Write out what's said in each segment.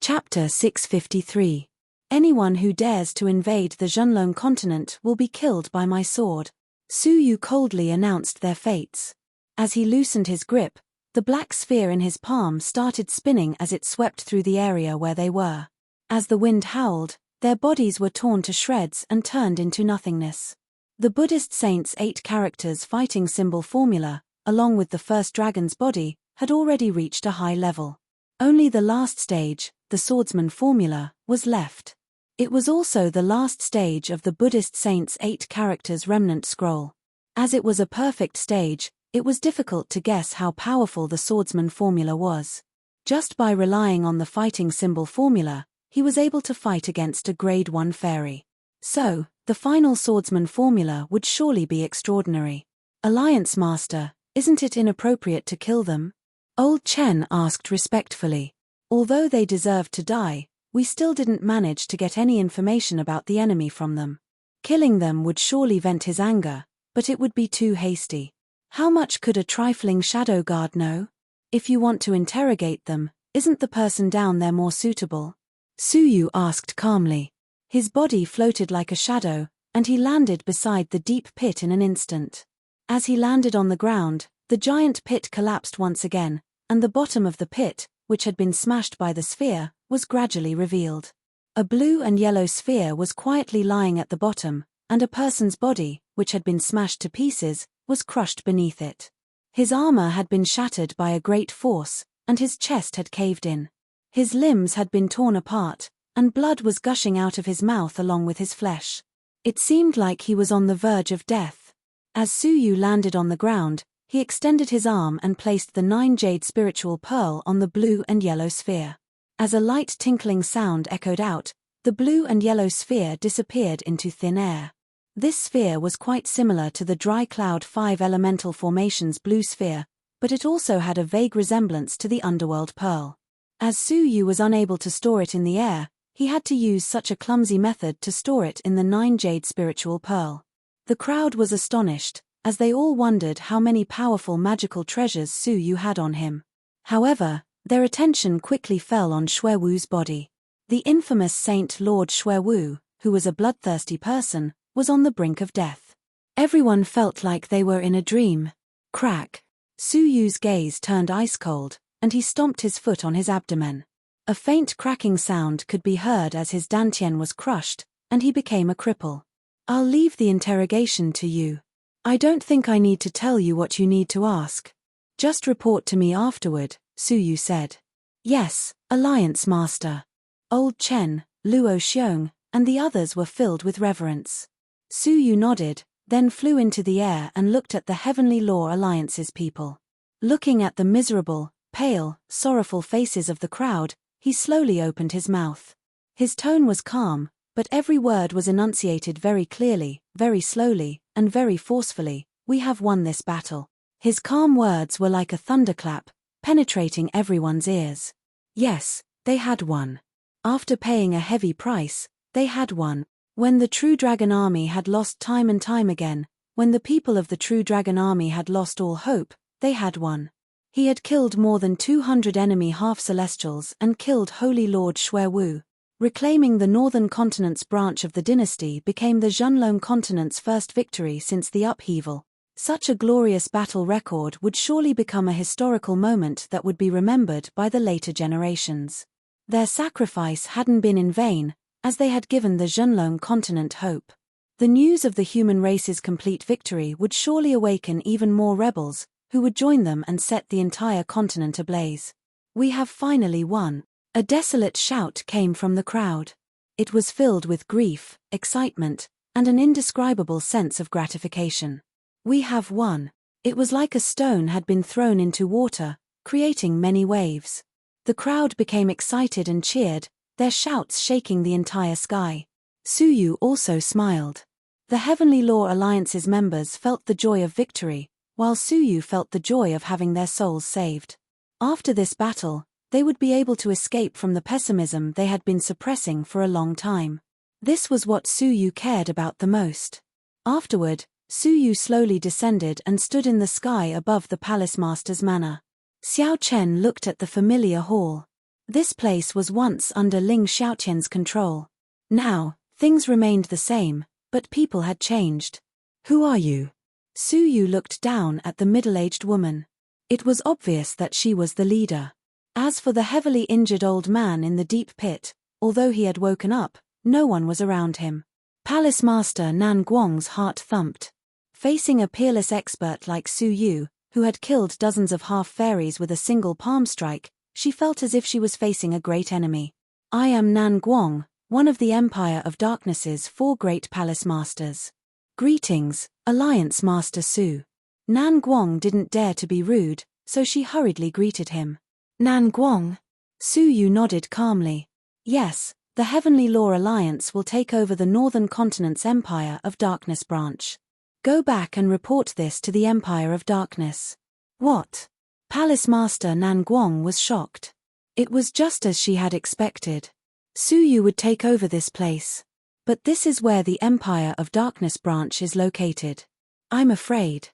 Chapter 653. Anyone who dares to invade the Zhenlong continent will be killed by my sword. Su Yu coldly announced their fates. As he loosened his grip, the black sphere in his palm started spinning as it swept through the area where they were. As the wind howled, their bodies were torn to shreds and turned into nothingness. The Buddhist saint's 8 characters fighting symbol formula, along with the first dragon's body, had already reached a high level. Only the last stage, the swordsman formula, was left. It was also the last stage of the Buddhist saint's 8 characters remnant scroll. As it was a perfect stage, it was difficult to guess how powerful the swordsman formula was. Just by relying on the fighting symbol formula, he was able to fight against a grade 1 fairy. So, the final swordsman formula would surely be extraordinary. Alliance Master, isn't it inappropriate to kill them? Old Chen asked respectfully. Although they deserved to die, we still didn't manage to get any information about the enemy from them. Killing them would surely vent his anger, but it would be too hasty. How much could a trifling shadow guard know? If you want to interrogate them, isn't the person down there more suitable? Su Yu asked calmly. His body floated like a shadow, and he landed beside the deep pit in an instant. As he landed on the ground, the giant pit collapsed once again, and the bottom of the pit, which had been smashed by the sphere, was gradually revealed. A blue and yellow sphere was quietly lying at the bottom, and a person's body, which had been smashed to pieces, was crushed beneath it. His armor had been shattered by a great force, and his chest had caved in. His limbs had been torn apart, and blood was gushing out of his mouth along with his flesh. It seemed like he was on the verge of death. As Su Yu landed on the ground, he extended his arm and placed the 9 jade spiritual pearl on the blue and yellow sphere. As a light tinkling sound echoed out, the blue and yellow sphere disappeared into thin air. This sphere was quite similar to the dry cloud 5 elemental formation's blue sphere, but it also had a vague resemblance to the underworld pearl. As Su Yu was unable to store it in the air, he had to use such a clumsy method to store it in the 9 jade spiritual pearl. The crowd was astonished, as they all wondered how many powerful magical treasures Su Yu had on him. However, their attention quickly fell on Xuewu's body. The infamous Saint Lord Xuewu, who was a bloodthirsty person, was on the brink of death. Everyone felt like they were in a dream. Crack! Su Yu's gaze turned ice cold, and he stomped his foot on his abdomen. A faint cracking sound could be heard as his dantian was crushed, and he became a cripple. I'll leave the interrogation to you. I don't think I need to tell you what you need to ask. Just report to me afterward, Su Yu said. Yes, Alliance Master. Old Chen, Luo Xiong, and the others were filled with reverence. Su Yu nodded, then flew into the air and looked at the Heavenly Law Alliance's people. Looking at the miserable, pale, sorrowful faces of the crowd, he slowly opened his mouth. His tone was calm, but every word was enunciated very clearly, very slowly, and very forcefully. We have won this battle. His calm words were like a thunderclap, penetrating everyone's ears. Yes, they had won. After paying a heavy price, they had won. When the True Dragon Army had lost time and time again, when the people of the True Dragon Army had lost all hope, they had won. He had killed more than 200 enemy half-celestials and killed Holy Lord Xuewu. Reclaiming the northern continent's branch of the dynasty became the Zhenlong continent's first victory since the upheaval. Such a glorious battle record would surely become a historical moment that would be remembered by the later generations. Their sacrifice hadn't been in vain, as they had given the Zhenlong continent hope. The news of the human race's complete victory would surely awaken even more rebels, who would join them and set the entire continent ablaze. We have finally won. A desolate shout came from the crowd. It was filled with grief, excitement, and an indescribable sense of gratification. We have won. It was like a stone had been thrown into water, creating many waves. The crowd became excited and cheered, their shouts shaking the entire sky. Su Yu also smiled. The Heavenly Law Alliance's members felt the joy of victory, while Su Yu felt the joy of having their souls saved. After this battle, they would be able to escape from the pessimism they had been suppressing for a long time. This was what Su Yu cared about the most. Afterward, Su Yu slowly descended and stood in the sky above the palace master's manor. Xiao Chen looked at the familiar hall. This place was once under Ling Xiaoqian's control. Now, things remained the same, but people had changed. Who are you? Su Yu looked down at the middle-aged woman. It was obvious that she was the leader. As for the heavily injured old man in the deep pit, although he had woken up, no one was around him. Palace Master Nan Guang's heart thumped. Facing a peerless expert like Su Yu, who had killed dozens of half-fairies with a single palm strike, she felt as if she was facing a great enemy. I am Nan Guang, one of the Empire of Darkness's 4 great palace masters. Greetings, Alliance Master Su. Nan Guang didn't dare to be rude, so she hurriedly greeted him. Nan Guang? Su Yu nodded calmly. Yes, the Heavenly Law Alliance will take over the Northern Continent's Empire of Darkness branch. Go back and report this to the Empire of Darkness. What? Palace Master Nan Guang was shocked. It was just as she had expected. Su Yu would take over this place. But this is where the Empire of Darkness branch is located. I'm afraid.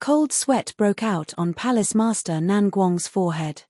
Cold sweat broke out on Palace Master Nan Guang's forehead.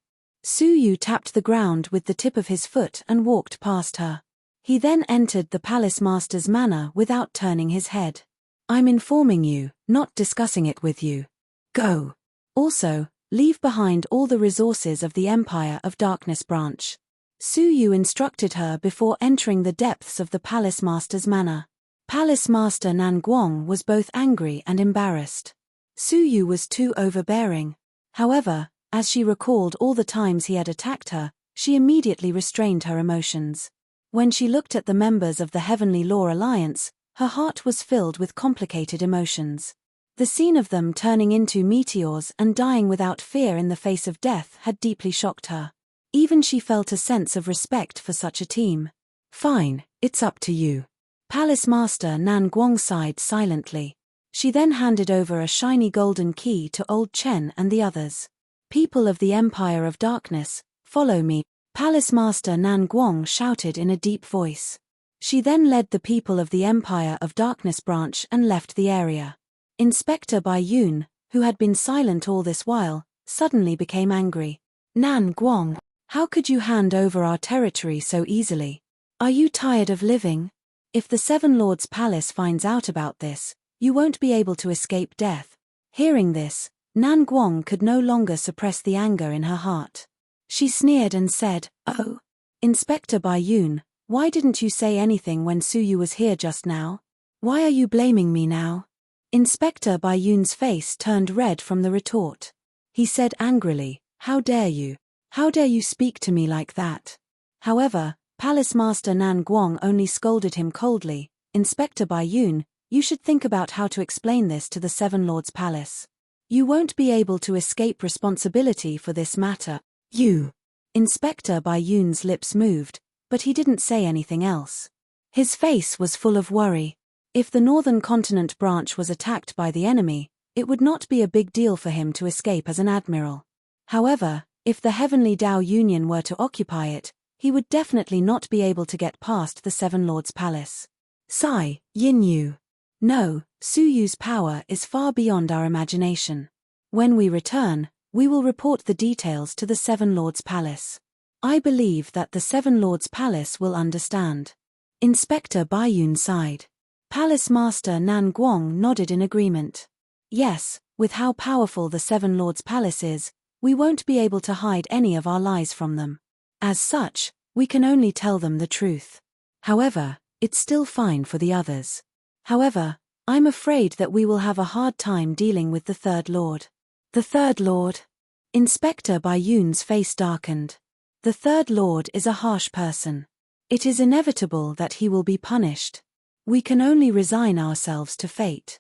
Su Yu tapped the ground with the tip of his foot and walked past her. He then entered the Palace Master's manor without turning his head. I'm informing you, not discussing it with you. Go. Also, leave behind all the resources of the Empire of Darkness branch. Su Yu instructed her before entering the depths of the Palace Master's manor. Palace Master Nan Guang was both angry and embarrassed. Su Yu was too overbearing. However, as she recalled all the times he had attacked her, she immediately restrained her emotions. When she looked at the members of the Heavenly Law Alliance, her heart was filled with complicated emotions. The scene of them turning into meteors and dying without fear in the face of death had deeply shocked her. Even she felt a sense of respect for such a team. Fine, it's up to you. Palace Master Nan Guang sighed silently. She then handed over a shiny golden key to Old Chen and the others. People of the Empire of Darkness, follow me, Palace Master Nan Guang shouted in a deep voice. She then led the people of the Empire of Darkness branch and left the area. Inspector Bai Yun, who had been silent all this while, suddenly became angry. Nan Guang, how could you hand over our territory so easily? Are you tired of living? If the Seven Lords' Palace finds out about this, you won't be able to escape death. Hearing this, Nan Guang could no longer suppress the anger in her heart. She sneered and said, Oh, Inspector Bai Yun, why didn't you say anything when Su Yu was here just now? Why are you blaming me now? Inspector Bai Yun's face turned red from the retort. He said angrily, How dare you? How dare you speak to me like that? However, Palace Master Nan Guang only scolded him coldly. Inspector Bai Yun, you should think about how to explain this to the Seven Lords' Palace. You won't be able to escape responsibility for this matter. You. Inspector Bai Yun's lips moved, but he didn't say anything else. His face was full of worry. If the Northern Continent branch was attacked by the enemy, it would not be a big deal for him to escape as an admiral. However, if the Heavenly Dao Union were to occupy it, he would definitely not be able to get past the Seven Lords' Palace. Sigh, Yin Yu. No, Su Yu's power is far beyond our imagination. When we return, we will report the details to the Seven Lords' Palace. I believe that the Seven Lords' Palace will understand. Inspector Bai Yun sighed. Palace Master Nan Guang nodded in agreement. Yes, with how powerful the Seven Lords' Palace is, we won't be able to hide any of our lies from them. As such, we can only tell them the truth. However, it's still fine for the others. However, I'm afraid that we will have a hard time dealing with the Third Lord. The Third Lord? Inspector Bai Yun's face darkened. The Third Lord is a harsh person. It is inevitable that he will be punished. We can only resign ourselves to fate.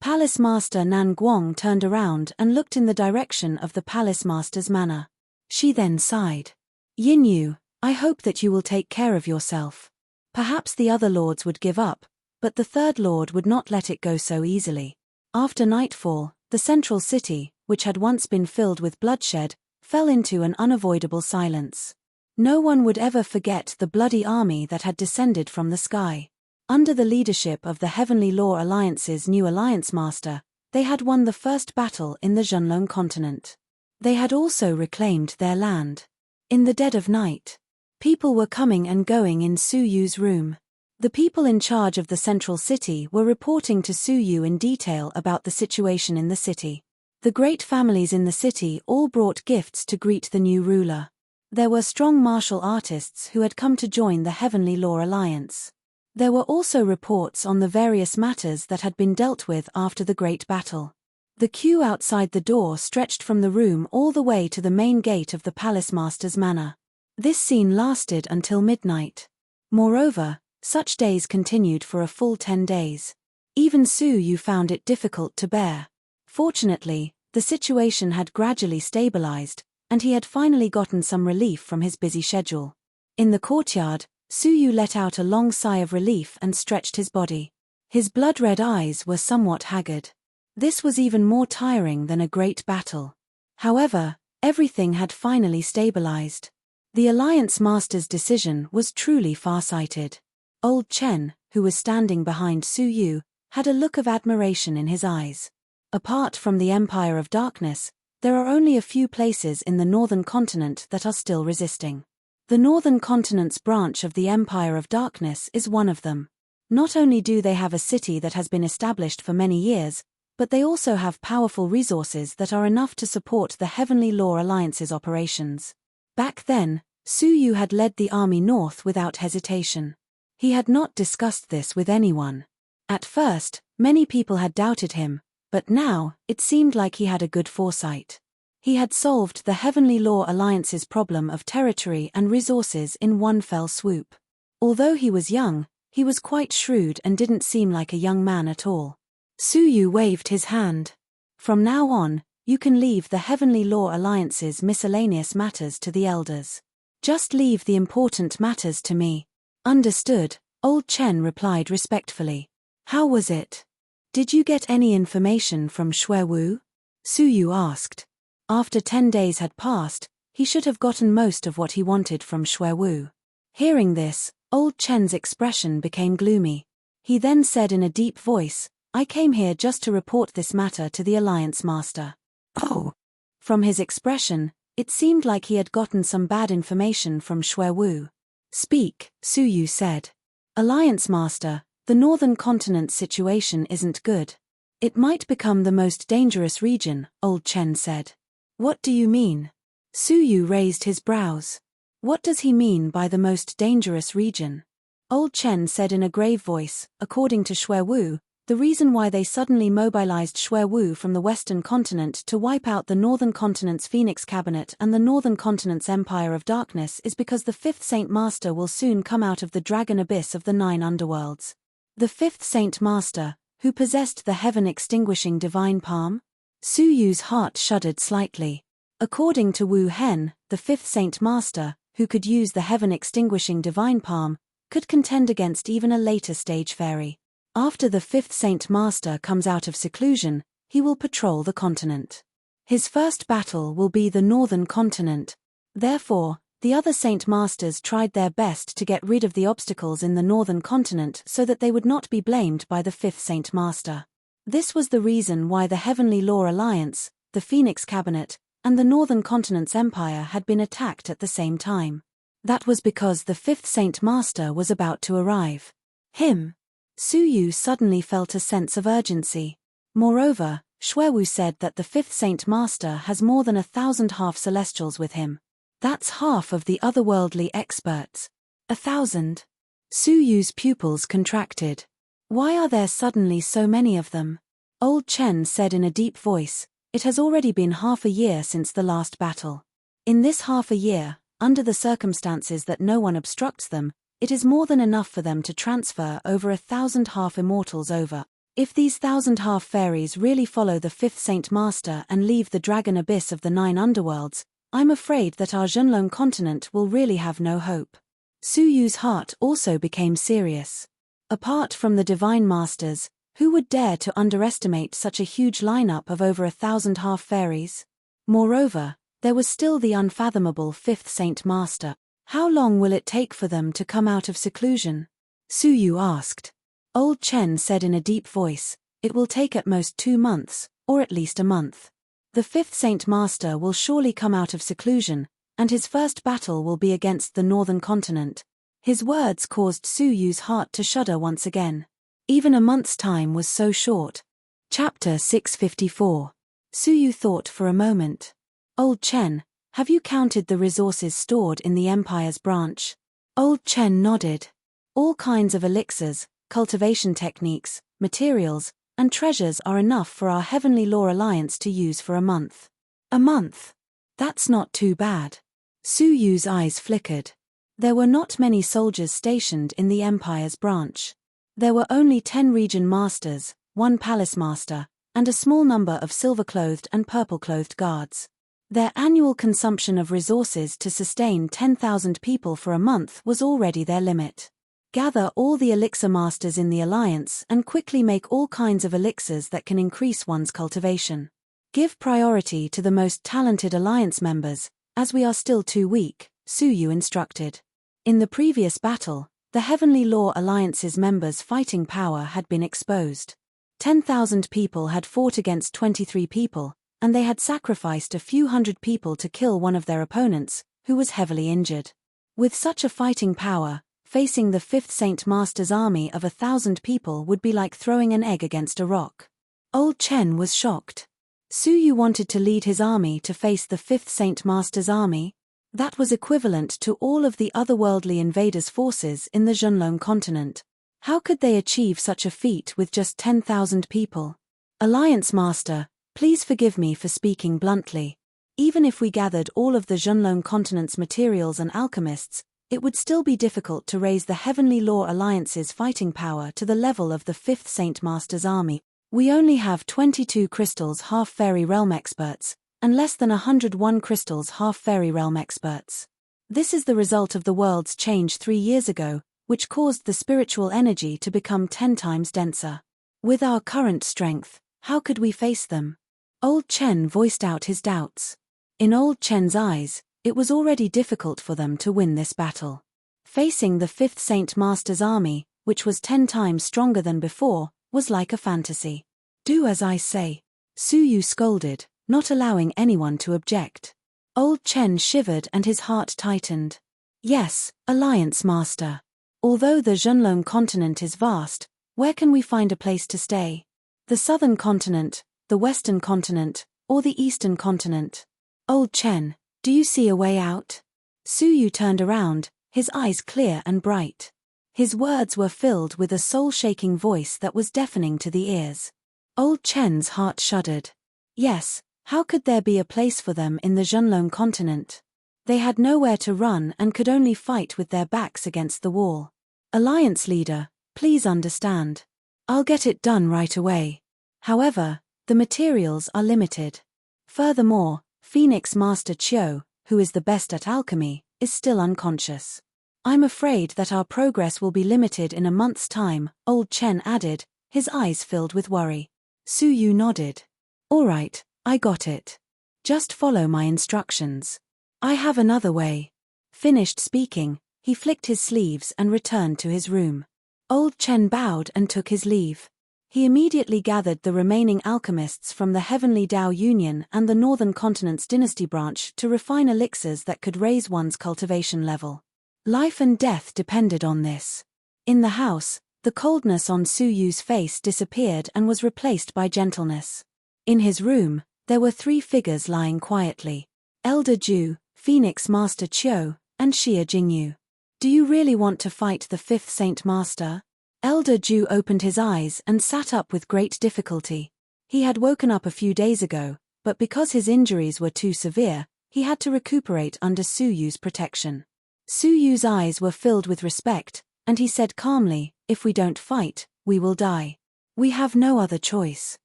Palace Master Nan Guang turned around and looked in the direction of the Palace Master's manor. She then sighed. Yin Yu, I hope that you will take care of yourself. Perhaps the other lords would give up, but the Third Lord would not let it go so easily. After nightfall, the central city, which had once been filled with bloodshed, fell into an unavoidable silence. No one would ever forget the bloody army that had descended from the sky. Under the leadership of the Heavenly Law Alliance's new Alliance Master, they had won the first battle in the Zhenlong continent. They had also reclaimed their land. In the dead of night, People were coming and going in Su Yu's room. The people in charge of the central city were reporting to Su Yu in detail about the situation in the city. The great families in the city all brought gifts to greet the new ruler. There were strong martial artists who had come to join the Heavenly Law Alliance. There were also reports on the various matters that had been dealt with after the great battle. The queue outside the door stretched from the room all the way to the main gate of the palace master's manor. This scene lasted until midnight. Moreover, such days continued for a full 10 days. Even Su Yu found it difficult to bear. Fortunately, the situation had gradually stabilized, and he had finally gotten some relief from his busy schedule. In the courtyard, Su Yu let out a long sigh of relief and stretched his body. His blood-red eyes were somewhat haggard. This was even more tiring than a great battle. However, everything had finally stabilized. The Alliance Master's decision was truly far-sighted. Old Chen, who was standing behind Su Yu, had a look of admiration in his eyes. Apart from the Empire of Darkness, there are only a few places in the northern continent that are still resisting. The northern continent's branch of the Empire of Darkness is one of them. Not only do they have a city that has been established for many years, but they also have powerful resources that are enough to support the Heavenly Law Alliance's operations. Back then, Su Yu had led the army north without hesitation. He had not discussed this with anyone. At first, many people had doubted him, but now, it seemed like he had a good foresight. He had solved the Heavenly Law Alliance's problem of territory and resources in one fell swoop. Although he was young, he was quite shrewd and didn't seem like a young man at all. Su Yu waved his hand. From now on, you can leave the Heavenly Law Alliance's miscellaneous matters to the elders. Just leave the important matters to me. Understood, Old Chen replied respectfully. How was it? Did you get any information from Xue Wu? Su Yu asked. After 10 days had passed, he should have gotten most of what he wanted from Xue Wu. Hearing this, Old Chen's expression became gloomy. He then said in a deep voice, I came here just to report this matter to the Alliance Master. Oh. From his expression, it seemed like he had gotten some bad information from Xue Wu. Speak, Su Yu said. Alliance Master, the northern continent's situation isn't good. It might become the most dangerous region, Old Chen said. What do you mean? Su Yu raised his brows. What does he mean by the most dangerous region? Old Chen said in a grave voice, according to Xue Wu, the reason why they suddenly mobilized Xue Wu from the western continent to wipe out the northern continent's Phoenix Cabinet and the northern continent's Empire of Darkness is because the fifth Saint Master will soon come out of the dragon abyss of the 9 underworlds. The fifth Saint Master, who possessed the heaven-extinguishing divine palm? Su Yu's heart shuddered slightly. According to Wu Hen, the fifth Saint Master, who could use the heaven-extinguishing divine palm, could contend against even a later stage fairy. After the fifth Saint Master comes out of seclusion, he will patrol the continent. His first battle will be the northern continent. Therefore, the other Saint Masters tried their best to get rid of the obstacles in the northern continent so that they would not be blamed by the fifth Saint Master. This was the reason why the Heavenly Law Alliance, the Phoenix Cabinet, and the northern continent's empire had been attacked at the same time. That was because the fifth Saint Master was about to arrive. Him. Su Yu suddenly felt a sense of urgency. Moreover, Xue Wu said that the fifth Saint Master has more than 1,000 half-celestials with him. That's half of the otherworldly experts. 1,000. Su Yu's pupils contracted. Why are there suddenly so many of them? Old Chen said in a deep voice, it has already been half a year since the last battle. In this half a year, under the circumstances that no one obstructs them, it is more than enough for them to transfer over 1,000 half-immortals over. If these 1,000 half-fairies really follow the fifth Saint Master and leave the dragon abyss of the 9 underworlds, I'm afraid that our Zhenlong continent will really have no hope. Su Yu's heart also became serious. Apart from the Divine Masters, who would dare to underestimate such a huge lineup of over 1,000 half-fairies? Moreover, there was still the unfathomable fifth Saint Master. How long will it take for them to come out of seclusion? Su Yu asked. Old Chen said in a deep voice, it will take at most 2 months, or at least a month. The fifth Saint Master will surely come out of seclusion, and his first battle will be against the northern continent. His words caused Su Yu's heart to shudder once again. Even a month's time was so short. Chapter 654. Su Yu thought for a moment. Old Chen, have you counted the resources stored in the Empire's branch? Old Chen nodded. All kinds of elixirs, cultivation techniques, materials, and treasures are enough for our Heavenly Law Alliance to use for a month. A month? That's not too bad. Su Yu's eyes flickered. There were not many soldiers stationed in the Empire's branch. There were only 10 region masters, 1 palace master, and a small number of silver-clothed and purple-clothed guards. Their annual consumption of resources to sustain 10,000 people for a month was already their limit. Gather all the elixir masters in the alliance and quickly make all kinds of elixirs that can increase one's cultivation. Give priority to the most talented alliance members, as we are still too weak, Su Yu instructed. In the previous battle, the Heavenly Law Alliance's members' fighting power had been exposed. 10,000 people had fought against 23 people, and they had sacrificed a few hundred people to kill one of their opponents, who was heavily injured. With such a fighting power, facing the 5th Saint Master's army of 1,000 people would be like throwing an egg against a rock. Old Chen was shocked. Su Yu wanted to lead his army to face the 5th Saint Master's army? That was equivalent to all of the otherworldly invaders' forces in the Zhenlong continent. How could they achieve such a feat with just 10,000 people? Alliance Master, please forgive me for speaking bluntly. Even if we gathered all of the Zhenlong continent's materials and alchemists, it would still be difficult to raise the Heavenly Law Alliance's fighting power to the level of the 5th Saint Master's army. We only have 22 crystals half-fairy realm experts, and less than 101 crystals half-fairy realm experts. This is the result of the world's change 3 years ago, which caused the spiritual energy to become 10 times denser. With our current strength, how could we face them? Old Chen voiced out his doubts. In Old Chen's eyes, it was already difficult for them to win this battle. Facing the 5th Saint Master's army, which was 10 times stronger than before, was like a fantasy. Do as I say, Su Yu scolded, not allowing anyone to object. Old Chen shivered and his heart tightened. Yes, Alliance Master. Although the Zhenlong continent is vast, where can we find a place to stay? The southern continent, the western continent, or the eastern continent? Old Chen, do you see a way out? Su Yu turned around, his eyes clear and bright. His words were filled with a soul-shaking voice that was deafening to the ears. Old Chen's heart shuddered. Yes, how could there be a place for them in the Zhenlong continent? They had nowhere to run and could only fight with their backs against the wall. Alliance leader, please understand. I'll get it done right away. However, the materials are limited. Furthermore, Phoenix Master Qiu, who is the best at alchemy, is still unconscious. I'm afraid that our progress will be limited in a month's time, Old Chen added, his eyes filled with worry. Su Yu nodded. All right, I got it. Just follow my instructions. I have another way. Finished speaking, he flicked his sleeves and returned to his room. Old Chen bowed and took his leave. He immediately gathered the remaining alchemists from the Heavenly Dao Union and the Northern Continent's Dynasty branch to refine elixirs that could raise one's cultivation level. Life and death depended on this. In the house, the coldness on Su Yu's face disappeared and was replaced by gentleness. In his room, there were 3 figures lying quietly. Elder Ju, Phoenix Master Qiu, and Xia Jingyu. Do you really want to fight the 5th Saint Master? Elder Ju opened his eyes and sat up with great difficulty. He had woken up a few days ago, but because his injuries were too severe, he had to recuperate under Su Yu's protection. Su Yu's eyes were filled with respect, and he said calmly, if we don't fight, we will die. We have no other choice.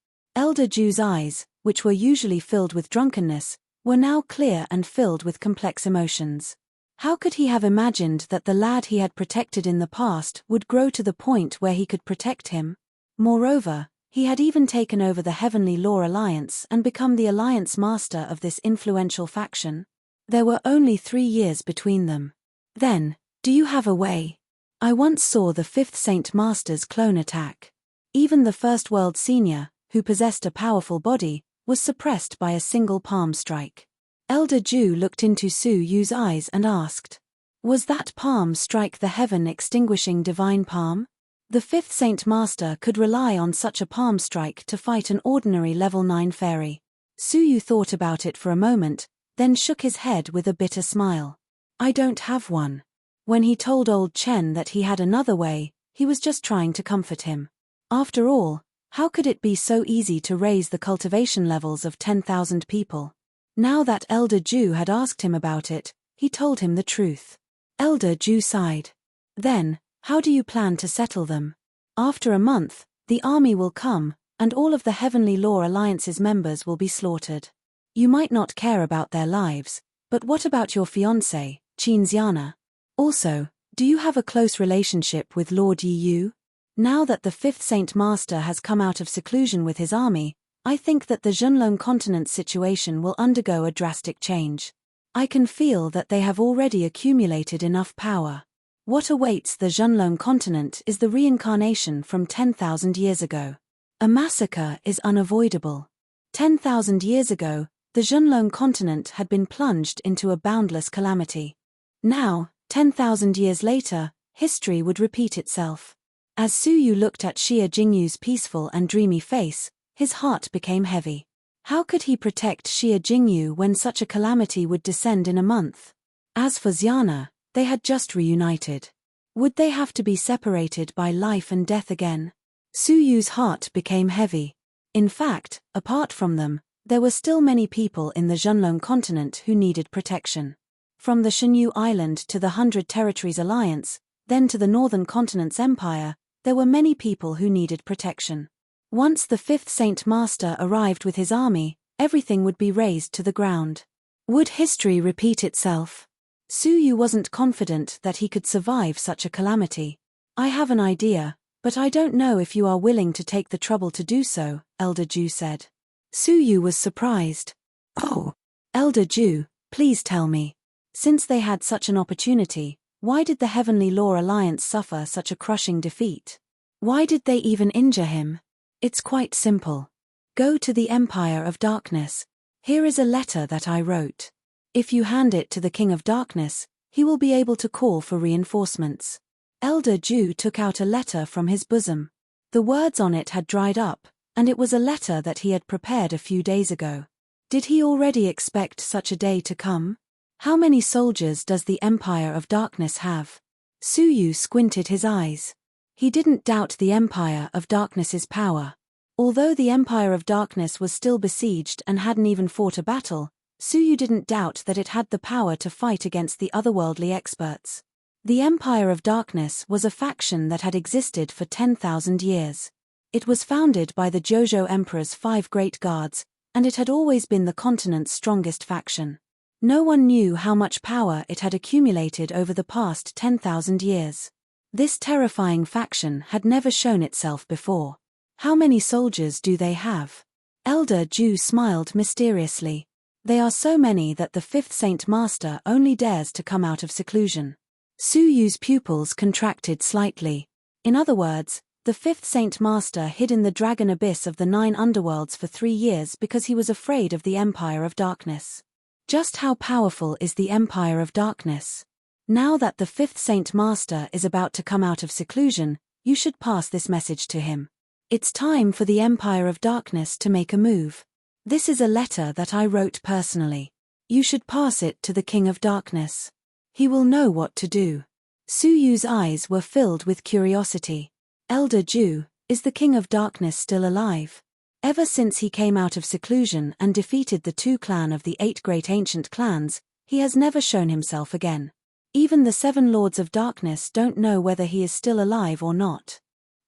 Elder Ju's eyes, which were usually filled with drunkenness, were now clear and filled with complex emotions. How could he have imagined that the lad he had protected in the past would grow to the point where he could protect him? Moreover, he had even taken over the Heavenly Law Alliance and become the alliance master of this influential faction. There were only 3 years between them. Then, do you have a way? I once saw the 5th Saint Master's clone attack. Even the First World Senior, who possessed a powerful body, was suppressed by a single palm strike. Elder Ju looked into Su Yu's eyes and asked, "Was that palm strike the heaven-extinguishing divine palm?" The fifth Saint Master could rely on such a palm strike to fight an ordinary level 9 fairy. Su Yu thought about it for a moment, then shook his head with a bitter smile. "I don't have one." When he told old Chen that he had another way, he was just trying to comfort him. After all, how could it be so easy to raise the cultivation levels of 10,000 people? Now that Elder Ju had asked him about it, he told him the truth. Elder Ju sighed. "Then, how do you plan to settle them? After a month, the army will come, and all of the Heavenly Law Alliance's members will be slaughtered. You might not care about their lives, but what about your fiancée, Qin Xiana? Also, do you have a close relationship with Lord Yi Yu? Now that the fifth Saint Master has come out of seclusion with his army, I think that the Zhenlong continent's situation will undergo a drastic change. I can feel that they have already accumulated enough power. What awaits the Zhenlong continent is the reincarnation from 10,000 years ago. A massacre is unavoidable. 10,000 years ago, the Zhenlong continent had been plunged into a boundless calamity. Now, 10,000 years later, history would repeat itself. As Su Yu looked at Xie Jingyu's peaceful and dreamy face, his heart became heavy. How could he protect Xie Jingyu when such a calamity would descend in a month? As for Xiana, they had just reunited. Would they have to be separated by life and death again? Su Yu's heart became heavy. In fact, apart from them, there were still many people in the Zhenlong continent who needed protection. From the Shenyu Island to the 100 Territories Alliance, then to the Northern Continent's Empire, there were many people who needed protection. Once the fifth Saint Master arrived with his army, everything would be razed to the ground. Would history repeat itself? Su Yu wasn't confident that he could survive such a calamity. "I have an idea, but I don't know if you are willing to take the trouble to do so," Elder Ju said. Su Yu was surprised. "Oh, Elder Ju, please tell me. Since they had such an opportunity, why did the Heavenly Law Alliance suffer such a crushing defeat? Why did they even injure him?" "It's quite simple. Go to the Empire of Darkness. Here is a letter that I wrote. If you hand it to the King of Darkness, he will be able to call for reinforcements." Elder Ju took out a letter from his bosom. The words on it had dried up, and it was a letter that he had prepared a few days ago. Did he already expect such a day to come? How many soldiers does the Empire of Darkness have? Su Yu squinted his eyes. He didn't doubt the Empire of Darkness's power. Although the Empire of Darkness was still besieged and hadn't even fought a battle, Su Yu didn't doubt that it had the power to fight against the otherworldly experts. The Empire of Darkness was a faction that had existed for 10,000 years. It was founded by the Jojo Emperor's 5 great guards, and it had always been the continent's strongest faction. No one knew how much power it had accumulated over the past 10,000 years. This terrifying faction had never shown itself before. "How many soldiers do they have?" Elder Ju smiled mysteriously. "They are so many that the fifth Saint Master only dares to come out of seclusion." Su Yu's pupils contracted slightly. In other words, the fifth Saint Master hid in the dragon abyss of the 9 underworlds for 3 years because he was afraid of the Empire of Darkness. Just how powerful is the Empire of Darkness? Now that the fifth Saint Master is about to come out of seclusion, you should pass this message to him. It's time for the Empire of Darkness to make a move. This is a letter that I wrote personally. You should pass it to the King of Darkness. He will know what to do. Su Yu's eyes were filled with curiosity. "Elder Ju, is the King of Darkness still alive?" Ever since he came out of seclusion and defeated the 2 clans of the 8 great ancient clans, he has never shown himself again. Even the 7 Lords of Darkness don't know whether he is still alive or not.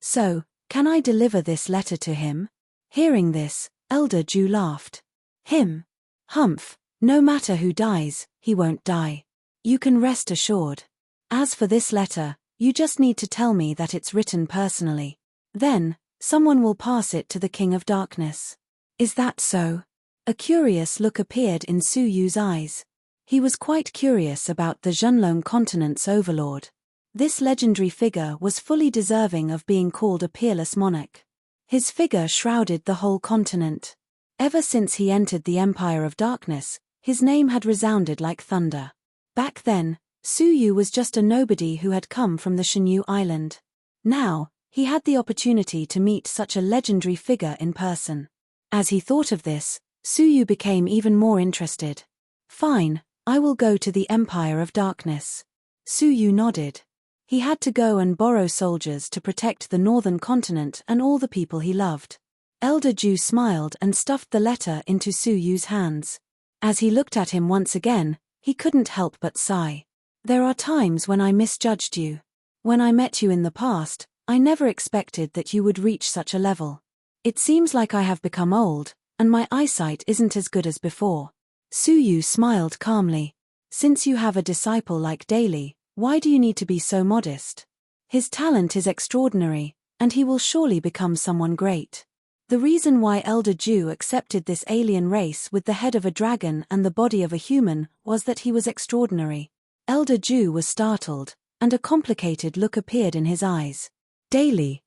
So, can I deliver this letter to him? Hearing this, Elder Ju laughed. "Him? Humph, no matter who dies, he won't die. You can rest assured. As for this letter, you just need to tell me that it's written personally. Then, someone will pass it to the King of Darkness." "Is that so?" A curious look appeared in Su Yu's eyes. He was quite curious about the Zhenlong continent's overlord. This legendary figure was fully deserving of being called a peerless monarch. His figure shrouded the whole continent. Ever since he entered the Empire of Darkness, His name had resounded like thunder. Back then, Su Yu was just a nobody who had come from the Shenyu Island. Now, he had the opportunity to meet such a legendary figure in person. As he thought of this, Su Yu became even more interested. Fine, I will go to the Empire of Darkness. Su Yu nodded. He had to go and borrow soldiers to protect the northern continent and all the people he loved. Elder Ju smiled and stuffed the letter into Su Yu's hands. As he looked at him once again, he couldn't help but sigh. There are times when I misjudged you. When I met you in the past, I never expected that you would reach such a level. It seems like I have become old, and my eyesight isn't as good as before. Su Yu smiled calmly. Since you have a disciple like Daily, why do you need to be so modest? His talent is extraordinary, and he will surely become someone great. The reason why Elder Ju accepted this alien race with the head of a dragon and the body of a human was that he was extraordinary. Elder Ju was startled, and a complicated look appeared in his eyes. Daily,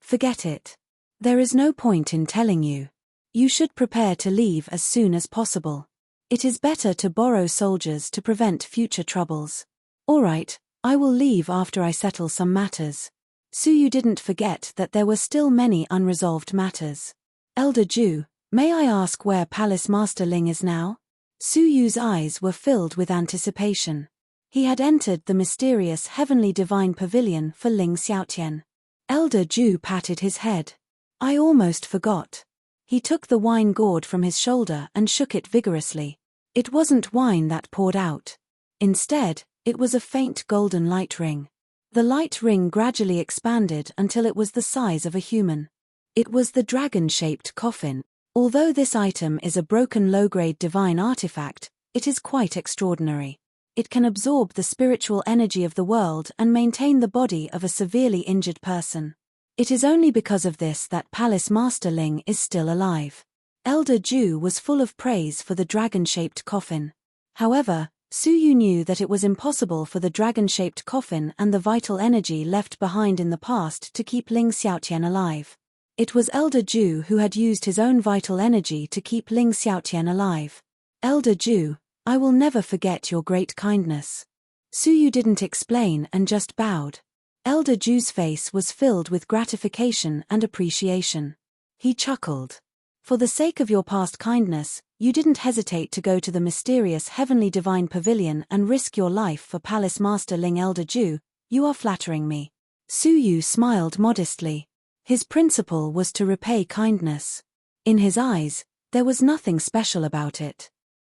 forget it. There is no point in telling you. You should prepare to leave as soon as possible. It is better to borrow soldiers to prevent future troubles. All right, I will leave after I settle some matters. Su Yu didn't forget that there were still many unresolved matters. Elder Ju, may I ask where Palace Master Ling is now? Su Yu's eyes were filled with anticipation. He had entered the mysterious heavenly divine pavilion for Ling Xiaotian. Elder Ju patted his head. I almost forgot. He took the wine gourd from his shoulder and shook it vigorously. It wasn't wine that poured out. Instead, it was a faint golden light ring. The light ring gradually expanded until it was the size of a human. It was the dragon-shaped coffin. Although this item is a broken low-grade divine artifact, it is quite extraordinary. It can absorb the spiritual energy of the world and maintain the body of a severely injured person. It is only because of this that Palace Master Ling is still alive. Elder Ju was full of praise for the dragon-shaped coffin. However, Su Yu knew that it was impossible for the dragon-shaped coffin and the vital energy left behind in the past to keep Ling Xiaotian alive. It was Elder Ju who had used his own vital energy to keep Ling Xiaotian alive. Elder Ju, I will never forget your great kindness. Su Yu didn't explain and just bowed. Elder Ju's face was filled with gratification and appreciation. He chuckled. For the sake of your past kindness, you didn't hesitate to go to the mysterious heavenly divine pavilion and risk your life for Palace Master Ling. Elder Ju, you are flattering me. Su Yu smiled modestly. His principle was to repay kindness. In his eyes, there was nothing special about it.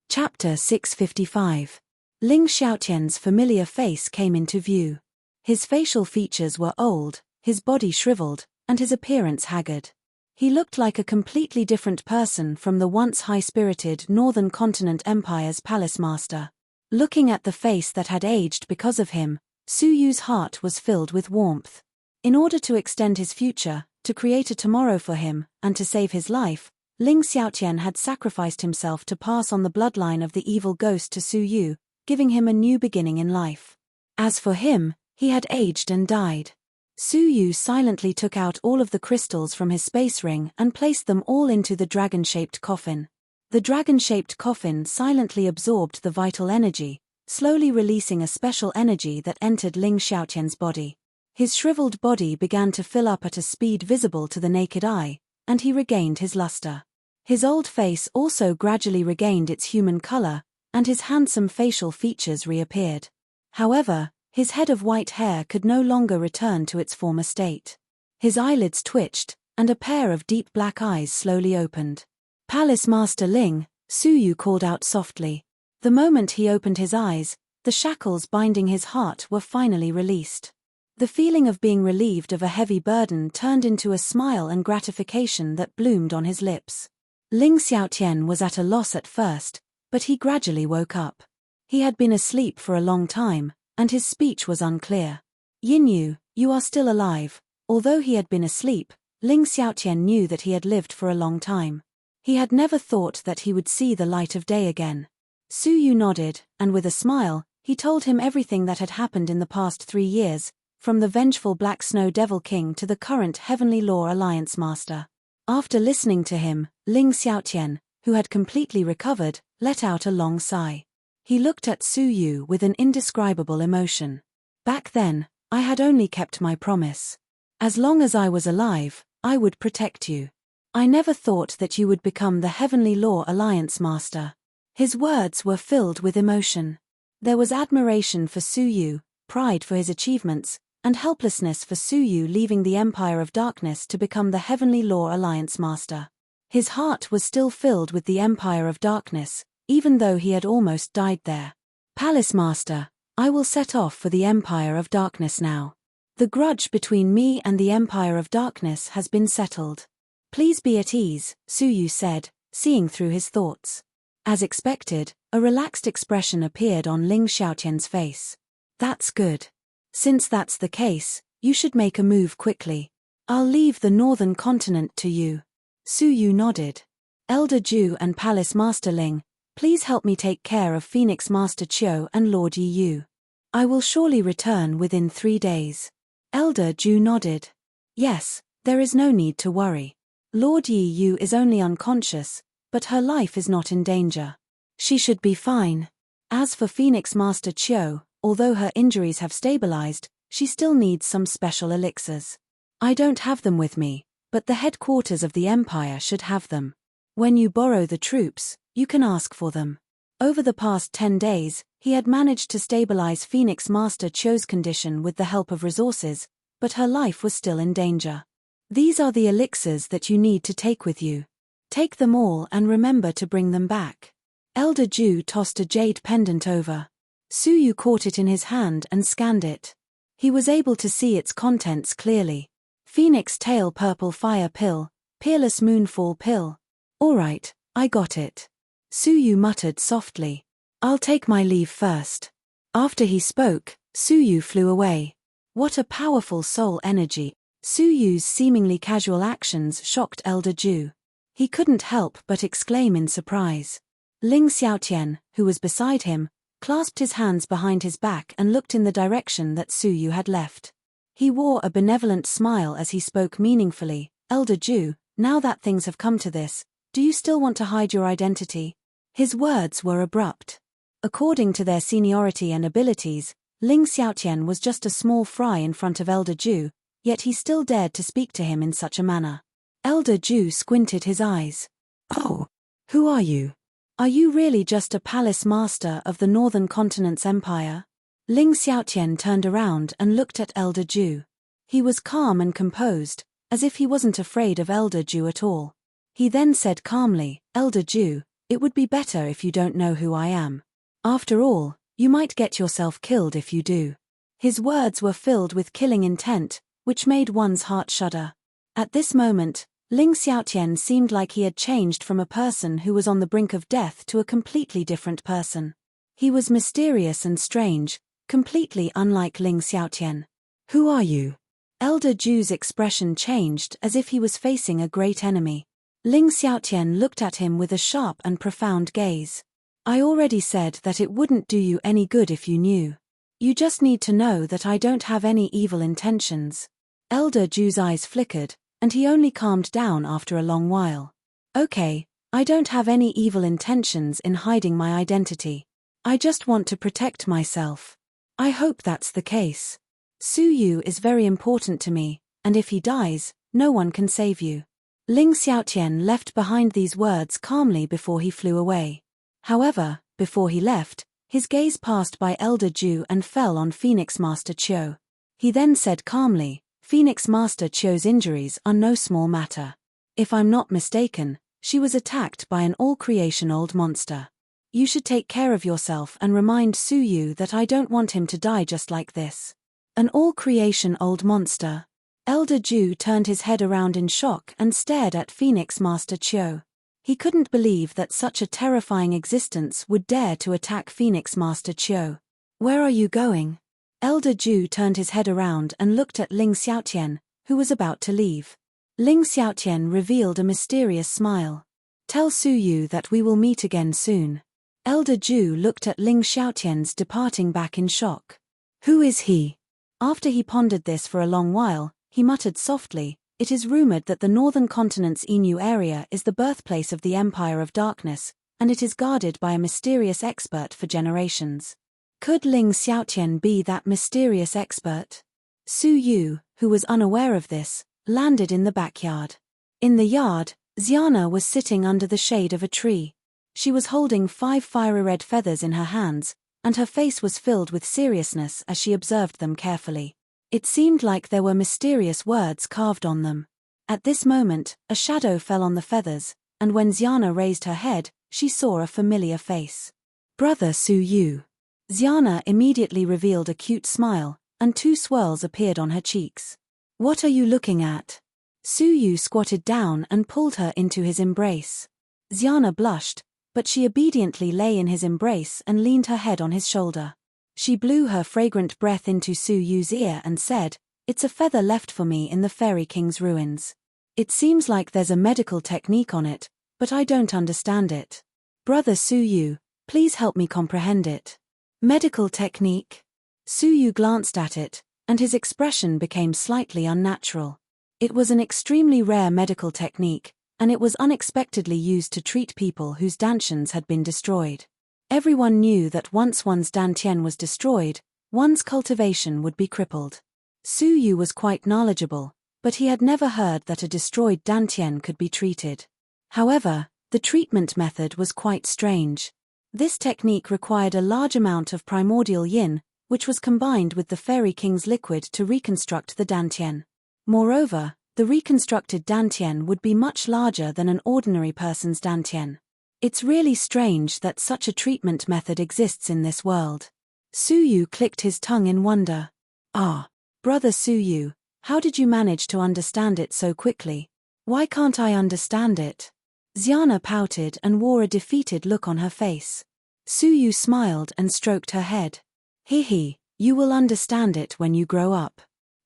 Chapter 655. Ling Xiaotian's familiar face came into view. His facial features were old, his body shriveled, and his appearance haggard. He looked like a completely different person from the once high-spirited Northern Continent Empire's palace master. Looking at the face that had aged because of him, Su Yu's heart was filled with warmth. In order to extend his future, to create a tomorrow for him, and to save his life, Ling Xiaotian had sacrificed himself to pass on the bloodline of the evil ghost to Su Yu, giving him a new beginning in life. As for him, he had aged and died. Su Yu silently took out all of the crystals from his space ring and placed them all into the dragon-shaped coffin. The dragon-shaped coffin silently absorbed the vital energy, slowly releasing a special energy that entered Ling Xiaotian's body. His shriveled body began to fill up at a speed visible to the naked eye, and he regained his luster. His old face also gradually regained its human color, and his handsome facial features reappeared. However, his head of white hair could no longer return to its former state. His eyelids twitched, and a pair of deep black eyes slowly opened. Palace Master Ling, Su Yu called out softly. The moment he opened his eyes, the shackles binding his heart were finally released. The feeling of being relieved of a heavy burden turned into a smile and gratification that bloomed on his lips. Ling Xiaotian was at a loss at first, but he gradually woke up. He had been asleep for a long time, and his speech was unclear. Yinyu, you are still alive. Although he had been asleep, Ling Xiaotian knew that he had lived for a long time. He had never thought that he would see the light of day again. Su Yu nodded, and with a smile, he told him everything that had happened in the past 3 years, from the vengeful Black Snow Devil King to the current Heavenly Law Alliance Master. After listening to him, Ling Xiaotian, who had completely recovered, let out a long sigh. He looked at Su Yu with an indescribable emotion. Back then, I had only kept my promise. As long as I was alive, I would protect you. I never thought that you would become the Heavenly Law Alliance Master. His words were filled with emotion. There was admiration for Su Yu, pride for his achievements, and helplessness for Su Yu leaving the Empire of Darkness to become the Heavenly Law Alliance Master. His heart was still filled with the Empire of Darkness, even though he had almost died there. Palace Master, I will set off for the Empire of Darkness now. The grudge between me and the Empire of Darkness has been settled. Please be at ease, Su Yu said, seeing through his thoughts. As expected, a relaxed expression appeared on Ling Xiaotian's face. That's good. Since that's the case, you should make a move quickly. I'll leave the northern continent to you. Su Yu nodded. Elder Ju and Palace Master Ling, please help me take care of Phoenix Master Qiu and Lord Yi Yu. I will surely return within 3 days. Elder Ju nodded. Yes, there is no need to worry. Lord Yi Yu is only unconscious, but her life is not in danger. She should be fine. As for Phoenix Master Qiu, although her injuries have stabilized, she still needs some special elixirs. I don't have them with me, but the headquarters of the Empire should have them. When you borrow the troops, you can ask for them. Over the past 10 days, he had managed to stabilize Phoenix Master Qiu's condition with the help of resources, but her life was still in danger. These are the elixirs that you need to take with you. Take them all and remember to bring them back. Elder Ju tossed a jade pendant over. Su Yu caught it in his hand and scanned it. He was able to see its contents clearly. Phoenix Tail Purple Fire Pill, Peerless Moonfall Pill. All right, I got it. Su Yu muttered softly. I'll take my leave first. After he spoke, Su Yu flew away. What a powerful soul energy. Su Yu's seemingly casual actions shocked Elder Ju. He couldn't help but exclaim in surprise. Ling Xiaotian, who was beside him, clasped his hands behind his back and looked in the direction that Su Yu had left. He wore a benevolent smile as he spoke meaningfully. Elder Ju, now that things have come to this, do you still want to hide your identity? His words were abrupt. According to their seniority and abilities, Ling Xiaotian was just a small fry in front of Elder Ju, yet he still dared to speak to him in such a manner. Elder Ju squinted his eyes. Oh, who are you? Are you really just a palace master of the Northern Continent's empire? Ling Xiaotian turned around and looked at Elder Ju. He was calm and composed, as if he wasn't afraid of Elder Ju at all. He then said calmly, Elder Ju, it would be better if you don't know who I am. After all, you might get yourself killed if you do. His words were filled with killing intent, which made one's heart shudder. At this moment, Ling Xiaotian seemed like he had changed from a person who was on the brink of death to a completely different person. He was mysterious and strange, completely unlike Ling Xiaotian. Who are you? Elder Ju's expression changed as if he was facing a great enemy. Ling Xiaotian looked at him with a sharp and profound gaze. I already said that it wouldn't do you any good if you knew. You just need to know that I don't have any evil intentions. Elder Ju's eyes flickered, and he only calmed down after a long while. Okay, I don't have any evil intentions in hiding my identity. I just want to protect myself. I hope that's the case. Su Yu is very important to me, and if he dies, no one can save you. Ling Xiaotian left behind these words calmly before he flew away. However, before he left, his gaze passed by Elder Ju and fell on Phoenix Master Qiu. He then said calmly, Phoenix Master Qiu's injuries are no small matter. If I'm not mistaken, she was attacked by an all-creation old monster. You should take care of yourself and remind Su Yu that I don't want him to die just like this. An all-creation old monster. Elder Ju turned his head around in shock and stared at Phoenix Master Qiu. He couldn't believe that such a terrifying existence would dare to attack Phoenix Master Qiu. Where are you going? Elder Ju turned his head around and looked at Ling Xiaotian, who was about to leave. Ling Xiaotian revealed a mysterious smile. Tell Su Yu that we will meet again soon. Elder Ju looked at Ling Xiaotian's departing back in shock. Who is he? After he pondered this for a long while, he muttered softly, it is rumored that the northern continent's Inu area is the birthplace of the Empire of Darkness, and it is guarded by a mysterious expert for generations. Could Ling Xiaotian be that mysterious expert? Su Yu, who was unaware of this, landed in the backyard. In the yard, Xiana was sitting under the shade of a tree. She was holding 5 fiery red feathers in her hands, and her face was filled with seriousness as she observed them carefully. It seemed like there were mysterious words carved on them. At this moment, a shadow fell on the feathers, and when Xiana raised her head, she saw a familiar face. Brother Su Yu. Xiana immediately revealed a cute smile, and 2 swirls appeared on her cheeks. What are you looking at? Su Yu squatted down and pulled her into his embrace. Xiana blushed, but she obediently lay in his embrace and leaned her head on his shoulder. She blew her fragrant breath into Su Yu's ear and said, "It's a feather left for me in the Fairy King's ruins. It seems like there's a medical technique on it, but I don't understand it. Brother Su Yu, please help me comprehend it." Medical technique? Su Yu glanced at it, and his expression became slightly unnatural. It was an extremely rare medical technique, and it was unexpectedly used to treat people whose dantians had been destroyed. Everyone knew that once one's dantian was destroyed, one's cultivation would be crippled. Su Yu was quite knowledgeable, but he had never heard that a destroyed dantian could be treated. However, the treatment method was quite strange. This technique required a large amount of primordial yin, which was combined with the Fairy King's liquid to reconstruct the dantian. Moreover, the reconstructed dantian would be much larger than an ordinary person's dantian. It's really strange that such a treatment method exists in this world. Su Yu clicked his tongue in wonder. Ah, brother Su Yu, how did you manage to understand it so quickly? Why can't I understand it? Xiana pouted and wore a defeated look on her face. Su Yu smiled and stroked her head. He, you will understand it when you grow up.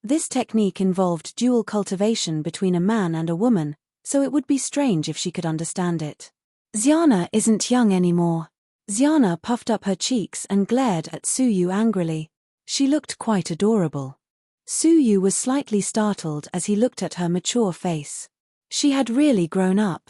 This technique involved dual cultivation between a man and a woman, so it would be strange if she could understand it. Xiana isn't young anymore. Xiana puffed up her cheeks and glared at Su Yu angrily. She looked quite adorable. Su Yu was slightly startled as he looked at her mature face. She had really grown up.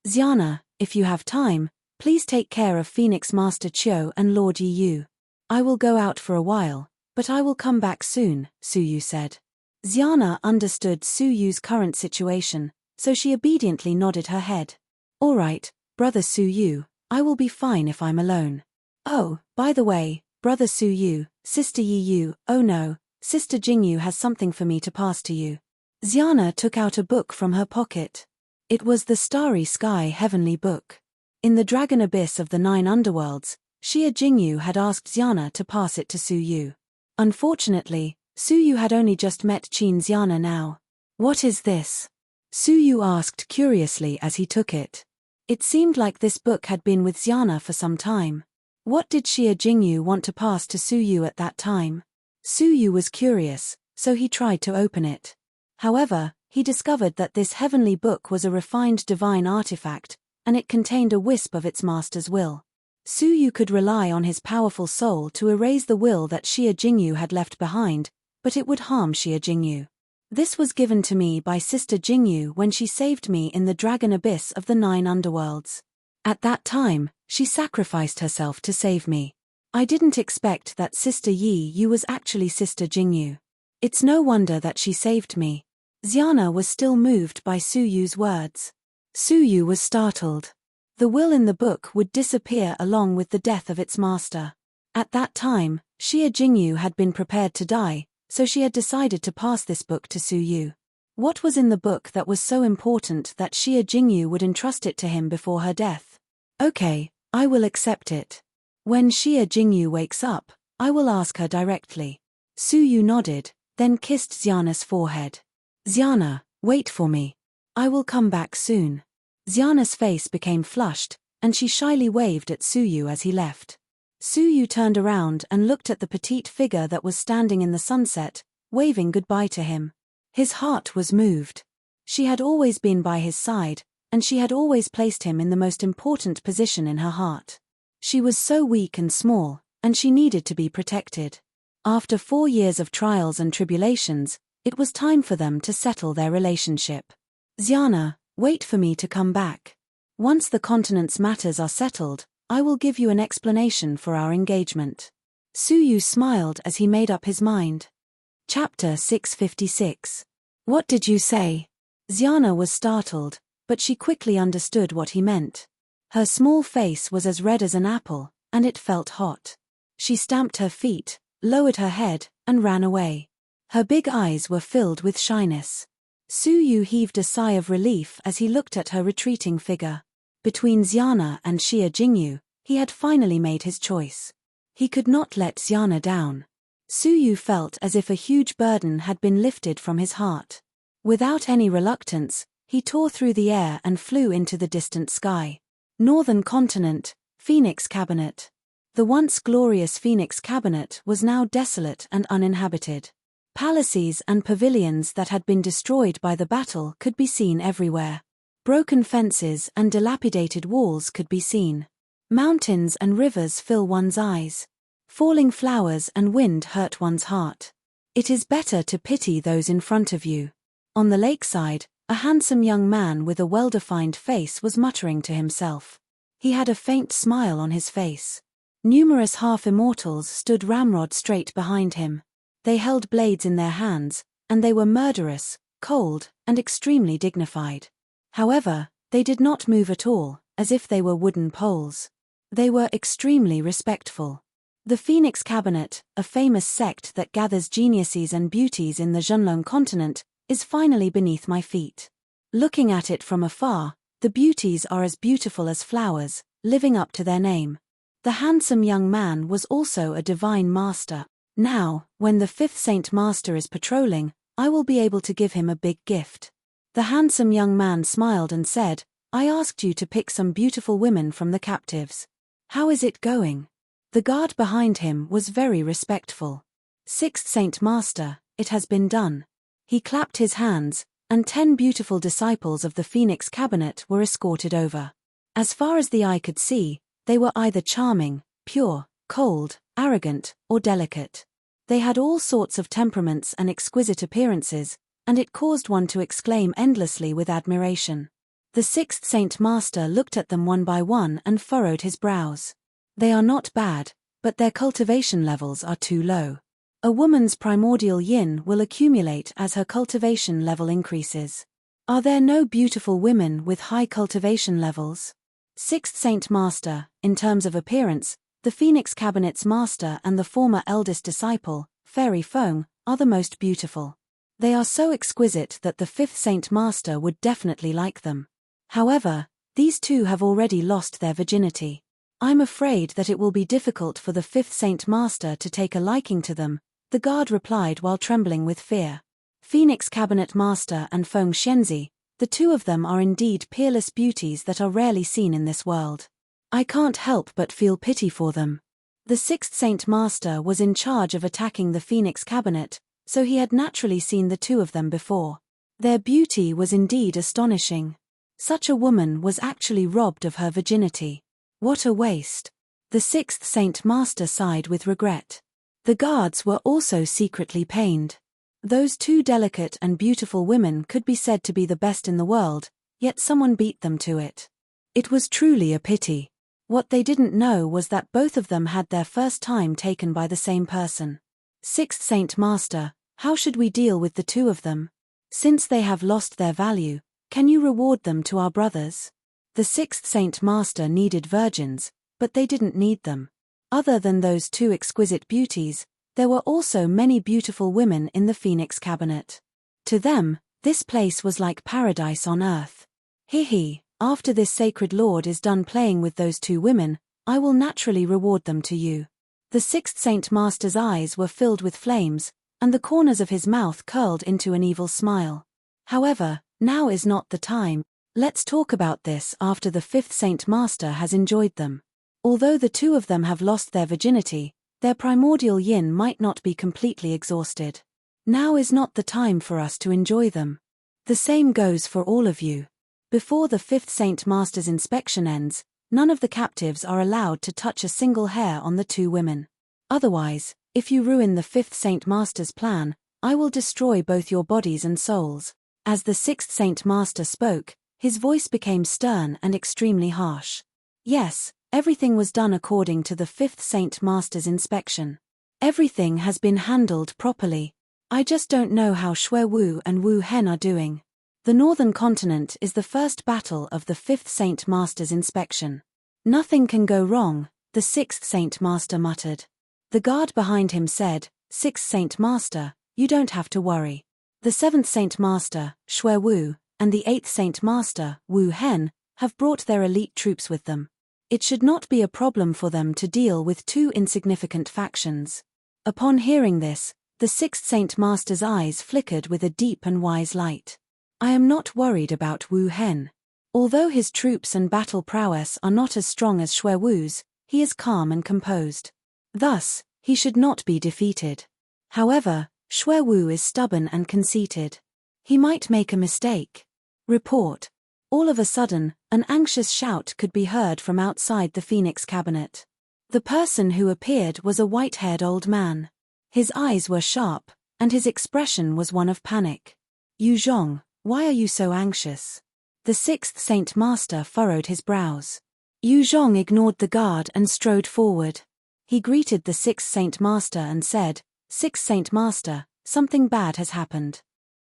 Xiana, if you have time, please take care of Phoenix Master Qiu and Lord Yi Yu. I will go out for a while, but I will come back soon, Su Yu said. Xiana understood Su Yu's current situation, so she obediently nodded her head. All right, brother Su Yu, I will be fine if I'm alone. Oh, by the way, brother Su Yu, sister Yi Yu, oh no, sister Jingyu has something for me to pass to you. Xiana took out a book from her pocket. It was the Starry Sky Heavenly Book. In the Dragon Abyss of the 9 Underworlds, Xia Jingyu had asked Xiana to pass it to Su Yu. Unfortunately, Su Yu had only just met Qin Xiana now. What is this? Su Yu asked curiously as he took it. It seemed like this book had been with Xiana for some time. What did Xia Jingyu want to pass to Su Yu at that time? Su Yu was curious, so he tried to open it. However, he discovered that this heavenly book was a refined divine artifact, and it contained a wisp of its master's will. Su Yu could rely on his powerful soul to erase the will that Xia Jingyu had left behind, but it would harm Xia Jingyu. This was given to me by Sister Jingyu when she saved me in the Dragon Abyss of the 9 Underworlds. At that time, she sacrificed herself to save me. I didn't expect that Sister Yi Yu was actually Sister Jingyu. It's no wonder that she saved me. Xiana was still moved by Su Yu's words. Su Yu was startled. The will in the book would disappear along with the death of its master. At that time, Xia Jingyu had been prepared to die, so she had decided to pass this book to Su Yu. What was in the book that was so important that Xia Jingyu would entrust it to him before her death? Okay, I will accept it. When Xia Jingyu wakes up, I will ask her directly. Su Yu nodded, then kissed Xiana's forehead. Xiana, wait for me. I will come back soon. Xiana's face became flushed, and she shyly waved at Su Yu as he left. Su Yu turned around and looked at the petite figure that was standing in the sunset, waving goodbye to him. His heart was moved. She had always been by his side, and she had always placed him in the most important position in her heart. She was so weak and small, and she needed to be protected. After 4 years of trials and tribulations, it was time for them to settle their relationship. Xiana, wait for me to come back. Once the continent's matters are settled, I will give you an explanation for our engagement. Suyu smiled as he made up his mind. Chapter 656. What did you say? Xiana was startled, but she quickly understood what he meant. Her small face was as red as an apple, and it felt hot. She stamped her feet, lowered her head, and ran away. Her big eyes were filled with shyness. Suyu heaved a sigh of relief as he looked at her retreating figure. Between Xiana and Xia Jingyu, he had finally made his choice. He could not let Xiana down. Suyu felt as if a huge burden had been lifted from his heart. Without any reluctance, he tore through the air and flew into the distant sky. Northern continent, Phoenix Cabinet. The once glorious Phoenix Cabinet was now desolate and uninhabited. Palaces and pavilions that had been destroyed by the battle could be seen everywhere. Broken fences and dilapidated walls could be seen. Mountains and rivers fill one's eyes. Falling flowers and wind hurt one's heart. It is better to pity those in front of you. On the lakeside, a handsome young man with a well-defined face was muttering to himself. He had a faint smile on his face. Numerous half-immortals stood ramrod straight behind him. They held blades in their hands, and they were murderous, cold, and extremely dignified. However, they did not move at all, as if they were wooden poles. They were extremely respectful. The Phoenix Cabinet, a famous sect that gathers geniuses and beauties in the Zhenlong continent, is finally beneath my feet. Looking at it from afar, the beauties are as beautiful as flowers, living up to their name. The handsome young man was also a divine master. Now, when the fifth Saint Master is patrolling, I will be able to give him a big gift. The handsome young man smiled and said, I asked you to pick some beautiful women from the captives. How is it going? The guard behind him was very respectful. Sixth Saint Master, it has been done. He clapped his hands, and 10 beautiful disciples of the Phoenix Cabinet were escorted over. As far as the eye could see, they were either charming, pure, cold, arrogant, or delicate. They had all sorts of temperaments and exquisite appearances, and it caused one to exclaim endlessly with admiration. The sixth Saint Master looked at them one by one and furrowed his brows. They are not bad, but their cultivation levels are too low. A woman's primordial yin will accumulate as her cultivation level increases. Are there no beautiful women with high cultivation levels? Sixth Saint Master, in terms of appearance, the Phoenix Cabinet's master and the former eldest disciple, Fairy Feng, are the most beautiful. They are so exquisite that the fifth Saint Master would definitely like them. However, these two have already lost their virginity. I'm afraid that it will be difficult for the fifth Saint Master to take a liking to them, the guard replied while trembling with fear. Phoenix Cabinet Master and Feng Xianzi, the two of them are indeed peerless beauties that are rarely seen in this world. I can't help but feel pity for them. The sixth Saint Master was in charge of attacking the Phoenix Cabinet, so he had naturally seen the two of them before. Their beauty was indeed astonishing. Such a woman was actually robbed of her virginity. What a waste. The sixth Saint Master sighed with regret. The guards were also secretly pained. Those two delicate and beautiful women could be said to be the best in the world, yet someone beat them to it. It was truly a pity. What they didn't know was that both of them had their first time taken by the same person. Sixth Saint Master, how should we deal with the two of them? Since they have lost their value, can you reward them to our brothers? The sixth Saint Master needed virgins, but they didn't need them. Other than those two exquisite beauties, there were also many beautiful women in the Phoenix Cabinet. To them, this place was like paradise on earth. He, after this sacred lord is done playing with those two women, I will naturally reward them to you. The sixth Saint Master's eyes were filled with flames, and the corners of his mouth curled into an evil smile. However, now is not the time. Let's talk about this after the fifth Saint Master has enjoyed them. Although the two of them have lost their virginity, their primordial yin might not be completely exhausted. Now is not the time for us to enjoy them. The same goes for all of you. Before the fifth Saint Master's inspection ends, none of the captives are allowed to touch a single hair on the two women. Otherwise, if you ruin the fifth Saint Master's plan, I will destroy both your bodies and souls. As the sixth Saint Master spoke, His voice became stern and extremely harsh. Yes, everything was done according to the 5th Saint Master's inspection. Everything has been handled properly. I just don't know how Xue Wu and Wu Hen are doing. The Northern Continent is the first battle of the 5th Saint Master's inspection. Nothing can go wrong, the 6th Saint Master muttered. The guard behind him said, 6th Saint Master, you don't have to worry. The 7th Saint Master, Xue Wu, and the 8th Saint Master, Wu Hen, have brought their elite troops with them. It should not be a problem for them to deal with two insignificant factions. Upon hearing this, the 6th Saint Master's eyes flickered with a deep and wise light. I am not worried about Wu Hen. Although his troops and battle prowess are not as strong as Xue Wu's, he is calm and composed. Thus, he should not be defeated. However, Xue Wu is stubborn and conceited. He might make a mistake. Report. All of a sudden, an anxious shout could be heard from outside the Phoenix cabinet. The person who appeared was a white-haired old man. His eyes were sharp, and his expression was one of panic. Yu Zhong, why are you so anxious? The 6th Saint Master furrowed his brows. Yu Zhong ignored the guard and strode forward. He greeted the 6th Saint Master and said, 6th Saint Master, something bad has happened.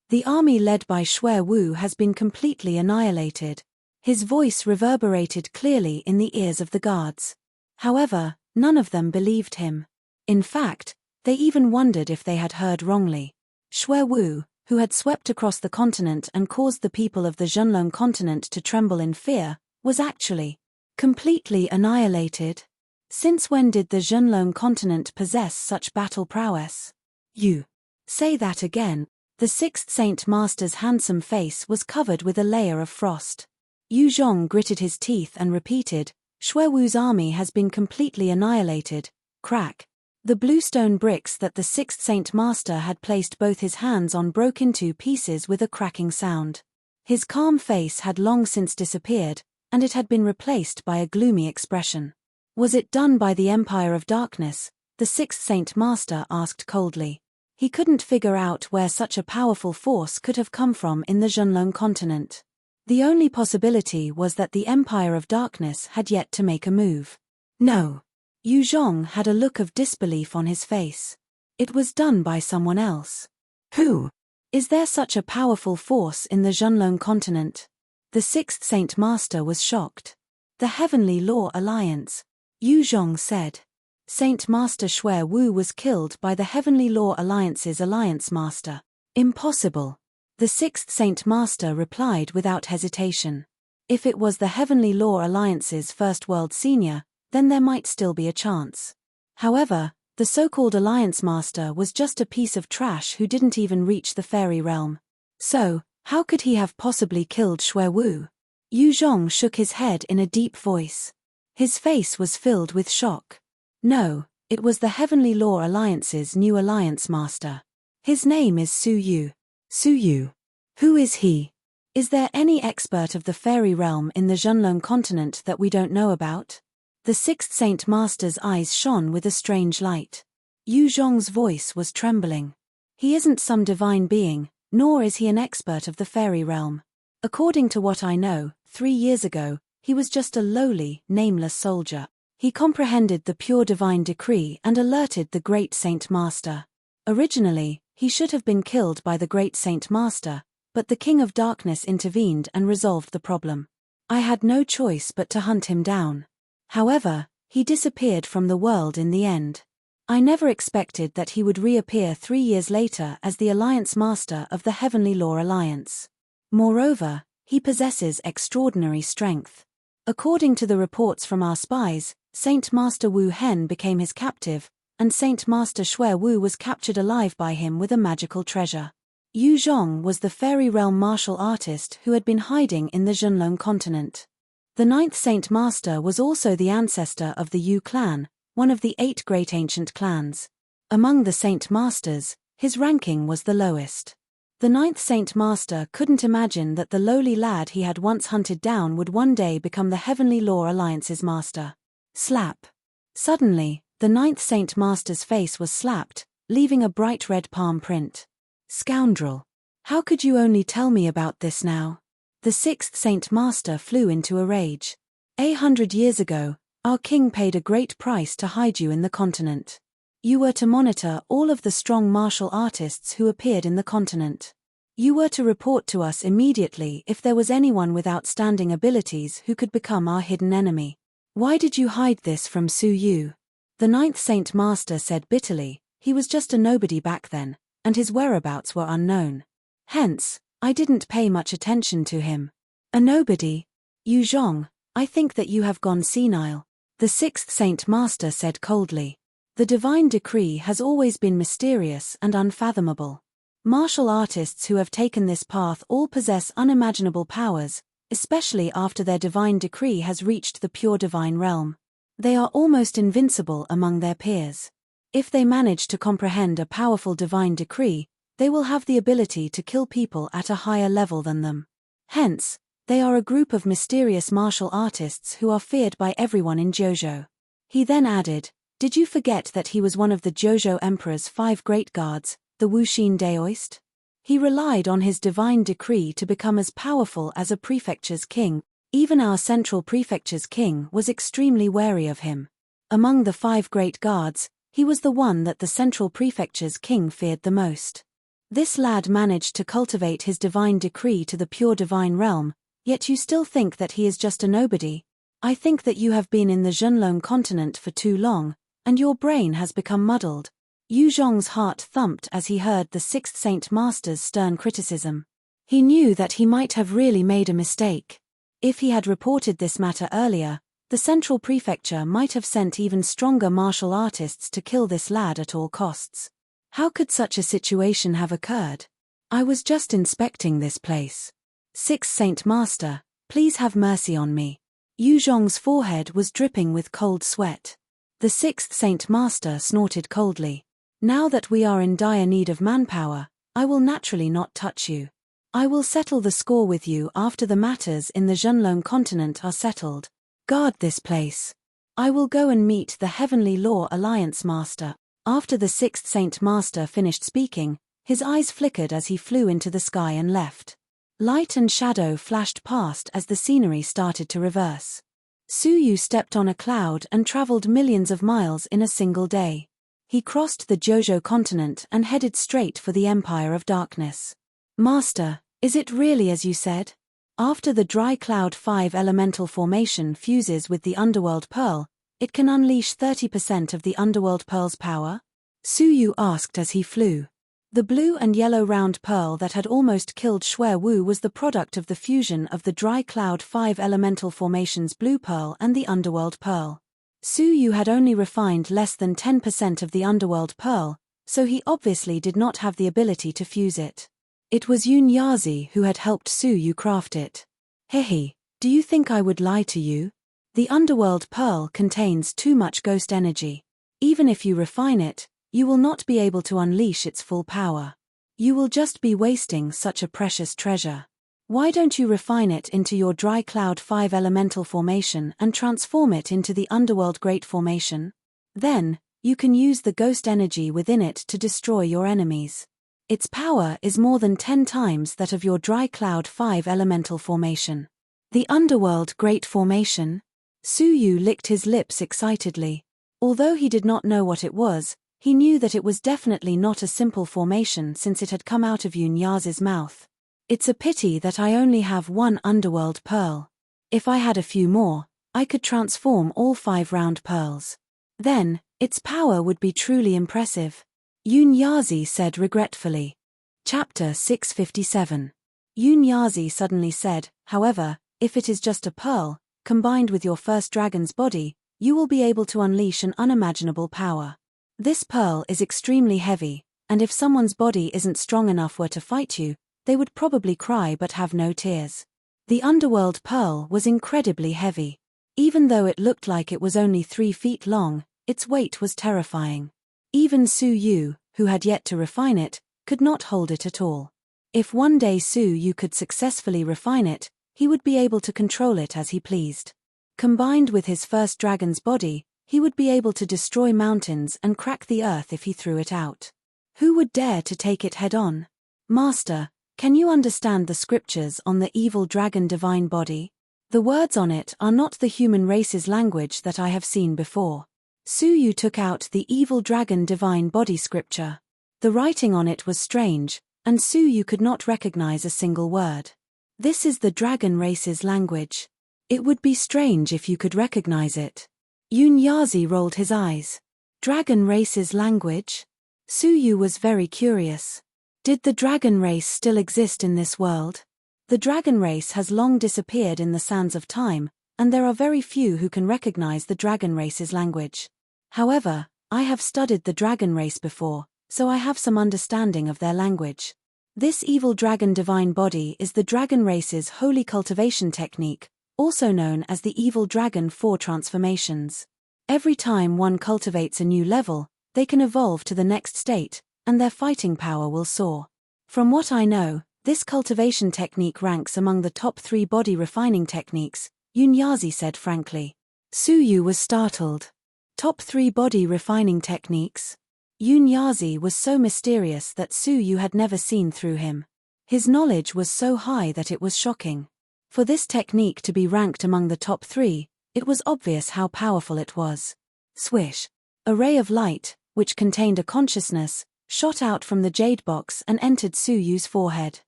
The army led by Xue Wu has been completely annihilated. His voice reverberated clearly in the ears of the guards. However, none of them believed him. In fact, they even wondered if they had heard wrongly. Xue Wu, who had swept across the continent and caused the people of the Zhenlong continent to tremble in fear, was actually completely annihilated. Since when did the Zhenlong continent possess such battle prowess? You say that again. The 6th Saint Master's handsome face was covered with a layer of frost. Yu Zhong gritted his teeth and repeated, Xue Wu's army has been completely annihilated. Crack. The bluestone bricks that the 6th Saint Master had placed both his hands on broke into pieces with a cracking sound. His calm face had long since disappeared, and it had been replaced by a gloomy expression. Was it done by the Empire of Darkness? The 6th Saint Master asked coldly. He couldn't figure out where such a powerful force could have come from in the Zhenlong continent. The only possibility was that the Empire of Darkness had yet to make a move. No. Yu Zhong had a look of disbelief on his face. It was done by someone else. Who? Is there such a powerful force in the Zhenlong continent? The 6th Saint Master was shocked. The Heavenly Law Alliance. Yu Zhong said. Saint Master Xue Wu was killed by the Heavenly Law Alliance's Alliance Master. Impossible. The 6th Saint Master replied without hesitation. If it was the Heavenly Law Alliance's First World Senior, then there might still be a chance. However, the so-called Alliance Master was just a piece of trash who didn't even reach the fairy realm. So, how could he have possibly killed Xue Wu? Yu Zhong shook his head in a deep voice. His face was filled with shock. No, it was the Heavenly Law Alliance's new Alliance Master. His name is Su Yu. Su Yu. Who is he? Is there any expert of the fairy realm in the Zhenlong continent that we don't know about? The 6th Saint Master's eyes shone with a strange light. Yu Zhong's voice was trembling. He isn't some divine being, nor is he an expert of the fairy realm. According to what I know, 3 years ago, he was just a lowly, nameless soldier. He comprehended the pure divine decree and alerted the great Saint Master. Originally, he should have been killed by the great Saint Master, but the King of Darkness intervened and resolved the problem. I had no choice but to hunt him down. However, he disappeared from the world in the end. I never expected that he would reappear 3 years later as the Alliance Master of the Heavenly Law Alliance. Moreover, he possesses extraordinary strength. According to the reports from our spies, Saint Master Wu Hen became his captive, and Saint Master Xue Wu was captured alive by him with a magical treasure. Yu Zhong was the fairy realm martial artist who had been hiding in the Zhenlong continent. The 9th Saint Master was also the ancestor of the Yu clan, one of the 8 great ancient clans. Among the Saint Masters, his ranking was the lowest. The 9th Saint Master couldn't imagine that the lowly lad he had once hunted down would one day become the Heavenly Law Alliance's master. Slap. Suddenly, the 9th Saint Master's face was slapped, leaving a bright red palm print. Scoundrel. How could you only tell me about this now? The sixth Saint Master flew into a rage. 100 years ago, our king paid a great price to hide you in the continent. You were to monitor all of the strong martial artists who appeared in the continent. You were to report to us immediately if there was anyone with outstanding abilities who could become our hidden enemy. Why did you hide this from Su Yu? The ninth Saint Master said bitterly, he was just a nobody back then, and his whereabouts were unknown. Hence, I didn't pay much attention to him. A nobody? Yu Zhong, I think that you have gone senile. The sixth Saint Master said coldly. The divine decree has always been mysterious and unfathomable. Martial artists who have taken this path all possess unimaginable powers, especially after their divine decree has reached the pure divine realm. They are almost invincible among their peers. If they manage to comprehend a powerful divine decree, they will have the ability to kill people at a higher level than them. Hence, they are a group of mysterious martial artists who are feared by everyone in Jojo. He then added, did you forget that he was one of the Jojo Emperor's 5 great guards, the Wuxin Daoist? He relied on his divine decree to become as powerful as a prefecture's king. Even our central prefecture's king was extremely wary of him. Among the 5 great guards, he was the one that the central prefecture's king feared the most. This lad managed to cultivate his divine decree to the pure divine realm, yet you still think that he is just a nobody. I think that you have been in the Zhenlong continent for too long, and your brain has become muddled. Yu Zhong's heart thumped as he heard the sixth Saint Master's stern criticism. He knew that he might have really made a mistake. If he had reported this matter earlier, the central prefecture might have sent even stronger martial artists to kill this lad at all costs. How could such a situation have occurred? I was just inspecting this place. Sixth Saint Master, please have mercy on me. Yu Zhong's forehead was dripping with cold sweat. The sixth Saint Master snorted coldly. Now that we are in dire need of manpower, I will naturally not touch you. I will settle the score with you after the matters in the Zhenlong continent are settled. Guard this place. I will go and meet the Heavenly Law Alliance Master. After the sixth Saint Master finished speaking, his eyes flickered as he flew into the sky and left. Light and shadow flashed past as the scenery started to reverse. Su Yu stepped on a cloud and traveled millions of miles in a single day. He crossed the Jojo continent and headed straight for the Empire of Darkness. Master, is it really as you said? After the dry cloud 5 elemental formation fuses with the Underworld Pearl, it can unleash 30% of the Underworld Pearl's power? Su Yu asked as he flew. The blue and yellow round pearl that had almost killed Xue Wu was the product of the fusion of the dry cloud 5 elemental formation's blue pearl and the Underworld Pearl. Su Yu had only refined less than 10% of the Underworld Pearl, so he obviously did not have the ability to fuse it. It was Yun Yazi who had helped Su Yu craft it. Hehe, do you think I would lie to you? The Underworld Pearl contains too much ghost energy. Even if you refine it, you will not be able to unleash its full power. You will just be wasting such a precious treasure. Why don't you refine it into your dry cloud 5 elemental formation and transform it into the Underworld Great Formation? Then, you can use the ghost energy within it to destroy your enemies. Its power is more than 10 times that of your dry cloud 5 elemental formation. The Underworld Great Formation? Su Yu licked his lips excitedly. Although he did not know what it was, he knew that it was definitely not a simple formation since it had come out of Yun Yazi's mouth. It's a pity that I only have 1 Underworld Pearl. If I had a few more, I could transform all 5 round pearls. Then, its power would be truly impressive. Yun Yazi said regretfully. Chapter 657. Yun Yazi suddenly said, however, if it is just a pearl, combined with your first dragon's body, you will be able to unleash an unimaginable power. This pearl is extremely heavy, and if someone's body isn't strong enough to fight you, they would probably cry but have no tears. The Underworld Pearl was incredibly heavy. Even though it looked like it was only 3 feet long, its weight was terrifying. Even Su Yu, who had yet to refine it, could not hold it at all. If one day Su Yu could successfully refine it, he would be able to control it as he pleased. Combined with his first dragon's body, he would be able to destroy mountains and crack the earth if he threw it out. Who would dare to take it head-on? Master, Can you understand the scriptures on the evil dragon divine body? The words on it are not the human race's language that I have seen before. Su Yu took out the evil dragon divine body scripture. The writing on it was strange, and Su Yu could not recognize a single word. This is the dragon race's language. It would be strange if you could recognize it. Yun Yazi rolled his eyes. Dragon race's language? Su Yu was very curious. Did the dragon race still exist in this world? The dragon race has long disappeared in the sands of time, and there are very few who can recognize the dragon race's language. However, I have studied the dragon race before, so I have some understanding of their language. This evil dragon divine body is the dragon race's holy cultivation technique, also known as the evil dragon 4 transformations. Every time one cultivates a new level, they can evolve to the next state, and their fighting power will soar. From what I know, this cultivation technique ranks among the top 3 body refining techniques, Yun Yazi said frankly. Su Yu was startled. Top 3 body refining techniques? Yun Yazi was so mysterious that Su Yu had never seen through him. His knowledge was so high that it was shocking. For this technique to be ranked among the top 3, it was obvious how powerful it was. Swish. A ray of light, which contained a consciousness, shot out from the jade box and entered Su Yu's forehead.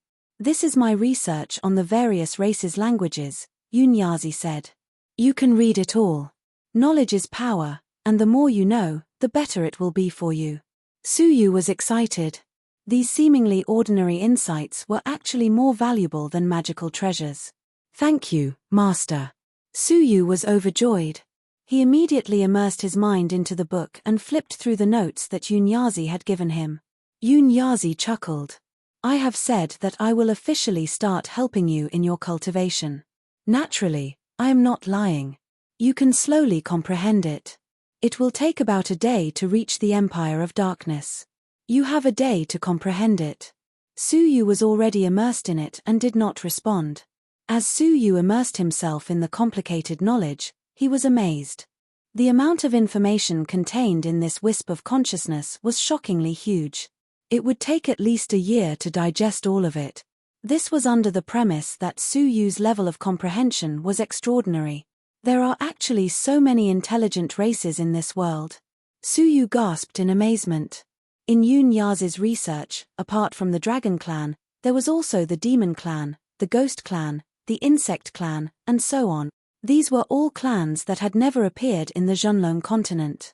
This is my research on the various races' languages, Yun Yazi said. You can read it all. Knowledge is power, and the more you know, the better it will be for you. Su Yu was excited. These seemingly ordinary insights were actually more valuable than magical treasures. Thank you, Master. Su Yu was overjoyed. He immediately immersed his mind into the book and flipped through the notes that Yun Yazi had given him. Yun Yazi chuckled. I have said that I will officially start helping you in your cultivation. Naturally, I am not lying. You can slowly comprehend it. It will take about a day to reach the Empire of Darkness. You have a day to comprehend it. Su Yu was already immersed in it and did not respond. As Su Yu immersed himself in the complicated knowledge, he was amazed. The amount of information contained in this wisp of consciousness was shockingly huge. It would take at least a year to digest all of it. This was under the premise that Su Yu's level of comprehension was extraordinary. There are actually so many intelligent races in this world. Su Yu gasped in amazement. In Yun Yazi's research, apart from the Dragon Clan, there was also the Demon Clan, the Ghost Clan, the Insect Clan, and so on. These were all clans that had never appeared in the Zhonlong continent.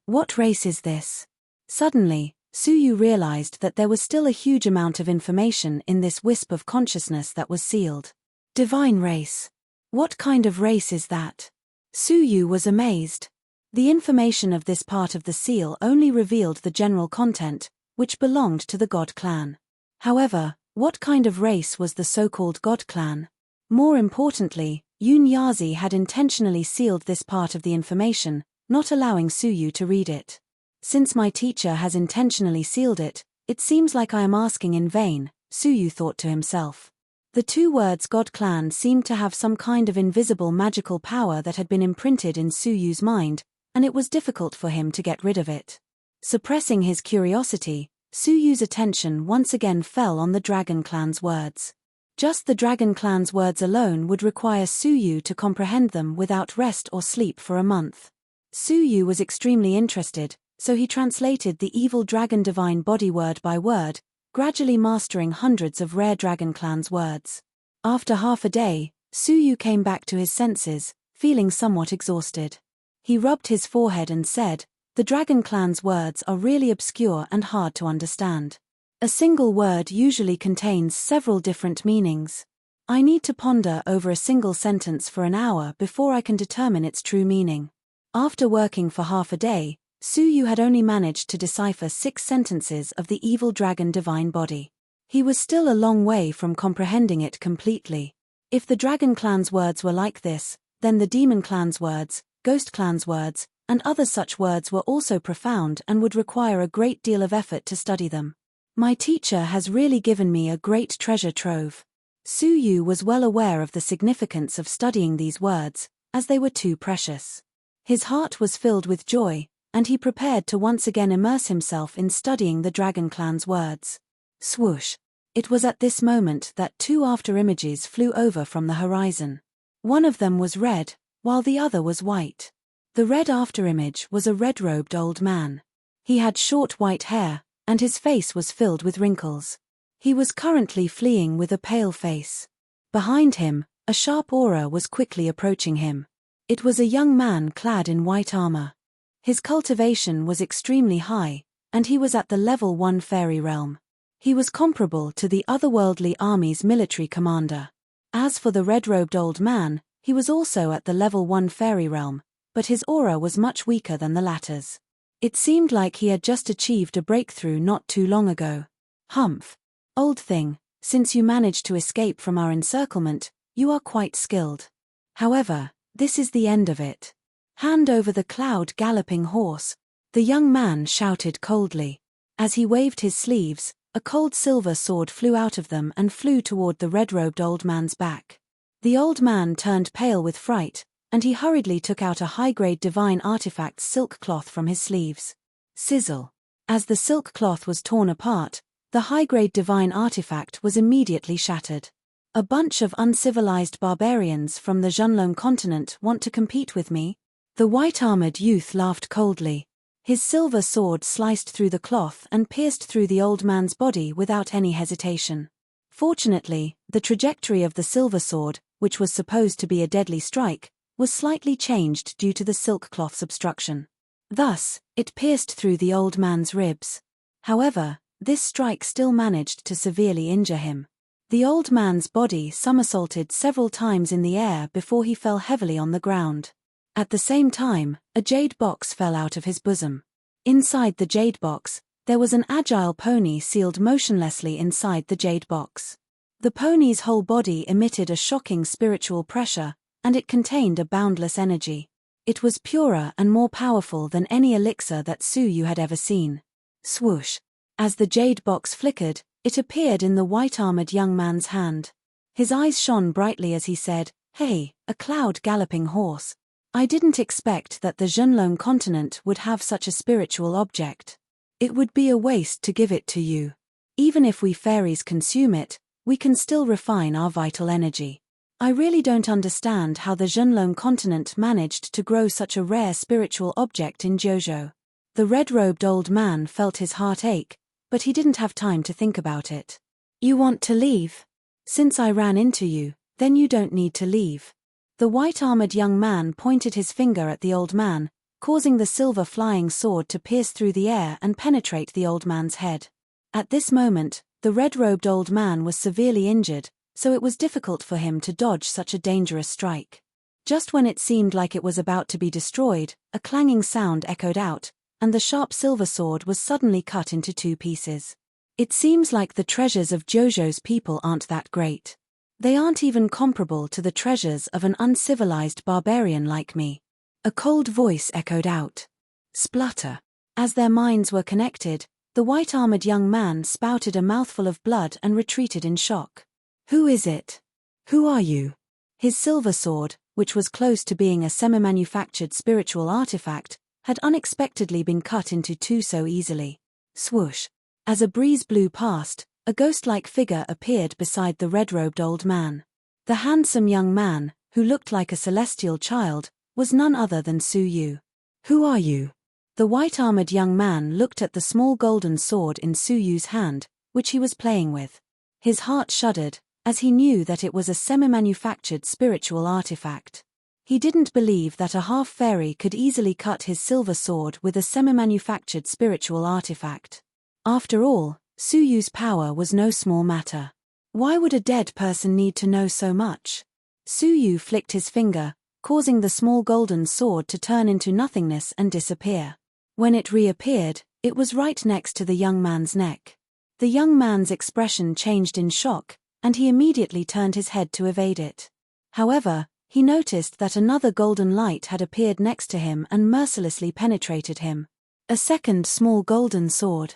What race is this? Suddenly, Su Yu realized that there was still a huge amount of information in this wisp of consciousness that was sealed. Divine race. What kind of race is that? Su Yu was amazed. The information of this part of the seal only revealed the general content, which belonged to the God Clan. However, what kind of race was the so-called God Clan? More importantly, Yun Yazi had intentionally sealed this part of the information, not allowing Su Yu to read it. Since my teacher has intentionally sealed it, it seems like I am asking in vain, Su Yu thought to himself. The 2 words God Clan seemed to have some kind of invisible magical power that had been imprinted in Su Yu's mind, and it was difficult for him to get rid of it. Suppressing his curiosity, Su Yu's attention once again fell on the Dragon Clan's words. Just the Dragon Clan's words alone would require Su Yu to comprehend them without rest or sleep for a month. Su Yu was extremely interested, so he translated the evil dragon divine body word by word, gradually mastering hundreds of rare Dragon Clan's words. After half a day, Su Yu came back to his senses, feeling somewhat exhausted. He rubbed his forehead and said, "The Dragon Clan's words are really obscure and hard to understand. A single word usually contains several different meanings. I need to ponder over a single sentence for an hour before I can determine its true meaning." After working for half a day, Su Yu had only managed to decipher 6 sentences of the evil dragon divine body. He was still a long way from comprehending it completely. If the Dragon Clan's words were like this, then the Demon Clan's words, Ghost Clan's words, and other such words were also profound and would require a great deal of effort to study them. My teacher has really given me a great treasure trove. Su Yu was well aware of the significance of studying these words, as they were too precious. His heart was filled with joy, and he prepared to once again immerse himself in studying the Dragon Clan's words. Swoosh! It was at this moment that two afterimages flew over from the horizon. One of them was red, while the other was white. The red afterimage was a red-robed old man. He had short white hair, and his face was filled with wrinkles. He was currently fleeing with a pale face. Behind him, a sharp aura was quickly approaching him. It was a young man clad in white armor. His cultivation was extremely high, and he was at the level 1 fairy realm. He was comparable to the otherworldly army's military commander. As for the red-robed old man, he was also at the level 1 fairy realm, but his aura was much weaker than the latter's. It seemed like he had just achieved a breakthrough not too long ago. Humph. Old thing, since you managed to escape from our encirclement, you are quite skilled. However, this is the end of it. Hand over the cloud-galloping horse, the young man shouted coldly. As he waved his sleeves, a cold silver sword flew out of them and flew toward the red-robed old man's back. The old man turned pale with fright, and he hurriedly took out a high-grade divine artifact silk cloth from his sleeves. Sizzle. As the silk cloth was torn apart, the high-grade divine artifact was immediately shattered. A bunch of uncivilized barbarians from the Junlong continent want to compete with me? The white-armored youth laughed coldly. His silver sword sliced through the cloth and pierced through the old man's body without any hesitation. Fortunately, the trajectory of the silver sword, which was supposed to be a deadly strike, was slightly changed due to the silk cloth's obstruction. Thus, it pierced through the old man's ribs. However, this strike still managed to severely injure him. The old man's body somersaulted several times in the air before he fell heavily on the ground. At the same time, a jade box fell out of his bosom. Inside the jade box, there was an agile pony sealed motionlessly inside the jade box. The pony's whole body emitted a shocking spiritual pressure, and it contained a boundless energy. It was purer and more powerful than any elixir that Suyu had ever seen. Swoosh. As the jade box flickered, it appeared in the white-armored young man's hand. His eyes shone brightly as he said, "Hey, a cloud-galloping horse. I didn't expect that the Junlong continent would have such a spiritual object. It would be a waste to give it to you. Even if we fairies consume it, we can still refine our vital energy. I really don't understand how the Junlong continent managed to grow such a rare spiritual object in Jojo." The red-robed old man felt his heart ache, but he didn't have time to think about it. "You want to leave? Since I ran into you, then you don't need to leave." The white-armored young man pointed his finger at the old man, causing the silver flying sword to pierce through the air and penetrate the old man's head. At this moment, the red-robed old man was severely injured, so it was difficult for him to dodge such a dangerous strike. Just when it seemed like it was about to be destroyed, a clanging sound echoed out, and the sharp silver sword was suddenly cut into 2 pieces. It seems like the treasures of Jojo's people aren't that great. They aren't even comparable to the treasures of an uncivilized barbarian like me. A cold voice echoed out. Splutter. As their minds were connected, the white-armored young man spouted a mouthful of blood and retreated in shock. "Who is it? Who are you?" His silver sword, which was close to being a semi-manufactured spiritual artifact, had unexpectedly been cut into 2 so easily. Swoosh. As a breeze blew past, a ghost-like figure appeared beside the red-robed old man. The handsome young man, who looked like a celestial child, was none other than Suyu. "Who are you?" The white-armored young man looked at the small golden sword in Suyu's hand, which he was playing with. His heart shuddered, as he knew that it was a semi-manufactured spiritual artifact. He didn't believe that a half-fairy could easily cut his silver sword with a semi-manufactured spiritual artifact. After all, Suyu's power was no small matter. Why would a dead person need to know so much? Suyu flicked his finger, causing the small golden sword to turn into nothingness and disappear. When it reappeared, it was right next to the young man's neck. The young man's expression changed in shock, and he immediately turned his head to evade it. However, he noticed that another golden light had appeared next to him and mercilessly penetrated him. A second small golden sword.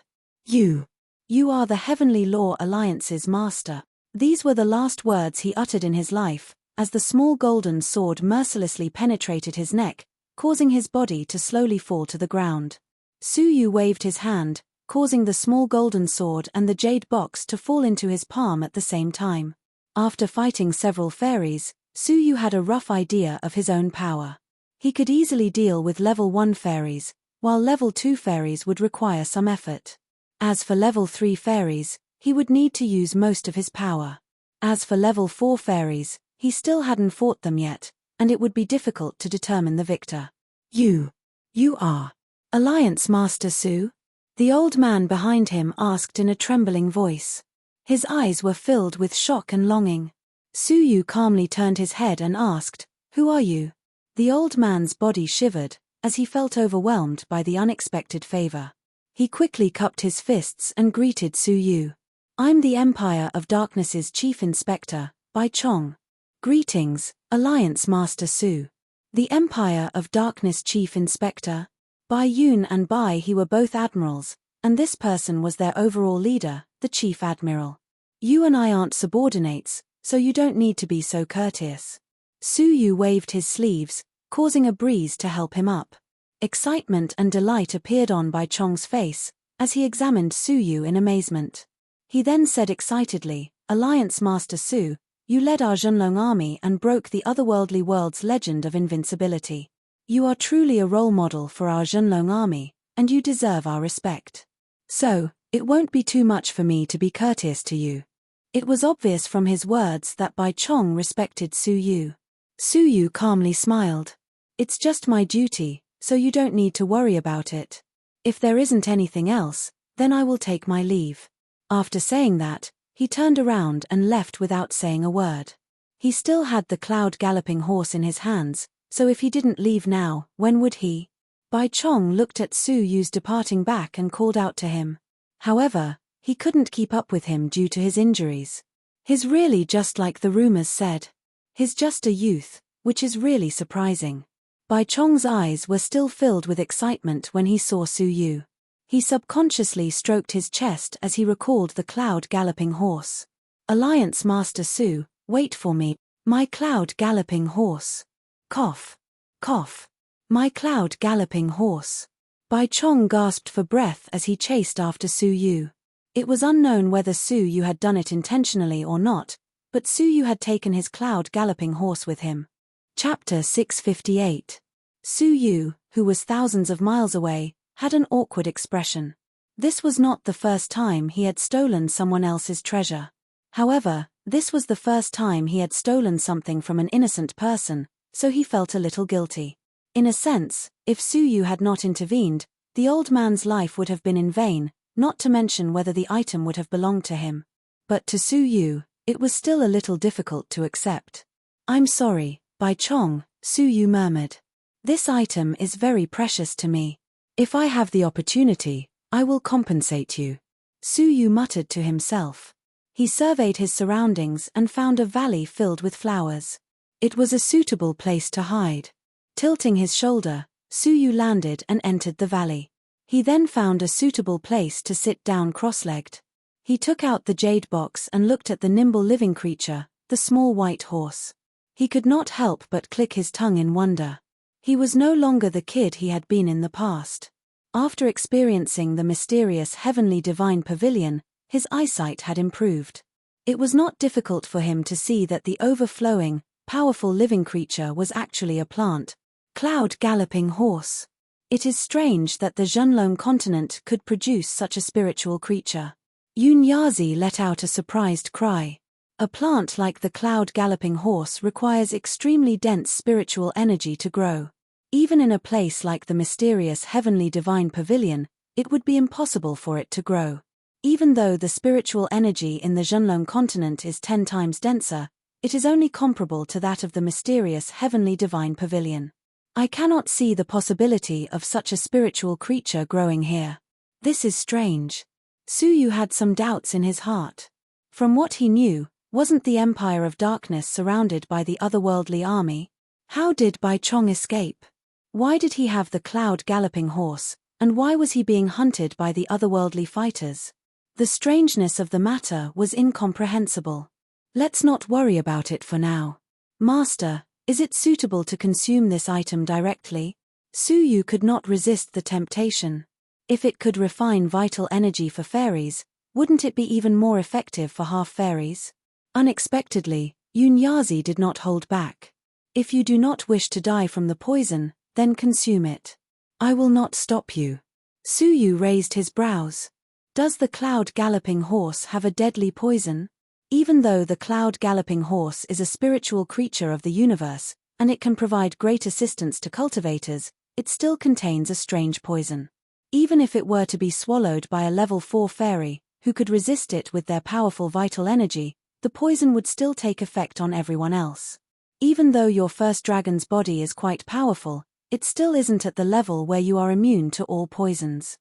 You are the Heavenly Law Alliance's master." These were the last words he uttered in his life, as the small golden sword mercilessly penetrated his neck, causing his body to slowly fall to the ground. Suyu waved his hand, causing the small golden sword and the jade box to fall into his palm at the same time. After fighting several fairies, Su Yu had a rough idea of his own power. He could easily deal with level 1 fairies, while level 2 fairies would require some effort. As for level 3 fairies, he would need to use most of his power. As for level 4 fairies, he still hadn't fought them yet, and it would be difficult to determine the victor. You are Alliance Master Su? The old man behind him asked in a trembling voice. His eyes were filled with shock and longing. Su Yu calmly turned his head and asked, "Who are you?" The old man's body shivered, as he felt overwhelmed by the unexpected favor. He quickly cupped his fists and greeted Su Yu. "I'm the Empire of Darkness's Chief Inspector, Bai Chong." "Greetings, Alliance Master Su." The Empire of Darkness Chief Inspector? Bai Yun and Bai He were both admirals, and this person was their overall leader, the Chief Admiral. "You and I aren't subordinates, so you don't need to be so courteous." Su Yu waved his sleeves, causing a breeze to help him up. Excitement and delight appeared on Bai Chong's face, as he examined Su Yu in amazement. He then said excitedly, "Alliance Master Su, you led our Zhenlong army and broke the otherworldly world's legend of invincibility. You are truly a role model for our Zhenlong army, and you deserve our respect. So, it won't be too much for me to be courteous to you." It was obvious from his words that Bai Chong respected Su Yu. Su Yu calmly smiled. "It's just my duty, so you don't need to worry about it. If there isn't anything else, then I will take my leave." After saying that, he turned around and left without saying a word. He still had the cloud galloping horse in his hands, so if he didn't leave now, when would he? Bai Chong looked at Su Yu's departing back and called out to him. However, he couldn't keep up with him due to his injuries. He's really just like the rumors said. He's just a youth, which is really surprising. Bai Chong's eyes were still filled with excitement when he saw Su Yu. He subconsciously stroked his chest as he recalled the cloud galloping horse. "Alliance Master Su, wait for me, my cloud galloping horse." Cough. Cough. "My cloud galloping horse." Bai Chong gasped for breath as he chased after Su Yu. It was unknown whether Su Yu had done it intentionally or not, but Su Yu had taken his cloud galloping horse with him. Chapter 658. Su Yu, who was thousands of miles away, had an awkward expression. This was not the first time he had stolen someone else's treasure. However, this was the first time he had stolen something from an innocent person, so he felt a little guilty. In a sense, if Su Yu had not intervened, the old man's life would have been in vain, not to mention whether the item would have belonged to him. But to Su Yu, it was still a little difficult to accept. "I'm sorry, Bai Chong," Su Yu murmured. "This item is very precious to me. If I have the opportunity, I will compensate you," Su Yu muttered to himself. He surveyed his surroundings and found a valley filled with flowers. It was a suitable place to hide. Tilting his shoulder, Su Yu landed and entered the valley. He then found a suitable place to sit down cross-legged. He took out the jade box and looked at the nimble living creature, the small white horse. He could not help but click his tongue in wonder. He was no longer the kid he had been in the past. After experiencing the mysterious heavenly divine pavilion, his eyesight had improved. It was not difficult for him to see that the overflowing, powerful living creature was actually a plant. Cloud galloping horse. It is strange that the Zhenlong continent could produce such a spiritual creature. Yun Yazi let out a surprised cry. A plant like the cloud galloping horse requires extremely dense spiritual energy to grow. Even in a place like the mysterious heavenly divine pavilion, it would be impossible for it to grow. Even though the spiritual energy in the Zhenlong continent is 10 times denser, it is only comparable to that of the mysterious heavenly divine pavilion. I cannot see the possibility of such a spiritual creature growing here. This is strange. Su Yu had some doubts in his heart. From what he knew, wasn't the Empire of Darkness surrounded by the otherworldly army? How did Bai Chong escape? Why did he have the cloud galloping horse, and why was he being hunted by the otherworldly fighters? The strangeness of the matter was incomprehensible. Let's not worry about it for now. Master, is it suitable to consume this item directly? Su Yu could not resist the temptation. If it could refine vital energy for fairies, wouldn't it be even more effective for half-fairies? Unexpectedly, Yunyazi did not hold back. If you do not wish to die from the poison, then consume it. I will not stop you. Suyu raised his brows. Does the cloud-galloping horse have a deadly poison? Even though the cloud-galloping horse is a spiritual creature of the universe, and it can provide great assistance to cultivators, it still contains a strange poison. Even if it were to be swallowed by a level 4 fairy, who could resist it with their powerful vital energy, the poison would still take effect on everyone else. Even though your first dragon's body is quite powerful, it still isn't at the level where you are immune to all poisons.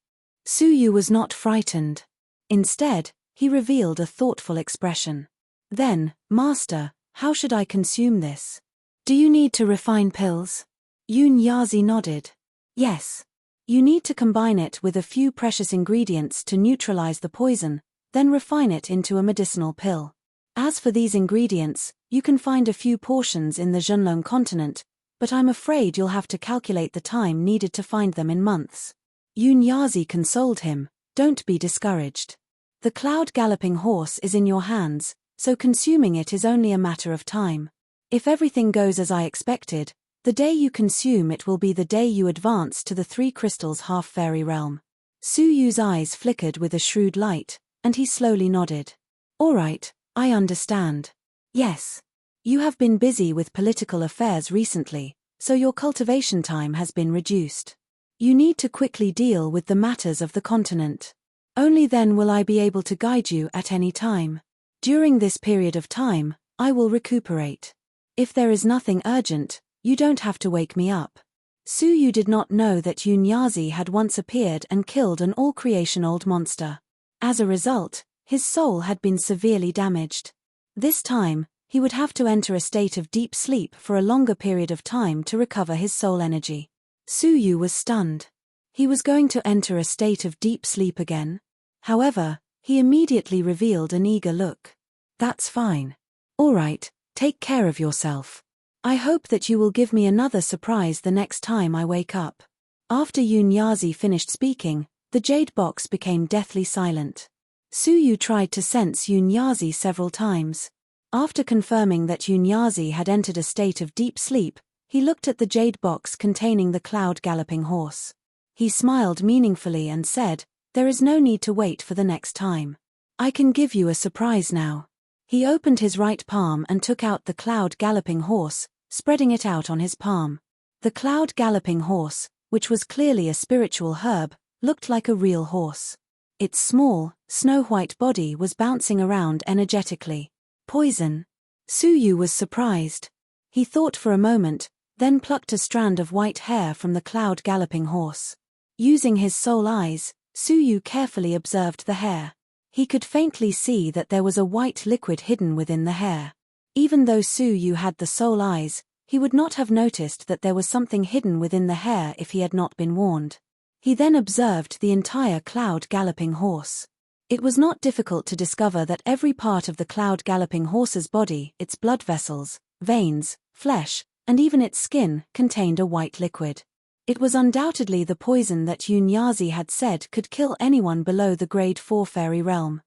Suyu was not frightened. Instead, he revealed a thoughtful expression. Then, Master, how should I consume this? Do you need to refine pills? Yunyazi nodded. Yes. You need to combine it with a few precious ingredients to neutralize the poison, then refine it into a medicinal pill. As for these ingredients, you can find a few portions in the Zhenlong continent, but I'm afraid you'll have to calculate the time needed to find them in months. Yunyazi consoled him, don't be discouraged. The cloud-galloping horse is in your hands, so consuming it is only a matter of time. If everything goes as I expected, the day you consume it will be the day you advance to the 3 crystals half-fairy realm. Suyu's eyes flickered with a shrewd light, and he slowly nodded. All right, I understand. Yes. You have been busy with political affairs recently, so your cultivation time has been reduced. You need to quickly deal with the matters of the continent. Only then will I be able to guide you at any time. During this period of time, I will recuperate. If there is nothing urgent, you don't have to wake me up. Suyu did not know that Yunyazi had once appeared and killed an all-creation old monster. As a result, his soul had been severely damaged. This time, he would have to enter a state of deep sleep for a longer period of time to recover his soul energy. Suyu was stunned. He was going to enter a state of deep sleep again. However, he immediately revealed an eager look. That's fine. All right, take care of yourself. I hope that you will give me another surprise the next time I wake up. After Yunyazi finished speaking, the jade box became deathly silent. Suyu tried to sense Yunyazi several times. After confirming that Yunyazi had entered a state of deep sleep, he looked at the jade box containing the cloud-galloping horse. He smiled meaningfully and said, "There is no need to wait for the next time. I can give you a surprise now." He opened his right palm and took out the cloud-galloping horse, spreading it out on his palm. The cloud-galloping horse, which was clearly a spiritual herb, looked like a real horse. Its small, snow-white body was bouncing around energetically. Poison? Suyu was surprised. He thought for a moment, then plucked a strand of white hair from the cloud-galloping horse. Using his soul eyes, Suyu carefully observed the hair. He could faintly see that there was a white liquid hidden within the hair. Even though Suyu had the soul eyes, he would not have noticed that there was something hidden within the hair if he had not been warned. He then observed the entire cloud-galloping horse. It was not difficult to discover that every part of the cloud-galloping horse's body, its blood vessels, veins, flesh, and even its skin, contained a white liquid. It was undoubtedly the poison that Yunyazi had said could kill anyone below the grade 4 fairy realm.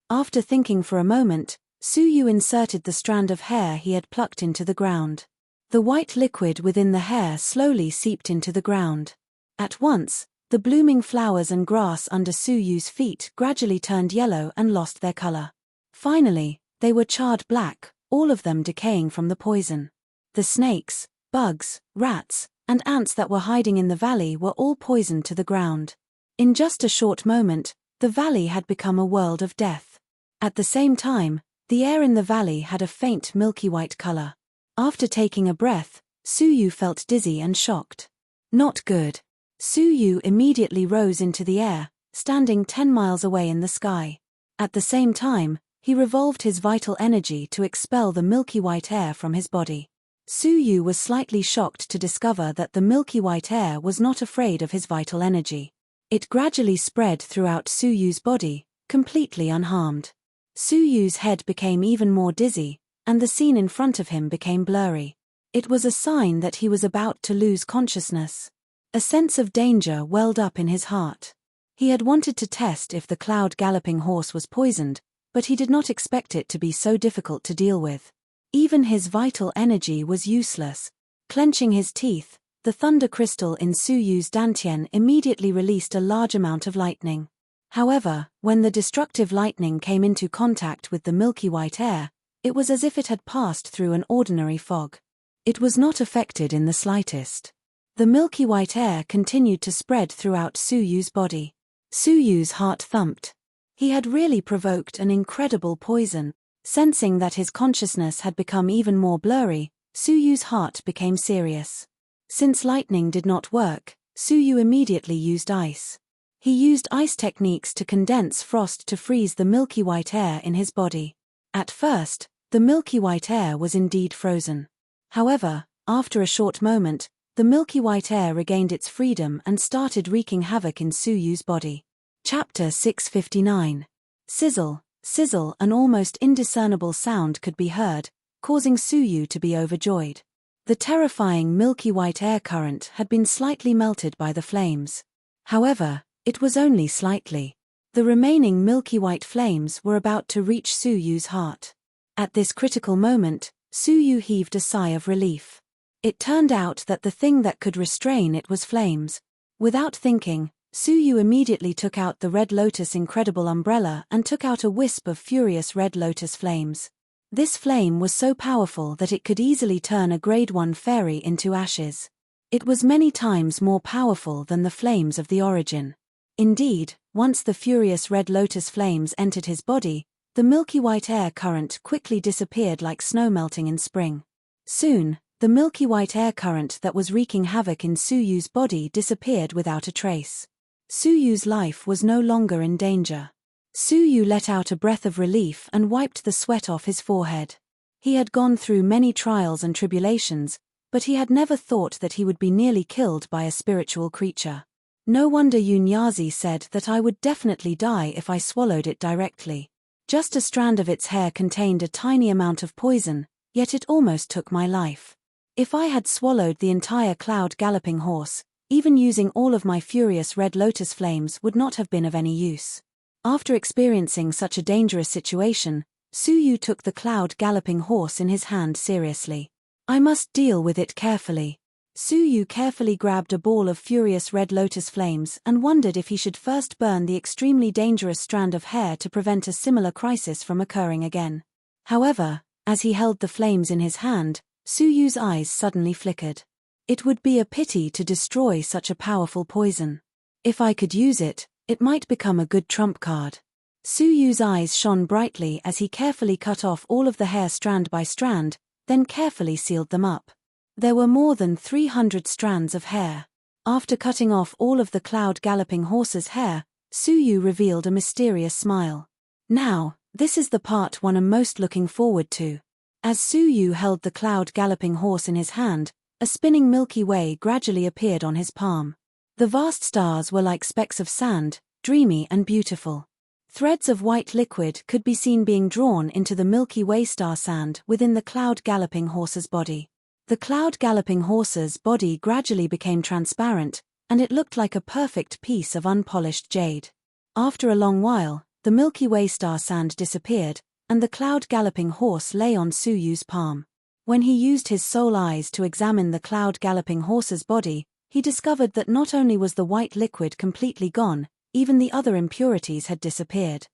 After thinking for a moment, Suyu inserted the strand of hair he had plucked into the ground. The white liquid within the hair slowly seeped into the ground. At once, the blooming flowers and grass under Suyu's feet gradually turned yellow and lost their color. Finally, they were charred black, all of them decaying from the poison. The snakes, bugs, rats, and ants that were hiding in the valley were all poisoned to the ground. In just a short moment, the valley had become a world of death. At the same time, the air in the valley had a faint milky white color. After taking a breath, Suyu felt dizzy and shocked. Not good. Suyu immediately rose into the air, standing 10 miles away in the sky. At the same time, he revolved his vital energy to expel the milky white air from his body. Suyu was slightly shocked to discover that the milky white air was not afraid of his vital energy. It gradually spread throughout Suyu's body, completely unharmed. Suyu's head became even more dizzy, and the scene in front of him became blurry. It was a sign that he was about to lose consciousness. A sense of danger welled up in his heart. He had wanted to test if the cloud galloping horse was poisoned, but he did not expect it to be so difficult to deal with. Even his vital energy was useless. Clenching his teeth, the thunder crystal in Su Yu's dantian immediately released a large amount of lightning. However, when the destructive lightning came into contact with the milky white air, it was as if it had passed through an ordinary fog. It was not affected in the slightest. The milky white air continued to spread throughout Su Yu's body. Su Yu's heart thumped. He had really provoked an incredible poison. Sensing that his consciousness had become even more blurry, Su Yu's heart became serious. Since lightning did not work, Su Yu immediately used ice. He used ice techniques to condense frost to freeze the milky white air in his body. At first, the milky white air was indeed frozen. However, after a short moment, the milky white air regained its freedom and started wreaking havoc in Su Yu's body. Chapter 659. Sizzle, sizzle, an almost indiscernible sound could be heard, causing Su Yu to be overjoyed. The terrifying milky white air current had been slightly melted by the flames. However, it was only slightly. The remaining milky white flames were about to reach Su Yu's heart. At this critical moment, Su Yu heaved a sigh of relief. It turned out that the thing that could restrain it was flames. Without thinking, Su Yu immediately took out the Red Lotus incredible umbrella and took out a wisp of furious Red Lotus flames. This flame was so powerful that it could easily turn a grade 1 fairy into ashes. It was many times more powerful than the flames of the origin. Indeed, once the furious Red Lotus flames entered his body, the milky white air current quickly disappeared like snow melting in spring. Soon, the milky white air current that was wreaking havoc in Su Yu's body disappeared without a trace. Su Yu's life was no longer in danger. Su Yu let out a breath of relief and wiped the sweat off his forehead. He had gone through many trials and tribulations, but he had never thought that he would be nearly killed by a spiritual creature. No wonder Yunyazi said that I would definitely die if I swallowed it directly. Just a strand of its hair contained a tiny amount of poison, yet it almost took my life. If I had swallowed the entire cloud galloping horse, even using all of my furious Red Lotus flames would not have been of any use. After experiencing such a dangerous situation, Su Yu took the cloud galloping horse in his hand seriously. I must deal with it carefully. Su Yu carefully grabbed a ball of furious Red Lotus flames and wondered if he should first burn the extremely dangerous strand of hair to prevent a similar crisis from occurring again. However, as he held the flames in his hand, Su Yu's eyes suddenly flickered. It would be a pity to destroy such a powerful poison. If I could use it, it might become a good trump card. Su Yu's eyes shone brightly as he carefully cut off all of the hair strand by strand, then carefully sealed them up. There were more than 300 strands of hair. After cutting off all of the cloud galloping horse's hair, Su Yu revealed a mysterious smile. Now, this is the part one am most looking forward to. As Su Yu held the cloud galloping horse in his hand, a spinning Milky Way gradually appeared on his palm. The vast stars were like specks of sand, dreamy and beautiful. Threads of white liquid could be seen being drawn into the Milky Way star sand within the cloud galloping horse's body. The cloud galloping horse's body gradually became transparent, and it looked like a perfect piece of unpolished jade. After a long while, the Milky Way star sand disappeared, and the cloud galloping horse lay on Su Yu's palm. When he used his soul eyes to examine the cloud galloping horse's body, he discovered that not only was the white liquid completely gone, even the other impurities had disappeared.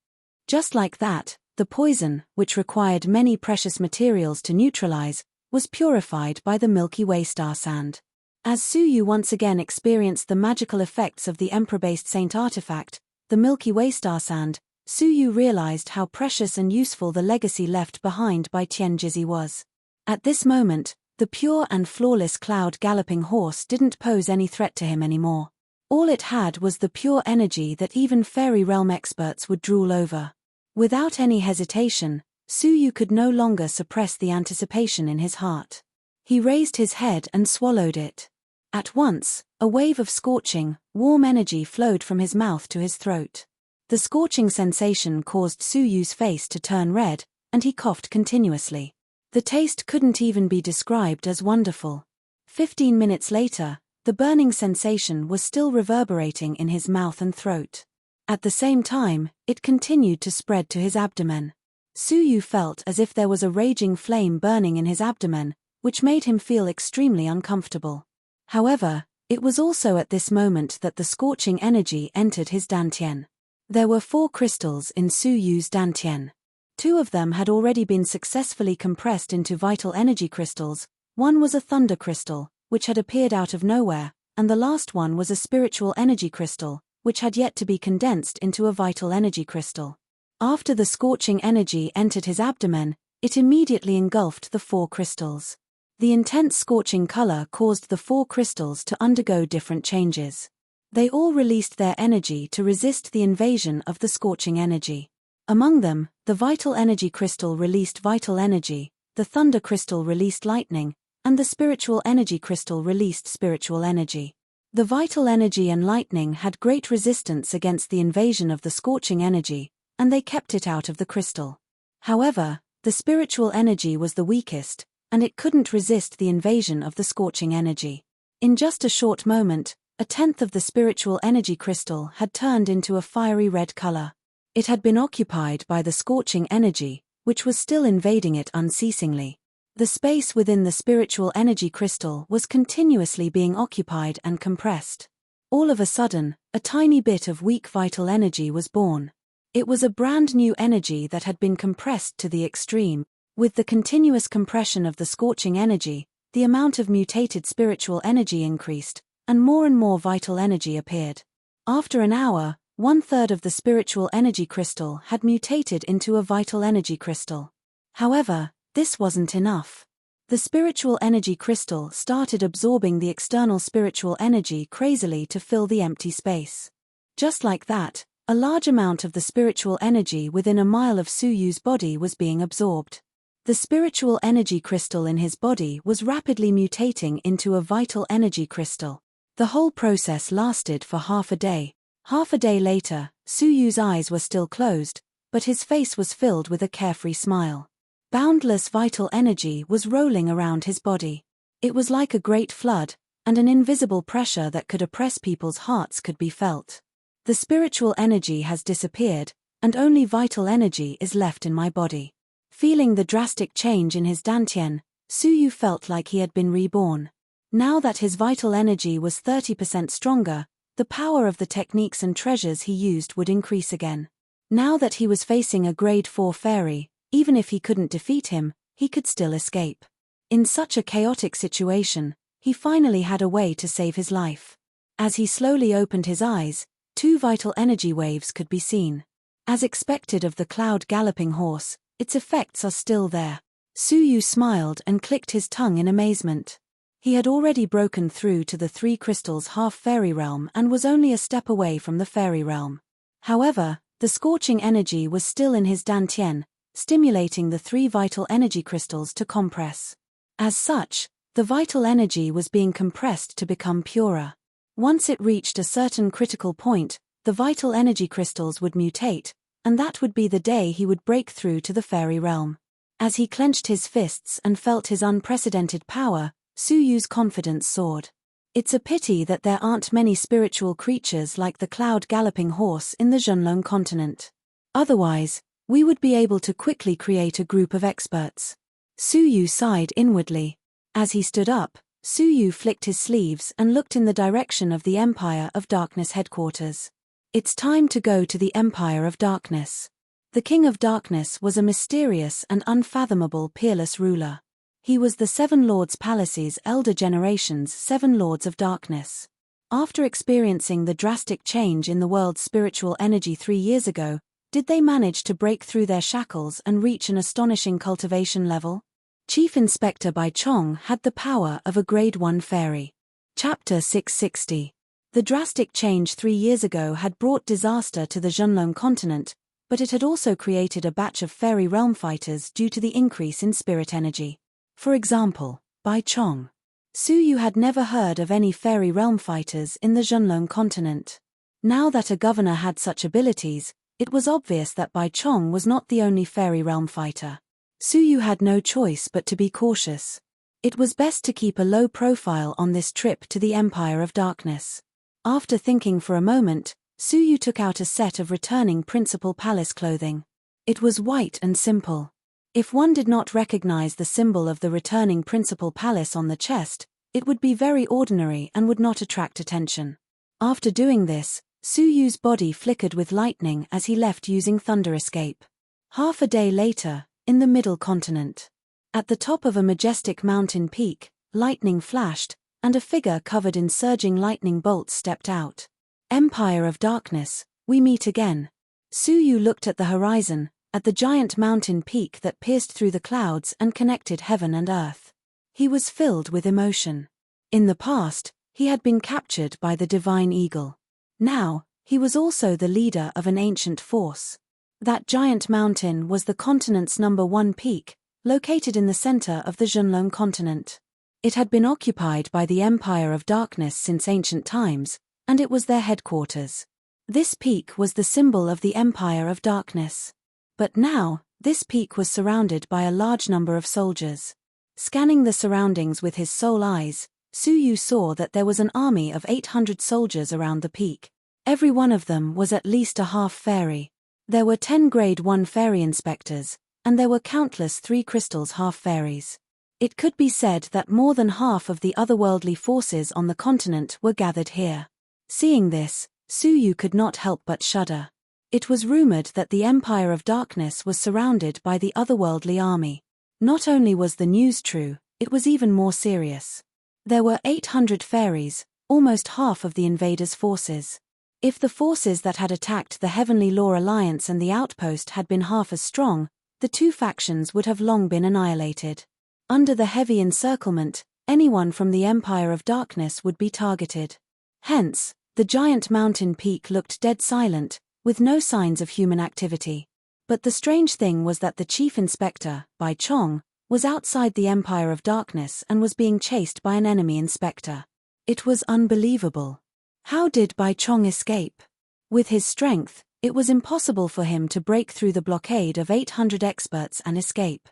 Just like that, the poison, which required many precious materials to neutralize, was purified by the Milky Way star sand. As Su Yu once again experienced the magical effects of the Emperor-based Saint artifact, the Milky Way star sand, Su Yu realized how precious and useful the legacy left behind by Tian Jizi was. At this moment, the pure and flawless cloud galloping horse didn't pose any threat to him anymore. All it had was the pure energy that even fairy realm experts would drool over. Without any hesitation, Su Yu could no longer suppress the anticipation in his heart. He raised his head and swallowed it. At once, a wave of scorching, warm energy flowed from his mouth to his throat. The scorching sensation caused Su Yu's face to turn red, and he coughed continuously. The taste couldn't even be described as wonderful. 15 minutes later, the burning sensation was still reverberating in his mouth and throat. At the same time, it continued to spread to his abdomen. Su Yu felt as if there was a raging flame burning in his abdomen, which made him feel extremely uncomfortable. However, it was also at this moment that the scorching energy entered his dantian. There were 4 crystals in Su Yu's dantian. 2 of them had already been successfully compressed into vital energy crystals. One was a thunder crystal, which had appeared out of nowhere, and the last one was a spiritual energy crystal, which had yet to be condensed into a vital energy crystal. After the scorching energy entered his abdomen, it immediately engulfed the 4 crystals. The intense scorching color caused the 4 crystals to undergo different changes. They all released their energy to resist the invasion of the scorching energy. Among them, the vital energy crystal released vital energy, the thunder crystal released lightning, and the spiritual energy crystal released spiritual energy. The vital energy and lightning had great resistance against the invasion of the scorching energy, and they kept it out of the crystal. However, the spiritual energy was the weakest, and it couldn't resist the invasion of the scorching energy. In just a short moment, 1/10 of the spiritual energy crystal had turned into a fiery red color. It had been occupied by the scorching energy, which was still invading it unceasingly. The space within the spiritual energy crystal was continuously being occupied and compressed. All of a sudden, a tiny bit of weak vital energy was born. It was a brand new energy that had been compressed to the extreme. With the continuous compression of the scorching energy, the amount of mutated spiritual energy increased, and more vital energy appeared. After an hour, 1/3 of the spiritual energy crystal had mutated into a vital energy crystal. However, this wasn't enough. The spiritual energy crystal started absorbing the external spiritual energy crazily to fill the empty space. Just like that, a large amount of the spiritual energy within a mile of Su Yu's body was being absorbed. The spiritual energy crystal in his body was rapidly mutating into a vital energy crystal. The whole process lasted for half a day. Half a day later, Su Yu's eyes were still closed, but his face was filled with a carefree smile. Boundless vital energy was rolling around his body. It was like a great flood, and an invisible pressure that could oppress people's hearts could be felt. The spiritual energy has disappeared, and only vital energy is left in my body. Feeling the drastic change in his dantian, Su Yu felt like he had been reborn. Now that his vital energy was 30% stronger, the power of the techniques and treasures he used would increase again. Now that he was facing a grade 4 fairy, even if he couldn't defeat him, he could still escape. In such a chaotic situation, he finally had a way to save his life. As he slowly opened his eyes, 2 vital energy waves could be seen. As expected of the cloud galloping horse, its effects are still there. Su Yu smiled and clicked his tongue in amazement. He had already broken through to the 3 crystals half-fairy realm and was only a step away from the fairy realm. However, the scorching energy was still in his dantian, stimulating the 3 vital energy crystals to compress. As such, the vital energy was being compressed to become purer. Once it reached a certain critical point, the vital energy crystals would mutate, and that would be the day he would break through to the fairy realm. As he clenched his fists and felt his unprecedented power, Su Yu's confidence soared. It's a pity that there aren't many spiritual creatures like the cloud galloping horse in the Zhenlong continent. Otherwise, we would be able to quickly create a group of experts. Su Yu sighed inwardly. As he stood up, Su Yu flicked his sleeves and looked in the direction of the Empire of Darkness headquarters. It's time to go to the Empire of Darkness. The King of Darkness was a mysterious and unfathomable peerless ruler. He was the 7 Lords Palace's elder generation's 7 Lords of Darkness. After experiencing the drastic change in the world's spiritual energy 3 years ago, did they manage to break through their shackles and reach an astonishing cultivation level? Chief Inspector Bai Chong had the power of a Grade 1 fairy. Chapter 660. The drastic change 3 years ago had brought disaster to the Zhenlong continent, but it had also created a batch of fairy realm fighters due to the increase in spirit energy. For example, Bai Chong. Su Yu had never heard of any fairy realm fighters in the Zhenlong continent. Now that a governor had such abilities, it was obvious that Bai Chong was not the only fairy realm fighter. Su Yu had no choice but to be cautious. It was best to keep a low profile on this trip to the Empire of Darkness. After thinking for a moment, Su Yu took out a set of returning principal palace clothing. It was white and simple. If one did not recognize the symbol of the returning principal palace on the chest, it would be very ordinary and would not attract attention. After doing this, Su Yu's body flickered with lightning as he left using thunder escape. Half a day later, in the middle continent. At the top of a majestic mountain peak, lightning flashed, and a figure covered in surging lightning bolts stepped out. Empire of Darkness, we meet again. Su Yu looked at the horizon, at the giant mountain peak that pierced through the clouds and connected heaven and earth. He was filled with emotion. In the past, he had been captured by the divine eagle. Now, he was also the leader of an ancient force. That giant mountain was the continent's #1 peak, located in the center of the Junlong continent. It had been occupied by the Empire of Darkness since ancient times, and it was their headquarters. This peak was the symbol of the Empire of Darkness. But now, this peak was surrounded by a large number of soldiers. Scanning the surroundings with his soul eyes, Su Yu saw that there was an army of 800 soldiers around the peak. Every one of them was at least a half-fairy. There were 10 Grade 1 fairy inspectors, and there were countless 3 crystals half-fairies. It could be said that more than half of the otherworldly forces on the continent were gathered here. Seeing this, Su Yu could not help but shudder. It was rumored that the Empire of Darkness was surrounded by the otherworldly army. Not only was the news true, it was even more serious. There were 800 fairies, almost half of the invaders' forces. If the forces that had attacked the Heavenly Law Alliance and the Outpost had been half as strong, the two factions would have long been annihilated. Under the heavy encirclement, anyone from the Empire of Darkness would be targeted. Hence, the giant mountain peak looked dead silent, with no signs of human activity. But the strange thing was that the chief inspector, Bai Chong, was outside the Empire of Darkness and was being chased by an enemy inspector. It was unbelievable. How did Bai Chong escape? With his strength, it was impossible for him to break through the blockade of 800 experts and escape.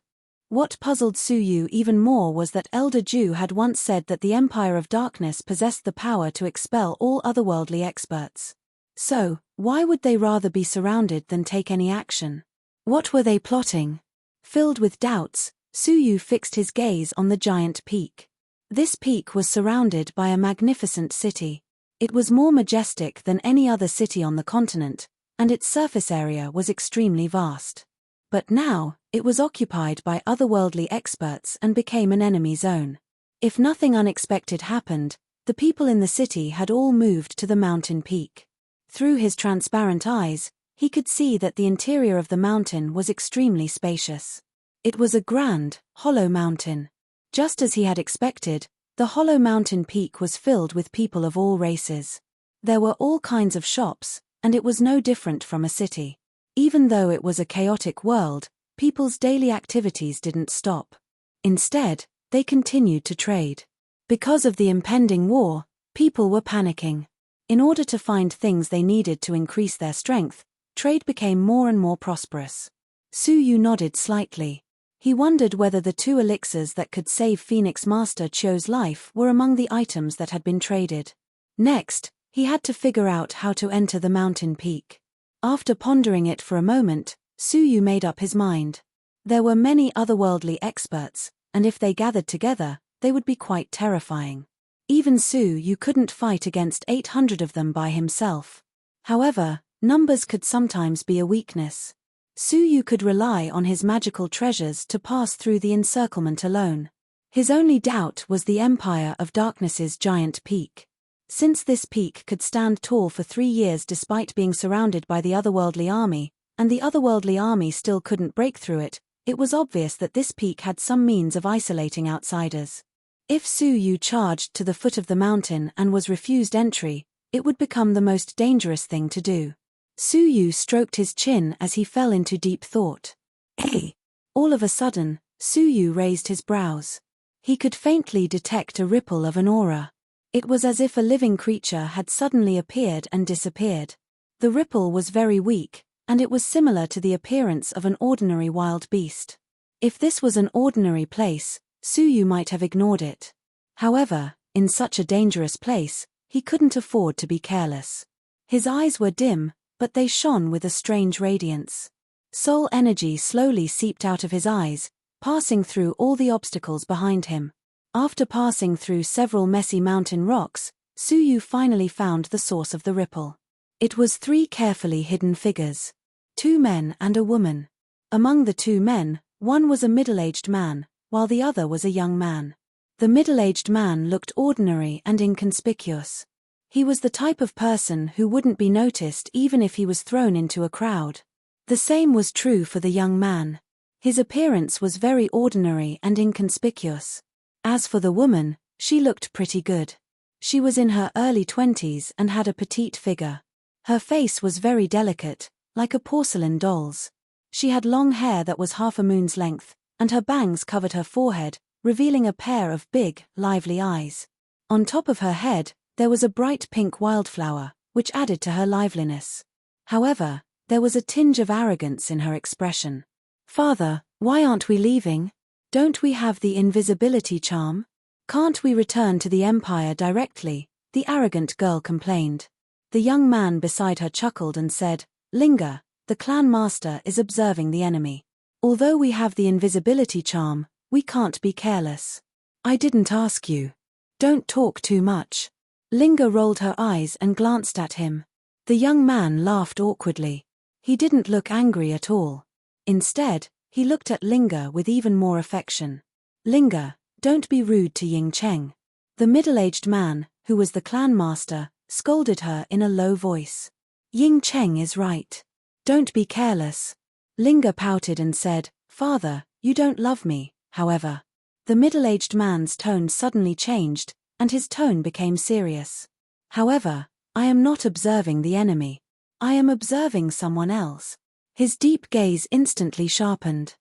What puzzled Su Yu even more was that Elder Ju had once said that the Empire of Darkness possessed the power to expel all otherworldly experts. So, why would they rather be surrounded than take any action? What were they plotting? Filled with doubts, Su Yu fixed his gaze on the giant peak. This peak was surrounded by a magnificent city. It was more majestic than any other city on the continent, and its surface area was extremely vast. But now, it was occupied by otherworldly experts and became an enemy zone. If nothing unexpected happened, the people in the city had all moved to the mountain peak. Through his transparent eyes, he could see that the interior of the mountain was extremely spacious. It was a grand, hollow mountain. Just as he had expected, the hollow mountain peak was filled with people of all races. There were all kinds of shops, and it was no different from a city. Even though it was a chaotic world, people's daily activities didn't stop. Instead, they continued to trade. Because of the impending war, people were panicking. In order to find things they needed to increase their strength, trade became more and more prosperous. Su Yu nodded slightly. He wondered whether the 2 elixirs that could save Phoenix Master Cho's life were among the items that had been traded. Next, he had to figure out how to enter the mountain peak. After pondering it for a moment, Su Yu made up his mind. There were many otherworldly experts, and if they gathered together, they would be quite terrifying. Even Su Yu couldn't fight against 800 of them by himself. However, numbers could sometimes be a weakness. Su Yu could rely on his magical treasures to pass through the encirclement alone. His only doubt was the Empire of Darkness's giant peak. Since this peak could stand tall for 3 years despite being surrounded by the otherworldly army, and the otherworldly army still couldn't break through it, it was obvious that this peak had some means of isolating outsiders. If Su Yu charged to the foot of the mountain and was refused entry, it would become the most dangerous thing to do. Su Yu stroked his chin as he fell into deep thought. Hey! All of a sudden, Su Yu raised his brows. He could faintly detect a ripple of an aura. It was as if a living creature had suddenly appeared and disappeared. The ripple was very weak, and it was similar to the appearance of an ordinary wild beast. If this was an ordinary place, Su Yu might have ignored it. However, in such a dangerous place, he couldn't afford to be careless. His eyes were dim, but they shone with a strange radiance. Soul energy slowly seeped out of his eyes, passing through all the obstacles behind him. After passing through several messy mountain rocks, Suyu finally found the source of the ripple. It was 3 carefully hidden figures. 2 men and a woman. Among the 2 men, one was a middle-aged man, while the other was a young man. The middle-aged man looked ordinary and inconspicuous. He was the type of person who wouldn't be noticed even if he was thrown into a crowd. The same was true for the young man. His appearance was very ordinary and inconspicuous. As for the woman, she looked pretty good. She was in her early 20s and had a petite figure. Her face was very delicate, like a porcelain doll's. She had long hair that was half a moon's length, and her bangs covered her forehead, revealing a pair of big, lively eyes. On top of her head, there was a bright pink wildflower, which added to her liveliness. However, there was a tinge of arrogance in her expression. "Father, why aren't we leaving? Don't we have the invisibility charm? Can't we return to the Empire directly?" the arrogant girl complained. The young man beside her chuckled and said, "Linger, the clan master is observing the enemy. Although we have the invisibility charm, we can't be careless. I didn't ask you. Don't talk too much." Linger rolled her eyes and glanced at him. The young man laughed awkwardly. He didn't look angry at all. Instead, he looked at Linger with even more affection. "Linger, don't be rude to Ying Cheng." The middle-aged man, who was the clan master, scolded her in a low voice. "Ying Cheng is right. Don't be careless." Linger pouted and said, "Father, you don't love me." However, the middle-aged man's tone suddenly changed, and his tone became serious. "However, I am not observing the enemy. I am observing someone else." His deep gaze instantly sharpened.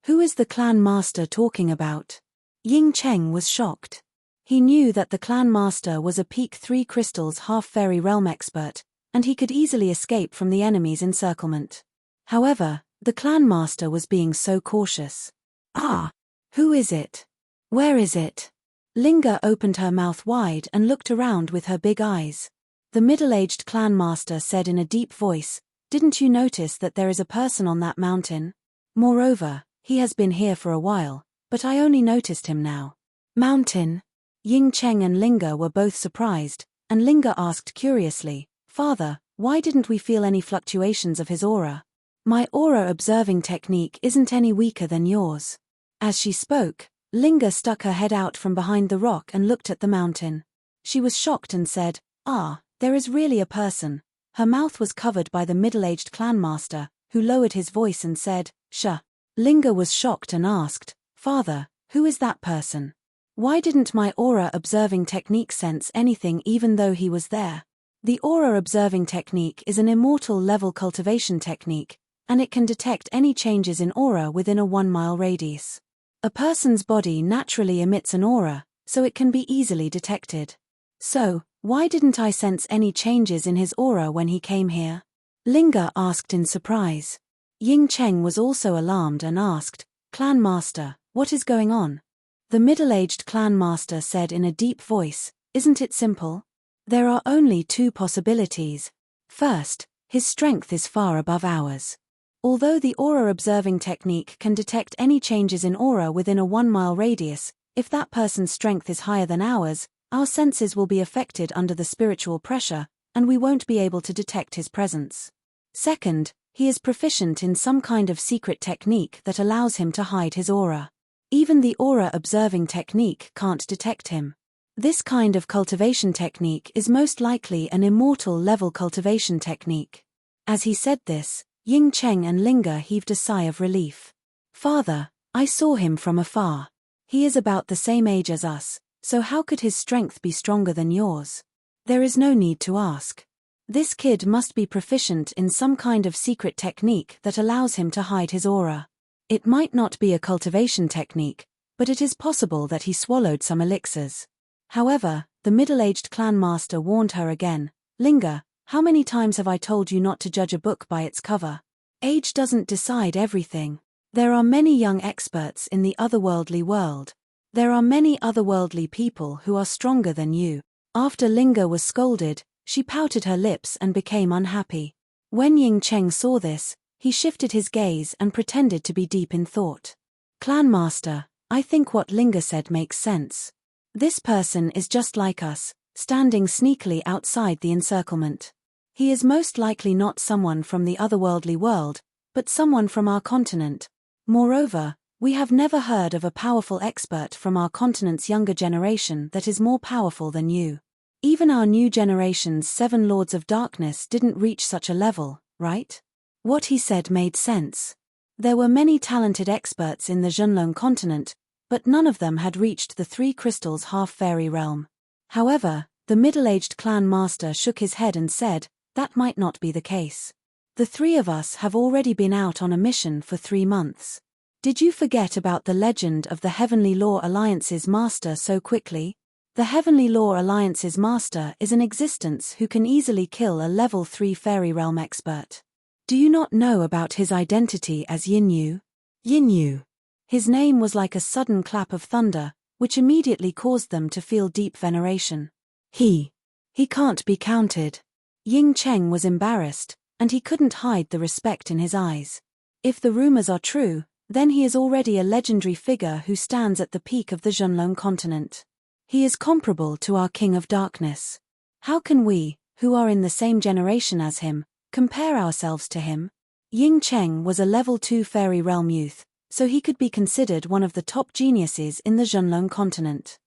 "Who is the clan master talking about?" Ying Cheng was shocked. He knew that the clan master was a peak 3 crystals half-fairy realm expert, and he could easily escape from the enemy's encirclement. However, the clan master was being so cautious. "Ah! Who is it? Where is it?" Linger opened her mouth wide and looked around with her big eyes. The middle-aged clan master said in a deep voice, "Didn't you notice that there is a person on that mountain? Moreover, he has been here for a while, but I only noticed him now." "Mountain?" Ying Cheng and Linger were both surprised, and Linger asked curiously, "Father, why didn't we feel any fluctuations of his aura? My aura observing technique isn't any weaker than yours." As she spoke, Linger stuck her head out from behind the rock and looked at the mountain. She was shocked and said, "Ah, there is really a person." Her mouth was covered by the middle-aged clan master, who lowered his voice and said, "Shh." Linger was shocked and asked, "Father, who is that person? Why didn't my aura observing technique sense anything even though he was there?" The aura observing technique is an immortal level cultivation technique, and it can detect any changes in aura within a 1-mile radius. A person's body naturally emits an aura, so it can be easily detected. "So, why didn't I sense any changes in his aura when he came here?" Linger asked in surprise. Ying Cheng was also alarmed and asked, "Clan master, what is going on?" The middle-aged clan master said in a deep voice, "Isn't it simple? There are only 2 possibilities. First, his strength is far above ours. Although the aura observing technique can detect any changes in aura within a 1-mile radius, if that person's strength is higher than ours, our senses will be affected under the spiritual pressure, and we won't be able to detect his presence. Second, he is proficient in some kind of secret technique that allows him to hide his aura. Even the aura observing technique can't detect him. This kind of cultivation technique is most likely an immortal level cultivation technique." As he said this, Ying Cheng and Linger heaved a sigh of relief. "Father, I saw him from afar. He is about the same age as us, so how could his strength be stronger than yours? There is no need to ask. This kid must be proficient in some kind of secret technique that allows him to hide his aura. It might not be a cultivation technique, but it is possible that he swallowed some elixirs." However, the middle-aged clan master warned her again, "Linger, how many times have I told you not to judge a book by its cover? Age doesn't decide everything. There are many young experts in the otherworldly world. There are many otherworldly people who are stronger than you." After Linger was scolded, She pouted her lips and became unhappy. When Ying Cheng saw this, he shifted his gaze and pretended to be deep in thought. Clanmaster, I think what Linga said makes sense. This person is just like us, standing sneakily outside the encirclement. He is most likely not someone from the otherworldly world, but someone from our continent. Moreover, we have never heard of a powerful expert from our continent's younger generation that is more powerful than you. Even our new generation's 7 Lords of Darkness didn't reach such a level, right? What he said made sense. There were many talented experts in the Zhenlong continent, but none of them had reached the 3 crystals half-fairy realm. However, the middle-aged clan master shook his head and said, that might not be the case. The 3 of us have already been out on a mission for 3 months. Did you forget about the legend of the Heavenly Law Alliance's master so quickly? The Heavenly Law Alliance's master is an existence who can easily kill a level 3 fairy realm expert. Do you not know about his identity as Yin Yu? Yin Yu. His name was like a sudden clap of thunder, which immediately caused them to feel deep veneration. He can't be counted. Ying Cheng was embarrassed, and he couldn't hide the respect in his eyes. If the rumors are true, then he is already a legendary figure who stands at the peak of the Zhenlong continent. He is comparable to our King of Darkness. How can we, who are in the same generation as him, compare ourselves to him? Ying Cheng was a level 2 fairy realm youth, so he could be considered one of the top geniuses in the Zhenlong continent.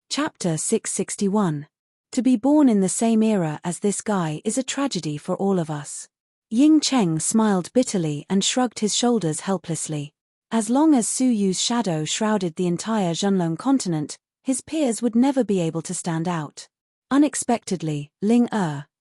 Chapter 661. To be born in the same era as this guy is a tragedy for all of us. Ying Cheng smiled bitterly and shrugged his shoulders helplessly. As long as Su Yu's shadow shrouded the entire Zhenlong continent, his peers would never be able to stand out. Unexpectedly, Ling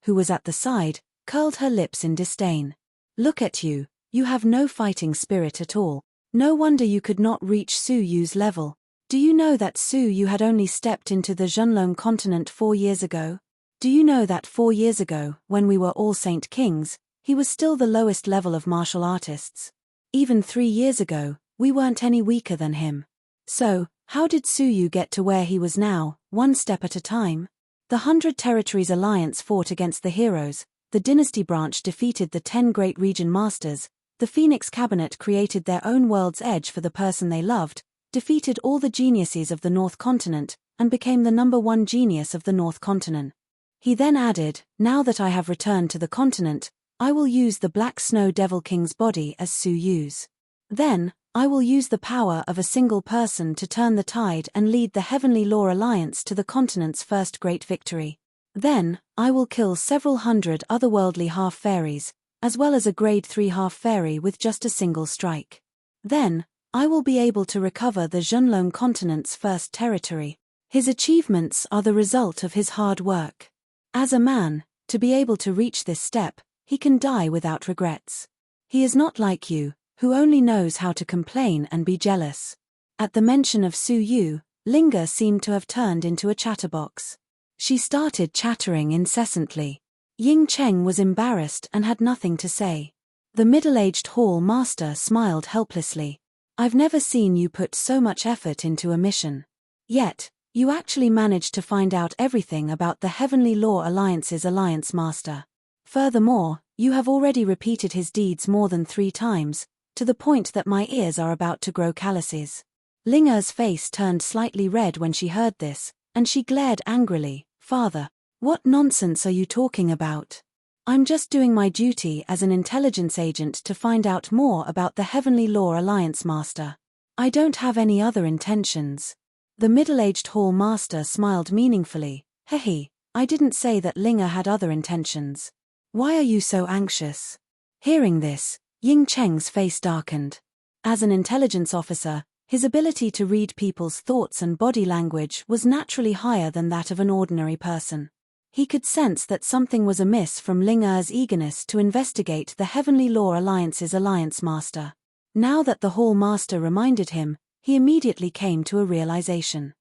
who was at the side, curled her lips in disdain. Look at you, you have no fighting spirit at all. No wonder you could not reach Su Yu's level. Do you know that Su Yu had only stepped into the Zhenlong continent 4 years ago? Do you know that 4 years ago, when we were all Saint Kings, he was still the lowest level of martial artists? Even 3 years ago, we weren't any weaker than him. So, how did Su Yu get to where he was now, 1 step at a time? The 100 Territories Alliance fought against the heroes, the Dynasty Branch defeated the 10 Great Region Masters, the Phoenix Cabinet created their own world's edge for the person they loved, defeated all the geniuses of the North Continent, and became the #1 genius of the North Continent. He then added, now that I have returned to the continent, I will use the Black Snow Devil King's body as Su Yu's. Then, I will use the power of a single person to turn the tide and lead the Heavenly Law Alliance to the continent's first great victory. Then, I will kill several hundred otherworldly half-fairies, as well as a grade 3 half-fairy with just a single strike. Then, I will be able to recover the Zhenlong continent's first territory. His achievements are the result of his hard work. As a man, to be able to reach this step, he can die without regrets. He is not like you, who only knows how to complain and be jealous. At the mention of Su Yu, Linga seemed to have turned into a chatterbox. She started chattering incessantly. Ying Cheng was embarrassed and had nothing to say. The middle-aged hall master smiled helplessly. I've never seen you put so much effort into a mission. Yet, you actually managed to find out everything about the Heavenly Law Alliance's Alliance Master. Furthermore, you have already repeated his deeds more than 3 times, to the point that my ears are about to grow calluses. Linga's face turned slightly red when she heard this, and she glared angrily. Father, what nonsense are you talking about? I'm just doing my duty as an intelligence agent to find out more about the Heavenly Law Alliance Master. I don't have any other intentions. The middle-aged hall master smiled meaningfully. Hehe, I didn't say that Linga had other intentions. Why are you so anxious? Hearing this, Ying Cheng's face darkened. As an intelligence officer, his ability to read people's thoughts and body language was naturally higher than that of an ordinary person. He could sense that something was amiss from Linga's eagerness to investigate the Heavenly Law Alliance's Alliance Master. Now that the Hall Master reminded him, he immediately came to a realization.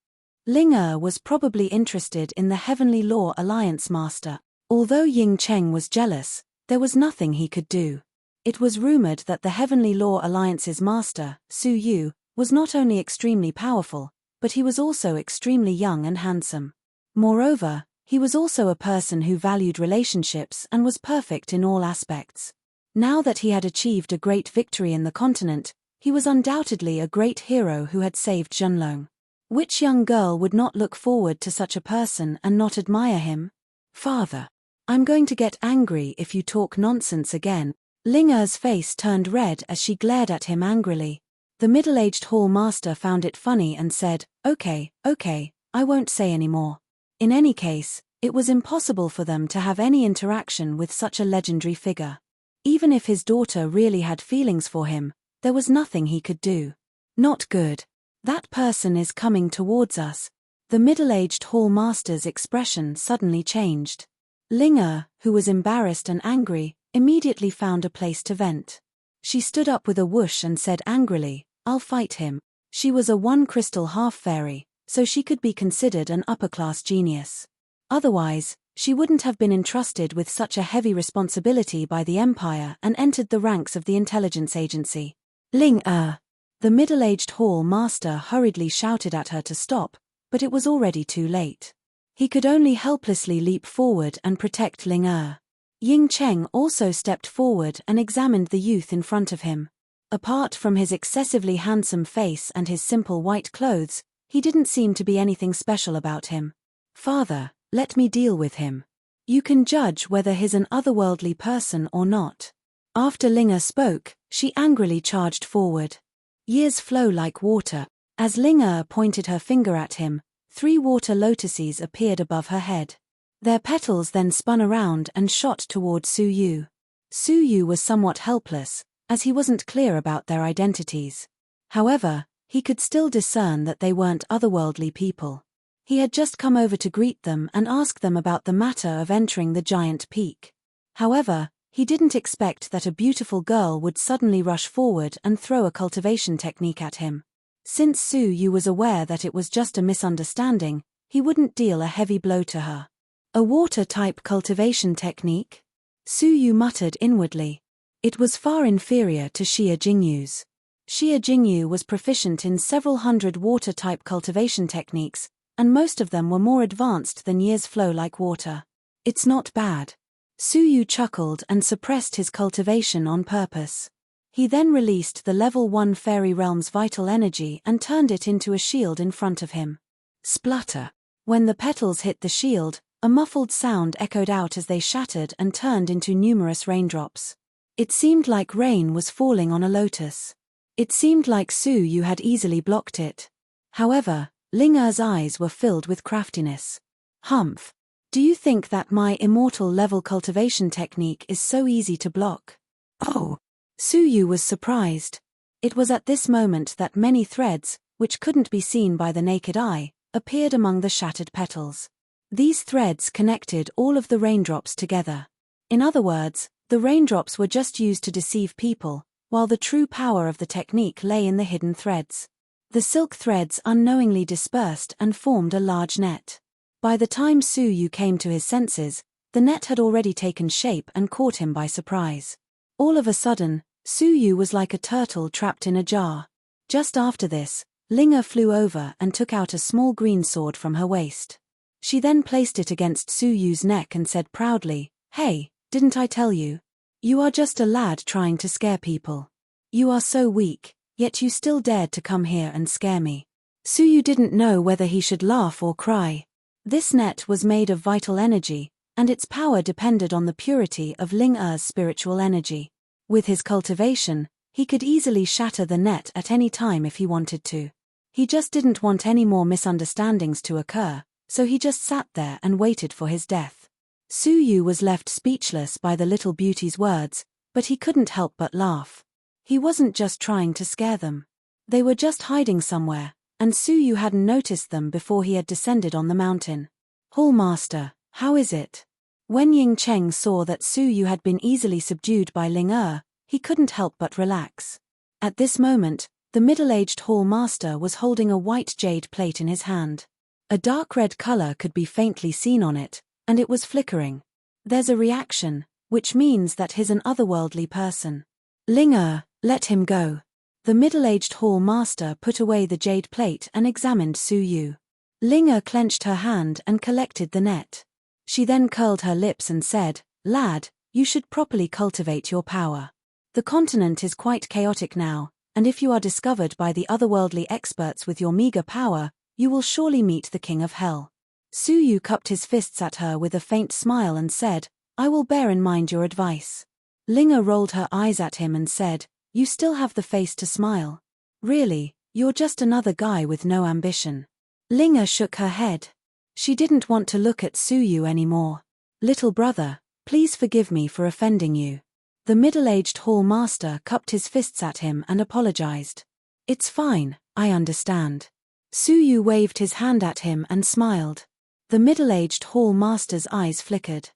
Linga was probably interested in the Heavenly Law Alliance Master. Although Ying Cheng was jealous, there was nothing he could do. It was rumored that the Heavenly Law Alliance's master, Su Yu, was not only extremely powerful, but he was also extremely young and handsome. Moreover, He was also a person who valued relationships and was perfect in all aspects. Now that he had achieved a great victory in the continent, he was undoubtedly a great hero who had saved Junlong. Which young girl would not look forward to such a person and not admire him? Father, I'm going to get angry if you talk nonsense again. Ling Er's face turned red as she glared at him angrily. The middle-aged hall master found it funny and said, okay, I won't say any more. In any case, it was impossible for them to have any interaction with such a legendary figure. Even if his daughter really had feelings for him, there was nothing he could do. Not good. That person is coming towards us. The middle-aged hall master's expression suddenly changed. Ling Er, who was embarrassed and angry, immediately found a place to vent. She stood up with a whoosh and said angrily, I'll fight him. She was a one-crystal half-fairy, so she could be considered an upper-class genius. Otherwise, she wouldn't have been entrusted with such a heavy responsibility by the Empire and entered the ranks of the intelligence agency. Ling Er! The middle-aged hall master hurriedly shouted at her to stop, but it was already too late. He could only helplessly leap forward and protect Ling Er. Ying Cheng also stepped forward and examined the youth in front of him. Apart from his excessively handsome face and his simple white clothes, he didn't seem to be anything special about him. Father, let me deal with him. You can judge whether he's an otherworldly person or not. After Ling Er spoke, she angrily charged forward. Years flow like water. As Ling Er pointed her finger at him, 3 water lotuses appeared above her head. Their petals then spun around and shot toward Su Yu. Su Yu was somewhat helpless, as he wasn't clear about their identities. However, he could still discern that they weren't otherworldly people. He had just come over to greet them and ask them about the matter of entering the giant peak. However, he didn't expect that a beautiful girl would suddenly rush forward and throw a cultivation technique at him. Since Su Yu was aware that it was just a misunderstanding, he wouldn't deal a heavy blow to her. A water-type cultivation technique? Su Yu muttered inwardly. It was far inferior to Xia Jingyu's. Xia Jingyu was proficient in several hundred water-type cultivation techniques, and most of them were more advanced than years flow like water. It's not bad. Su Yu chuckled and suppressed his cultivation on purpose. He then released the level 1 fairy realm's vital energy and turned it into a shield in front of him. Splutter. When the petals hit the shield, a muffled sound echoed out as they shattered and turned into numerous raindrops. It seemed like rain was falling on a lotus. It seemed like Su Yu had easily blocked it. However, Ling Er's eyes were filled with craftiness. Humph. Do you think that my immortal level cultivation technique is so easy to block? Oh. Su Yu was surprised. It was at this moment that many threads, which couldn't be seen by the naked eye, appeared among the shattered petals. These threads connected all of the raindrops together. In other words, the raindrops were just used to deceive people, while the true power of the technique lay in the hidden threads. The silk threads unknowingly dispersed and formed a large net. By the time Su Yu came to his senses, the net had already taken shape and caught him by surprise. All of a sudden, Su Yu was like a turtle trapped in a jar. Just after this, Ling Er flew over and took out a small green sword from her waist. She then placed it against Su Yu's neck and said proudly, "Hey, didn't I tell you? You are just a lad trying to scare people. You are so weak, yet you still dared to come here and scare me." Su Yu didn't know whether he should laugh or cry. This net was made of vital energy, and its power depended on the purity of Ling Er's spiritual energy. With his cultivation, he could easily shatter the net at any time if he wanted to. He just didn't want any more misunderstandings to occur, so he just sat there and waited for his death. Su Yu was left speechless by the little beauty's words, but he couldn't help but laugh. He wasn't just trying to scare them. They were just hiding somewhere, and Su Yu hadn't noticed them before he had descended on the mountain. "Hallmaster, how is it?" When Ying Cheng saw that Su Yu had been easily subdued by Ling Er, he couldn't help but relax. At this moment, the middle-aged hallmaster was holding a white jade plate in his hand. A dark red color could be faintly seen on it, and it was flickering. There's a reaction, which means that he's an otherworldly person. "Ling Er, let him go." The middle-aged hall master put away the jade plate and examined Su Yu. Ling Er clenched her hand and collected the net. She then curled her lips and said, "Lad, you should properly cultivate your power. The continent is quite chaotic now, and if you are discovered by the otherworldly experts with your meager power, you will surely meet the King of Hell." Suyu cupped his fists at her with a faint smile and said, "I will bear in mind your advice." Linga rolled her eyes at him and said, "You still have the face to smile. Really, you're just another guy with no ambition." Linga shook her head. She didn't want to look at Suyu anymore. "Little brother, please forgive me for offending you." The middle-aged hall master cupped his fists at him and apologized. "It's fine, I understand." Suyu waved his hand at him and smiled. The middle-aged hall master's eyes flickered.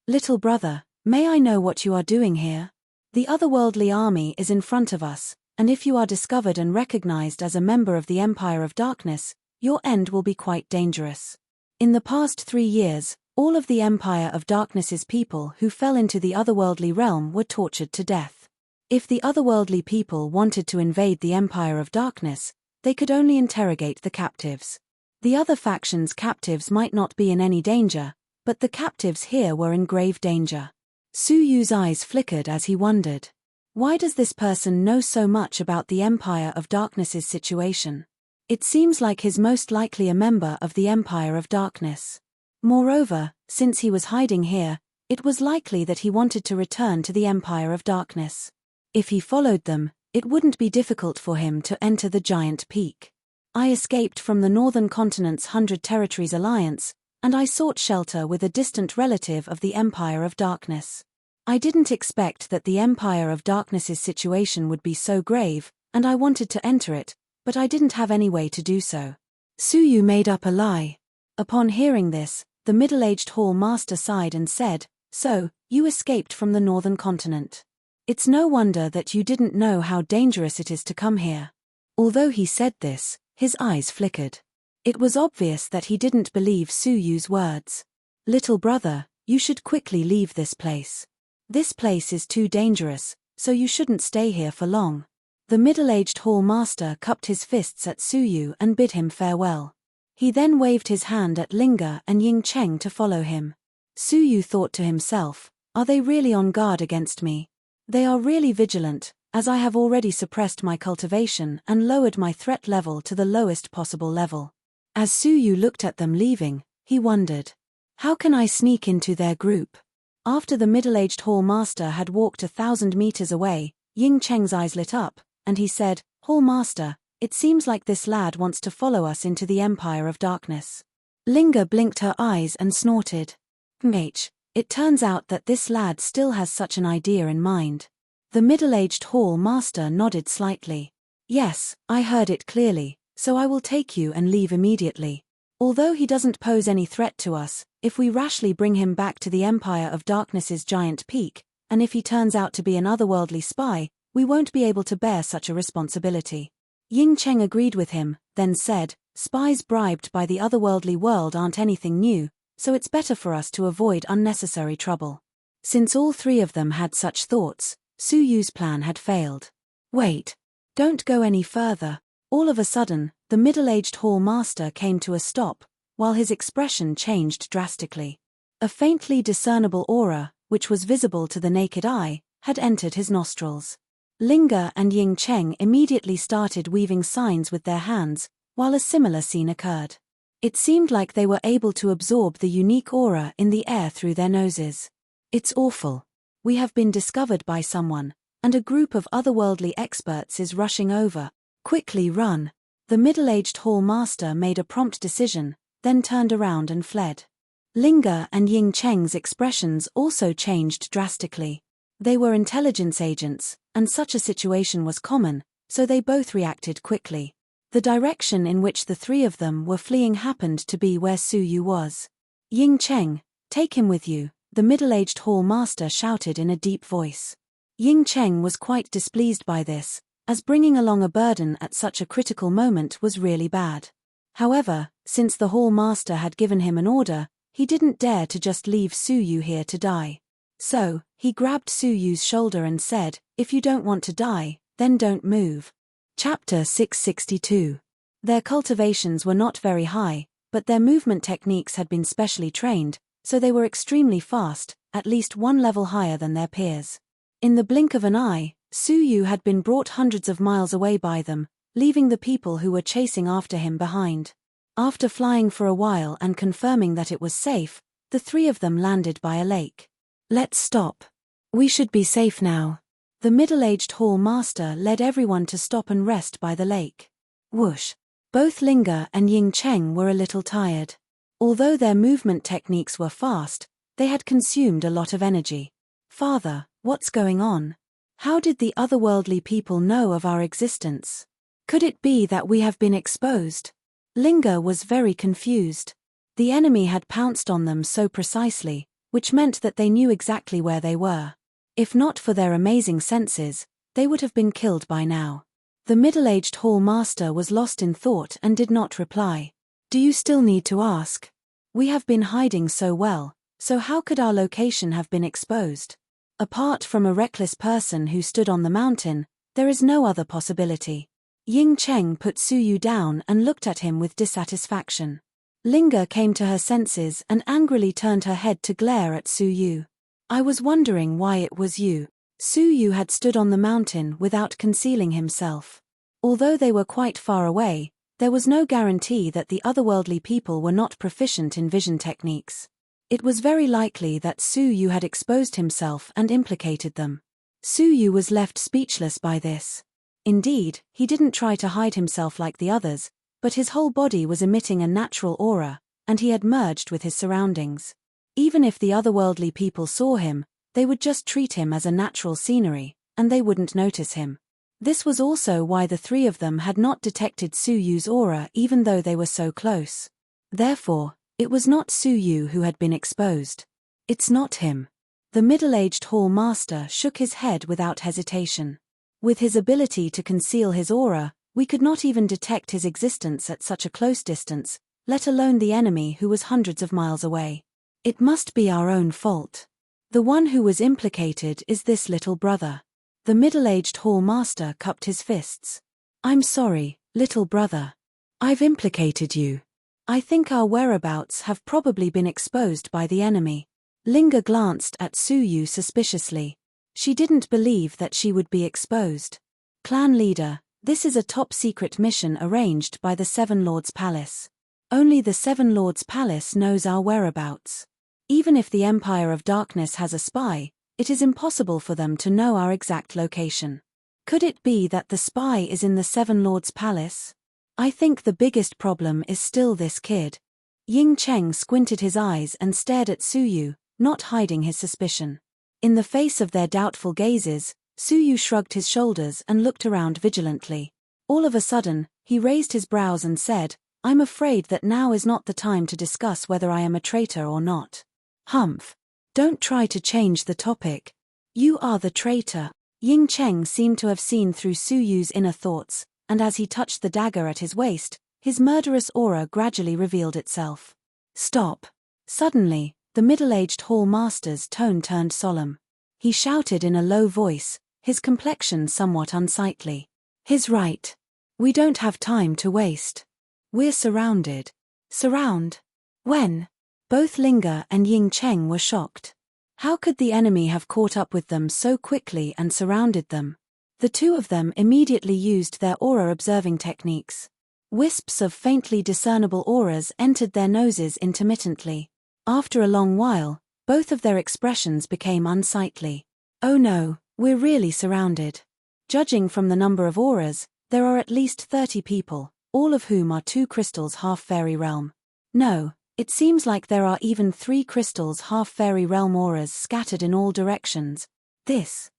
"Little brother, may I know what you are doing here? The otherworldly army is in front of us, and if you are discovered and recognized as a member of the Empire of Darkness, your end will be quite dangerous. In the past 3 years, all of the Empire of Darkness's people who fell into the otherworldly realm were tortured to death. If the otherworldly people wanted to invade the Empire of Darkness, they could only interrogate the captives. The other faction's captives might not be in any danger, but the captives here were in grave danger." Suyu's eyes flickered as he wondered. Why does this person know so much about the Empire of Darkness's situation? It seems like he's most likely a member of the Empire of Darkness. Moreover, since he was hiding here, it was likely that he wanted to return to the Empire of Darkness. If he followed them, it wouldn't be difficult for him to enter the giant peak. "I escaped from the Northern Continent's 100 Territories Alliance, and I sought shelter with a distant relative of the Empire of Darkness. I didn't expect that the Empire of Darkness's situation would be so grave, and I wanted to enter it, but I didn't have any way to do so." Suyu made up a lie. Upon hearing this, the middle-aged hall master sighed and said, "So, you escaped from the Northern Continent. It's no wonder that you didn't know how dangerous it is to come here." Although he said this, his eyes flickered. It was obvious that he didn't believe Suyu's words. "Little brother, you should quickly leave this place. This place is too dangerous, so you shouldn't stay here for long." The middle-aged hall master cupped his fists at Suyu and bid him farewell. He then waved his hand at Linga and Ying Cheng to follow him. Suyu thought to himself, "Are they really on guard against me? They are really vigilant, as I have already suppressed my cultivation and lowered my threat level to the lowest possible level." As Suyu looked at them leaving, he wondered, "How can I sneak into their group?" After the middle-aged hall master had walked 1,000 meters away, Ying Cheng's eyes lit up, and he said, "Hall master, it seems like this lad wants to follow us into the Empire of Darkness." Linga blinked her eyes and snorted. It turns out that this lad still has such an idea in mind." The middle-aged hall master nodded slightly. "Yes, I heard it clearly, so I will take you and leave immediately. Although he doesn't pose any threat to us, if we rashly bring him back to the Empire of Darkness's giant peak, and if he turns out to be an otherworldly spy, we won't be able to bear such a responsibility." Ying Cheng agreed with him, then said, "Spies bribed by the otherworldly world aren't anything new, so it's better for us to avoid unnecessary trouble." Since all 3 of them had such thoughts, Suyu's plan had failed. "Wait. Don't go any further." All of a sudden, the middle-aged hall master came to a stop, while his expression changed drastically. A faintly discernible aura, which was visible to the naked eye, had entered his nostrils. Linga and Ying Cheng immediately started weaving signs with their hands, while a similar scene occurred. It seemed like they were able to absorb the unique aura in the air through their noses. "It's awful. We have been discovered by someone, and a group of otherworldly experts is rushing over. Quickly run." The middle-aged hall master made a prompt decision, then turned around and fled. Linga and Ying Cheng's expressions also changed drastically. They were intelligence agents, and such a situation was common, so they both reacted quickly. The direction in which the 3 of them were fleeing happened to be where Suyu was. "Ying Cheng, take him with you," the middle-aged hall master shouted in a deep voice. Ying Cheng was quite displeased by this, as bringing along a burden at such a critical moment was really bad. However, since the hall master had given him an order, he didn't dare to just leave Suyu here to die. So, he grabbed Suyu's shoulder and said, "If you don't want to die, then don't move." Chapter 662. Their cultivations were not very high, but their movement techniques had been specially trained, so they were extremely fast, at least one level higher than their peers. In the blink of an eye, Su Yu had been brought hundreds of miles away by them, leaving the people who were chasing after him behind. After flying for a while and confirming that it was safe, the three of them landed by a lake. "Let's stop. We should be safe now." The middle-aged hall master led everyone to stop and rest by the lake. Whoosh! Both Linga and Ying Cheng were a little tired. Although their movement techniques were fast, they had consumed a lot of energy. "Father, what's going on? How did the otherworldly people know of our existence? Could it be that we have been exposed?" Linga was very confused. The enemy had pounced on them so precisely, which meant that they knew exactly where they were. If not for their amazing senses, they would have been killed by now. The middle-aged hall master was lost in thought and did not reply. "Do you still need to ask? We have been hiding so well, so how could our location have been exposed? Apart from a reckless person who stood on the mountain, there is no other possibility." Ying Cheng put Su Yu down and looked at him with dissatisfaction. Linga came to her senses and angrily turned her head to glare at Su Yu. "I was wondering why it was you." Su Yu had stood on the mountain without concealing himself. Although they were quite far away, there was no guarantee that the otherworldly people were not proficient in vision techniques. It was very likely that Su Yu had exposed himself and implicated them. Su Yu was left speechless by this. Indeed, he didn't try to hide himself like the others, but his whole body was emitting a natural aura, and he had merged with his surroundings. Even if the otherworldly people saw him, they would just treat him as a natural scenery, and they wouldn't notice him. This was also why the three of them had not detected Su Yu's aura even though they were so close. Therefore, it was not Su Yu who had been exposed. "It's not him." The middle-aged hall master shook his head without hesitation. "With his ability to conceal his aura, we could not even detect his existence at such a close distance, let alone the enemy who was hundreds of miles away. It must be our own fault. The one who was implicated is this little brother." The middle-aged hall master cupped his fists. "I'm sorry, little brother. I've implicated you. I think our whereabouts have probably been exposed by the enemy." Linga glanced at Su Yu suspiciously. She didn't believe that she would be exposed. "Clan leader, this is a top-secret mission arranged by the Seven Lords' Palace. Only the Seven Lords' Palace knows our whereabouts. Even if the Empire of Darkness has a spy, it is impossible for them to know our exact location. Could it be that the spy is in the Seven Lords' Palace? I think the biggest problem is still this kid." Ying Cheng squinted his eyes and stared at Su Yu, not hiding his suspicion. In the face of their doubtful gazes, Su Yu shrugged his shoulders and looked around vigilantly. All of a sudden, he raised his brows and said, "I'm afraid that now is not the time to discuss whether I am a traitor or not." "Humph. Don't try to change the topic. You are the traitor." Ying Cheng seemed to have seen through Su Yu's inner thoughts, and as he touched the dagger at his waist, his murderous aura gradually revealed itself. "Stop." Suddenly, the middle-aged hall master's tone turned solemn. He shouted in a low voice, his complexion somewhat unsightly. "He's right. We don't have time to waste. We're surrounded." "Surround? When?" Both Linga and Ying Cheng were shocked. How could the enemy have caught up with them so quickly and surrounded them? The two of them immediately used their aura-observing techniques. Wisps of faintly discernible auras entered their noses intermittently. After a long while, both of their expressions became unsightly. "Oh no, we're really surrounded. Judging from the number of auras, there are at least 30 people, all of whom are 2 crystals half-fairy realm. No, it seems like there are even 3 crystals half-fairy realm auras scattered in all directions. This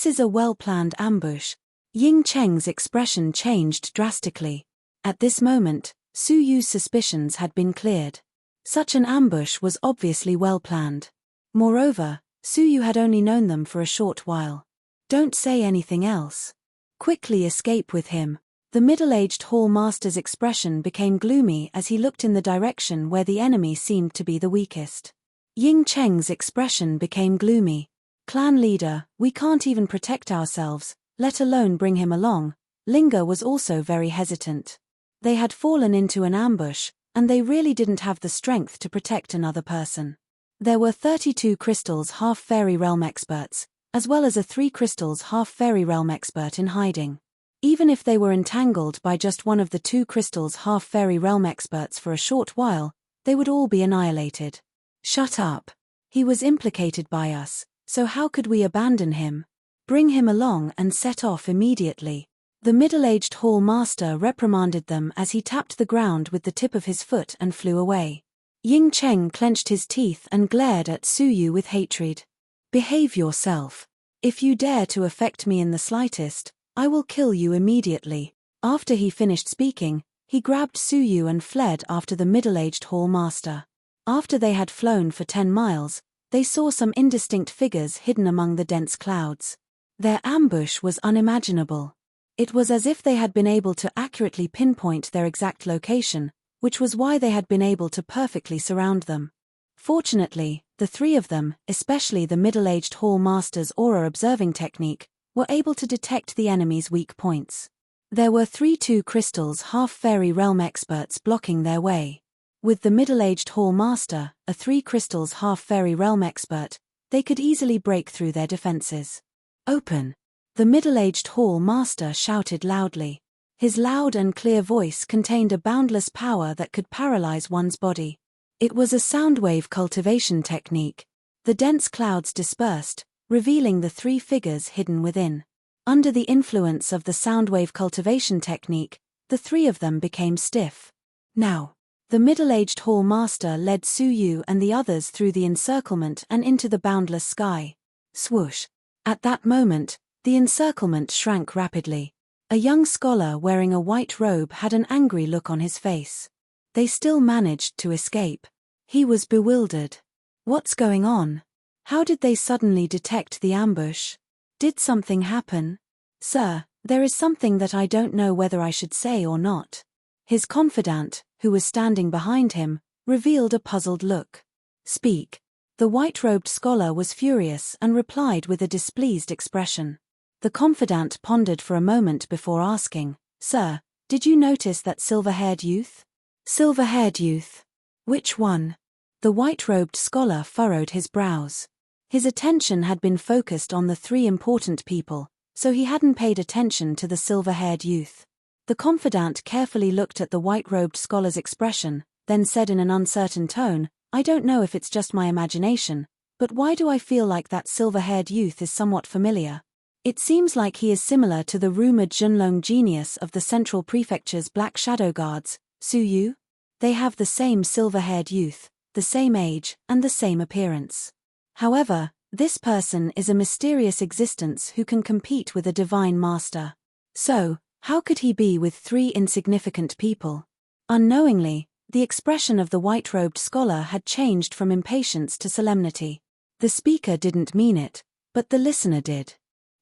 is a well-planned ambush." Ying Cheng's expression changed drastically. At this moment, Su Yu's suspicions had been cleared. Such an ambush was obviously well-planned. Moreover, Su Yu had only known them for a short while. "Don't say anything else. Quickly escape with him." The middle-aged hall master's expression became gloomy as he looked in the direction where the enemy seemed to be the weakest. Ying Cheng's expression became gloomy. "Clan leader, we can't even protect ourselves, let alone bring him along." Linga was also very hesitant. They had fallen into an ambush, and they really didn't have the strength to protect another person. There were 32 crystals half-fairy realm experts, as well as a 3 crystals half-fairy realm expert in hiding. Even if they were entangled by just one of the 2 crystals half-fairy realm experts for a short while, they would all be annihilated. Shut up. He was implicated by us, so how could we abandon him? Bring him along and set off immediately. The middle-aged hall master reprimanded them as he tapped the ground with the tip of his foot and flew away. Ying Cheng clenched his teeth and glared at Su Yu with hatred. Behave yourself. If you dare to affect me in the slightest, I will kill you immediately. After he finished speaking, he grabbed Su Yu and fled after the middle-aged hall master. After they had flown for 10 miles, they saw some indistinct figures hidden among the dense clouds. Their ambush was unimaginable. It was as if they had been able to accurately pinpoint their exact location, which was why they had been able to perfectly surround them. Fortunately, the 3 of them, especially the middle-aged hall master's aura observing technique, were able to detect the enemy's weak points. There were 3 2 crystals half-fairy realm experts blocking their way. With the middle-aged hall master, a 3 crystals half-fairy realm expert, they could easily break through their defenses. Open! The middle-aged hall master shouted loudly. His loud and clear voice contained a boundless power that could paralyze one's body. It was a soundwave cultivation technique. The dense clouds dispersed, revealing the 3 figures hidden within. Under the influence of the soundwave cultivation technique, the 3 of them became stiff. Now, the middle-aged hall master led Su Yu and the others through the encirclement and into the boundless sky. Swoosh! At that moment, the encirclement shrank rapidly. A young scholar wearing a white robe had an angry look on his face. They still managed to escape. He was bewildered. What's going on? How did they suddenly detect the ambush? Did something happen? Sir, there is something that I don't know whether I should say or not. His confidant, who was standing behind him, revealed a puzzled look. Speak. The white-robed scholar was furious and replied with a displeased expression. The confidant pondered for a moment before asking, Sir, did you notice that silver-haired youth? Silver-haired youth? Which one? The white-robed scholar furrowed his brows. His attention had been focused on the 3 important people, so he hadn't paid attention to the silver-haired youth. The confidant carefully looked at the white-robed scholar's expression, then said in an uncertain tone, I don't know if it's just my imagination, but why do I feel like that silver-haired youth is somewhat familiar? It seems like he is similar to the rumored Junlong genius of the Central Prefecture's Black Shadow Guards, Su Yu. They have the same silver-haired youth, the same age, and the same appearance. However, this person is a mysterious existence who can compete with a divine master. So, how could he be with 3 insignificant people? Unknowingly, the expression of the white-robed scholar had changed from impatience to solemnity. The speaker didn't mean it, but the listener did.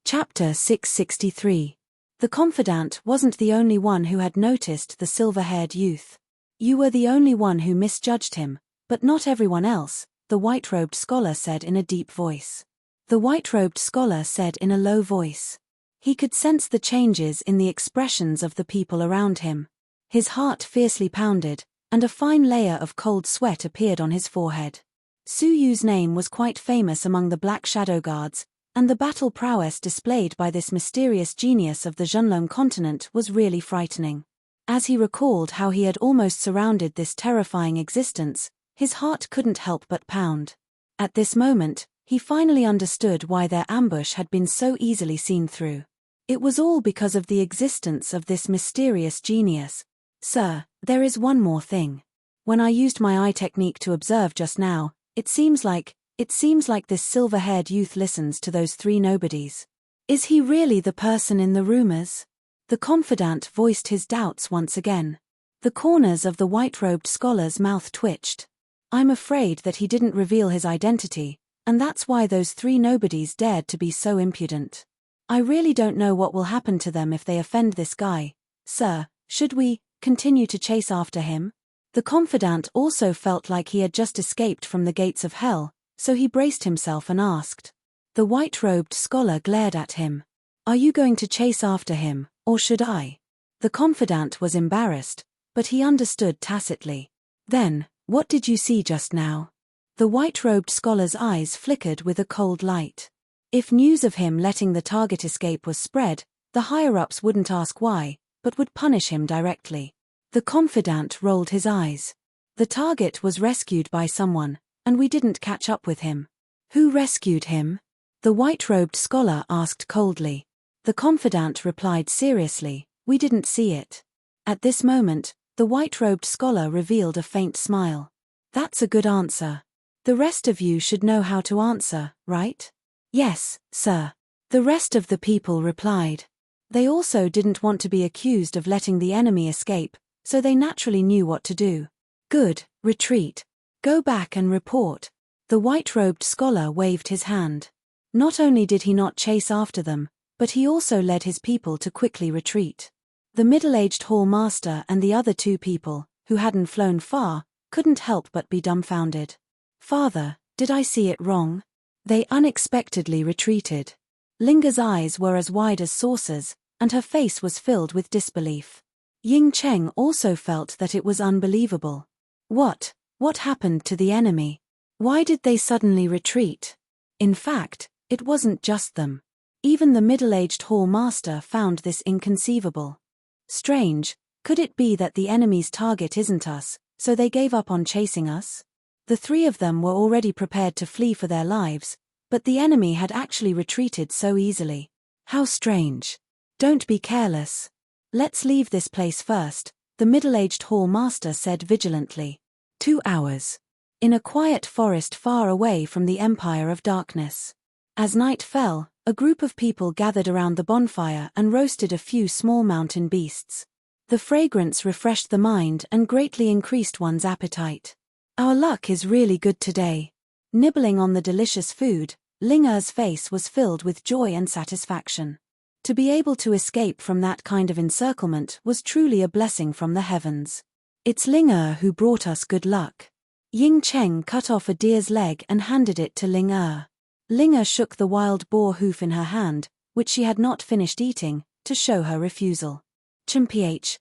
Chapter 663. The confidant wasn't the only one who had noticed the silver-haired youth. You were the only one who misjudged him, but not everyone else, the white-robed scholar said in a deep voice. The white-robed scholar said in a low voice. He could sense the changes in the expressions of the people around him. His heart fiercely pounded, and a fine layer of cold sweat appeared on his forehead. Su Yu's name was quite famous among the Black Shadow Guards, and the battle prowess displayed by this mysterious genius of the Junlong continent was really frightening. As he recalled how he had almost surrounded this terrifying existence, his heart couldn't help but pound. At this moment, he finally understood why their ambush had been so easily seen through. It was all because of the existence of this mysterious genius. Sir, there is one more thing. When I used my eye technique to observe just now, it seems like this silver-haired youth listens to those 3 nobodies. Is he really the person in the rumors? The confidant voiced his doubts once again. The corners of the white-robed scholar's mouth twitched. I'm afraid that he didn't reveal his identity, and that's why those 3 nobodies dared to be so impudent. I really don't know what will happen to them if they offend this guy. Sir, should we continue to chase after him? The confidant also felt like he had just escaped from the gates of hell, so he braced himself and asked. The white-robed scholar glared at him. Are you going to chase after him, or should I? The confidant was embarrassed, but he understood tacitly. Then, what did you see just now? The white-robed scholar's eyes flickered with a cold light. If news of him letting the target escape was spread, the higher-ups wouldn't ask why, but would punish him directly. The confidant rolled his eyes. The target was rescued by someone, and we didn't catch up with him. Who rescued him? The white-robed scholar asked coldly. The confidant replied seriously, we didn't see it. At this moment, the white-robed scholar revealed a faint smile. That's a good answer. The rest of you should know how to answer, right? Yes, sir. The rest of the people replied. They also didn't want to be accused of letting the enemy escape, so they naturally knew what to do. Good, retreat. Go back and report. The white-robed scholar waved his hand. Not only did he not chase after them, but he also led his people to quickly retreat. The middle-aged hall master and the other two people, who hadn't flown far, couldn't help but be dumbfounded. Father, did I see it wrong? They unexpectedly retreated. Linga's eyes were as wide as saucers, and her face was filled with disbelief. Ying Cheng also felt that it was unbelievable. What happened to the enemy? Why did they suddenly retreat? In fact, it wasn't just them. Even the middle-aged hall master found this inconceivable. Strange, could it be that the enemy's target isn't us, so they gave up on chasing us? The three of them were already prepared to flee for their lives, but the enemy had actually retreated so easily. How strange. Don't be careless. Let's leave this place first, the middle-aged hall master said vigilantly. 2 hours. In a quiet forest far away from the Empire of Darkness. As night fell, a group of people gathered around the bonfire and roasted a few small mountain beasts. The fragrance refreshed the mind and greatly increased one's appetite. Our luck is really good today. Nibbling on the delicious food, Ling Er's face was filled with joy and satisfaction. To be able to escape from that kind of encirclement was truly a blessing from the heavens. It's Ling Er who brought us good luck. Ying Cheng cut off a deer's leg and handed it to Ling Er. Ling Er shook the wild boar hoof in her hand, which she had not finished eating, to show her refusal. Chimph,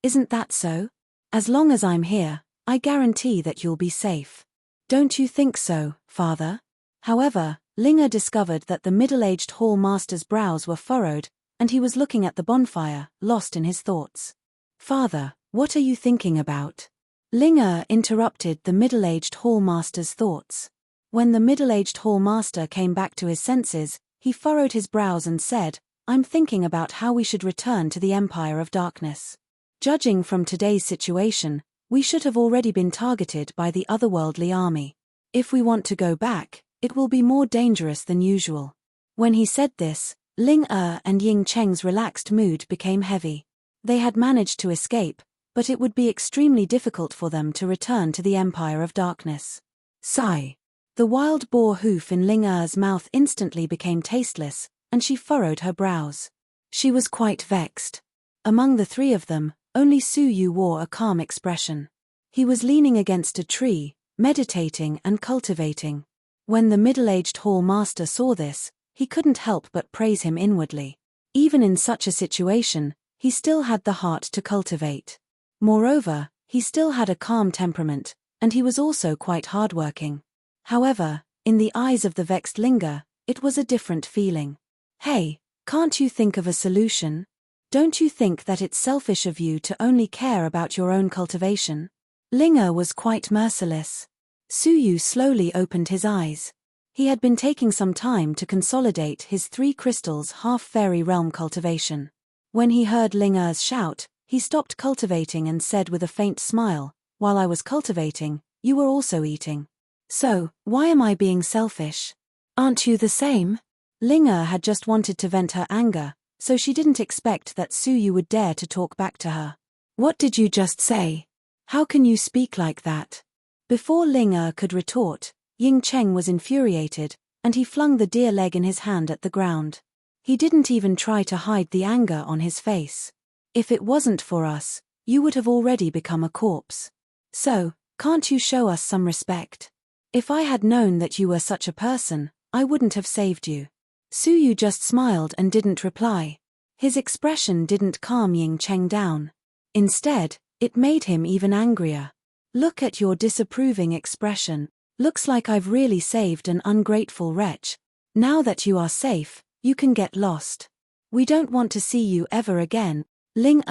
isn't that so? As long as I'm here, I guarantee that you'll be safe. Don't you think so, father? However, Ling Er discovered that the middle-aged hall master's brows were furrowed, and he was looking at the bonfire, lost in his thoughts. Father, what are you thinking about? Ling Er interrupted the middle-aged hall master's thoughts. When the middle-aged hall master came back to his senses, he furrowed his brows and said, I'm thinking about how we should return to the Empire of Darkness. Judging from today's situation, we should have already been targeted by the otherworldly army. If we want to go back, it will be more dangerous than usual. When he said this, Ling Er and Ying Cheng's relaxed mood became heavy. They had managed to escape, but it would be extremely difficult for them to return to the Empire of Darkness. Sigh. The wild boar hoof in Ling Er's mouth instantly became tasteless, and she furrowed her brows. She was quite vexed. Among the three of them, only Su Yu wore a calm expression. He was leaning against a tree, meditating and cultivating. When the middle-aged hall master saw this, he couldn't help but praise him inwardly. Even in such a situation, he still had the heart to cultivate. Moreover, he still had a calm temperament, and he was also quite hardworking. However, in the eyes of the vexed Linga, it was a different feeling. Hey, can't you think of a solution? Don't you think that it's selfish of you to only care about your own cultivation? Linga was quite merciless. Su Yu slowly opened his eyes. He had been taking some time to consolidate his 3 crystals half-fairy realm cultivation. When he heard Ling Er's shout, he stopped cultivating and said with a faint smile, while I was cultivating, you were also eating. So, why am I being selfish? Aren't you the same? Ling Er had just wanted to vent her anger, so she didn't expect that Su Yu would dare to talk back to her. What did you just say? How can you speak like that? Before Ling Er could retort, Ying Cheng was infuriated, and he flung the deer leg in his hand at the ground. He didn't even try to hide the anger on his face. If it wasn't for us, you would have already become a corpse. So, can't you show us some respect? If I had known that you were such a person, I wouldn't have saved you. Su Yu just smiled and didn't reply. His expression didn't calm Ying Cheng down. Instead, it made him even angrier. Look at your disapproving expression. Looks like I've really saved an ungrateful wretch. Now that you are safe, you can get lost. We don't want to see you ever again. Ling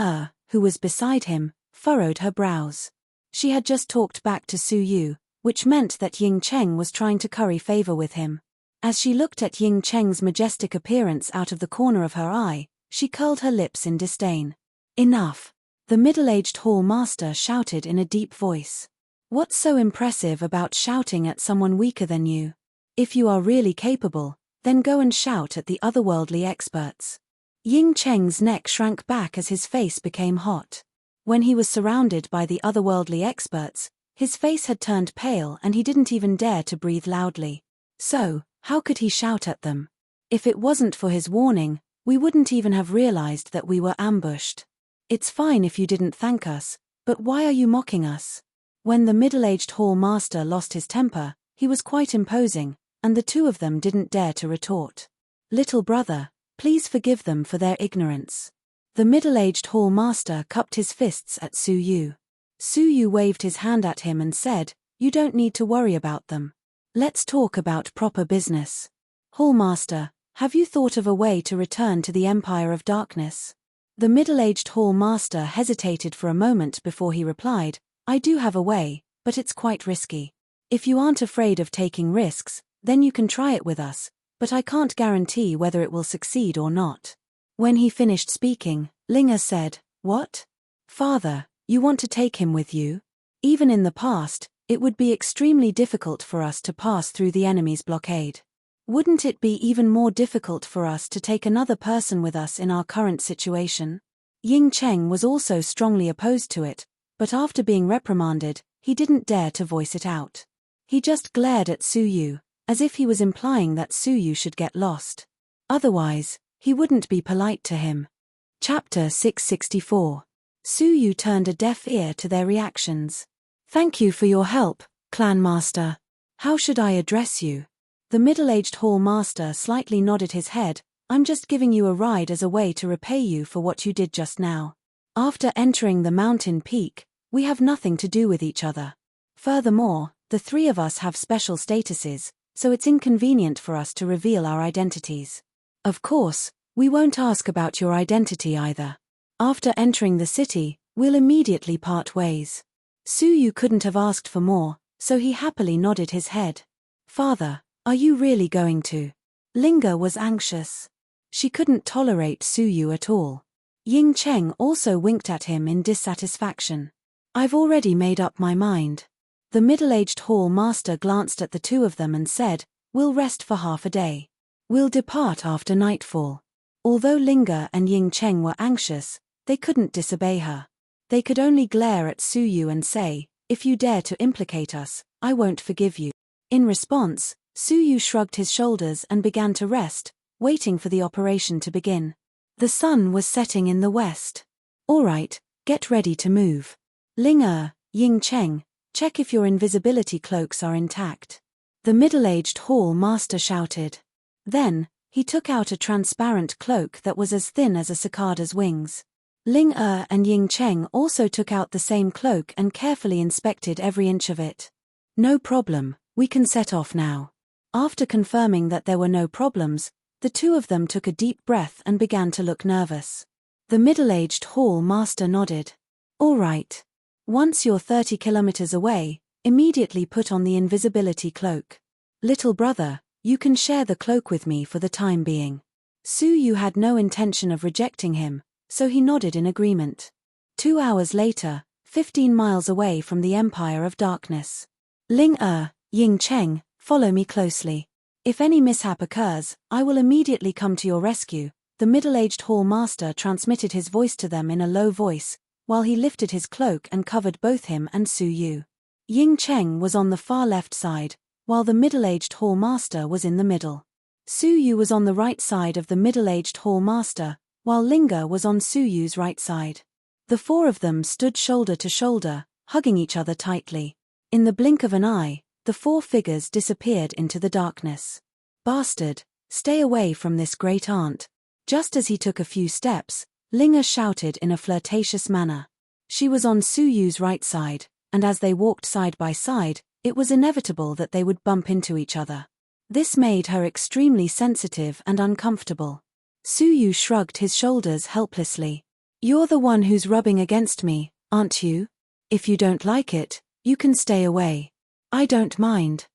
who was beside him, furrowed her brows. She had just talked back to Su Yu, which meant that Ying Cheng was trying to curry favor with him. As she looked at Ying Cheng's majestic appearance out of the corner of her eye, she curled her lips in disdain. Enough! The middle-aged hall master shouted in a deep voice. What's so impressive about shouting at someone weaker than you? If you are really capable, then go and shout at the otherworldly experts. Ying Cheng's neck shrank back as his face became hot. When he was surrounded by the otherworldly experts, his face had turned pale and he didn't even dare to breathe loudly. So, how could he shout at them? If it wasn't for his warning, we wouldn't even have realized that we were ambushed. It's fine if you didn't thank us, but why are you mocking us? When the middle-aged hall master lost his temper, he was quite imposing, and the two of them didn't dare to retort. Little brother, please forgive them for their ignorance. The middle-aged hall master cupped his fists at Su Yu. Su Yu waved his hand at him and said, "You don't need to worry about them. Let's talk about proper business. Hallmaster, have you thought of a way to return to the Empire of Darkness?" The middle-aged hall master hesitated for a moment before he replied, "I do have a way, but it's quite risky. If you aren't afraid of taking risks, then you can try it with us, but I can't guarantee whether it will succeed or not." When he finished speaking, Linger said, "What? Father, you want to take him with you? Even in the past, it would be extremely difficult for us to pass through the enemy's blockade. Wouldn't it be even more difficult for us to take another person with us in our current situation?" Ying Cheng was also strongly opposed to it, but after being reprimanded, he didn't dare to voice it out. He just glared at Su Yu, as if he was implying that Su Yu should get lost. Otherwise, he wouldn't be polite to him. Chapter 664. Su Yu turned a deaf ear to their reactions. "Thank you for your help, Clan Master. How should I address you?" The middle-aged hall master slightly nodded his head. "I'm just giving you a ride as a way to repay you for what you did just now. After entering the mountain peak, we have nothing to do with each other. Furthermore, the three of us have special statuses, so it's inconvenient for us to reveal our identities. Of course, we won't ask about your identity either. After entering the city, we'll immediately part ways." Su Yu couldn't have asked for more, so he happily nodded his head. "Father, are you really going to?" Linger was anxious. She couldn't tolerate Su Yu at all. Ying Cheng also winked at him in dissatisfaction. "I've already made up my mind." The middle-aged hall master glanced at the two of them and said, "We'll rest for half a day. We'll depart after nightfall." Although Linger and Ying Cheng were anxious, they couldn't disobey her. They could only glare at Su Yu and say, "If you dare to implicate us, I won't forgive you." In response, Su Yu shrugged his shoulders and began to rest, waiting for the operation to begin. The sun was setting in the west. "All right, get ready to move. Linger, Ying Cheng, check if your invisibility cloaks are intact." The middle-aged hall master shouted. Then, he took out a transparent cloak that was as thin as a cicada's wings. Ling and Ying Cheng also took out the same cloak and carefully inspected every inch of it. "No problem, we can set off now." After confirming that there were no problems, the two of them took a deep breath and began to look nervous. The middle-aged hall master nodded. "All right. Once you're 30 kilometers away, immediately put on the invisibility cloak. Little brother, you can share the cloak with me for the time being." Su Yu had no intention of rejecting him, so he nodded in agreement. 2 hours later, 15 miles away from the Empire of Darkness. "Ling Ying Cheng, follow me closely. If any mishap occurs, I will immediately come to your rescue." The middle-aged hall master transmitted his voice to them in a low voice, while he lifted his cloak and covered both him and Su Yu. Ying Cheng was on the far left side, while the middle-aged hall master was in the middle. Su Yu was on the right side of the middle-aged hall master, while Linger was on Su Yu's right side. The four of them stood shoulder to shoulder, hugging each other tightly. In the blink of an eye, the four figures disappeared into the darkness. "Bastard, stay away from this great aunt." Just as he took a few steps, Linger shouted in a flirtatious manner. She was on Su Yu's right side, and as they walked side by side, it was inevitable that they would bump into each other. This made her extremely sensitive and uncomfortable. Suyu shrugged his shoulders helplessly. "You're the one who's rubbing against me, aren't you? If you don't like it, you can stay away. I don't mind."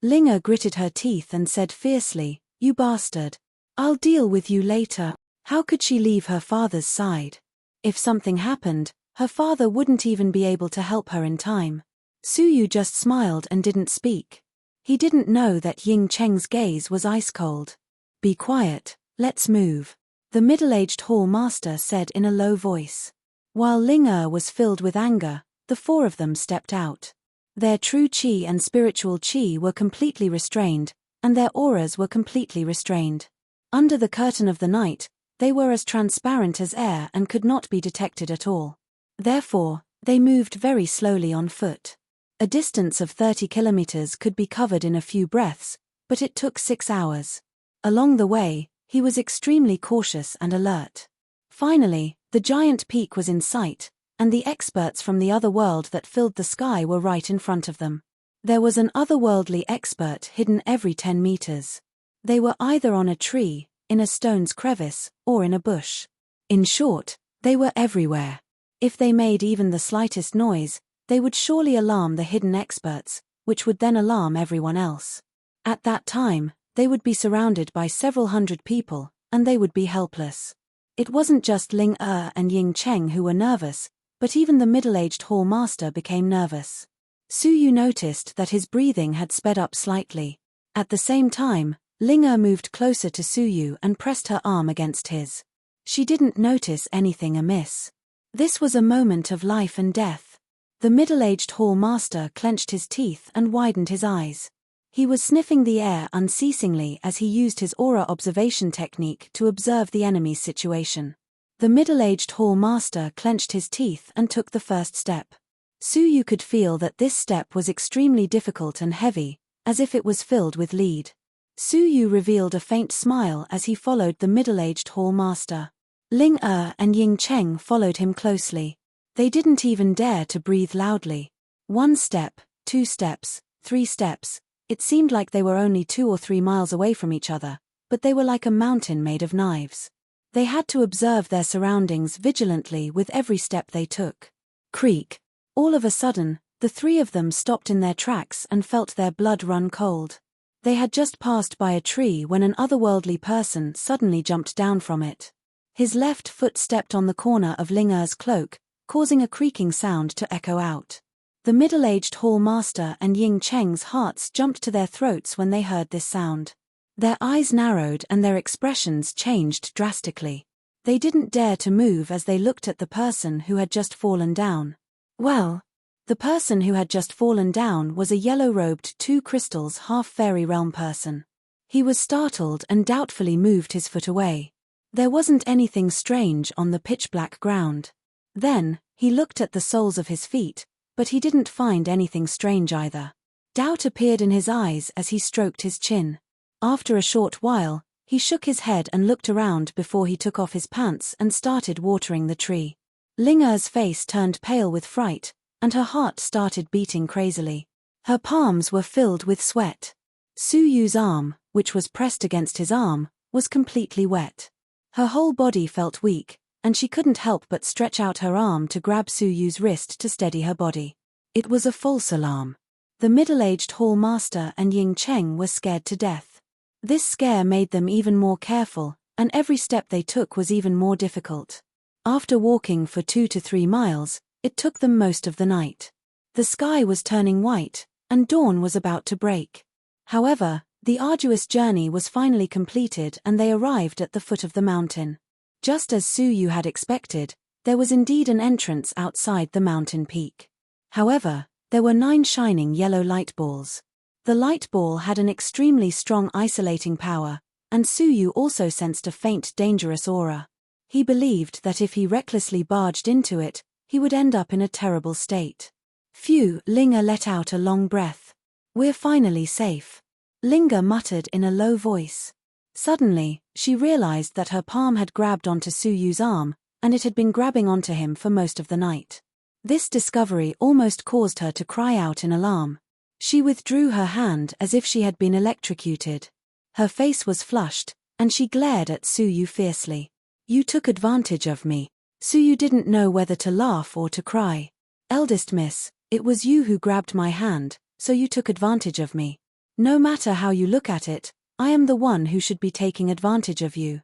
Linga gritted her teeth and said fiercely, "You bastard. I'll deal with you later." How could she leave her father's side? If something happened, her father wouldn't even be able to help her in time. Suyu just smiled and didn't speak. He didn't know that Ying Cheng's gaze was ice cold. "Be quiet, let's move," the middle-aged hall master said in a low voice. While Linga was filled with anger, the four of them stepped out. Their true qi and spiritual qi were completely restrained, and their auras were completely restrained. Under the curtain of the night, they were as transparent as air and could not be detected at all. Therefore, they moved very slowly on foot. A distance of 30 kilometers could be covered in a few breaths, but it took 6 hours. Along the way, he was extremely cautious and alert. Finally, the giant peak was in sight, and the experts from the other world that filled the sky were right in front of them. There was an otherworldly expert hidden every 10 meters. They were either on a tree, in a stone's crevice, or in a bush. In short, they were everywhere. If they made even the slightest noise, they would surely alarm the hidden experts, which would then alarm everyone else. At that time, they would be surrounded by several hundred people, and they would be helpless. It wasn't just Ling and Ying Cheng who were nervous, but even the middle-aged hall master became nervous. Suyu noticed that his breathing had sped up slightly. At the same time, Ling moved closer to Suyu and pressed her arm against his. She didn't notice anything amiss. This was a moment of life and death. The middle-aged hall master clenched his teeth and widened his eyes. He was sniffing the air unceasingly as he used his aura observation technique to observe the enemy's situation. The middle-aged hall master clenched his teeth and took the first step. Suyu could feel that this step was extremely difficult and heavy, as if it was filled with lead. Suyu revealed a faint smile as he followed the middle-aged hall master. Ling and Ying Cheng followed him closely. They didn't even dare to breathe loudly. 1 step, 2 steps, 3 steps. It seemed like they were only 2 or 3 miles away from each other, but they were like a mountain made of knives. They had to observe their surroundings vigilantly with every step they took. Creak. All of a sudden, the 3 of them stopped in their tracks and felt their blood run cold. They had just passed by a tree when an otherworldly person suddenly jumped down from it. His left foot stepped on the corner of Linga's cloak, causing a creaking sound to echo out. The middle-aged hall master and Ying Cheng's hearts jumped to their throats when they heard this sound. Their eyes narrowed and their expressions changed drastically. They didn't dare to move as they looked at the person who had just fallen down. Well, the person who had just fallen down was a yellow-robed 2 crystals half-fairy realm person. He was startled and doubtfully moved his foot away. There wasn't anything strange on the pitch-black ground. Then, he looked at the soles of his feet, but he didn't find anything strange either. Doubt appeared in his eyes as he stroked his chin. After a short while, he shook his head and looked around before he took off his pants and started watering the tree. Linga's face turned pale with fright, and her heart started beating crazily. Her palms were filled with sweat. Suyu's arm, which was pressed against his arm, was completely wet. Her whole body felt weak, and she couldn't help but stretch out her arm to grab Suyu's wrist to steady her body. It was a false alarm. The middle-aged hall master and Ying Cheng were scared to death. This scare made them even more careful, and every step they took was even more difficult. After walking for 2 to 3 miles, it took them most of the night. The sky was turning white, and dawn was about to break. However, the arduous journey was finally completed and they arrived at the foot of the mountain. Just as Suyu had expected, there was indeed an entrance outside the mountain peak. However, there were 9 shining yellow light balls. The light ball had an extremely strong isolating power, and Suyu also sensed a faint dangerous aura. He believed that if he recklessly barged into it, he would end up in a terrible state. Phew, Linga let out a long breath. We're finally safe. Linga muttered in a low voice. Suddenly, she realized that her palm had grabbed onto Suyu's arm, and it had been grabbing onto him for most of the night. This discovery almost caused her to cry out in alarm. She withdrew her hand as if she had been electrocuted. Her face was flushed, and she glared at Suyu fiercely. "You took advantage of me." Suyu didn't know whether to laugh or to cry. "Eldest miss, it was you who grabbed my hand, so you took advantage of me. No matter how you look at it, I am the one who should be taking advantage of you."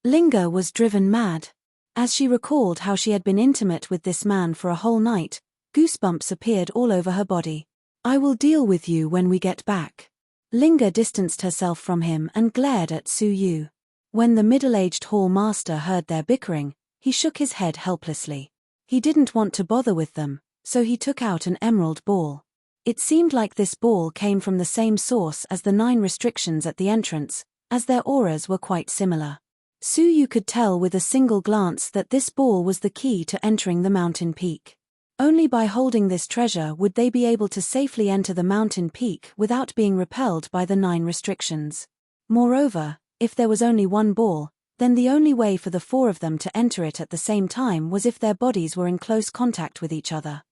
Linga was driven mad. As she recalled how she had been intimate with this man for a whole night, goosebumps appeared all over her body. "I will deal with you when we get back." Linga distanced herself from him and glared at Suyu. When the middle-aged hall master heard their bickering, he shook his head helplessly. He didn't want to bother with them, so he took out an emerald ball. It seemed like this ball came from the same source as the 9 restrictions at the entrance, as their auras were quite similar. Suyu could tell with a single glance that this ball was the key to entering the mountain peak. Only by holding this treasure would they be able to safely enter the mountain peak without being repelled by the 9 restrictions. Moreover, if there was only one ball, then the only way for the 4 of them to enter it at the same time was if their bodies were in close contact with each other.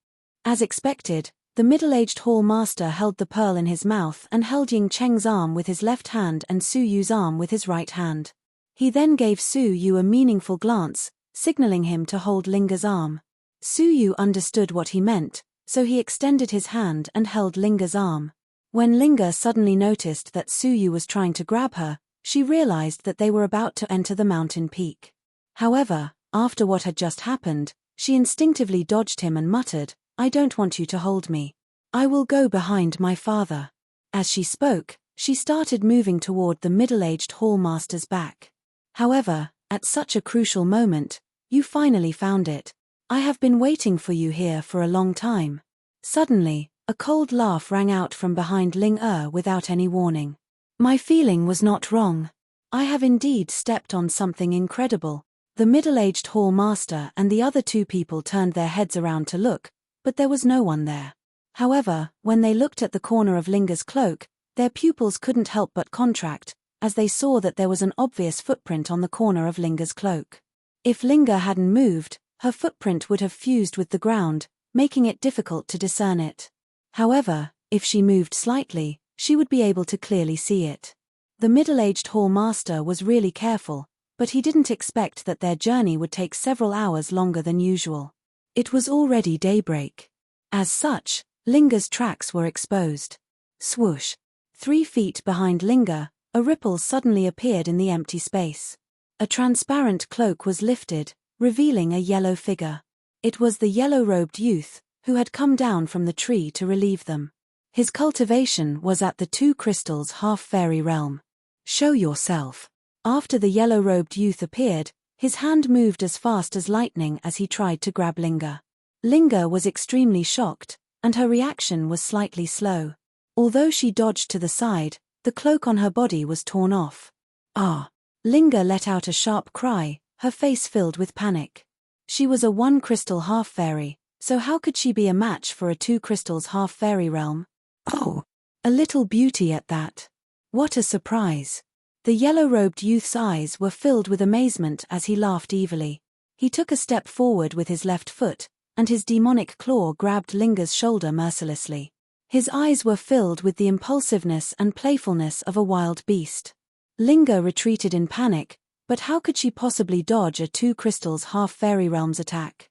As expected, the middle-aged hall master held the pearl in his mouth and held Ying Cheng's arm with his left hand and Suyu's arm with his right hand. He then gave Suyu a meaningful glance, signaling him to hold Linga's arm. Suyu understood what he meant, so he extended his hand and held Linga's arm. When Linga suddenly noticed that Suyu was trying to grab her, she realized that they were about to enter the mountain peak. However, after what had just happened, she instinctively dodged him and muttered, "I don't want you to hold me. I will go behind my father." As she spoke, she started moving toward the middle-aged hall master's back. However, at such a crucial moment, "You finally found it. I have been waiting for you here for a long time." Suddenly, a cold laugh rang out from behind Ling without any warning. "My feeling was not wrong. I have indeed stepped on something incredible." The middle-aged hall master and the other 2 people turned their heads around to look, but there was no one there. However, when they looked at the corner of Linga's cloak, their pupils couldn't help but contract, as they saw that there was an obvious footprint on the corner of Linga's cloak. If Linga hadn't moved, her footprint would have fused with the ground, making it difficult to discern it. However, if she moved slightly, she would be able to clearly see it. The middle-aged hall master was really careful, but he didn't expect that their journey would take several hours longer than usual. It was already daybreak. As such, Linga's tracks were exposed. Swoosh! 3 feet behind Linga, a ripple suddenly appeared in the empty space. A transparent cloak was lifted, revealing a yellow figure. It was the yellow-robed youth, who had come down from the tree to relieve them. His cultivation was at the 2 crystals half-fairy realm. "Show yourself." After the yellow-robed youth appeared, his hand moved as fast as lightning as he tried to grab Linga. Linga was extremely shocked, and her reaction was slightly slow. Although she dodged to the side, the cloak on her body was torn off. "Ah!" Linga let out a sharp cry, her face filled with panic. She was a 1 crystal half-fairy, so how could she be a match for a 2 crystals half-fairy realm? "Oh! A little beauty at that. What a surprise." The yellow-robed youth's eyes were filled with amazement as he laughed evilly. He took a step forward with his left foot, and his demonic claw grabbed Linga's shoulder mercilessly. His eyes were filled with the impulsiveness and playfulness of a wild beast. Linga retreated in panic, but how could she possibly dodge a 2 crystals half-fairy realm's attack?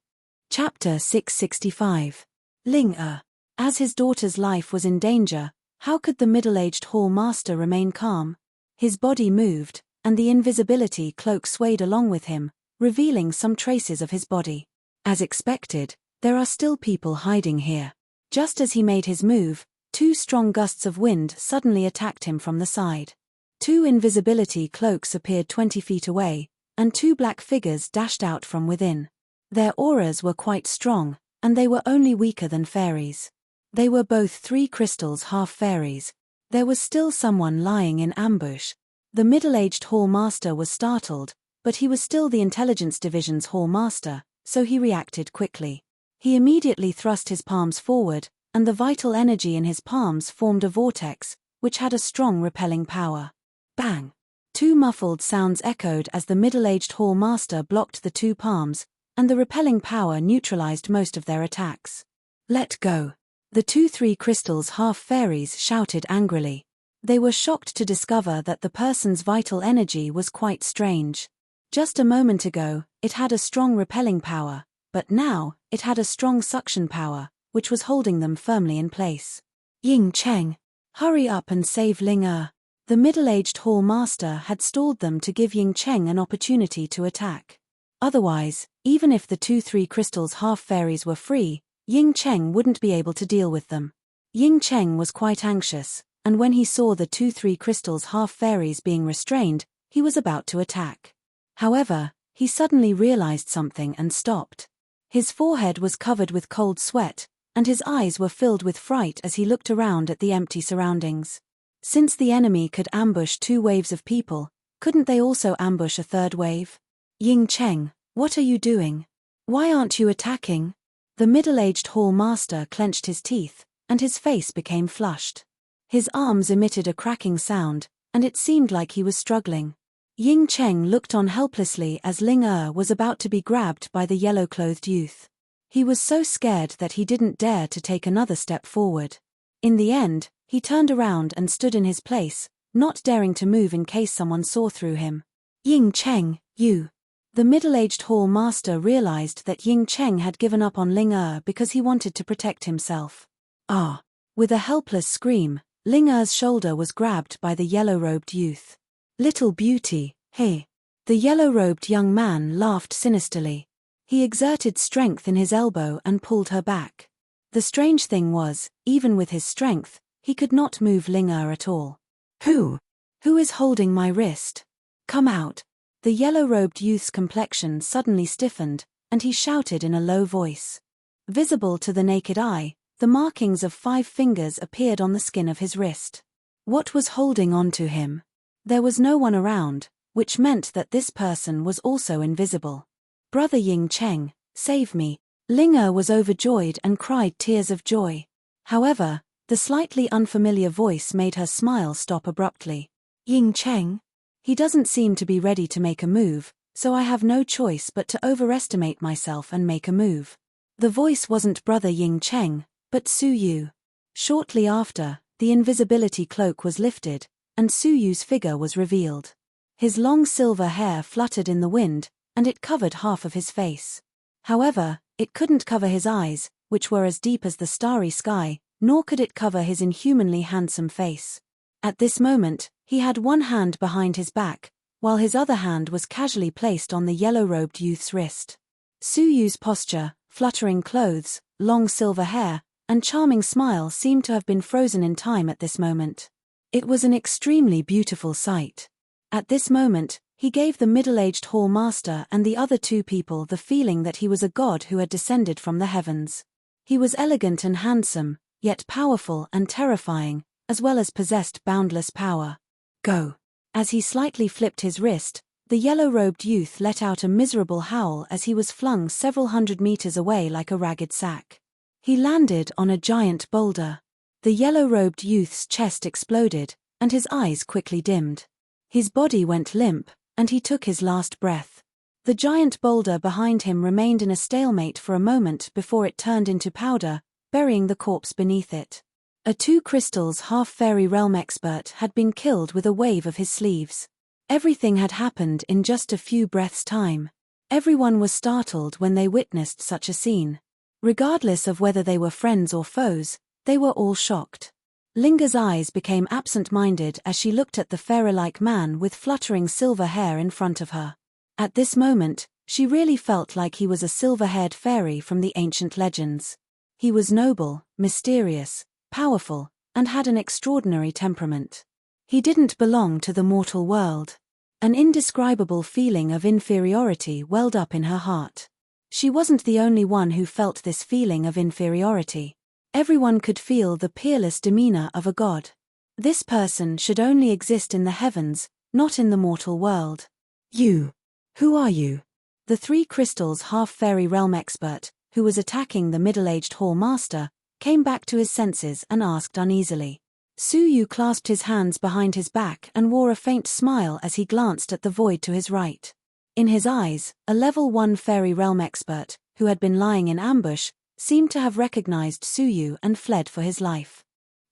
Chapter 665. Linga. As his daughter's life was in danger, how could the middle-aged hall master remain calm? His body moved, and the invisibility cloak swayed along with him, revealing some traces of his body. As expected, there are still people hiding here. Just as he made his move, 2 strong gusts of wind suddenly attacked him from the side. 2 invisibility cloaks appeared 20 feet away, and 2 black figures dashed out from within. Their auras were quite strong, and they were only weaker than fairies. They were both 3 crystals half-fairies. There was still someone lying in ambush. The middle-aged hall master was startled, but he was still the intelligence division's hall master, so he reacted quickly. He immediately thrust his palms forward, and the vital energy in his palms formed a vortex, which had a strong repelling power. Bang! 2 muffled sounds echoed as the middle-aged hall master blocked the 2 palms, and the repelling power neutralized most of their attacks. Let go. The 2-3 crystals half-fairies shouted angrily. They were shocked to discover that the person's vital energy was quite strange. Just a moment ago, it had a strong repelling power, but now, it had a strong suction power, which was holding them firmly in place. Ying Cheng, hurry up and save Ling Er. The middle-aged hall master had stalled them to give Ying Cheng an opportunity to attack. Otherwise, even if the 2-3 crystals half-fairies were free, Ying Cheng wouldn't be able to deal with them. Ying Cheng was quite anxious, and when he saw the 2-3 crystals half-fairies being restrained, he was about to attack. However, he suddenly realized something and stopped. His forehead was covered with cold sweat, and his eyes were filled with fright as he looked around at the empty surroundings. Since the enemy could ambush 2 waves of people, couldn't they also ambush a 3rd wave? Ying Cheng, what are you doing? Why aren't you attacking? The middle-aged hall master clenched his teeth, and his face became flushed. His arms emitted a cracking sound, and it seemed like he was struggling. Ying Cheng looked on helplessly as Ling Er was about to be grabbed by the yellow-clothed youth. He was so scared that he didn't dare to take another step forward. In the end, he turned around and stood in his place, not daring to move in case someone saw through him. Ying Cheng, you. The middle-aged hall master realized that Ying Cheng had given up on Ling Er because he wanted to protect himself. Ah! With a helpless scream, Ling Er's shoulder was grabbed by the yellow-robed youth. Little beauty, hey. The yellow-robed young man laughed sinisterly. He exerted strength in his elbow and pulled her back. The strange thing was, even with his strength, he could not move Ling Er at all. Who is holding my wrist? Come out. The yellow-robed youth's complexion suddenly stiffened, and he shouted in a low voice. Visible to the naked eye, the markings of 5 fingers appeared on the skin of his wrist. What was holding on to him? There was no one around, which meant that this person was also invisible. Brother Ying Cheng, save me. Ling Er was overjoyed and cried tears of joy. However, the slightly unfamiliar voice made her smile stop abruptly. Ying Cheng? He doesn't seem to be ready to make a move, so I have no choice but to overestimate myself and make a move. The voice wasn't Brother Ying Cheng, but Su Yu. Shortly after, the invisibility cloak was lifted, and Su Yu's figure was revealed. His long silver hair fluttered in the wind, and it covered half of his face. However, it couldn't cover his eyes, which were as deep as the starry sky, nor could it cover his inhumanly handsome face. At this moment, he had one hand behind his back, while his other hand was casually placed on the yellow-robed youth's wrist. Su Yu's posture, fluttering clothes, long silver hair, and charming smile seemed to have been frozen in time at this moment. It was an extremely beautiful sight. At this moment, he gave the middle-aged hall master and the other 2 people the feeling that he was a god who had descended from the heavens. He was elegant and handsome, yet powerful and terrifying, as well as possessed boundless power. Go. As he slightly flipped his wrist, the yellow-robed youth let out a miserable howl as he was flung several hundred meters away like a ragged sack. He landed on a giant boulder. The yellow-robed youth's chest exploded, and his eyes quickly dimmed. His body went limp, and he took his last breath. The giant boulder behind him remained in a stalemate for a moment before it turned into powder, burying the corpse beneath it. A 2 crystals half-fairy realm expert had been killed with a wave of his sleeves. Everything had happened in just a few breaths' time. Everyone was startled when they witnessed such a scene. Regardless of whether they were friends or foes, they were all shocked. Linga's eyes became absent-minded as she looked at the fairy-like man with fluttering silver hair in front of her. At this moment, she really felt like he was a silver-haired fairy from the ancient legends. He was noble, mysterious, powerful, and had an extraordinary temperament. He didn't belong to the mortal world. An indescribable feeling of inferiority welled up in her heart. She wasn't the only one who felt this feeling of inferiority. Everyone could feel the peerless demeanor of a god. This person should only exist in the heavens, not in the mortal world. You. Who are you? The 3 crystals half-fairy realm expert, who was attacking the middle-aged hall master, came back to his senses and asked uneasily. Su Yu clasped his hands behind his back and wore a faint smile as he glanced at the void to his right. In his eyes, a level 1 fairy realm expert, who had been lying in ambush, seemed to have recognized Suyu and fled for his life.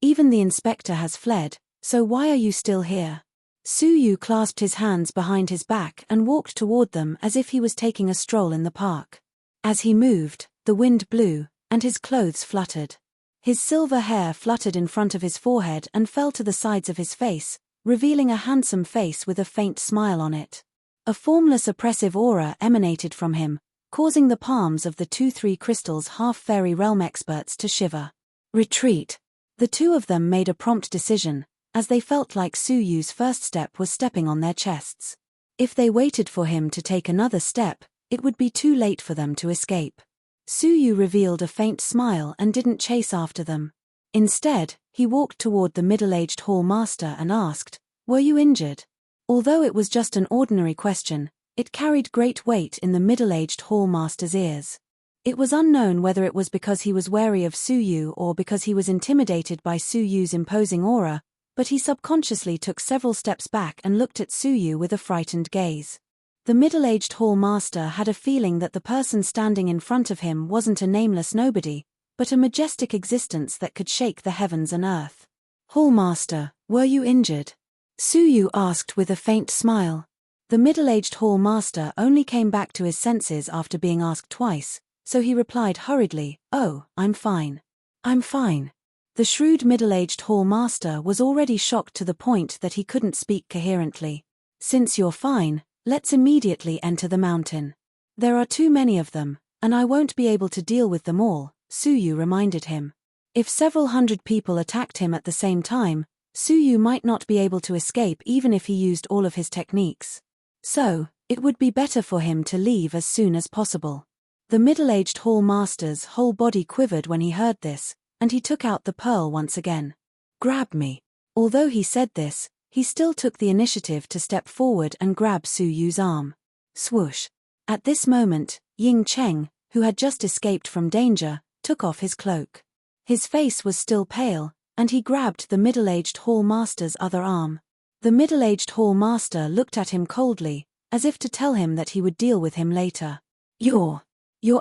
Even the inspector has fled, so why are you still here? Suyu clasped his hands behind his back and walked toward them as if he was taking a stroll in the park. As he moved, the wind blew, and his clothes fluttered. His silver hair fluttered in front of his forehead and fell to the sides of his face, revealing a handsome face with a faint smile on it. A formless oppressive aura emanated from him, causing the palms of the 2-3 crystals half-fairy realm experts to shiver. Retreat. The two of them made a prompt decision, as they felt like Suyu's first step was stepping on their chests. If they waited for him to take another step, it would be too late for them to escape. Suyu revealed a faint smile and didn't chase after them. Instead, he walked toward the middle-aged hall master and asked, "Were you injured?" Although it was just an ordinary question, it carried great weight in the middle-aged hall master's ears. It was unknown whether it was because he was wary of Suyu or because he was intimidated by Suyu's imposing aura, but he subconsciously took several steps back and looked at Suyu with a frightened gaze. The middle-aged hall master had a feeling that the person standing in front of him wasn't a nameless nobody, but a majestic existence that could shake the heavens and earth. "Hall master, were you injured?" Suyu asked with a faint smile. The middle-aged hall master only came back to his senses after being asked twice, so he replied hurriedly, "Oh, I'm fine. I'm fine." The shrewd middle-aged hall master was already shocked to the point that he couldn't speak coherently. "Since you're fine, let's immediately enter the mountain. There are too many of them, and I won't be able to deal with them all," Suyu reminded him. If several hundred people attacked him at the same time, Suyu might not be able to escape even if he used all of his techniques. So, it would be better for him to leave as soon as possible. The middle-aged hall master's whole body quivered when he heard this, and he took out the pearl once again. "Grab me." Although he said this, he still took the initiative to step forward and grab Suyu's arm. Swoosh. At this moment, Ying Cheng, who had just escaped from danger, took off his cloak. His face was still pale, and he grabbed the middle-aged hall master's other arm. The middle-aged hall master looked at him coldly, as if to tell him that he would deal with him later. Your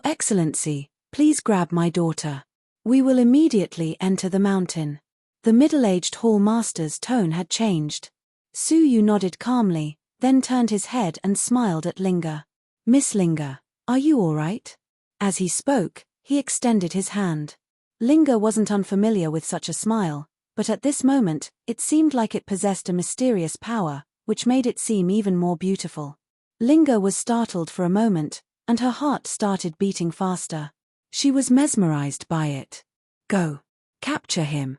Excellency, please grab my daughter. We will immediately enter the mountain." The middle-aged hall master's tone had changed. Suyu nodded calmly, then turned his head and smiled at Linga. "Miss Linga, are you all right?" As he spoke, he extended his hand. Linga wasn't unfamiliar with such a smile, but at this moment, it seemed like it possessed a mysterious power, which made it seem even more beautiful. Linga was startled for a moment, and her heart started beating faster. She was mesmerized by it. "Go. Capture him."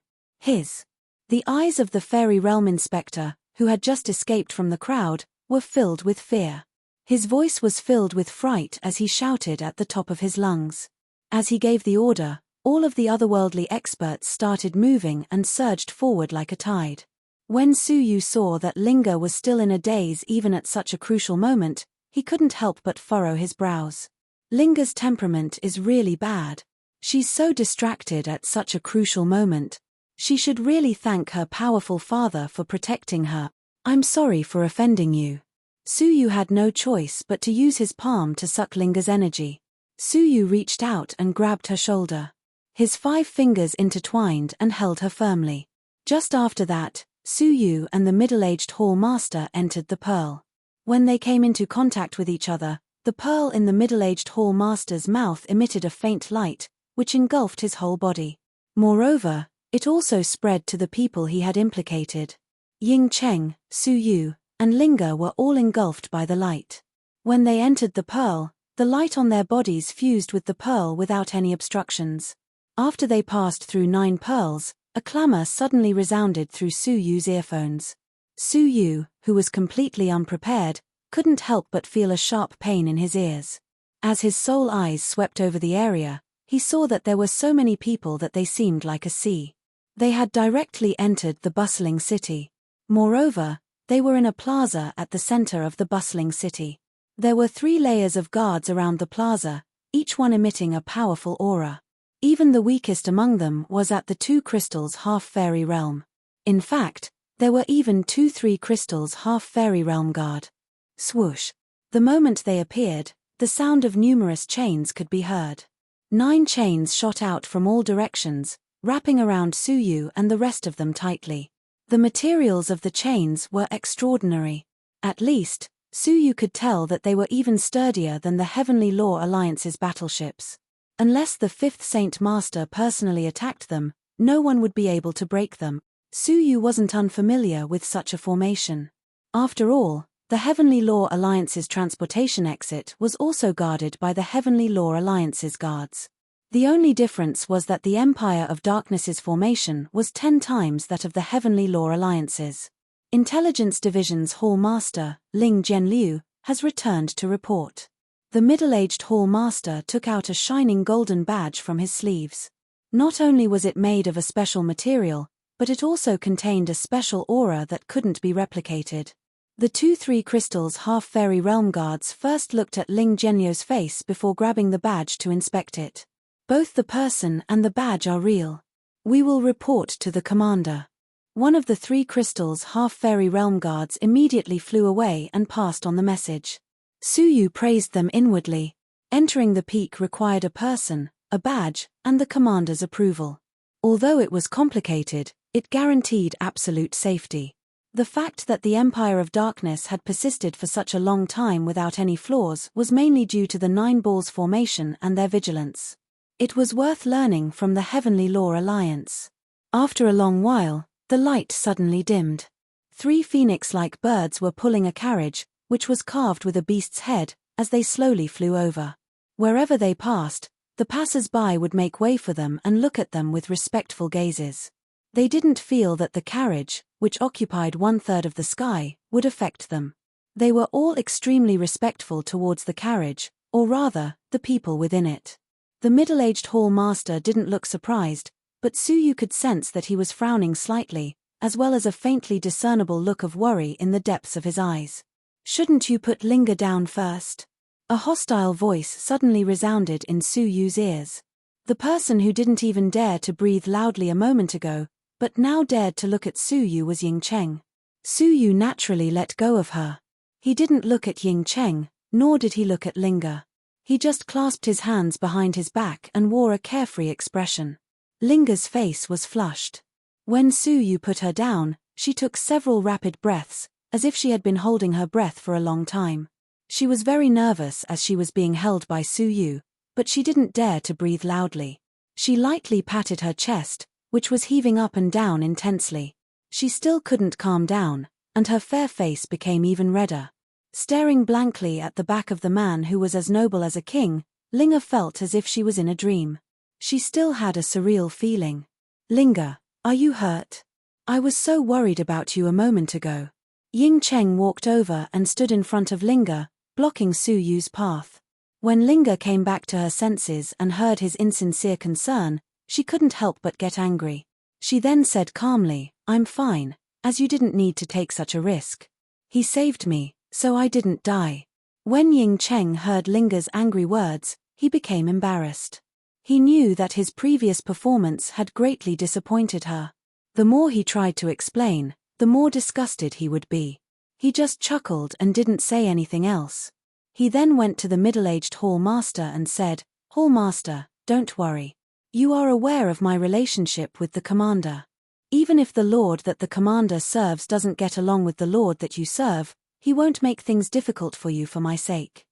The eyes of the fairy realm inspector, who had just escaped from the crowd, were filled with fear. His voice was filled with fright as he shouted at the top of his lungs. As he gave the order, all of the otherworldly experts started moving and surged forward like a tide. When Suyu saw that Linga was still in a daze even at such a crucial moment, he couldn't help but furrow his brows. Linga's temperament is really bad. She's so distracted at such a crucial moment. She should really thank her powerful father for protecting her. "I'm sorry for offending you." Suyu had no choice but to use his palm to suck Linga's energy. Suyu reached out and grabbed her shoulder. His 5 fingers intertwined and held her firmly. Just after that, Suyu and the middle-aged hall master entered the pearl. When they came into contact with each other, the pearl in the middle-aged hall master's mouth emitted a faint light, which engulfed his whole body. Moreover, it also spread to the people he had implicated. Ying Cheng, Suyu, and Linga were all engulfed by the light. When they entered the pearl, the light on their bodies fused with the pearl without any obstructions. After they passed through 9 pearls, a clamor suddenly resounded through Suyu's earphones. Suyu, who was completely unprepared, couldn't help but feel a sharp pain in his ears. As his soul eyes swept over the area, he saw that there were so many people that they seemed like a sea. They had directly entered the bustling city. Moreover, they were in a plaza at the center of the bustling city. There were 3 layers of guards around the plaza, each one emitting a powerful aura. Even the weakest among them was at the 2 crystals half-fairy realm. In fact, there were even 2-3 crystals half-fairy realm guard. Swoosh. The moment they appeared, the sound of numerous chains could be heard. 9 chains shot out from all directions, wrapping around Suyu and the rest of them tightly. The materials of the chains were extraordinary. At least, Suyu could tell that they were even sturdier than the Heavenly Law Alliance's battleships. Unless the 5th Saint Master personally attacked them, no one would be able to break them. Suyu wasn't unfamiliar with such a formation. After all, the Heavenly Law Alliance's transportation exit was also guarded by the Heavenly Law Alliance's guards. The only difference was that the Empire of Darkness's formation was 10 times that of the Heavenly Law Alliance's. Intelligence Division's Hall Master, Ling Jianliu, has returned to report. The middle-aged Hall Master took out a shining golden badge from his sleeves. Not only was it made of a special material, but it also contained a special aura that couldn't be replicated. The 2-3 Crystal's half-fairy realm guards first looked at Ling Jianliu's face before grabbing the badge to inspect it. Both the person and the badge are real. We will report to the commander. One of the 3 Crystal's half-fairy realm guards immediately flew away and passed on the message. Suyu praised them inwardly. Entering the peak required a person, a badge, and the commander's approval. Although it was complicated, it guaranteed absolute safety. The fact that the Empire of Darkness had persisted for such a long time without any flaws was mainly due to the 9 Balls formation and their vigilance. It was worth learning from the Heavenly Law Alliance. After a long while, the light suddenly dimmed. 3 phoenix-like birds were pulling a carriage, which was carved with a beast's head, as they slowly flew over. Wherever they passed, the passers-by would make way for them and look at them with respectful gazes. They didn't feel that the carriage, which occupied 1/3 of the sky, would affect them. They were all extremely respectful towards the carriage, or rather, the people within it. The middle-aged Hall Master didn't look surprised, but Suyu could sense that he was frowning slightly, as well as a faintly discernible look of worry in the depths of his eyes. "Shouldn't you put Linga down first?" A hostile voice suddenly resounded in Suyu's ears. The person who didn't even dare to breathe loudly a moment ago, but now dared to look at Suyu was Ying Cheng. Suyu naturally let go of her. He didn't look at Ying Cheng, nor did he look at Linga. He just clasped his hands behind his back and wore a carefree expression. Linga's face was flushed. When Suyu put her down, she took several rapid breaths, as if she had been holding her breath for a long time. She was very nervous as she was being held by Suyu, but she didn't dare to breathe loudly. She lightly patted her chest, which was heaving up and down intensely. She still couldn't calm down, and her fair face became even redder. Staring blankly at the back of the man who was as noble as a king, Linga felt as if she was in a dream. She still had a surreal feeling. "Linga, are you hurt? I was so worried about you a moment ago." Ying Cheng walked over and stood in front of Linga, blocking Suyu's path. When Linga came back to her senses and heard his insincere concern, she couldn't help but get angry. She then said calmly, "I'm fine, as you didn't need to take such a risk. He saved me, so I didn't die." When Ying Cheng heard Linga's angry words, he became embarrassed. He knew that his previous performance had greatly disappointed her. The more he tried to explain, the more disgusted he would be. He just chuckled and didn't say anything else. He then went to the middle-aged Hall Master and said, "Hall Master, don't worry. You are aware of my relationship with the commander. Even if the lord that the commander serves doesn't get along with the lord that you serve, he won't make things difficult for you for my sake."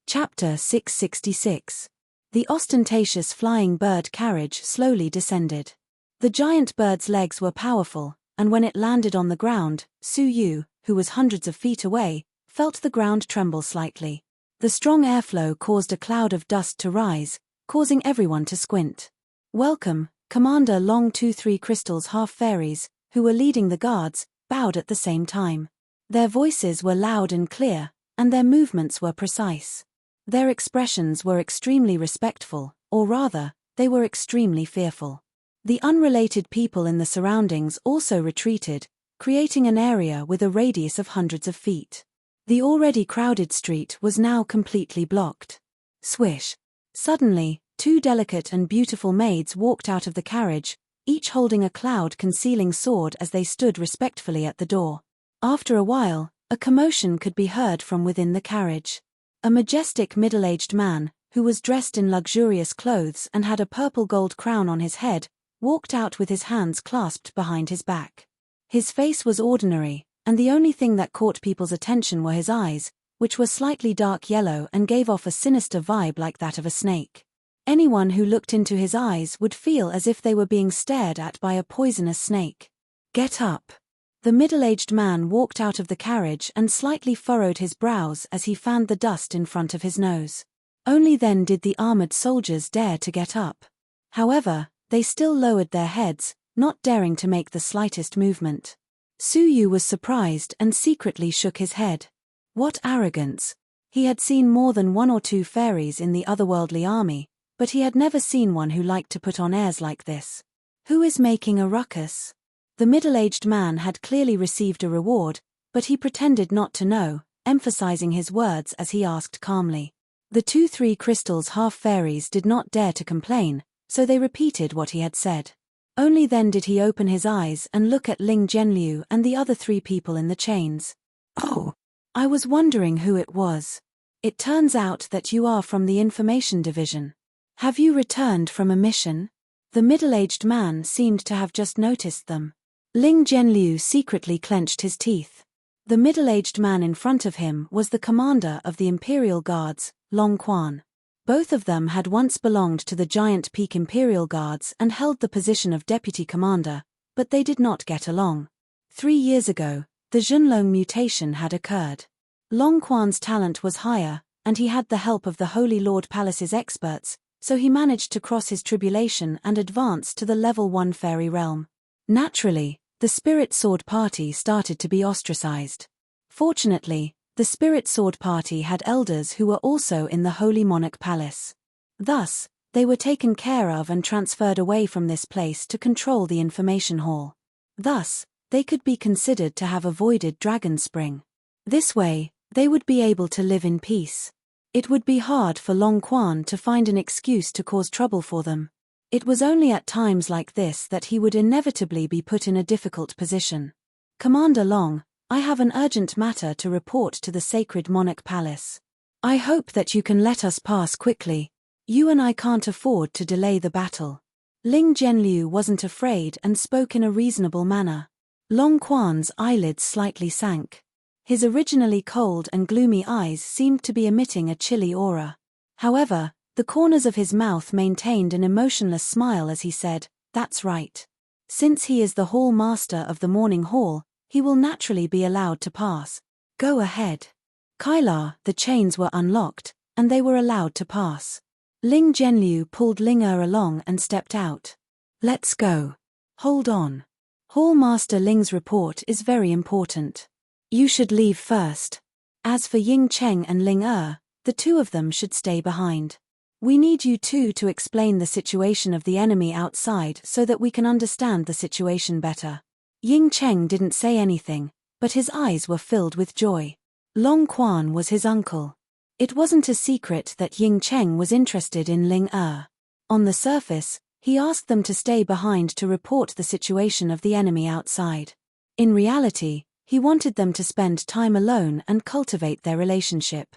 Chapter 666. The ostentatious flying bird carriage slowly descended. The giant bird's legs were powerful, and when it landed on the ground, Suyu, who was hundreds of feet away, felt the ground tremble slightly. The strong airflow caused a cloud of dust to rise, causing everyone to squint. "Welcome, Commander Long 2-3 Crystal's half-fairies, who were leading the guards, bowed at the same time. Their voices were loud and clear, and their movements were precise. Their expressions were extremely respectful, or rather, they were extremely fearful. The unrelated people in the surroundings also retreated, creating an area with a radius of hundreds of feet. The already crowded street was now completely blocked. Swish! Suddenly, 2 delicate and beautiful maids walked out of the carriage, each holding a cloud-concealing sword as they stood respectfully at the door. After a while, a commotion could be heard from within the carriage. A majestic middle-aged man, who was dressed in luxurious clothes and had a purple gold crown on his head, walked out with his hands clasped behind his back. His face was ordinary, and the only thing that caught people's attention were his eyes, which were slightly dark yellow and gave off a sinister vibe like that of a snake. Anyone who looked into his eyes would feel as if they were being stared at by a poisonous snake. "Get up." The middle-aged man walked out of the carriage and slightly furrowed his brows as he fanned the dust in front of his nose. Only then did the armored soldiers dare to get up. However, they still lowered their heads, not daring to make the slightest movement. Suyu was surprised and secretly shook his head. What arrogance! He had seen more than one or two fairies in the otherworldly army, but he had never seen one who liked to put on airs like this. Who is making a ruckus? The middle-aged man had clearly received a reward, but he pretended not to know, emphasizing his words as he asked calmly. The 2-3 crystals half-fairies did not dare to complain, so they repeated what he had said. Only then did he open his eyes and look at Ling Zhenliu and the other 3 people in the chains. "Oh, I was wondering who it was. It turns out that you are from the information division. Have you returned from a mission?" The middle-aged man seemed to have just noticed them. Ling Zhenliu secretly clenched his teeth. The middle-aged man in front of him was the commander of the Imperial Guards, Long Quan. Both of them had once belonged to the Giant Peak Imperial Guards and held the position of deputy commander, but they did not get along. 3 years ago, the Zhenlong mutation had occurred. Long Quan's talent was higher, and he had the help of the Holy Lord Palace's experts, so he managed to cross his tribulation and advance to the level 1 fairy realm. Naturally, the Spirit Sword Party started to be ostracized. Fortunately, the Spirit Sword Party had elders who were also in the Holy Monarch Palace. Thus, they were taken care of and transferred away from this place to control the information hall. Thus, they could be considered to have avoided Dragon Spring. This way, they would be able to live in peace. It would be hard for Long Quan to find an excuse to cause trouble for them. It was only at times like this that he would inevitably be put in a difficult position. "Commander Long, I have an urgent matter to report to the Sacred Monarch Palace. I hope that you can let us pass quickly. You and I can't afford to delay the battle." Ling Zhenliu wasn't afraid and spoke in a reasonable manner. Long Quan's eyelids slightly sank. His originally cold and gloomy eyes seemed to be emitting a chilly aura. However, the corners of his mouth maintained an emotionless smile as he said, "That's right. Since he is the hall master of the morning hall, he will naturally be allowed to pass. Go ahead." Kailar, the chains were unlocked, and they were allowed to pass. Ling Zhenliu pulled Ling along and stepped out. "Let's go." "Hold on. Hall Master Ling's report is very important. You should leave first. As for Ying Cheng and Ling the 2 of them should stay behind. We need you 2 to explain the situation of the enemy outside so that we can understand the situation better." Ying Cheng didn't say anything, but his eyes were filled with joy. Long Quan was his uncle. It wasn't a secret that Ying Cheng was interested in Ling On the surface, he asked them to stay behind to report the situation of the enemy outside. In reality, he wanted them to spend time alone and cultivate their relationship.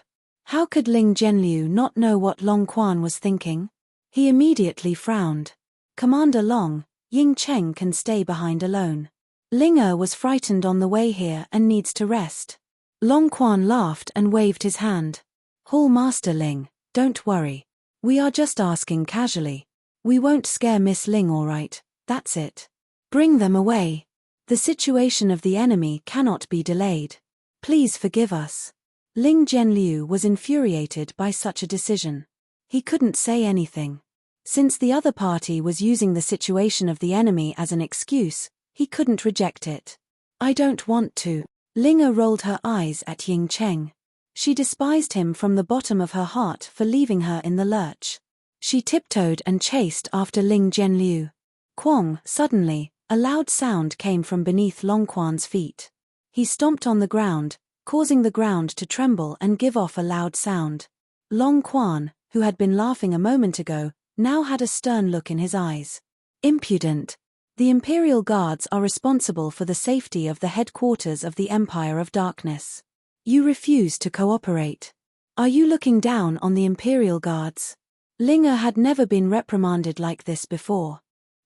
How could Ling Zhenliu not know what Long Quan was thinking? He immediately frowned. "Commander Long, Ying Cheng can stay behind alone. Ling was frightened on the way here and needs to rest." Long Quan laughed and waved his hand. "Hall Master Ling, don't worry. We are just asking casually. We won't scare Miss Ling, all right, that's it. Bring them away. The situation of the enemy cannot be delayed. Please forgive us." Ling Zhenliu was infuriated by such a decision. He couldn't say anything. Since the other party was using the situation of the enemy as an excuse, he couldn't reject it. "I don't want to." Ling rolled her eyes at Ying Cheng. She despised him from the bottom of her heart for leaving her in the lurch. She tiptoed and chased after Ling Zhenliu. Quang, suddenly, a loud sound came from beneath Long Quan's feet. He stomped on the ground, causing the ground to tremble and give off a loud sound. Long Quan, who had been laughing a moment ago, now had a stern look in his eyes. "Impudent. The Imperial Guards are responsible for the safety of the headquarters of the Empire of Darkness. You refuse to cooperate. Are you looking down on the Imperial Guards? Linga had never been reprimanded like this before.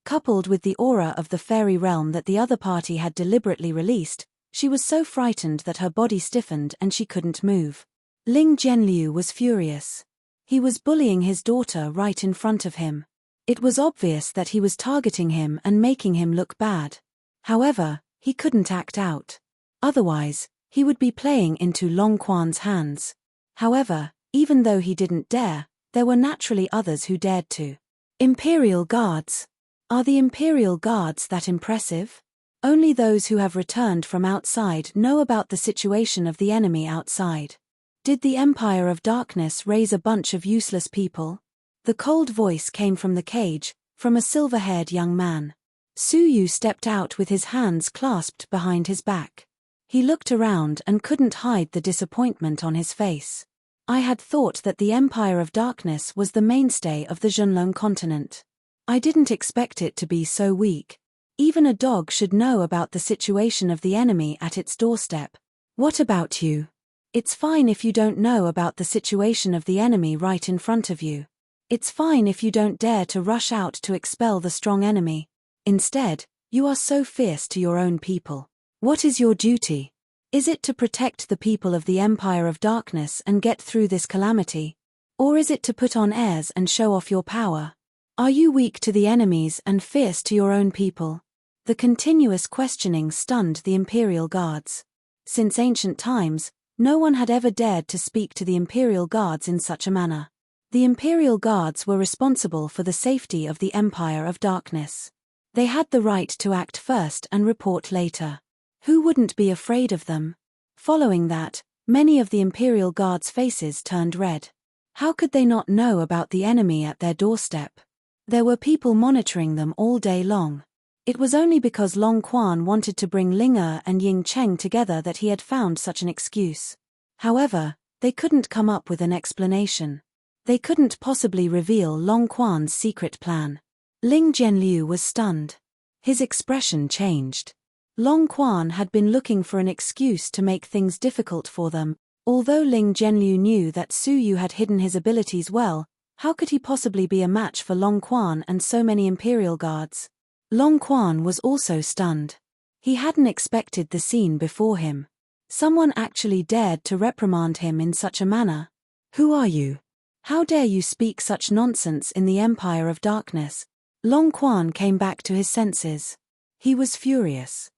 Coupled with the aura of the fairy realm that the other party had deliberately released, she was so frightened that her body stiffened and she couldn't move. Ling Jianliu was furious. He was bullying his daughter right in front of him. It was obvious that he was targeting him and making him look bad. However, he couldn't act out. Otherwise, he would be playing into Long Quan's hands. However, even though he didn't dare, there were naturally others who dared to. Imperial Guards. Are the Imperial Guards that impressive? Only those who have returned from outside know about the situation of the enemy outside. Did the Empire of Darkness raise a bunch of useless people? The cold voice came from the cage, from a silver-haired young man. Su Yu stepped out with his hands clasped behind his back. He looked around and couldn't hide the disappointment on his face. I had thought that the Empire of Darkness was the mainstay of the Zhenlong continent. I didn't expect it to be so weak. Even a dog should know about the situation of the enemy at its doorstep. What about you? It's fine if you don't know about the situation of the enemy right in front of you. It's fine if you don't dare to rush out to expel the strong enemy. Instead, you are so fierce to your own people. What is your duty? Is it to protect the people of the Empire of Darkness and get through this calamity? Or is it to put on airs and show off your power? Are you weak to the enemies and fierce to your own people? The continuous questioning stunned the Imperial Guards. Since ancient times, no one had ever dared to speak to the Imperial Guards in such a manner. The Imperial Guards were responsible for the safety of the Empire of Darkness. They had the right to act first and report later. Who wouldn't be afraid of them? Following that, many of the Imperial Guards' faces turned red. How could they not know about the enemy at their doorstep? There were people monitoring them all day long. It was only because Long Quan wanted to bring Linga and Ying Cheng together that he had found such an excuse. However, they couldn't come up with an explanation. They couldn't possibly reveal Long Quan's secret plan. Ling Jianliu was stunned. His expression changed. Long Quan had been looking for an excuse to make things difficult for them. Although Ling Jianliu knew that Su Yu had hidden his abilities well, how could he possibly be a match for Long Quan and so many Imperial Guards? Long Quan was also stunned. He hadn't expected the scene before him. Someone actually dared to reprimand him in such a manner. Who are you? How dare you speak such nonsense in the Empire of Darkness? Long Quan came back to his senses. He was furious.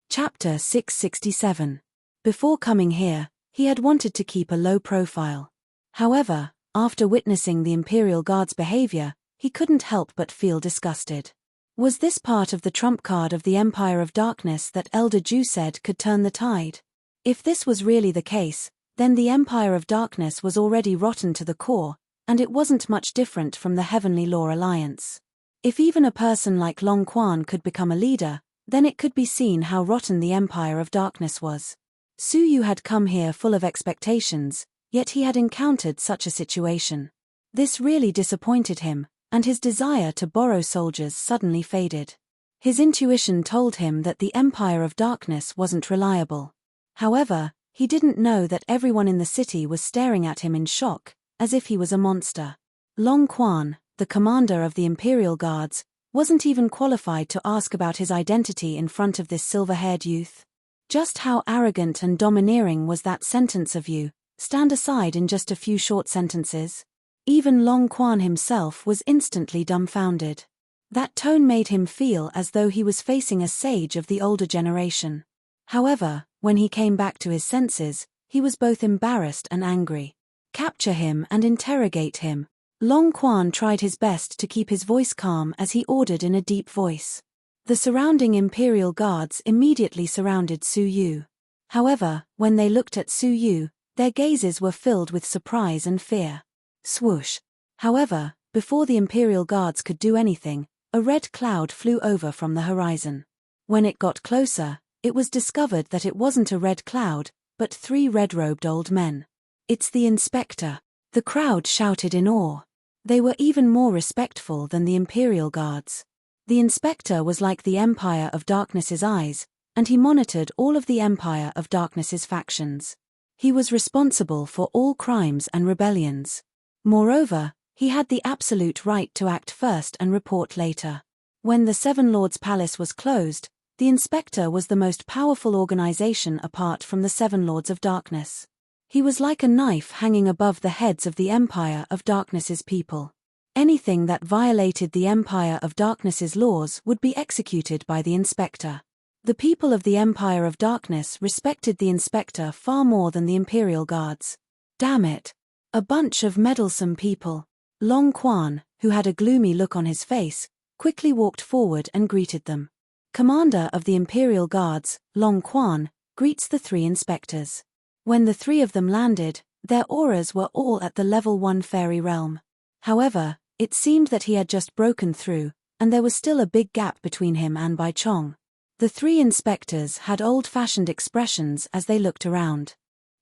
Chapter 667. Before coming here, he had wanted to keep a low profile. However, after witnessing the Imperial Guard's behavior, he couldn't help but feel disgusted. Was this part of the trump card of the Empire of Darkness that Elder Ju said could turn the tide? If this was really the case, then the Empire of Darkness was already rotten to the core, and it wasn't much different from the Heavenly Law Alliance. If even a person like Long Quan could become a leader, then it could be seen how rotten the Empire of Darkness was. Su Yu had come here full of expectations, yet he had encountered such a situation. This really disappointed him, and his desire to borrow soldiers suddenly faded. His intuition told him that the Empire of Darkness wasn't reliable. However, he didn't know that everyone in the city was staring at him in shock, as if he was a monster. Long Quan, the commander of the Imperial Guards, wasn't even qualified to ask about his identity in front of this silver-haired youth. Just how arrogant and domineering was that sentence of you, stand aside in just a few short sentences? Even Long Quan himself was instantly dumbfounded. That tone made him feel as though he was facing a sage of the older generation. However, when he came back to his senses, he was both embarrassed and angry. Capture him and interrogate him. Long Quan tried his best to keep his voice calm as he ordered in a deep voice. The surrounding Imperial Guards immediately surrounded Su Yu. However, when they looked at Su Yu, their gazes were filled with surprise and fear. Swoosh! However, before the Imperial Guards could do anything, a red cloud flew over from the horizon. When it got closer, it was discovered that it wasn't a red cloud, but 3 red-robed old men. It's the inspector. The crowd shouted in awe. They were even more respectful than the Imperial Guards. The inspector was like the Empire of Darkness's eyes, and he monitored all of the Empire of Darkness's factions. He was responsible for all crimes and rebellions. Moreover, he had the absolute right to act first and report later. When the Seven Lords' Palace was closed, the Inspector was the most powerful organization apart from the Seven Lords of Darkness. He was like a knife hanging above the heads of the Empire of Darkness's people. Anything that violated the Empire of Darkness's laws would be executed by the Inspector. The people of the Empire of Darkness respected the Inspector far more than the Imperial Guards. Damn it! A bunch of meddlesome people. Long Quan, who had a gloomy look on his face, quickly walked forward and greeted them. Commander of the Imperial Guards, Long Quan, greets the three inspectors. When the three of them landed, their auras were all at the level 1 fairy realm. However, it seemed that he had just broken through, and there was still a big gap between him and Bai Chong. The three inspectors had old-fashioned expressions as they looked around.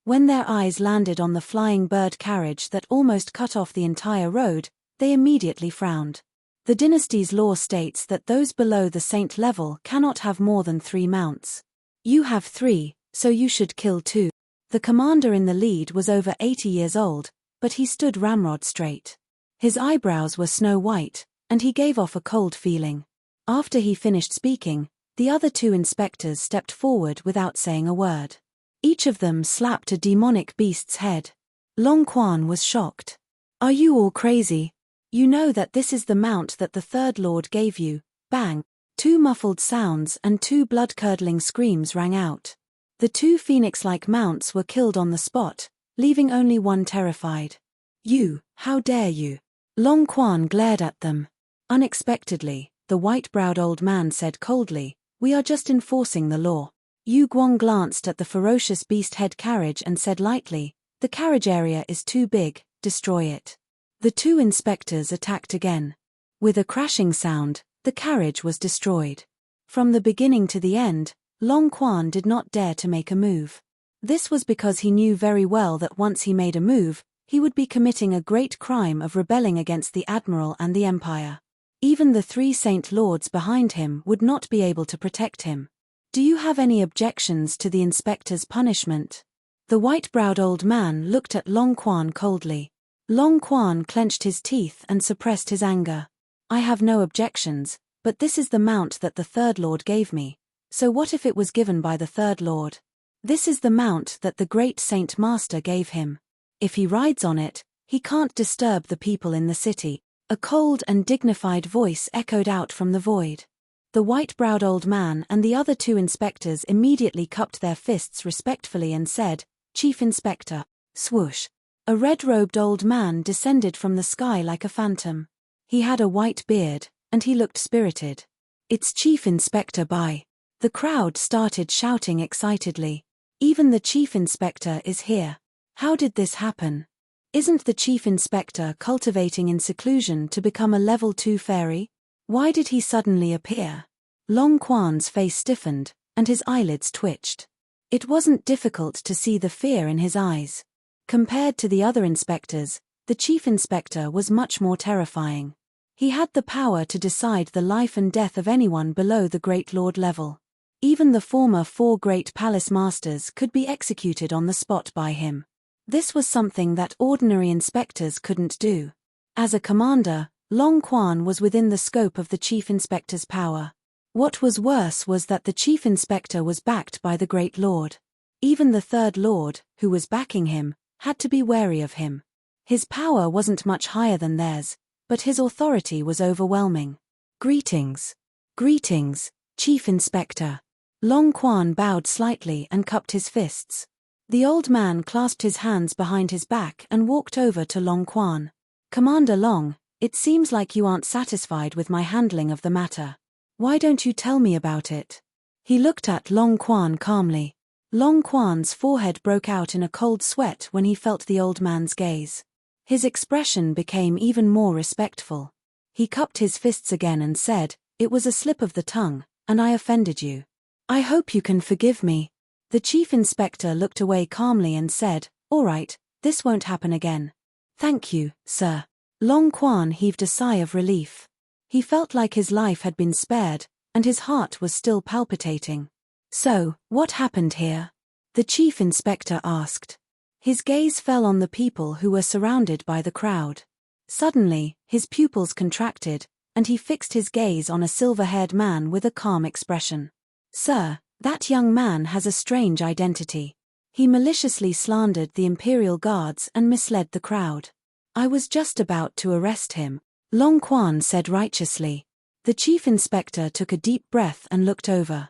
When their eyes landed on the flying bird carriage that almost cut off the entire road, they immediately frowned. The dynasty's law states that those below the saint level cannot have more than 3 mounts. You have 3, so you should kill 2. The commander in the lead was over 80 years old, but he stood ramrod straight. His eyebrows were snow white, and he gave off a cold feeling. After he finished speaking, the other 2 inspectors stepped forward without saying a word. Each of them slapped a demonic beast's head. Long Quan was shocked. Are you all crazy? You know that this is the mount that the Third Lord gave you. Bang! 2 muffled sounds and 2 blood-curdling screams rang out. The 2 phoenix-like mounts were killed on the spot, leaving only one terrified. You, how dare you? Long Quan glared at them. Unexpectedly, the white-browed old man said coldly, we are just enforcing the law. Yu Guang glanced at the ferocious beast-head carriage and said lightly, the carriage area is too big, destroy it. The 2 inspectors attacked again. With a crashing sound, the carriage was destroyed. From the beginning to the end, Long Quan did not dare to make a move. This was because he knew very well that once he made a move, he would be committing a great crime of rebelling against the Admiral and the Empire. Even the 3 Saint Lords behind him would not be able to protect him. Do you have any objections to the inspector's punishment? The white-browed old man looked at Long Quan coldly. Long Quan clenched his teeth and suppressed his anger. I have no objections, but this is the mount that the Third Lord gave me. So what if it was given by the Third Lord? This is the mount that the great Saint Master gave him. If he rides on it, he can't disturb the people in the city. A cold and dignified voice echoed out from the void. The white-browed old man and the other 2 inspectors immediately cupped their fists respectfully and said, Chief Inspector. Swoosh. A red-robed old man descended from the sky like a phantom. He had a white beard, and he looked spirited. It's Chief Inspector Bai. The crowd started shouting excitedly. Even the Chief Inspector is here. How did this happen? Isn't the Chief Inspector cultivating in seclusion to become a level 2 fairy? Why did he suddenly appear? Long Quan's face stiffened, and his eyelids twitched. It wasn't difficult to see the fear in his eyes. Compared to the other inspectors, the Chief Inspector was much more terrifying. He had the power to decide the life and death of anyone below the Great Lord level. Even the former 4 Great Palace Masters could be executed on the spot by him. This was something that ordinary inspectors couldn't do. As a commander, Long Quan was within the scope of the Chief Inspector's power. What was worse was that the Chief Inspector was backed by the Great Lord. Even the Third Lord, who was backing him, had to be wary of him. His power wasn't much higher than theirs, but his authority was overwhelming. Greetings. Greetings, Chief Inspector. Long Quan bowed slightly and cupped his fists. The old man clasped his hands behind his back and walked over to Long Quan. Commander Long, it seems like you aren't satisfied with my handling of the matter. Why don't you tell me about it? He looked at Long Quan calmly. Long Quan's forehead broke out in a cold sweat when he felt the old man's gaze. His expression became even more respectful. He cupped his fists again and said, "It was a slip of the tongue, and I offended you. I hope you can forgive me." The Chief Inspector looked away calmly and said, "All right, this won't happen again." "Thank you, sir." Long Quan heaved a sigh of relief. He felt like his life had been spared, and his heart was still palpitating. "So, what happened here?" the Chief Inspector asked. His gaze fell on the people who were surrounded by the crowd. Suddenly, his pupils contracted, and he fixed his gaze on a silver-haired man with a calm expression. "Sir, that young man has a strange identity. He maliciously slandered the Imperial Guards and misled the crowd. I was just about to arrest him," Long Quan said righteously. The chief inspector took a deep breath and looked over.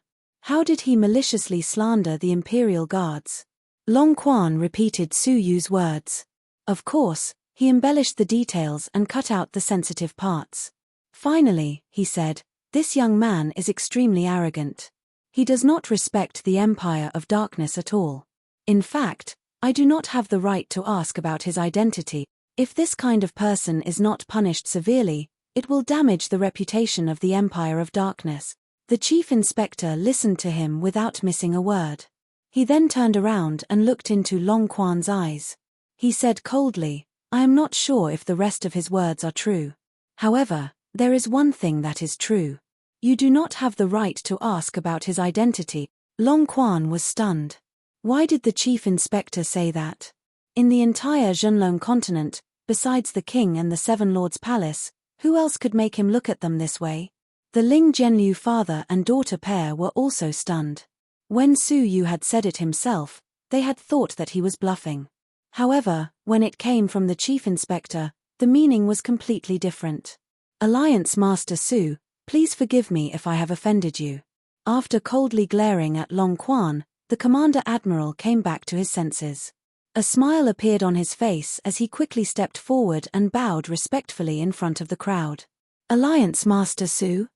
"How did he maliciously slander the Imperial Guards?" Long Quan repeated Su Yu's words. "Of course, he embellished the details and cut out the sensitive parts. Finally," he said, "this young man is extremely arrogant. He does not respect the Empire of Darkness at all. In fact, I do not have the right to ask about his identity. If this kind of person is not punished severely, it will damage the reputation of the Empire of Darkness." The chief inspector listened to him without missing a word. He then turned around and looked into Long Quan's eyes. He said coldly, "I am not sure if the rest of his words are true. However, there is one thing that is true. You do not have the right to ask about his identity." Long Quan was stunned. Why did the chief inspector say that? In the entire Zhenlong continent, besides the king and the Seven Lords' palace, who else could make him look at them this way? The Ling Zhenliu father and daughter pair were also stunned. When Su Yu had said it himself, they had thought that he was bluffing. However, when it came from the chief inspector, the meaning was completely different. "Alliance Master Su, please forgive me if I have offended you." After coldly glaring at Long Quan, the Commander Admiral came back to his senses. A smile appeared on his face as he quickly stepped forward and bowed respectfully in front of the crowd. "Alliance Master Su?"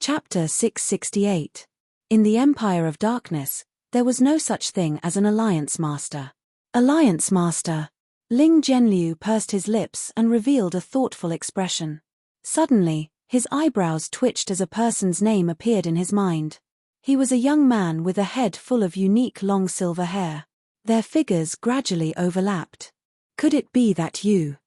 Chapter 668. In the Empire of Darkness, there was no such thing as an Alliance Master. "Alliance Master." Ling Zhenliu pursed his lips and revealed a thoughtful expression. Suddenly, his eyebrows twitched as a person's name appeared in his mind. He was a young man with a head full of unique long silver hair. Their figures gradually overlapped. "Could it be that you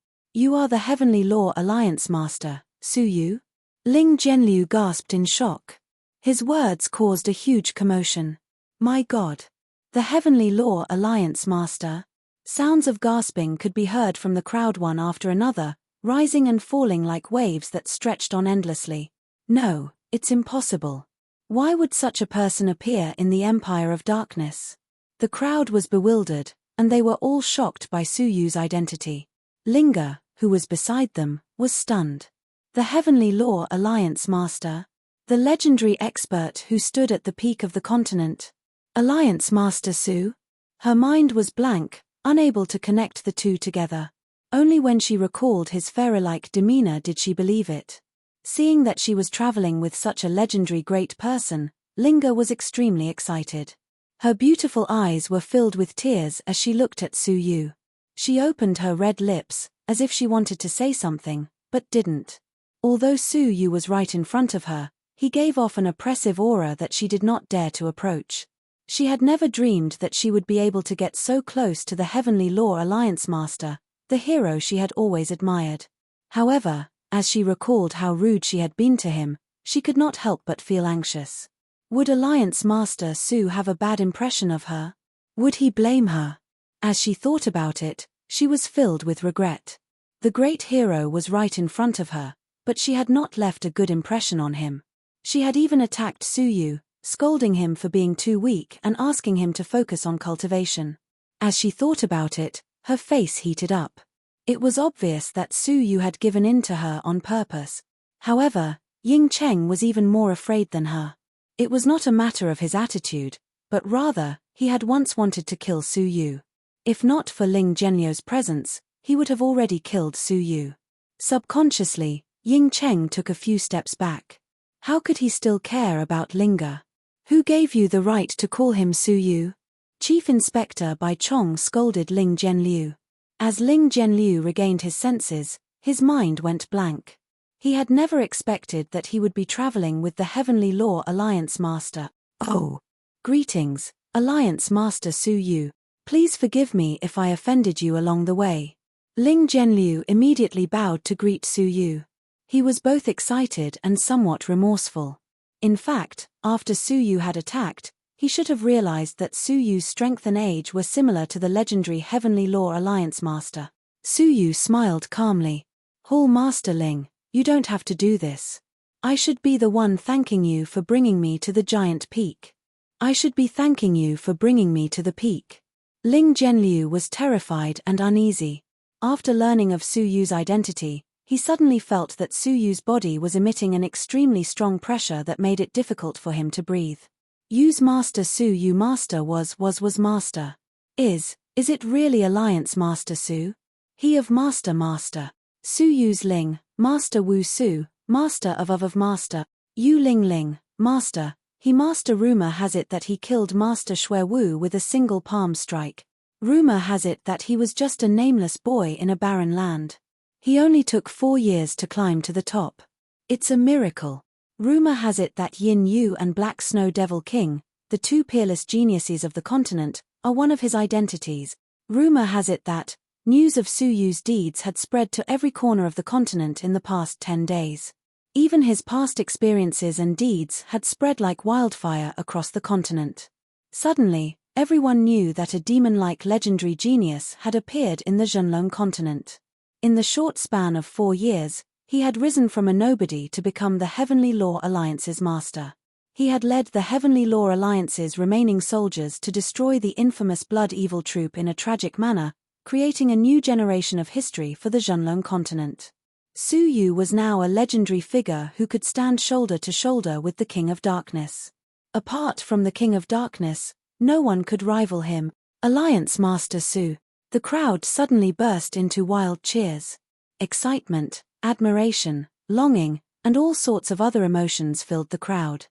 are the Heavenly Law Alliance Master, Su Yu?" Ling Zhenliu gasped in shock. His words caused a huge commotion. "My God! The Heavenly Law Alliance Master?" Sounds of gasping could be heard from the crowd one after another, rising and falling like waves that stretched on endlessly. "No, it's impossible. Why would such a person appear in the Empire of Darkness?" The crowd was bewildered, and they were all shocked by Su Yu's identity. Linga, who was beside them, was stunned. The Heavenly Law Alliance Master? The legendary expert who stood at the peak of the continent? Alliance Master Su? Her mind was blank, unable to connect the two together. Only when she recalled his fairy-like demeanor did she believe it. Seeing that she was traveling with such a legendary great person, Linga was extremely excited. Her beautiful eyes were filled with tears as she looked at Su Yu. She opened her red lips, as if she wanted to say something, but didn't. Although Su Yu was right in front of her, he gave off an oppressive aura that she did not dare to approach. She had never dreamed that she would be able to get so close to the Heavenly Law Alliance Master, the hero she had always admired. However, as she recalled how rude she had been to him, she could not help but feel anxious. Would Alliance Master Su have a bad impression of her? Would he blame her? As she thought about it, she was filled with regret. The great hero was right in front of her, but she had not left a good impression on him. She had even attacked Su Yu, scolding him for being too weak and asking him to focus on cultivation. As she thought about it, her face heated up. It was obvious that Su Yu had given in to her on purpose. However, Ying Cheng was even more afraid than her. It was not a matter of his attitude, but rather, he had once wanted to kill Su Yu. If not for Ling Zhenliu's presence, he would have already killed Su Yu. Subconsciously, Ying Cheng took a few steps back. How could he still care about Linga? "Who gave you the right to call him Su Yu?" Chief Inspector Bai Chong scolded Ling Zhenliu. As Ling Zhenliu regained his senses, his mind went blank. He had never expected that he would be traveling with the Heavenly Law Alliance Master. "Oh. Greetings, Alliance Master Su Yu. Please forgive me if I offended you along the way." Ling Zhenliu immediately bowed to greet Su Yu. He was both excited and somewhat remorseful. In fact, after Su Yu had attacked, He should have realized that Su Yu's strength and age were similar to the legendary Heavenly Law Alliance Master. Su Yu smiled calmly. Hall Master Ling, you don't have to do this. I should be the one thanking you for bringing me to the giant peak. I should be thanking you for bringing me to the peak. Ling Jianliu was terrified and uneasy. After learning of Su Yu's identity, he suddenly felt that Su Yu's body was emitting an extremely strong pressure that made it difficult for him to breathe. Yu's master Su Yu master was master. Is it really Alliance Master Su? He of Master. Su Yu's Ling, Master Wu Su, Master of Master. Yu Ling, Master. He master. Rumor has it that he killed Master Xue Wu with a single palm strike. Rumor has it that he was just a nameless boy in a barren land. He only took 4 years to climb to the top. It's a miracle. Rumor has it that Yin Yu and Black Snow Devil King, the 2 peerless geniuses of the continent, are one of his identities. Rumor has it that news of Su Yu's deeds had spread to every corner of the continent in the past 10 days. Even his past experiences and deeds had spread like wildfire across the continent. Suddenly, everyone knew that a demon-like legendary genius had appeared in the Zhenlong continent. In the short span of 4 years, he had risen from a nobody to become the Heavenly Law Alliance's master. He had led the Heavenly Law Alliance's remaining soldiers to destroy the infamous Blood Evil Troop in a tragic manner, creating a new generation of history for the Zhenlong continent. Su Yu was now a legendary figure who could stand shoulder to shoulder with the King of Darkness. Apart from the King of Darkness, no one could rival him. Alliance Master Su. The crowd suddenly burst into wild cheers. Excitement, admiration, longing, and all sorts of other emotions filled the crowd.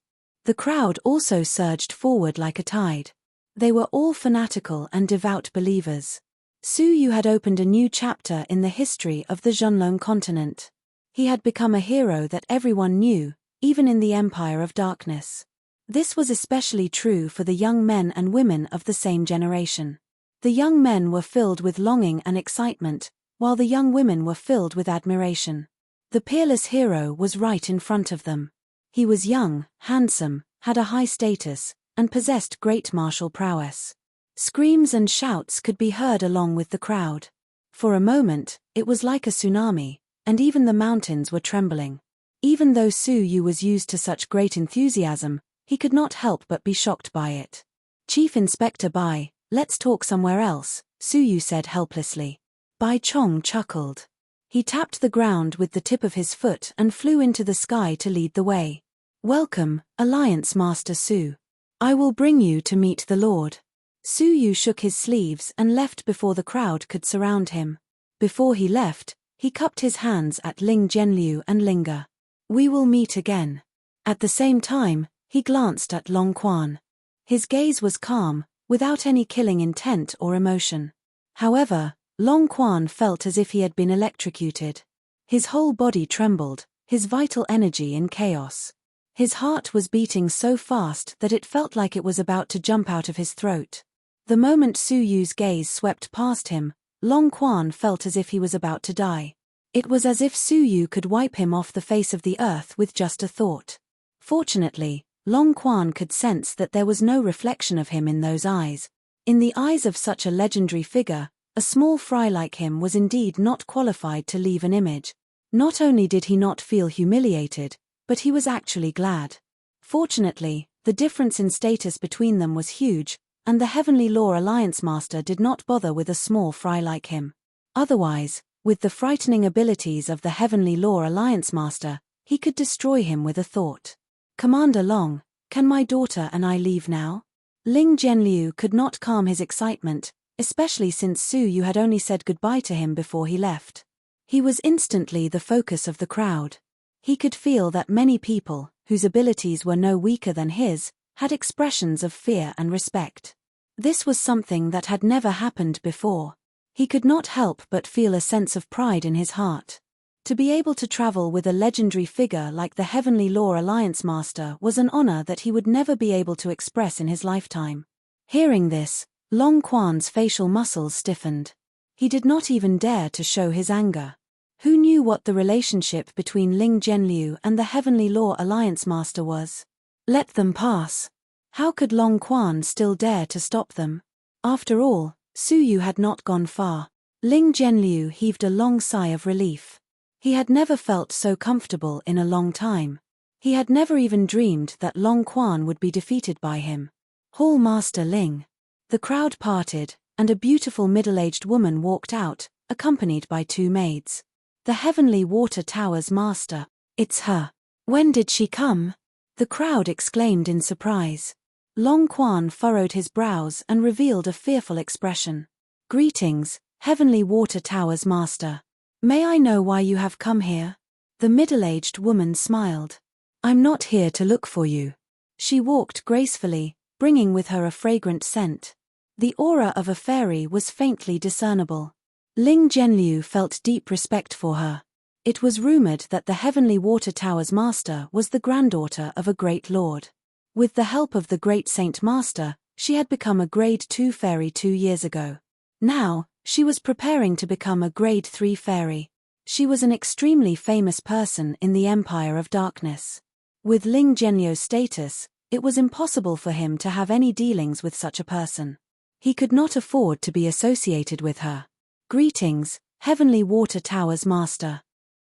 The crowd also surged forward like a tide. They were all fanatical and devout believers. Su Yu had opened a new chapter in the history of the Zhenlong continent. He had become a hero that everyone knew, even in the Empire of Darkness. This was especially true for the young men and women of the same generation. The young men were filled with longing and excitement, while the young women were filled with admiration. The peerless hero was right in front of them. He was young, handsome, had a high status, and possessed great martial prowess. Screams and shouts could be heard along with the crowd. For a moment, it was like a tsunami, and even the mountains were trembling. Even though Su Yu was used to such great enthusiasm, he could not help but be shocked by it. Chief Inspector Bai, let's talk somewhere else, Su Yu said helplessly. Bai Chong chuckled. He tapped the ground with the tip of his foot and flew into the sky to lead the way. Welcome, Alliance Master Su. I will bring you to meet the Lord. Su Yu shook his sleeves and left before the crowd could surround him. Before he left, he cupped his hands at Ling Jianliu and Linga. We will meet again. At the same time, he glanced at Long Quan. His gaze was calm, without any killing intent or emotion. However, Long Quan felt as if he had been electrocuted. His whole body trembled, his vital energy in chaos. His heart was beating so fast that it felt like it was about to jump out of his throat. The moment Su Yu's gaze swept past him, Long Quan felt as if he was about to die. It was as if Su Yu could wipe him off the face of the earth with just a thought. Fortunately, Long Quan could sense that there was no reflection of him in those eyes. In the eyes of such a legendary figure, a small fry like him was indeed not qualified to leave an image. Not only did he not feel humiliated, but he was actually glad. Fortunately, the difference in status between them was huge, and the Heavenly Law Alliance Master did not bother with a small fry like him. Otherwise, with the frightening abilities of the Heavenly Law Alliance Master, he could destroy him with a thought. Commander Long, can my daughter and I leave now? Ling Jianliu could not calm his excitement, especially since Su Yu had only said goodbye to him before he left. He was instantly the focus of the crowd. He could feel that many people, whose abilities were no weaker than his, had expressions of fear and respect. This was something that had never happened before. He could not help but feel a sense of pride in his heart. To be able to travel with a legendary figure like the Heavenly Law Alliance Master was an honor that he would never be able to express in his lifetime. Hearing this, Long Quan's facial muscles stiffened. He did not even dare to show his anger. Who knew what the relationship between Ling Jianliu and the Heavenly Law Alliance Master was? Let them pass. How could Long Quan still dare to stop them? After all, Su Yu had not gone far. Ling Jianliu heaved a long sigh of relief. He had never felt so comfortable in a long time. He had never even dreamed that Long Quan would be defeated by him. Hall Master Ling. The crowd parted, and a beautiful middle-aged woman walked out, accompanied by 2 maids. The Heavenly Water Tower's master. It's her. When did she come? The crowd exclaimed in surprise. Long Quan furrowed his brows and revealed a fearful expression. Greetings, Heavenly Water Tower's master. May I know why you have come here? The middle-aged woman smiled. I'm not here to look for you. She walked gracefully, bringing with her a fragrant scent. The aura of a fairy was faintly discernible. Ling Jianliu felt deep respect for her. It was rumored that the Heavenly Water Tower's master was the granddaughter of a great lord. With the help of the great Saint Master, she had become a Grade 2 fairy 2 years ago. Now, she was preparing to become a Grade 3 fairy. She was an extremely famous person in the Empire of Darkness. With Ling Jianliu's status, it was impossible for him to have any dealings with such a person. He could not afford to be associated with her. Greetings, Heavenly Water Tower's master.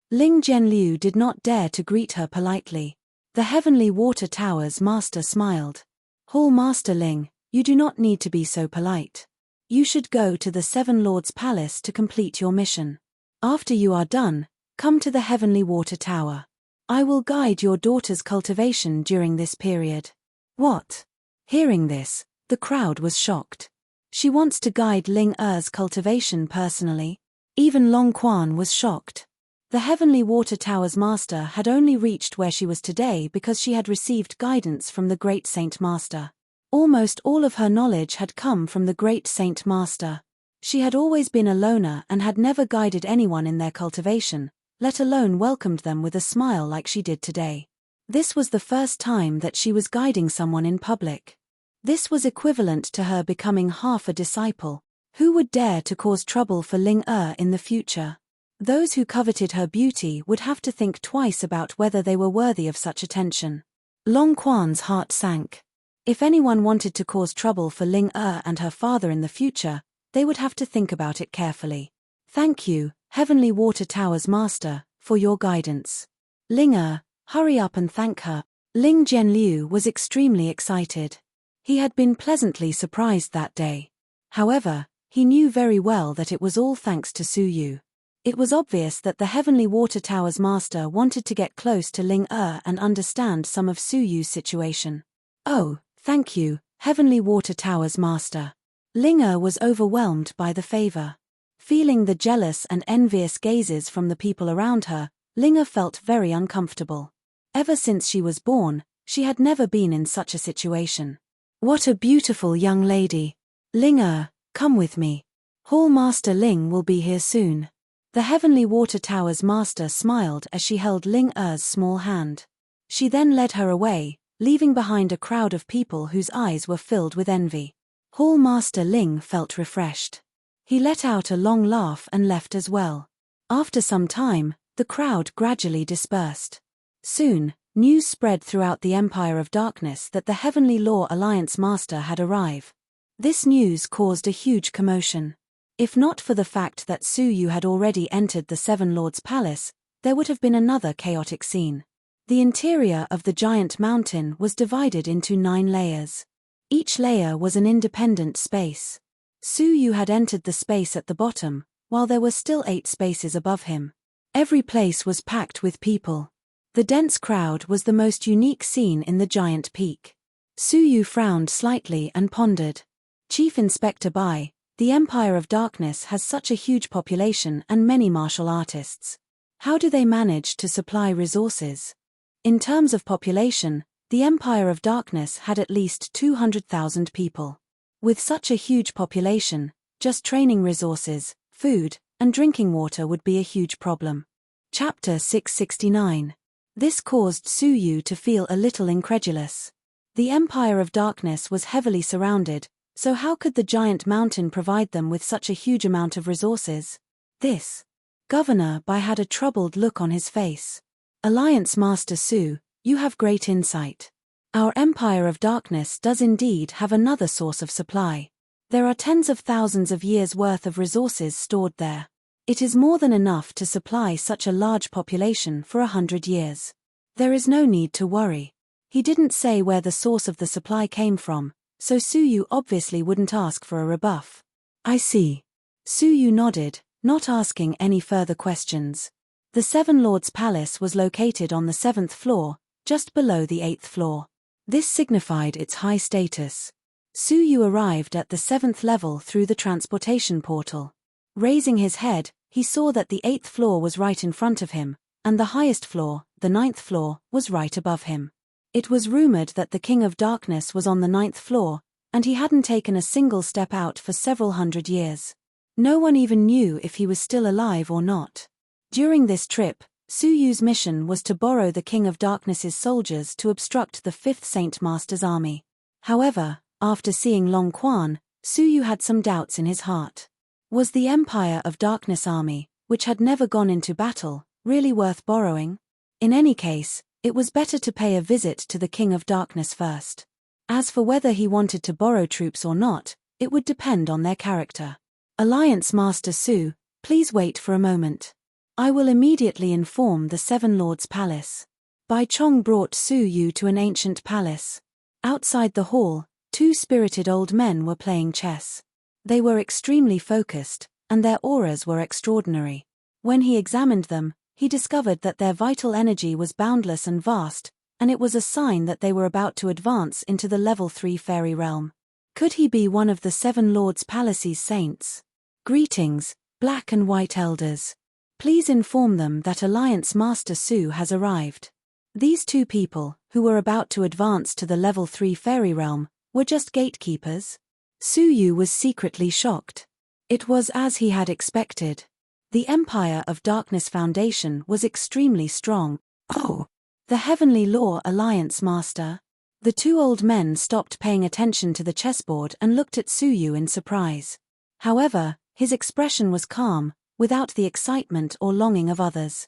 Ling Jianliu did not dare to greet her politely. The Heavenly Water Tower's master smiled. Hall Master Ling, you do not need to be so polite. You should go to the 7 Lords' Palace to complete your mission. After you are done, come to the Heavenly Water Tower. I will guide your daughter's cultivation during this period. What? Hearing this, the crowd was shocked. She wants to guide Ling Er's cultivation personally? Even Long Quan was shocked. The Heavenly Water Tower's master had only reached where she was today because she had received guidance from the Great Saint Master. Almost all of her knowledge had come from the Great Saint Master. She had always been a loner and had never guided anyone in their cultivation, let alone welcomed them with a smile like she did today. This was the first time that she was guiding someone in public. This was equivalent to her becoming half a disciple. Who would dare to cause trouble for Ling Er in the future? Those who coveted her beauty would have to think twice about whether they were worthy of such attention. Long Quan's heart sank. If anyone wanted to cause trouble for Ling Er and her father in the future, they would have to think about it carefully. Thank you, Heavenly Water Tower's master, for your guidance. Ling Er, hurry up and thank her. Ling Jianliu was extremely excited. He had been pleasantly surprised that day. However, he knew very well that it was all thanks to Su Yu. It was obvious that the Heavenly Water Tower's master wanted to get close to Ling Er and understand some of Su Yu's situation. Oh, thank you, Heavenly Water Tower's master. Ling Er was overwhelmed by the favor. Feeling the jealous and envious gazes from the people around her, Ling Er felt very uncomfortable. Ever since she was born, she had never been in such a situation. What a beautiful young lady. Ling Er, come with me. Hall Master Ling will be here soon. The Heavenly Water Tower's master smiled as she held Ling Er's small hand. She then led her away, leaving behind a crowd of people whose eyes were filled with envy. Hall Master Ling felt refreshed. He let out a long laugh and left as well. After some time, the crowd gradually dispersed. Soon, news spread throughout the Empire of Darkness that the Heavenly Law Alliance master had arrived. This news caused a huge commotion. If not for the fact that Su Yu had already entered the 7 Lords' Palace, there would have been another chaotic scene. The interior of the giant mountain was divided into 9 layers. Each layer was an independent space. Su Yu had entered the space at the bottom, while there were still 8 spaces above him. Every place was packed with people. The dense crowd was the most unique scene in the giant peak. Su Yu frowned slightly and pondered. Chief Inspector Bai, the Empire of Darkness has such a huge population and many martial artists. How do they manage to supply resources? In terms of population, the Empire of Darkness had at least 200,000 people. With such a huge population, just training resources, food, and drinking water would be a huge problem. Chapter 669. This caused Su Yu to feel a little incredulous. The Empire of Darkness was heavily surrounded, so how could the giant mountain provide them with such a huge amount of resources? This. Governor Bai had a troubled look on his face. Alliance Master Su, you have great insight. Our Empire of Darkness does indeed have another source of supply. There are tens of thousands of years' worth of resources stored there. It is more than enough to supply such a large population for 100 years. There is no need to worry. He didn't say where the source of the supply came from, so Suyu obviously wouldn't ask for a rebuff. I see. Suyu nodded, not asking any further questions. The Seven Lords' Palace was located on the 7th floor, just below the 8th floor. This signified its high status. Suyu arrived at the 7th level through the transportation portal. Raising his head, he saw that the 8th floor was right in front of him, and the highest floor, the 9th floor, was right above him. It was rumored that the King of Darkness was on the 9th floor, and he hadn't taken a single step out for several hundred years. No one even knew if he was still alive or not. During this trip, Suyu's mission was to borrow the King of Darkness's soldiers to obstruct the 5th Saint Master's army. However, after seeing Long Quan, Suyu had some doubts in his heart. Was the Empire of Darkness army, which had never gone into battle, really worth borrowing? In any case, it was better to pay a visit to the King of Darkness first. As for whether he wanted to borrow troops or not, it would depend on their character. Alliance Master Su, please wait for a moment. I will immediately inform the Seven Lords' Palace. Bai Chong brought Suyu to an ancient palace. Outside the hall, two spirited old men were playing chess. They were extremely focused, and their auras were extraordinary. When he examined them, he discovered that their vital energy was boundless and vast, and it was a sign that they were about to advance into the level 3 fairy realm. Could he be one of the Seven Lords' Palace's saints? Greetings, Black and White Elders. Please inform them that Alliance Master Su has arrived. These two people, who were about to advance to the level 3 fairy realm, were just gatekeepers. Suyu was secretly shocked. It was as he had expected. The Empire of Darkness Foundation was extremely strong. Oh! The Heavenly Law Alliance Master. The two old men stopped paying attention to the chessboard and looked at Suyu in surprise. However, his expression was calm, without the excitement or longing of others.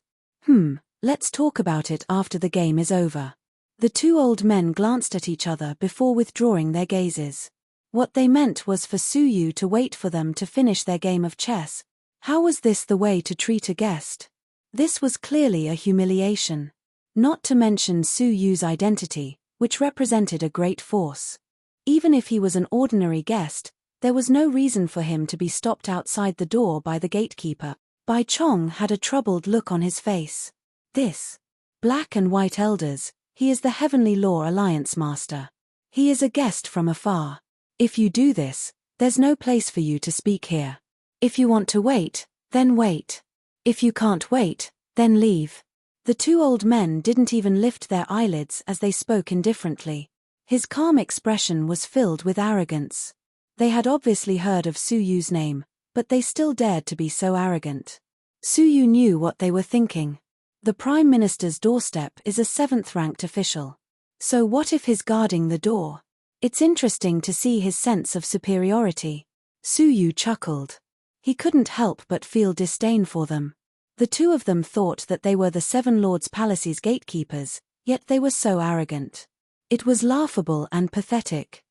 Let's talk about it after the game is over. The two old men glanced at each other before withdrawing their gazes. What they meant was for Suyu to wait for them to finish their game of chess. How was this the way to treat a guest? This was clearly a humiliation. Not to mention Suyu's identity, which represented a great force. Even if he was an ordinary guest, there was no reason for him to be stopped outside the door by the gatekeeper. Bai Chong had a troubled look on his face. This Black and White Elders, he is the Heavenly Law Alliance Master. He is a guest from afar. If you do this, there's no place for you to speak here. If you want to wait, then wait. If you can't wait, then leave. The two old men didn't even lift their eyelids as they spoke indifferently. His calm expression was filled with arrogance. They had obviously heard of Suyu's name, but they still dared to be so arrogant. Suyu knew what they were thinking. The Prime Minister's doorstep is a 7th-ranked official. So what if he's guarding the door? It's interesting to see his sense of superiority. Suyu chuckled. He couldn't help but feel disdain for them. The two of them thought that they were the Seven Lords' Palace's gatekeepers, yet they were so arrogant. It was laughable and pathetic.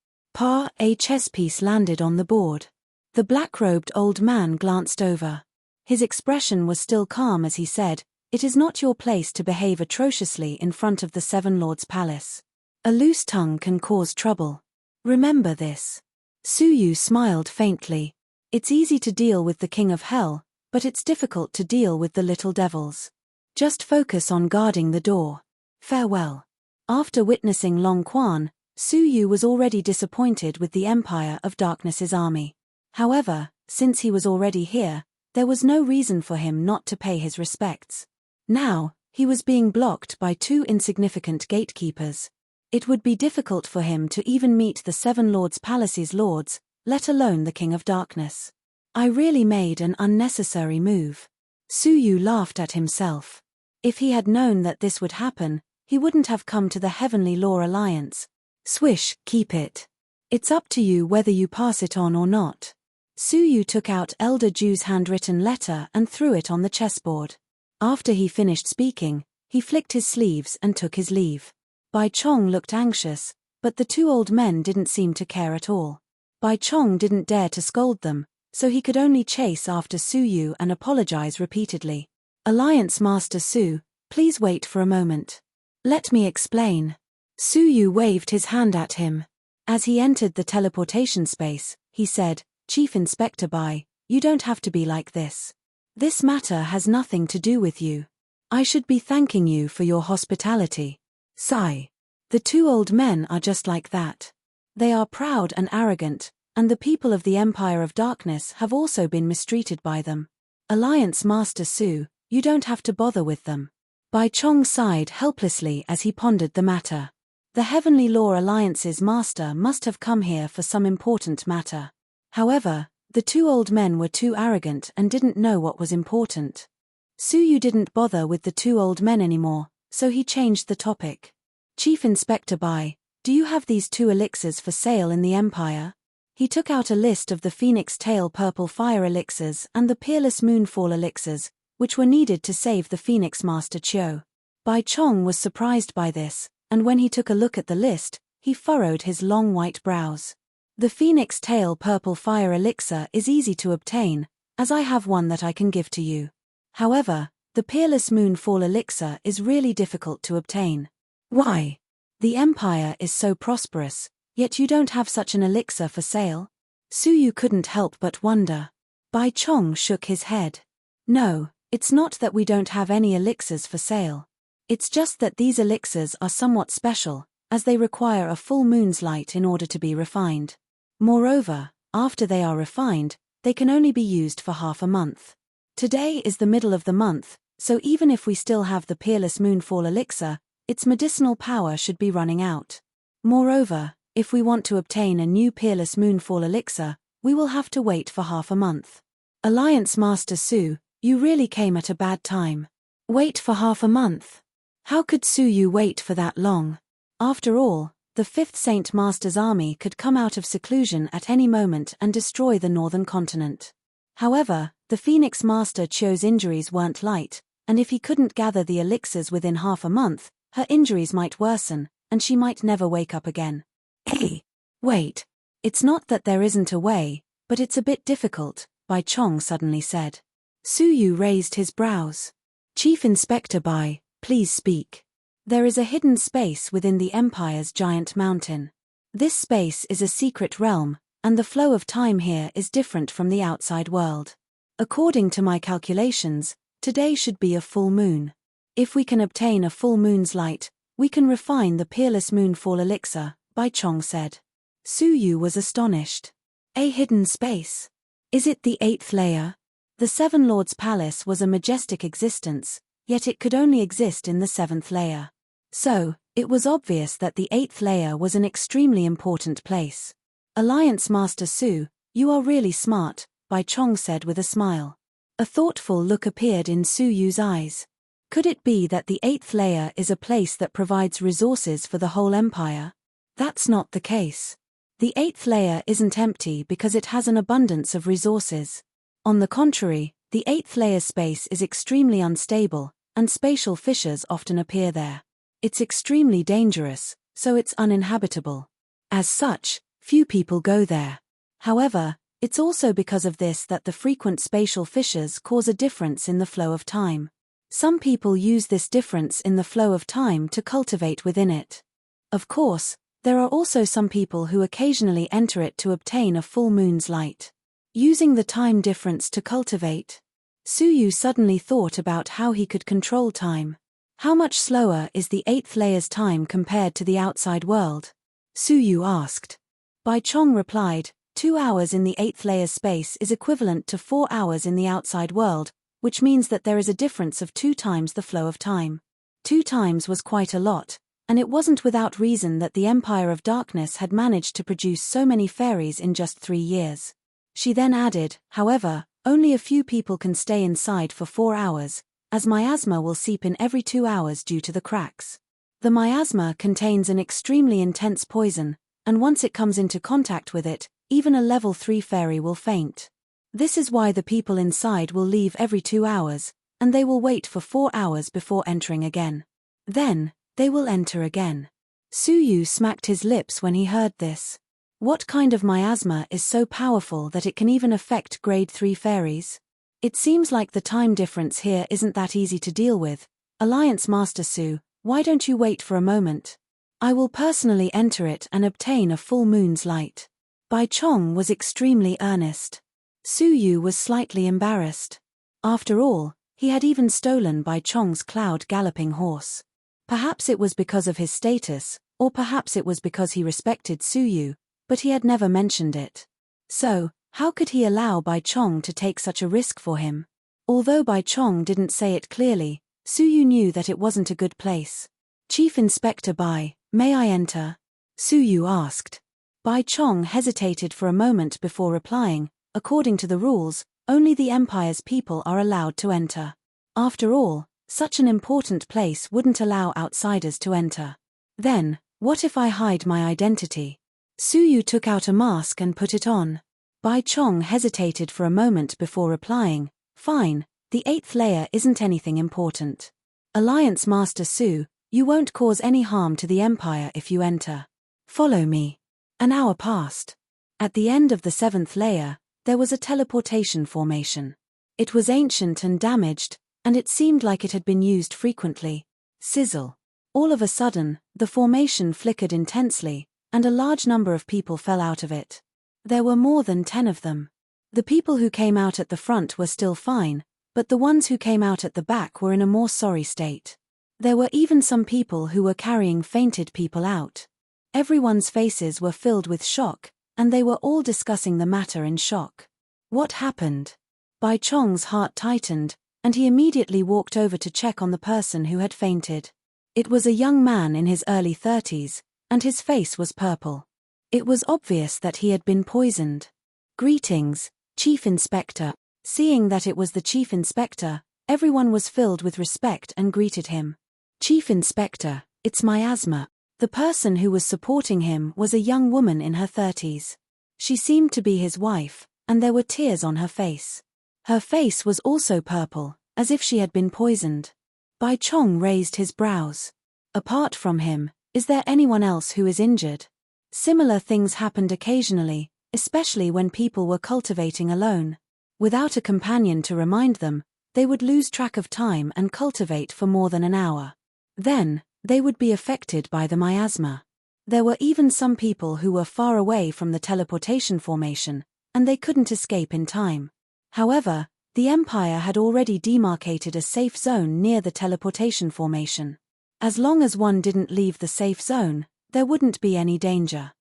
A chess piece landed on the board. The black-robed old man glanced over. His expression was still calm as he said, "It is not your place to behave atrociously in front of the Seven Lords' Palace. A loose tongue can cause trouble. Remember this." Suyu smiled faintly. It's easy to deal with the King of Hell, but it's difficult to deal with the little devils. Just focus on guarding the door. Farewell. After witnessing Long Quan, Suyu was already disappointed with the Empire of Darkness's army. However, since he was already here, there was no reason for him not to pay his respects. Now, he was being blocked by two insignificant gatekeepers. It would be difficult for him to even meet the Seven Lords' Palace's lords, let alone the King of Darkness. I really made an unnecessary move. Suyu laughed at himself. If he had known that this would happen, he wouldn't have come to the Heavenly Law Alliance. Swish, keep it. It's up to you whether you pass it on or not. Suyu took out Elder Ju's handwritten letter and threw it on the chessboard. After he finished speaking, he flicked his sleeves and took his leave. Bai Chong looked anxious, but the two old men didn't seem to care at all. Bai Chong didn't dare to scold them, so he could only chase after Su Yu and apologize repeatedly. Alliance Master Su, please wait for a moment. Let me explain. Su Yu waved his hand at him. As he entered the teleportation space, he said, Chief Inspector Bai, you don't have to be like this. This matter has nothing to do with you. I should be thanking you for your hospitality. Sigh. The two old men are just like that. They are proud and arrogant, and the people of the Empire of Darkness have also been mistreated by them. Alliance Master Su, you don't have to bother with them. Bai Chong sighed helplessly as he pondered the matter. The Heavenly Law Alliance's master must have come here for some important matter. However, the two old men were too arrogant and didn't know what was important. Su Yu didn't bother with the two old men anymore, so he changed the topic. Chief Inspector Bai, do you have these two elixirs for sale in the Empire? He took out a list of the Phoenix Tail Purple Fire elixirs and the Peerless Moonfall elixirs, which were needed to save the Phoenix Master Chiu. Bai Chong was surprised by this, and when he took a look at the list, he furrowed his long white brows. The Phoenix Tail Purple Fire elixir is easy to obtain, as I have one that I can give to you. However, the Peerless Moonfall elixir is really difficult to obtain. Why? The Empire is so prosperous, yet you don't have such an elixir for sale? Su Yu couldn't help but wonder. Bai Chong shook his head. No, it's not that we don't have any elixirs for sale. It's just that these elixirs are somewhat special, as they require a full moon's light in order to be refined. Moreover, after they are refined, they can only be used for half a month. Today is the middle of the month, so even if we still have the Peerless Moonfall elixir, its medicinal power should be running out. Moreover, if we want to obtain a new Peerless Moonfall elixir, we will have to wait for half a month. Alliance Master Su, you really came at a bad time. Wait for half a month? How could Su Yu wait for that long? After all, the 5th Saint Master's army could come out of seclusion at any moment and destroy the northern continent. However, the Phoenix Master Chiu's injuries weren't light, and if he couldn't gather the elixirs within half a month, her injuries might worsen, and she might never wake up again. Hey! Wait. It's not that there isn't a way, but it's a bit difficult, Bai Chong suddenly said. Su Yu raised his brows. Chief Inspector Bai, please speak. There is a hidden space within the Empire's giant mountain. This space is a secret realm, and the flow of time here is different from the outside world. According to my calculations, today should be a full moon. If we can obtain a full moon's light, we can refine the Peerless Moonfall elixir, Bai Chong said. Su Yu was astonished. A hidden space? Is it the 8th layer? The Seven Lords' Palace was a majestic existence, yet it could only exist in the 7th layer. So, it was obvious that the 8th layer was an extremely important place. Alliance Master Su, you are really smart, Bai Chong said with a smile. A thoughtful look appeared in Su Yu's eyes. Could it be that the 8th layer is a place that provides resources for the whole empire? That's not the case. The 8th layer isn't empty because it has an abundance of resources. On the contrary, the 8th layer space is extremely unstable, and spatial fissures often appear there. It's extremely dangerous, so it's uninhabitable. As such, few people go there. However, it's also because of this that the frequent spatial fissures cause a difference in the flow of time. Some people use this difference in the flow of time to cultivate within it. Of course, there are also some people who occasionally enter it to obtain a full moon's light. Using the time difference to cultivate. Su Yu suddenly thought about how he could control time. How much slower is the 8th layer's time compared to the outside world? Su Yu asked. Bai Chong replied, 2 hours in the 8th layer's space is equivalent to 4 hours in the outside world, which means that there is a difference of 2 times the flow of time. 2 times was quite a lot, and it wasn't without reason that the Empire of Darkness had managed to produce so many fairies in just 3 years. She then added, however, only a few people can stay inside for 4 hours, as miasma will seep in every 2 hours due to the cracks. The miasma contains an extremely intense poison, and once it comes into contact with it, even a level 3 fairy will faint. This is why the people inside will leave every 2 hours, and they will wait for 4 hours before entering again. Then, they will enter again. Su Yu smacked his lips when he heard this. What kind of miasma is so powerful that it can even affect grade 3 fairies? It seems like the time difference here isn't that easy to deal with. Alliance Master Su, why don't you wait for a moment? I will personally enter it and obtain a full moon's light. Bai Chong was extremely earnest. Su Yu was slightly embarrassed. After all, he had even stolen Bai Chong's cloud galloping horse. Perhaps it was because of his status, or perhaps it was because he respected Su Yu, but he had never mentioned it. So, how could he allow Bai Chong to take such a risk for him? Although Bai Chong didn't say it clearly, Su Yu knew that it wasn't a good place. Chief Inspector Bai, may I enter? Su Yu asked. Bai Chong hesitated for a moment before replying. According to the rules, only the Empire's people are allowed to enter. After all, such an important place wouldn't allow outsiders to enter. Then, what if I hide my identity? Su Yu took out a mask and put it on. Bai Chong hesitated for a moment before replying, fine, the 8th layer isn't anything important. Alliance Master Su, you won't cause any harm to the Empire if you enter. Follow me. An hour passed. At the end of the 7th layer, there was a teleportation formation. It was ancient and damaged, and it seemed like it had been used frequently. Sizzle. All of a sudden, the formation flickered intensely, and a large number of people fell out of it. There were more than 10 of them. The people who came out at the front were still fine, but the ones who came out at the back were in a more sorry state. There were even some people who were carrying fainted people out. Everyone's faces were filled with shock, and they were all discussing the matter in shock. What happened? Bai Chong's heart tightened, and he immediately walked over to check on the person who had fainted. It was a young man in his early 30s, and his face was purple. It was obvious that he had been poisoned. Greetings, Chief Inspector. Seeing that it was the Chief Inspector, everyone was filled with respect and greeted him. Chief Inspector, it's miasma. The person who was supporting him was a young woman in her 30s. She seemed to be his wife, and there were tears on her face. Her face was also purple, as if she had been poisoned. Bai Chong raised his brows. Apart from him, is there anyone else who is injured? Similar things happened occasionally, especially when people were cultivating alone. Without a companion to remind them, they would lose track of time and cultivate for more than an hour. Then, they would be affected by the miasma. There were even some people who were far away from the teleportation formation, and they couldn't escape in time. However, the Empire had already demarcated a safe zone near the teleportation formation. As long as one didn't leave the safe zone, there wouldn't be any danger.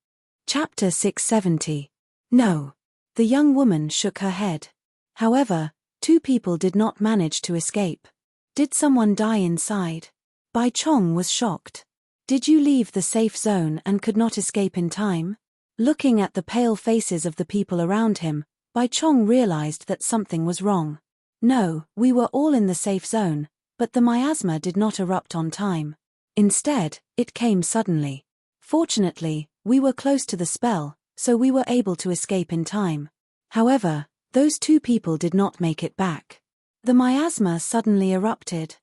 Chapter 670. No. The young woman shook her head. However, 2 people did not manage to escape. Did someone die inside? Bai Chong was shocked. Did you leave the safe zone and could not escape in time? Looking at the pale faces of the people around him, Bai Chong realized that something was wrong. No, we were all in the safe zone, but the miasma did not erupt on time. Instead, it came suddenly. Fortunately, we were close to the spell, so we were able to escape in time. However, those 2 people did not make it back. The miasma suddenly erupted.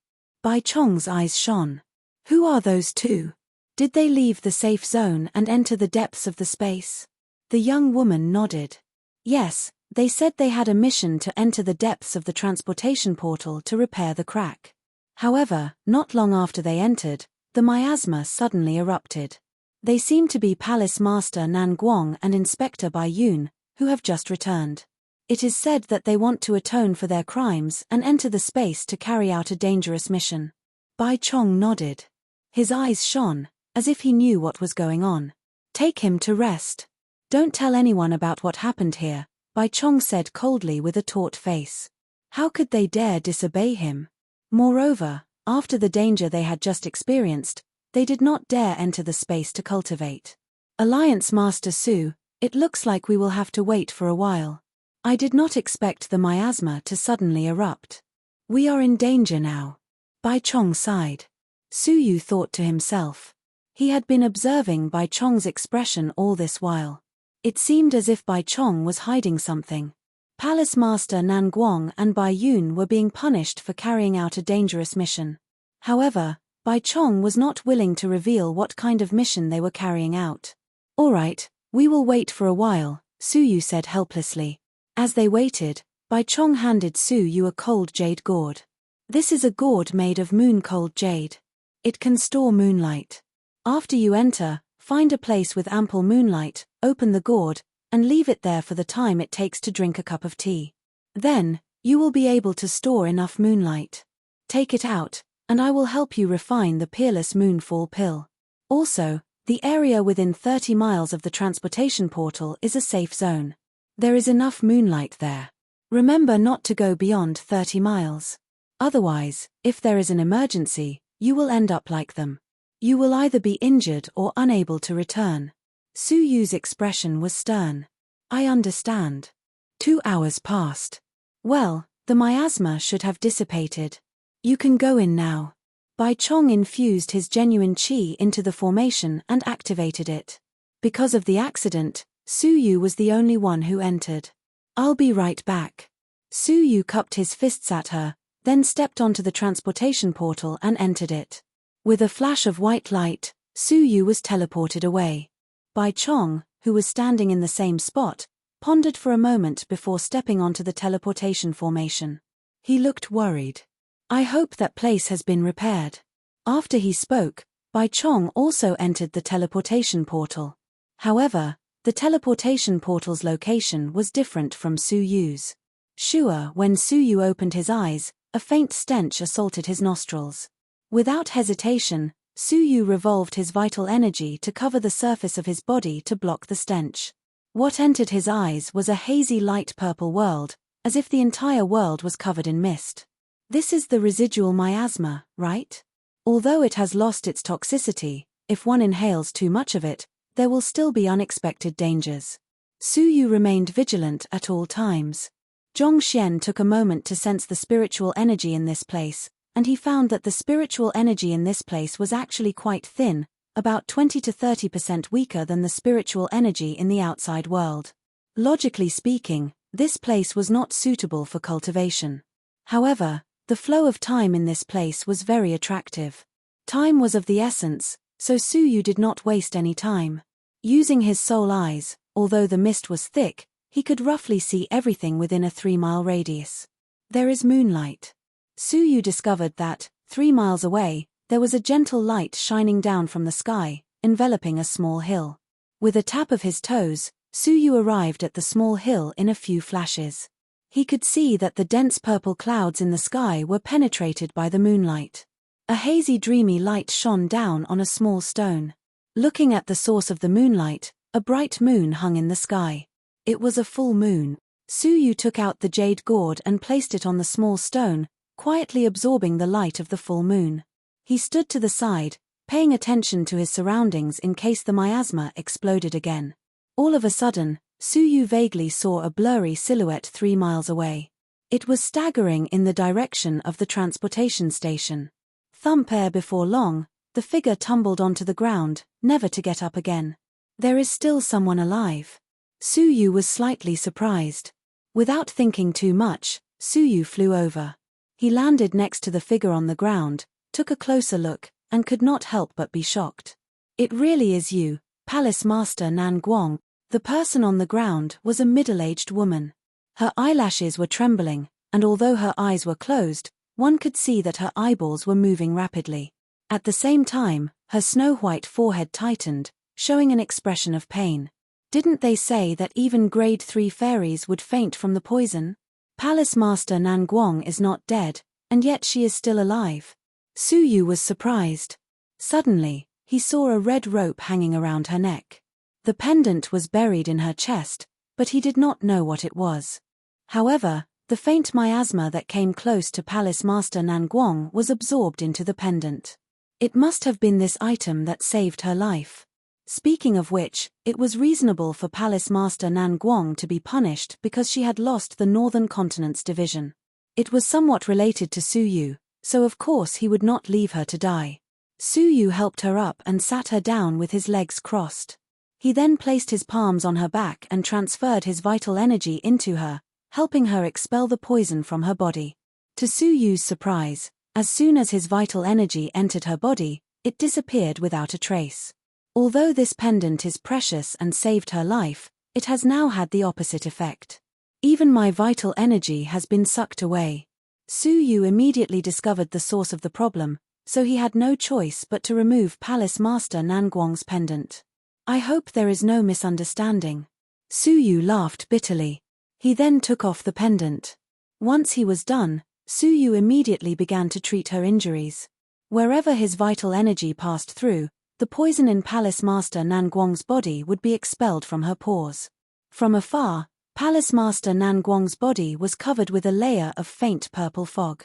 Bai Chong's eyes shone. Who are those 2? Did they leave the safe zone and enter the depths of the space? The young woman nodded. Yes, they said they had a mission to enter the depths of the transportation portal to repair the crack. However, not long after they entered, the miasma suddenly erupted. They seem to be Palace Master Nan Guang and Inspector Bai Yun, who have just returned. It is said that they want to atone for their crimes and enter the space to carry out a dangerous mission. Bai Chong nodded. His eyes shone, as if he knew what was going on. Take him to rest. Don't tell anyone about what happened here, Bai Chong said coldly with a taut face. How could they dare disobey him? Moreover, after the danger they had just experienced, they did not dare enter the space to cultivate. Alliance Master Su, it looks like we will have to wait for a while. I did not expect the miasma to suddenly erupt. We are in danger now. Bai Chong sighed. Su Yu thought to himself. He had been observing Bai Chong's expression all this while. It seemed as if Bai Chong was hiding something. Palace Master Nan Guang and Bai Yun were being punished for carrying out a dangerous mission. However, Bai Chong was not willing to reveal what kind of mission they were carrying out. "All right, we will wait for a while," Su Yu said helplessly. As they waited, Bai Chong handed Su Yu a cold jade gourd. "This is a gourd made of moon-cold jade. It can store moonlight. After you enter, find a place with ample moonlight, open the gourd, and leave it there for the time it takes to drink a cup of tea. Then, you will be able to store enough moonlight. Take it out, and I will help you refine the peerless moonfall pill. Also, the area within 30 miles of the transportation portal is a safe zone. There is enough moonlight there. Remember not to go beyond 30 miles. Otherwise, if there is an emergency, you will end up like them. You will either be injured or unable to return." Su Yu's expression was stern. "I understand." 2 hours passed. "Well, the miasma should have dissipated. You can go in now." Bai Chong infused his genuine qi into the formation and activated it. Because of the accident, Su Yu was the only one who entered. "I'll be right back." Su Yu cupped his fists at her, then stepped onto the transportation portal and entered it. With a flash of white light, Su Yu was teleported away. Bai Chong, who was standing in the same spot, pondered for a moment before stepping onto the teleportation formation. He looked worried. "I hope that place has been repaired." After he spoke, Bai Chong also entered the teleportation portal. However, the teleportation portal's location was different from Su Yu's. Sure, when Su Yu opened his eyes, a faint stench assaulted his nostrils. Without hesitation, Su Yu revolved his vital energy to cover the surface of his body to block the stench. What entered his eyes was a hazy light purple world, as if the entire world was covered in mist. This is the residual miasma, right? Although it has lost its toxicity, if one inhales too much of it, there will still be unexpected dangers. Su Yu remained vigilant at all times. Zhong Xian took a moment to sense the spiritual energy in this place, and he found that the spiritual energy in this place was actually quite thin, about 20 to 30% weaker than the spiritual energy in the outside world. Logically speaking, this place was not suitable for cultivation. However, the flow of time in this place was very attractive. Time was of the essence, so Su Yu did not waste any time. Using his soul eyes, although the mist was thick, he could roughly see everything within a 3-mile radius. There is moonlight. Su Yu discovered that, 3 miles away, there was a gentle light shining down from the sky, enveloping a small hill. With a tap of his toes, Su Yu arrived at the small hill in a few flashes. He could see that the dense purple clouds in the sky were penetrated by the moonlight. A hazy dreamy light shone down on a small stone. Looking at the source of the moonlight, a bright moon hung in the sky. It was a full moon. Su Yu took out the jade gourd and placed it on the small stone, quietly absorbing the light of the full moon. He stood to the side, paying attention to his surroundings in case the miasma exploded again. All of a sudden, Su Yu vaguely saw a blurry silhouette 3 miles away. It was staggering in the direction of the transportation station. Thump ere before long, the figure tumbled onto the ground, never to get up again. There is still someone alive. Su Yu was slightly surprised. Without thinking too much, Su Yu flew over. He landed next to the figure on the ground, took a closer look, and could not help but be shocked. "It really is you, Palace Master Nan Guang." The person on the ground was a middle-aged woman. Her eyelashes were trembling, and although her eyes were closed, one could see that her eyeballs were moving rapidly. At the same time, her snow-white forehead tightened, showing an expression of pain. Didn't they say that even grade 3 fairies would faint from the poison? Palace Master Nan Guang is not dead, and yet she is still alive. Su Yu was surprised. Suddenly, he saw a red rope hanging around her neck. The pendant was buried in her chest, but he did not know what it was. However, the faint miasma that came close to Palace Master Nan Guang was absorbed into the pendant. It must have been this item that saved her life. Speaking of which, it was reasonable for Palace Master Nan Guang to be punished because she had lost the Northern Continent's division. It was somewhat related to Su Yu, so of course he would not leave her to die. Su Yu helped her up and sat her down with his legs crossed. He then placed his palms on her back and transferred his vital energy into her, helping her expel the poison from her body. To Su Yu's surprise, As soon as his vital energy entered her body, it disappeared without a trace. Although this pendant is precious and saved her life, it has now had the opposite effect. Even my vital energy has been sucked away. Su Yu immediately discovered the source of the problem, so he had no choice but to remove Palace Master Nanguang's pendant. I hope there is no misunderstanding. Su Yu laughed bitterly. He then took off the pendant. Once he was done, Su Yu immediately began to treat her injuries. Wherever his vital energy passed through, the poison in Palace Master Nanguang's body would be expelled from her pores. From afar, Palace Master Nanguang's body was covered with a layer of faint purple fog.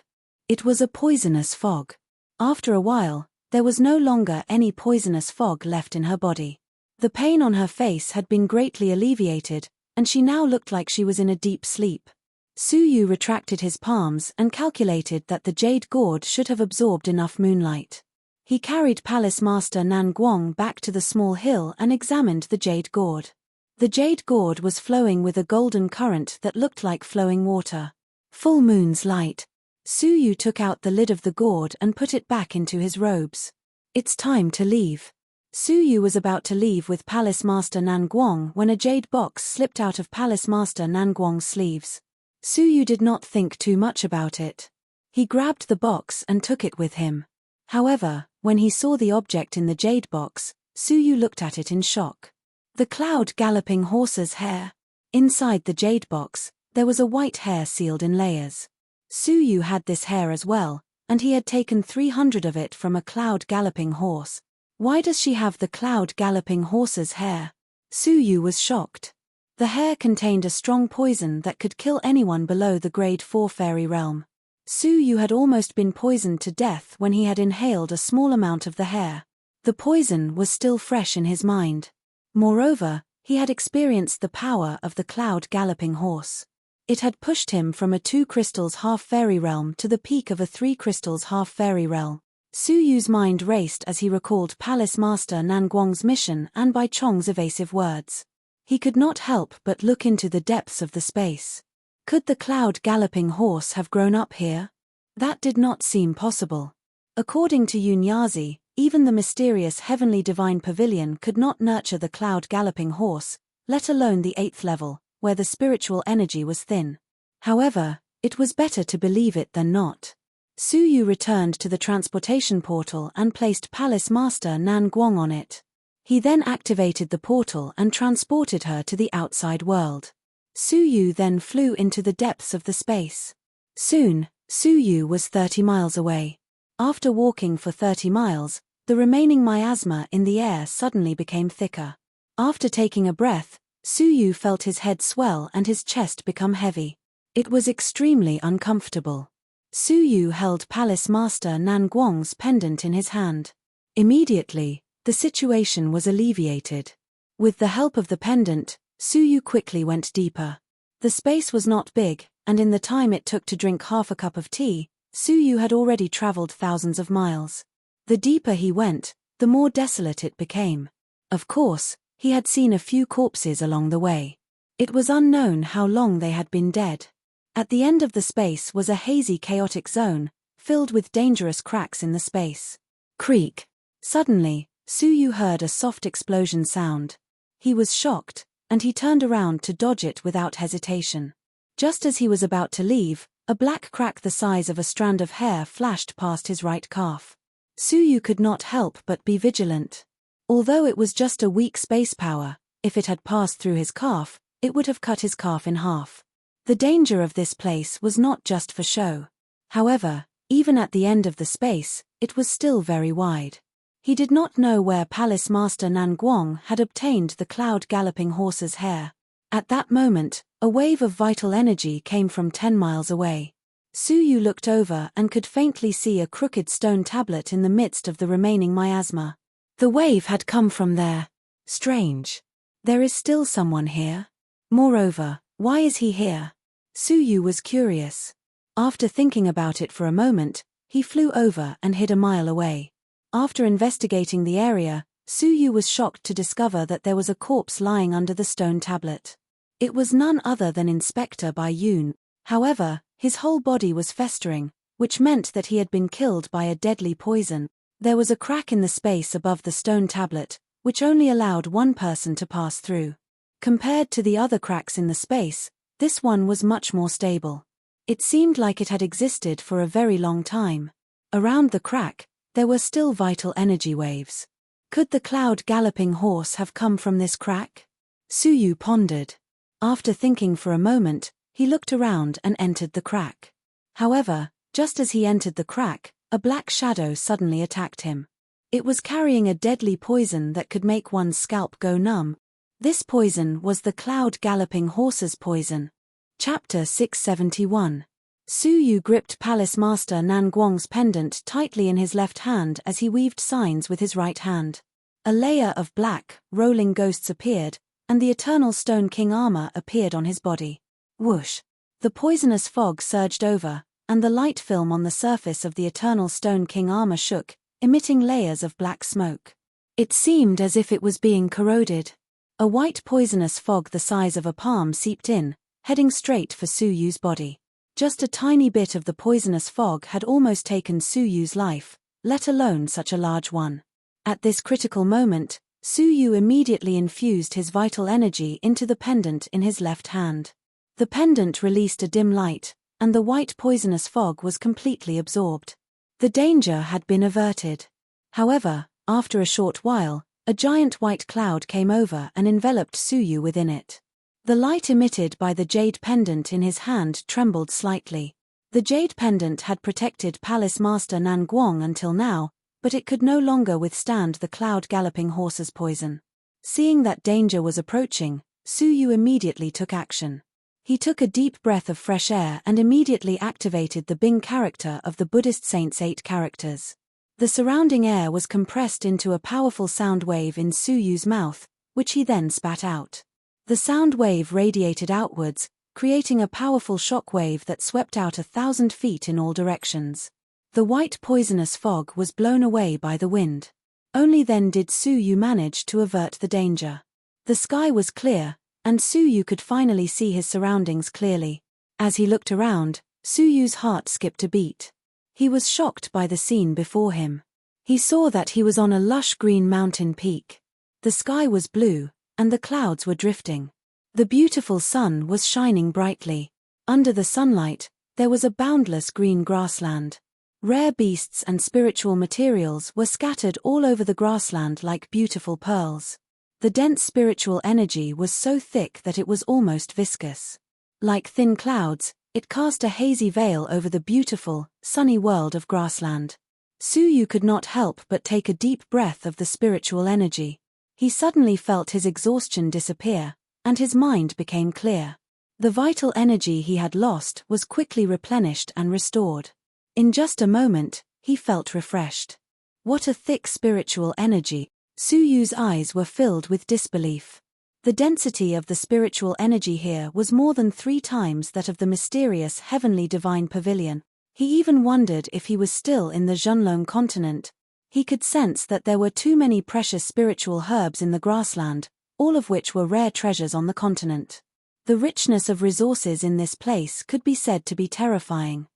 It was a poisonous fog. After a while, there was no longer any poisonous fog left in her body. The pain on her face had been greatly alleviated, and she now looked like she was in a deep sleep. Su Yu retracted his palms and calculated that the jade gourd should have absorbed enough moonlight. He carried Palace Master Nanguang back to the small hill and examined the jade gourd. The jade gourd was flowing with a golden current that looked like flowing water. Full moon's light. Su Yu took out the lid of the gourd and put it back into his robes. It's time to leave. Su Yu was about to leave with Palace Master Nanguang when a jade box slipped out of Palace Master Nanguang's sleeves. Su Yu did not think too much about it. He grabbed the box and took it with him. However, when he saw the object in the jade box, Su Yu looked at it in shock. The cloud galloping horse's hair. Inside the jade box, there was a white hair sealed in layers. Su Yu had this hair as well, and he had taken 300 of it from a cloud galloping horse. Why does she have the cloud galloping horse's hair? Su Yu was shocked. The hair contained a strong poison that could kill anyone below the grade 4 fairy realm. Su Yu had almost been poisoned to death when he had inhaled a small amount of the hair. The poison was still fresh in his mind. Moreover, he had experienced the power of the cloud galloping horse. It had pushed him from a 2 crystals half fairy realm to the peak of a 3 crystals half fairy realm. Su Yu's mind raced as he recalled Palace Master Nanguang's mission and Bai Chong's evasive words. He could not help but look into the depths of the space. Could the cloud galloping horse have grown up here? That did not seem possible. According to Yunyazi, even the mysterious heavenly divine pavilion could not nurture the cloud galloping horse, let alone the 8th level, where the spiritual energy was thin. However, it was better to believe it than not. Su Yu returned to the transportation portal and placed Palace Master Nanguang on it. He then activated the portal and transported her to the outside world. Su Yu then flew into the depths of the space. Soon, Su Yu was 30 miles away. After walking for 30 miles, the remaining miasma in the air suddenly became thicker. After taking a breath, Su Yu felt his head swell and his chest become heavy. It was extremely uncomfortable. Su Yu held Palace Master Nanguang's pendant in his hand. Immediately, the situation was alleviated. With the help of the pendant, Su Yu quickly went deeper. The space was not big, and in the time it took to drink half a cup of tea, Su Yu had already traveled thousands of miles. The deeper he went, the more desolate it became. Of course, he had seen a few corpses along the way. It was unknown how long they had been dead. At the end of the space was a hazy chaotic zone, filled with dangerous cracks in the space. Creak. Suddenly, Su Yu heard a soft explosion sound. He was shocked, and he turned around to dodge it without hesitation. Just as he was about to leave, a black crack the size of a strand of hair flashed past his right calf. Su Yu could not help but be vigilant. Although it was just a weak space power, if it had passed through his calf, it would have cut his calf in half. The danger of this place was not just for show. However, even at the end of the space, it was still very wide. He did not know where Palace Master Nanguang had obtained the cloud galloping horse's hair. At that moment, a wave of vital energy came from 10 miles away. Su Yu looked over and could faintly see a crooked stone tablet in the midst of the remaining miasma. The wave had come from there. Strange. There is still someone here. Moreover, why is he here? Su Yu was curious. After thinking about it for a moment, he flew over and hid a mile away. After investigating the area, Su Yu was shocked to discover that there was a corpse lying under the stone tablet. It was none other than Inspector Bai Yun. However, his whole body was festering, which meant that he had been killed by a deadly poison. There was a crack in the space above the stone tablet, which only allowed one person to pass through. Compared to the other cracks in the space, this one was much more stable. It seemed like it had existed for a very long time. Around the crack, there were still vital energy waves. Could the cloud galloping horse have come from this crack? Suyu pondered. After thinking for a moment, he looked around and entered the crack. However, just as he entered the crack, a black shadow suddenly attacked him. It was carrying a deadly poison that could make one's scalp go numb. This poison was the cloud galloping horse's poison. Chapter 671. Suyu gripped Palace Master Nanguang's pendant tightly in his left hand as he weaved signs with his right hand. A layer of black, rolling ghosts appeared, and the eternal Stone King armor appeared on his body. Whoosh! The poisonous fog surged over, and the light film on the surface of the eternal Stone King armor shook, emitting layers of black smoke. It seemed as if it was being corroded. A white poisonous fog the size of a palm seeped in, heading straight for Suyu's body. Just a tiny bit of the poisonous fog had almost taken Suyu's life, let alone such a large one. At this critical moment, Suyu immediately infused his vital energy into the pendant in his left hand. The pendant released a dim light, and the white poisonous fog was completely absorbed. The danger had been averted. However, after a short while, a giant white cloud came over and enveloped Suyu within it. The light emitted by the jade pendant in his hand trembled slightly. The jade pendant had protected Palace Master Nanguang until now, but it could no longer withstand the cloud galloping horse's poison. Seeing that danger was approaching, Suyu immediately took action. He took a deep breath of fresh air and immediately activated the Bing character of the Buddhist saint's 8 characters. The surrounding air was compressed into a powerful sound wave in Suyu's mouth, which he then spat out. The sound wave radiated outwards, creating a powerful shock wave that swept out 1,000 feet in all directions. The white poisonous fog was blown away by the wind. Only then did Suyu manage to avert the danger. The sky was clear, and Suyu could finally see his surroundings clearly. As he looked around, Suyu's heart skipped a beat. He was shocked by the scene before him. He saw that he was on a lush green mountain peak. The sky was blue, and the clouds were drifting. The beautiful sun was shining brightly. Under the sunlight, there was a boundless green grassland. Rare beasts and spiritual materials were scattered all over the grassland like beautiful pearls. The dense spiritual energy was so thick that it was almost viscous. Like thin clouds, it cast a hazy veil over the beautiful, sunny world of grassland. Suyu could not help but take a deep breath of the spiritual energy. He suddenly felt his exhaustion disappear, and his mind became clear. The vital energy he had lost was quickly replenished and restored. In just a moment, he felt refreshed. What a thick spiritual energy! Suyu's eyes were filled with disbelief. The density of the spiritual energy here was more than 3 times that of the mysterious heavenly divine pavilion. He even wondered if he was still in the Zhenlong continent. He could sense that there were too many precious spiritual herbs in the grassland, all of which were rare treasures on the continent. The richness of resources in this place could be said to be terrifying.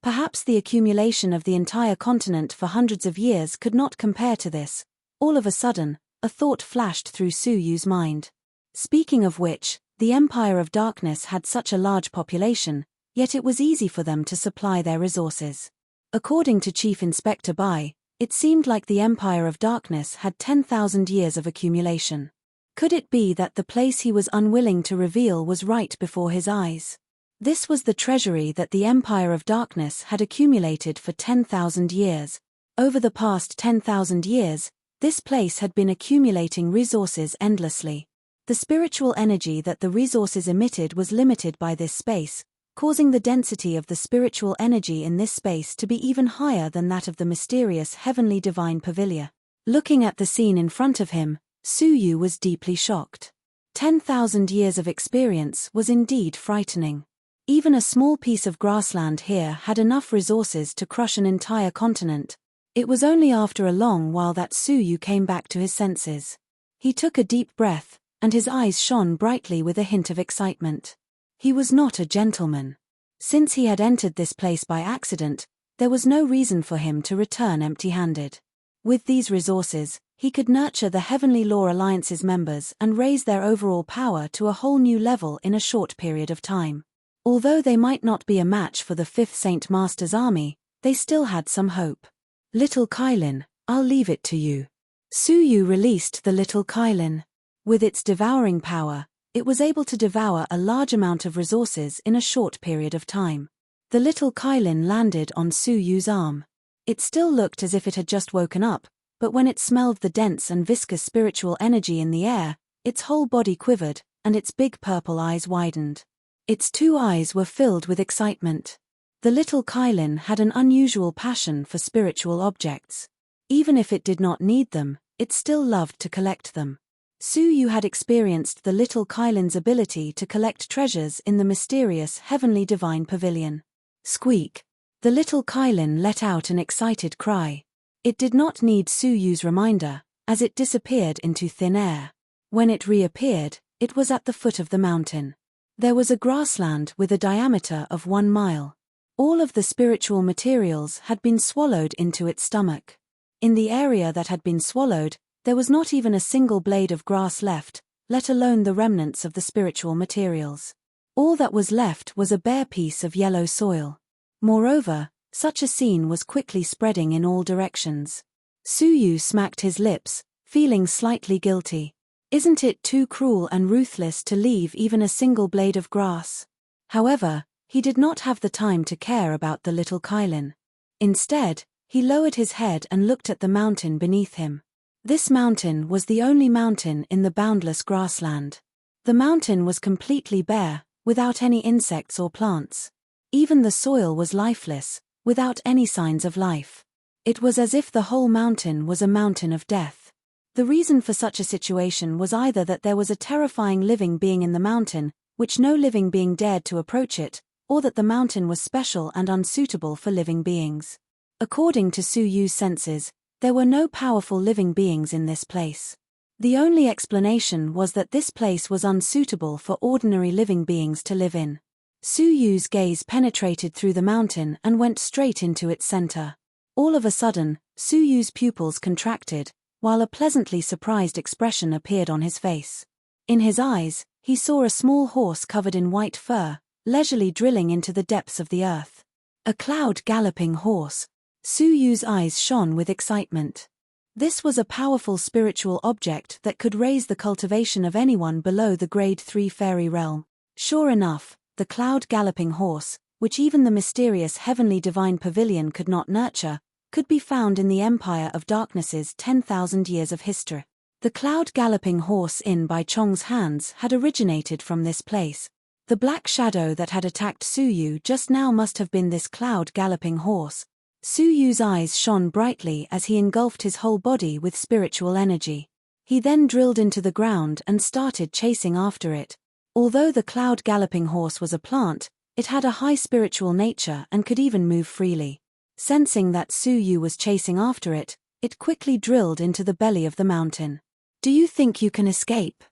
Perhaps the accumulation of the entire continent for hundreds of years could not compare to this. All of a sudden, a thought flashed through Suyu's mind. Speaking of which, the Empire of Darkness had such a large population, yet it was easy for them to supply their resources. According to Chief Inspector Bai, it seemed like the Empire of Darkness had 10,000 years of accumulation. Could it be that the place he was unwilling to reveal was right before his eyes? This was the treasury that the Empire of Darkness had accumulated for 10,000 years. Over the past 10,000 years, this place had been accumulating resources endlessly. The spiritual energy that the resources emitted was limited by this space, causing the density of the spiritual energy in this space to be even higher than that of the mysterious heavenly divine pavilion. Looking at the scene in front of him, Suyu was deeply shocked. 10,000 years of experience was indeed frightening. Even a small piece of grassland here had enough resources to crush an entire continent. It was only after a long while that Suyu came back to his senses. He took a deep breath, and his eyes shone brightly with a hint of excitement. He was not a gentleman. Since he had entered this place by accident, There was no reason for him to return empty-handed. With these resources, he could nurture the Heavenly Law Alliance's members and raise their overall power to a whole new level in a short period of time. Although they might not be a match for the 5th Saint Master's army, they still had some hope. Little Kylin, I'll leave it to you. Suyu released the Little Kylin. With its devouring power, it was able to devour a large amount of resources in a short period of time. The Little Kylin landed on Suyu's arm. It still looked as if it had just woken up, but when it smelled the dense and viscous spiritual energy in the air, its whole body quivered, and its big purple eyes widened. Its 2 eyes were filled with excitement. The Little Kylin had an unusual passion for spiritual objects. Even if it did not need them, it still loved to collect them. Suyu had experienced the Little Kylin's ability to collect treasures in the mysterious Heavenly Divine Pavilion. Squeak! The Little Kylin let out an excited cry. It did not need Suyu's reminder, as it disappeared into thin air. When it reappeared, it was at the foot of the mountain. There was a grassland with a diameter of 1 mile. All of the spiritual materials had been swallowed into its stomach. In the area that had been swallowed, there was not even a single blade of grass left, let alone the remnants of the spiritual materials. All that was left was a bare piece of yellow soil. Moreover, such a scene was quickly spreading in all directions. Suyu smacked his lips, feeling slightly guilty. Isn't it too cruel and ruthless to leave even a single blade of grass? However, he did not have the time to care about the Little Kylin. Instead, he lowered his head and looked at the mountain beneath him. This mountain was the only mountain in the boundless grassland. The mountain was completely bare, without any insects or plants. Even the soil was lifeless, without any signs of life. It was as if the whole mountain was a mountain of death. The reason for such a situation was either that there was a terrifying living being in the mountain, which no living being dared to approach it, or that the mountain was special and unsuitable for living beings. According to Suyu's senses, there were no powerful living beings in this place. The only explanation was that this place was unsuitable for ordinary living beings to live in. Suyu's gaze penetrated through the mountain and went straight into its center. All of a sudden, Suyu's pupils contracted, while a pleasantly surprised expression appeared on his face. In his eyes, he saw a small horse covered in white fur, leisurely drilling into the depths of the earth. A cloud-galloping horse. Suyu's eyes shone with excitement. This was a powerful spiritual object that could raise the cultivation of anyone below the Grade 3 fairy realm. Sure enough, the cloud-galloping horse, which even the mysterious Heavenly Divine Pavilion could not nurture, could be found in the Empire of Darkness's 10,000 years of history. The cloud-galloping horse in by Chong's hands had originated from this place. The black shadow that had attacked Suyu just now must have been this cloud-galloping horse. Suyu's eyes shone brightly as he engulfed his whole body with spiritual energy. He then drilled into the ground and started chasing after it. Although the cloud-galloping horse was a plant, it had a high spiritual nature and could even move freely. Sensing that Suyu was chasing after it, it quickly drilled into the belly of the mountain. Do you think you can escape?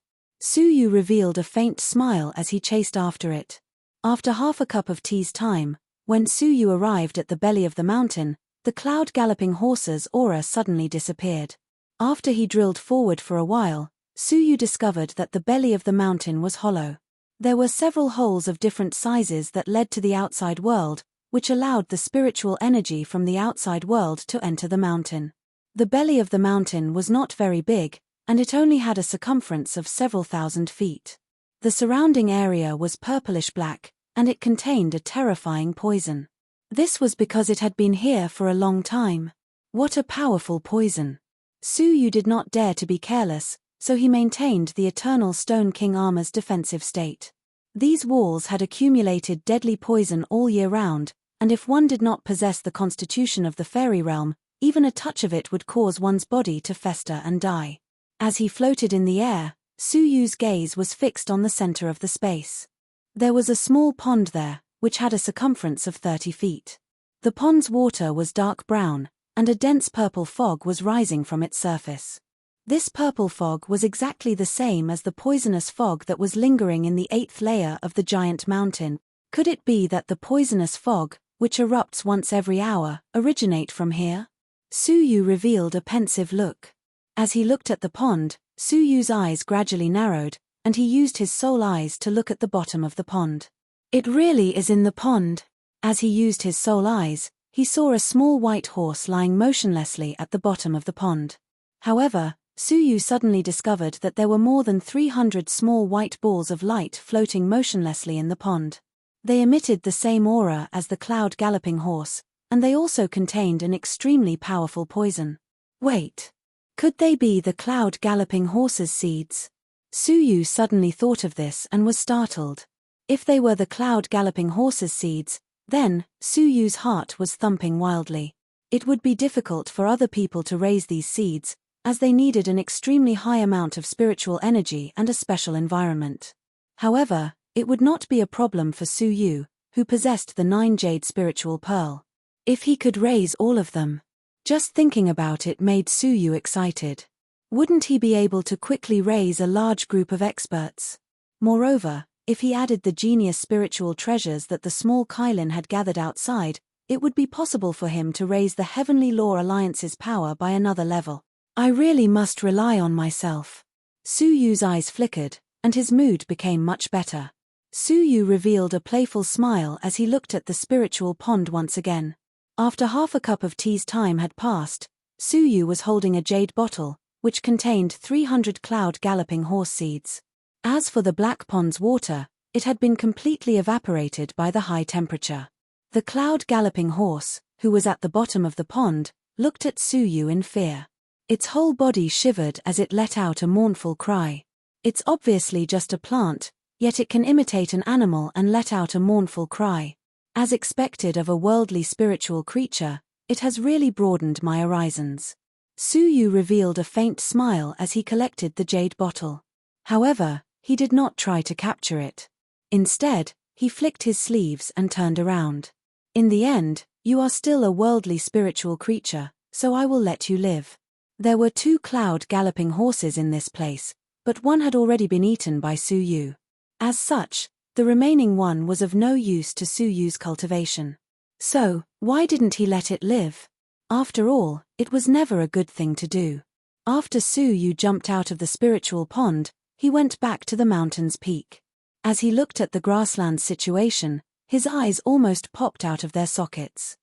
Suyu revealed a faint smile as he chased after it. After half a cup of tea's time, when Suyu arrived at the belly of the mountain, the cloud-galloping horse's aura suddenly disappeared. After he drilled forward for a while, Suyu discovered that the belly of the mountain was hollow. There were several holes of different sizes that led to the outside world, which allowed the spiritual energy from the outside world to enter the mountain. The belly of the mountain was not very big, and it only had a circumference of several thousand feet. The surrounding area was purplish-black, and it contained a terrifying poison. This was because it had been here for a long time. What a powerful poison! Suyu did not dare to be careless, so he maintained the eternal Stone King armor's defensive state. These walls had accumulated deadly poison all year round, and if one did not possess the constitution of the fairy realm, even a touch of it would cause one's body to fester and die. As he floated in the air, Suyu's gaze was fixed on the center of the space. There was a small pond there, which had a circumference of 30 feet. The pond's water was dark brown, and a dense purple fog was rising from its surface. This purple fog was exactly the same as the poisonous fog that was lingering in the 8th layer of the giant mountain. Could it be that the poisonous fog, which erupts once every hour, originate from here? Suyu revealed a pensive look. As he looked at the pond, Suyu's eyes gradually narrowed, and he used his soul eyes to look at the bottom of the pond. It really is in the pond. As he used his soul eyes, he saw a small white horse lying motionlessly at the bottom of the pond. However, Suyu suddenly discovered that there were more than 300 small white balls of light floating motionlessly in the pond. They emitted the same aura as the cloud galloping horse, and they also contained an extremely powerful poison. Wait. Could they be the cloud galloping horse's seeds? Suyu suddenly thought of this and was startled. If they were the cloud galloping horse's seeds, then, Suyu's heart was thumping wildly. It would be difficult for other people to raise these seeds, as they needed an extremely high amount of spiritual energy and a special environment. However, it would not be a problem for Suyu, who possessed the 9 jade spiritual pearl. If he could raise all of them. Just thinking about it made Suyu excited. Wouldn't he be able to quickly raise a large group of experts? Moreover, if he added the genius spiritual treasures that the small Kylin had gathered outside, it would be possible for him to raise the Heavenly Law Alliance's power by another level. I really must rely on myself. Suyu's eyes flickered, and his mood became much better. Suyu revealed a playful smile as he looked at the spiritual pond once again. After half a cup of tea's time had passed, Suyu was holding a jade bottle, which contained 300 cloud galloping horse seeds. As for the black pond's water, it had been completely evaporated by the high temperature. The cloud galloping horse, who was at the bottom of the pond, looked at Suyu in fear. Its whole body shivered as it let out a mournful cry. It's obviously just a plant, yet it can imitate an animal and let out a mournful cry. As expected of a worldly spiritual creature, it has really broadened my horizons. Suyu revealed a faint smile as he collected the jade bottle. However, he did not try to capture it. Instead, he flicked his sleeves and turned around. In the end, you are still a worldly spiritual creature, so I will let you live. There were 2 cloud galloping horses in this place, but one had already been eaten by Suyu. As such, the remaining one was of no use to Suyu's cultivation. So, why didn't he let it live? After all, it was never a good thing to do. After Suyu jumped out of the spiritual pond, he went back to the mountain's peak. As he looked at the grassland situation, his eyes almost popped out of their sockets.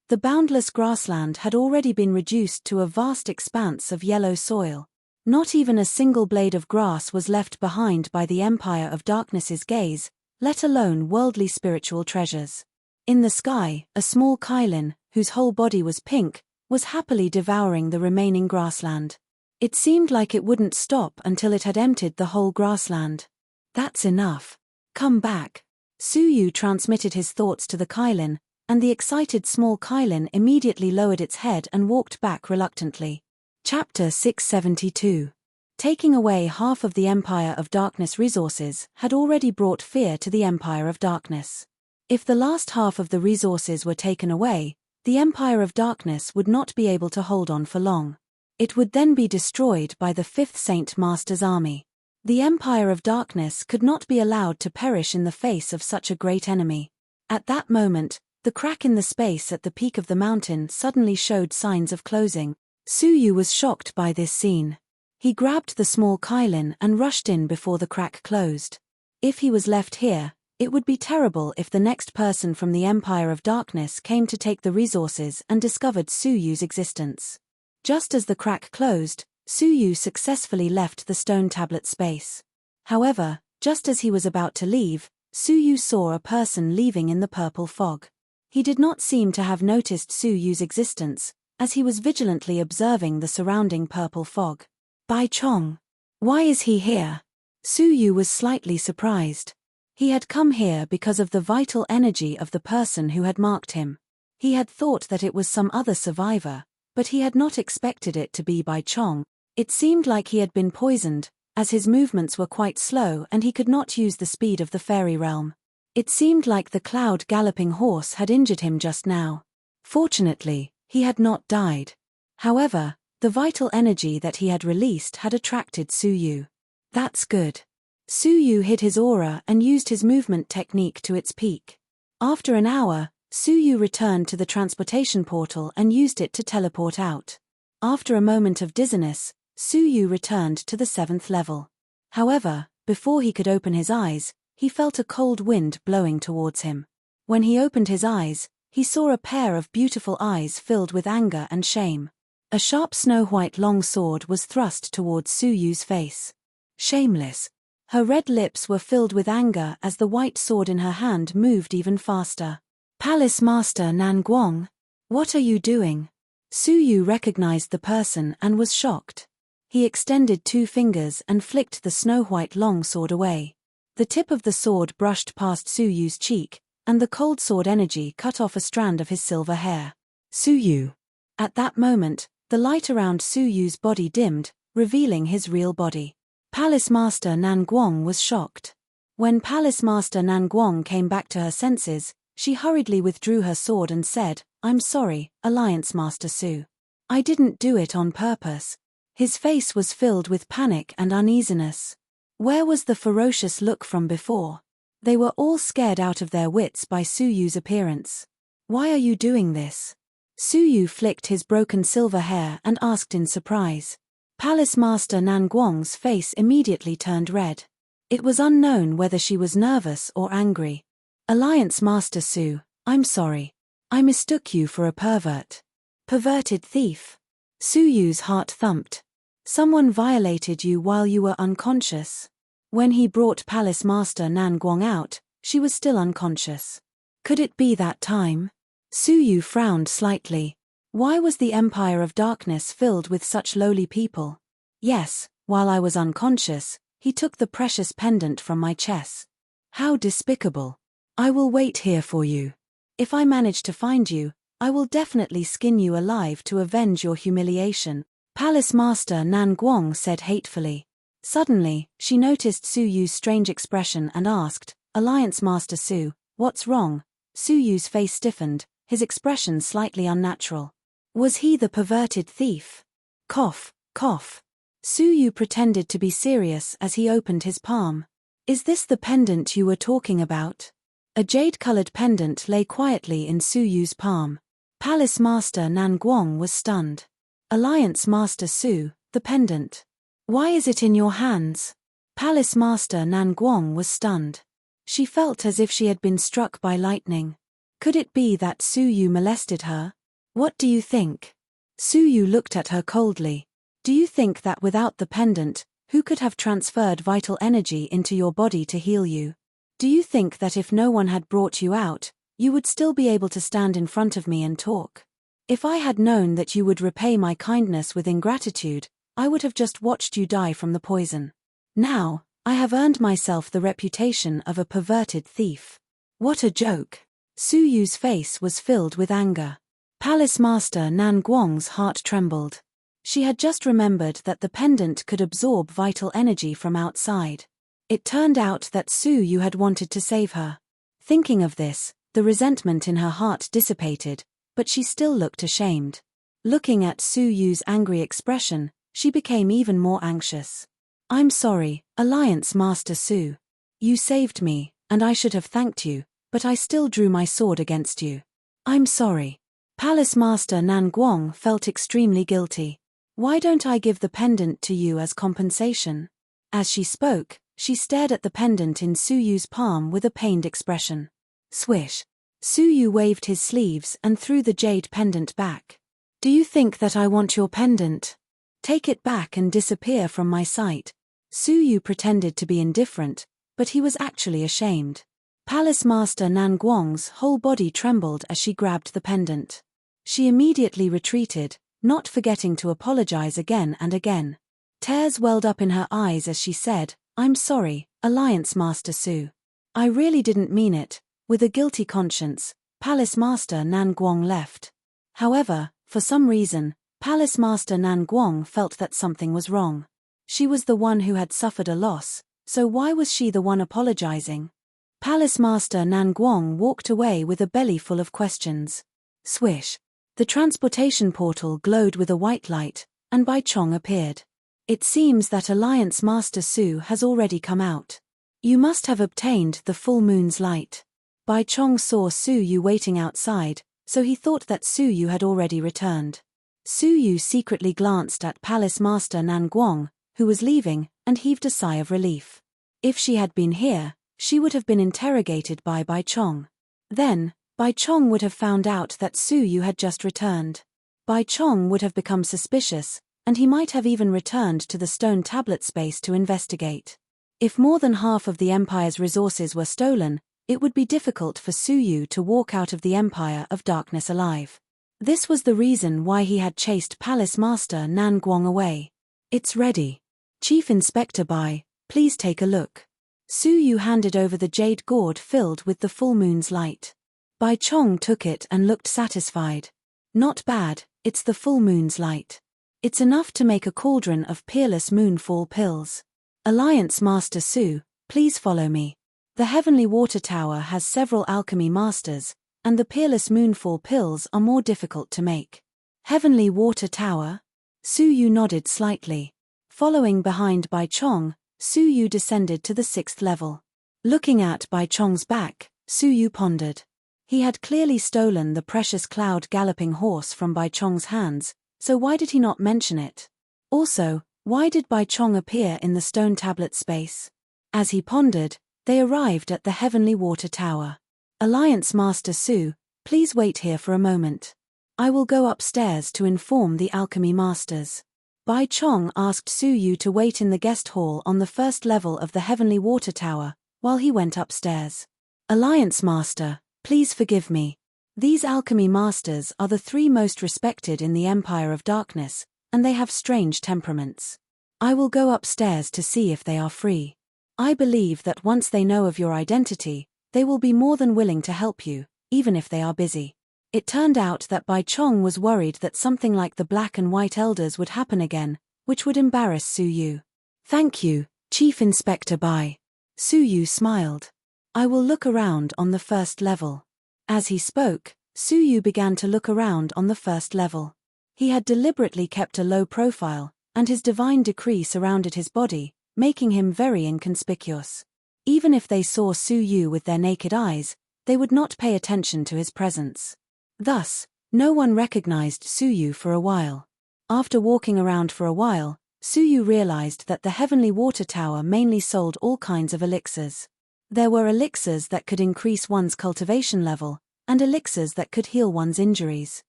The boundless grassland had already been reduced to a vast expanse of yellow soil. Not even a single blade of grass was left behind by the Empire of Darkness's gaze, let alone worldly spiritual treasures. In the sky, a small Kylin, whose whole body was pink, was happily devouring the remaining grassland. It seemed like it wouldn't stop until it had emptied the whole grassland. That's enough. Come back. Suyu transmitted his thoughts to the Kylin, and the excited small Kylin immediately lowered its head and walked back reluctantly. Chapter 672. Taking away half of the Empire of Darkness resources had already brought fear to the Empire of Darkness. If the last half of the resources were taken away, the Empire of Darkness would not be able to hold on for long. It would then be destroyed by the 5th Saint Master's army. The Empire of Darkness could not be allowed to perish in the face of such a great enemy. At that moment, the crack in the space at the peak of the mountain suddenly showed signs of closing. Suyu was shocked by this scene. He grabbed the small Kylin and rushed in before the crack closed. If he was left here, it would be terrible if the next person from the Empire of Darkness came to take the resources and discovered Suyu's existence. Just as the crack closed, Suyu successfully left the stone tablet space. However, just as he was about to leave, Suyu saw a person leaving in the purple fog. He did not seem to have noticed Suyu's existence, as he was vigilantly observing the surrounding purple fog. Bai Chong. Why is he here? Suyu was slightly surprised. He had come here because of the vital energy of the person who had marked him. He had thought that it was some other survivor, but he had not expected it to be Bai Chong. It seemed like he had been poisoned, as his movements were quite slow and he could not use the speed of the fairy realm. It seemed like the cloud galloping horse had injured him just now. Fortunately, he had not died. However, the vital energy that he had released had attracted Suyu. That's good. Suyu hid his aura and used his movement technique to its peak. After an hour, Su Yu returned to the transportation portal and used it to teleport out. After a moment of dizziness, Su Yu returned to the 7th level. However, before he could open his eyes, he felt a cold wind blowing towards him. When he opened his eyes, he saw a pair of beautiful eyes filled with anger and shame. A sharp snow-white long sword was thrust towards Su Yu's face. Shameless. Her red lips were filled with anger as the white sword in her hand moved even faster. Palace Master Nanguang, what are you doing? Su Yu recognized the person and was shocked. He extended 2 fingers and flicked the snow-white long sword away. The tip of the sword brushed past Su Yu's cheek, and the cold sword energy cut off a strand of his silver hair. Su Yu. At that moment, the light around Su Yu's body dimmed, revealing his real body. Palace Master Nanguang was shocked. When Palace Master Nanguang came back to her senses, she hurriedly withdrew her sword and said, "I'm sorry, Alliance Master Su. I didn't do it on purpose." His face was filled with panic and uneasiness. Where was the ferocious look from before? They were all scared out of their wits by Su Yu's appearance. "Why are you doing this?" Su Yu flicked his broken silver hair and asked in surprise. Palace Master Nanguang's face immediately turned red. It was unknown whether she was nervous or angry. "Alliance Master Su, I'm sorry. I mistook you for a pervert. Perverted thief." Su Yu's heart thumped. "Someone violated you while you were unconscious." When he brought Palace Master Nanguang out, she was still unconscious. Could it be that time? Su Yu frowned slightly. Why was the Empire of Darkness filled with such lowly people? "Yes, while I was unconscious, he took the precious pendant from my chest. How despicable. I will wait here for you. If I manage to find you, I will definitely skin you alive to avenge your humiliation," Palace Master Nanguang said hatefully. Suddenly, she noticed Su Yu's strange expression and asked, "Alliance Master Su, what's wrong?" Su Yu's face stiffened, his expression slightly unnatural. Was he the perverted thief? Cough, cough. Su Yu pretended to be serious as he opened his palm. "Is this the pendant you were talking about?" A jade-colored pendant lay quietly in Su Yu's palm. Palace Master Nanguang was stunned. "Alliance Master Su, the pendant. Why is it in your hands?" Palace Master Nanguang was stunned. She felt as if she had been struck by lightning. Could it be that Su Yu molested her? "What do you think?" Su Yu looked at her coldly. "Do you think that without the pendant, who could have transferred vital energy into your body to heal you? Do you think that if no one had brought you out, you would still be able to stand in front of me and talk? If I had known that you would repay my kindness with ingratitude, I would have just watched you die from the poison. Now, I have earned myself the reputation of a perverted thief." What a joke. Su Yu's face was filled with anger. Palace Master Nanguang's heart trembled. She had just remembered that the pendant could absorb vital energy from outside. It turned out that Su Yu had wanted to save her. Thinking of this, the resentment in her heart dissipated, but she still looked ashamed. Looking at Su Yu's angry expression, she became even more anxious. "I'm sorry, Alliance Master Su. You saved me, and I should have thanked you, but I still drew my sword against you. I'm sorry." Palace Master Nanguang felt extremely guilty. "Why don't I give the pendant to you as compensation?" As she spoke, she stared at the pendant in Su Yu's palm with a pained expression. Swish. Su Yu waved his sleeves and threw the jade pendant back. "Do you think that I want your pendant? Take it back and disappear from my sight." Su Yu pretended to be indifferent, but he was actually ashamed. Palace Master Nanguang's whole body trembled as she grabbed the pendant. She immediately retreated, not forgetting to apologize again and again. Tears welled up in her eyes as she said, "I'm sorry, Alliance Master Su. I really didn't mean it." With a guilty conscience, Palace Master Nanguang left. However, for some reason, Palace Master Nanguang felt that something was wrong. She was the one who had suffered a loss, so why was she the one apologizing? Palace Master Nanguang walked away with a belly full of questions. Swish. The transportation portal glowed with a white light, and Bai Chong appeared. "It seems that Alliance Master Su has already come out. You must have obtained the full moon's light." Bai Chong saw Su Yu waiting outside, so he thought that Su Yu had already returned. Su Yu secretly glanced at Palace Master Nan Guang, who was leaving, and heaved a sigh of relief. If she had been here, she would have been interrogated by Bai Chong. Then, Bai Chong would have found out that Su Yu had just returned. Bai Chong would have become suspicious, and he might have even returned to the stone tablet space to investigate. If more than half of the Empire's resources were stolen, it would be difficult for Su Yu to walk out of the Empire of Darkness alive. This was the reason why he had chased Palace Master Nan Guang away. It's ready. Chief Inspector Bai, please take a look. Su Yu handed over the jade gourd filled with the full moon's light. Bai Chong took it and looked satisfied. Not bad, it's the full moon's light. It's enough to make a cauldron of peerless moonfall pills. Alliance Master Su, please follow me. The Heavenly Water Tower has several alchemy masters, and the peerless moonfall pills are more difficult to make. Heavenly Water Tower? Su Yu nodded slightly. Following behind Bai Chong, Su Yu descended to the 6th level. Looking at Bai Chong's back, Su Yu pondered. He had clearly stolen the precious cloud galloping horse from Bai Chong's hands, so why did he not mention it? Also, why did Bai Chong appear in the stone tablet space? As he pondered, they arrived at the Heavenly Water Tower. Alliance Master Su, please wait here for a moment. I will go upstairs to inform the alchemy masters. Bai Chong asked Su Yu to wait in the guest hall on the 1st level of the Heavenly Water Tower, while he went upstairs. Alliance Master, please forgive me. These alchemy masters are the 3 most respected in the Empire of Darkness, and they have strange temperaments. I will go upstairs to see if they are free. I believe that once they know of your identity, they will be more than willing to help you, even if they are busy. It turned out that Bai Chong was worried that something like the Black and White Elders would happen again, which would embarrass Su Yu. Thank you, Chief Inspector Bai. Su Yu smiled. I will look around on the 1st level. As he spoke, Su Yu began to look around on the 1st level. He had deliberately kept a low profile, and his divine decree surrounded his body, making him very inconspicuous. Even if they saw Su Yu with their naked eyes, they would not pay attention to his presence. Thus, no one recognized Su Yu for a while. After walking around for a while, Su Yu realized that the Heavenly Water Tower mainly sold all kinds of elixirs. There were elixirs that could increase one's cultivation level, and elixirs that could heal one's injuries.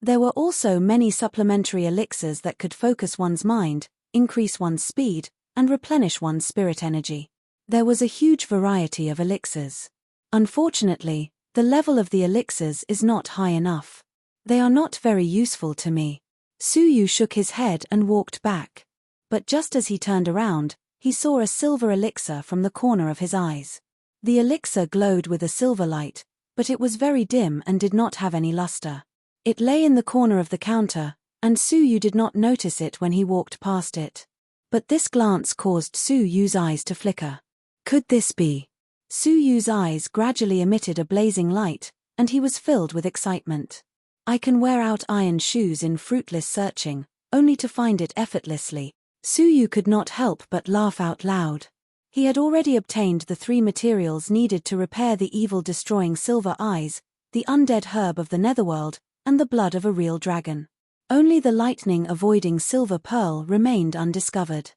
There were also many supplementary elixirs that could focus one's mind, increase one's speed, and replenish one's spirit energy. There was a huge variety of elixirs. Unfortunately, the level of the elixirs is not high enough. They are not very useful to me. Su Yu shook his head and walked back. But just as he turned around, he saw a silver elixir from the corner of his eyes. The elixir glowed with a silver light, but it was very dim and did not have any luster. It lay in the corner of the counter, and Su Yu did not notice it when he walked past it. But this glance caused Su Yu's eyes to flicker. Could this be? Su Yu's eyes gradually emitted a blazing light, and he was filled with excitement. I can wear out iron shoes in fruitless searching, only to find it effortlessly. Su Yu could not help but laugh out loud. He had already obtained the 3 materials needed to repair the evil-destroying silver eyes, the undead herb of the netherworld, and the blood of a real dragon. Only the lightning-avoiding silver pearl remained undiscovered.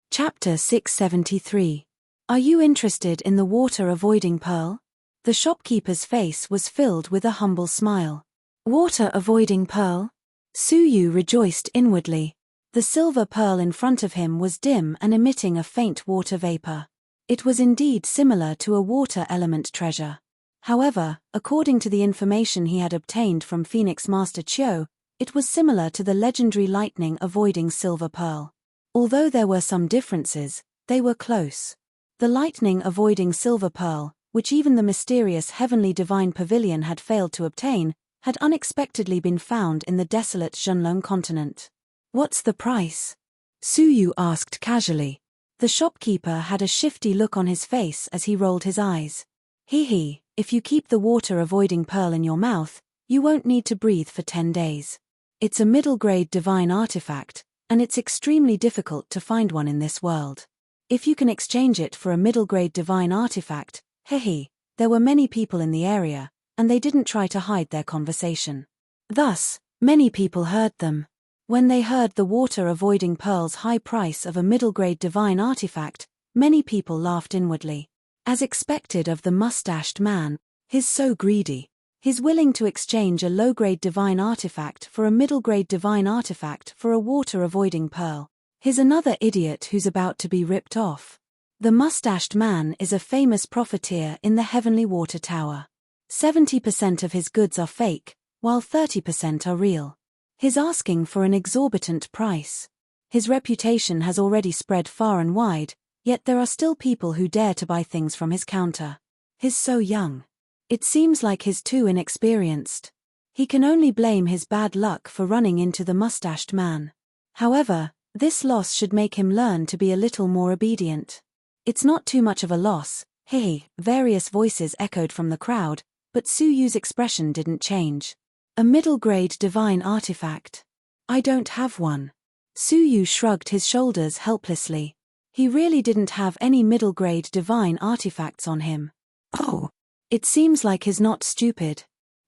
Chapter 673. Are you interested in the water-avoiding pearl? The shopkeeper's face was filled with a humble smile. Water-avoiding pearl? Su Yu rejoiced inwardly. The silver pearl in front of him was dim and emitting a faint water vapor. It was indeed similar to a water element treasure. However, according to the information he had obtained from Phoenix Master Chiu, it was similar to the legendary lightning-avoiding silver pearl. Although there were some differences, they were close. The lightning-avoiding silver pearl, which even the mysterious Heavenly Divine Pavilion had failed to obtain, had unexpectedly been found in the desolate Zhenlong continent. What's the price? Su Yu asked casually. The shopkeeper had a shifty look on his face as he rolled his eyes. Hee, if you keep the water-avoiding pearl in your mouth, you won't need to breathe for 10 days. It's a middle-grade divine artifact, and it's extremely difficult to find one in this world. If you can exchange it for a middle-grade divine artifact, then there were many people in the area, and they didn't try to hide their conversation. Thus, many people heard them. When they heard the water-avoiding pearl's high price of a middle-grade divine artifact, many people laughed inwardly. As expected of the mustached man, he's so greedy. He's willing to exchange a low-grade divine artifact for a middle-grade divine artifact for a water-avoiding pearl. He's another idiot who's about to be ripped off. The mustached man is a famous profiteer in the Heavenly Water Tower. 70% of his goods are fake, while 30% are real. He's asking for an exorbitant price. His reputation has already spread far and wide, yet there are still people who dare to buy things from his counter. He's so young. It seems like he's too inexperienced. He can only blame his bad luck for running into the mustached man. However, this loss should make him learn to be a little more obedient. It's not too much of a loss, hey, various voices echoed from the crowd, but Su Yu's expression didn't change. A middle-grade divine artifact. I don't have one. Su Yu shrugged his shoulders helplessly. He really didn't have any middle-grade divine artifacts on him. Oh. It seems like he's not stupid.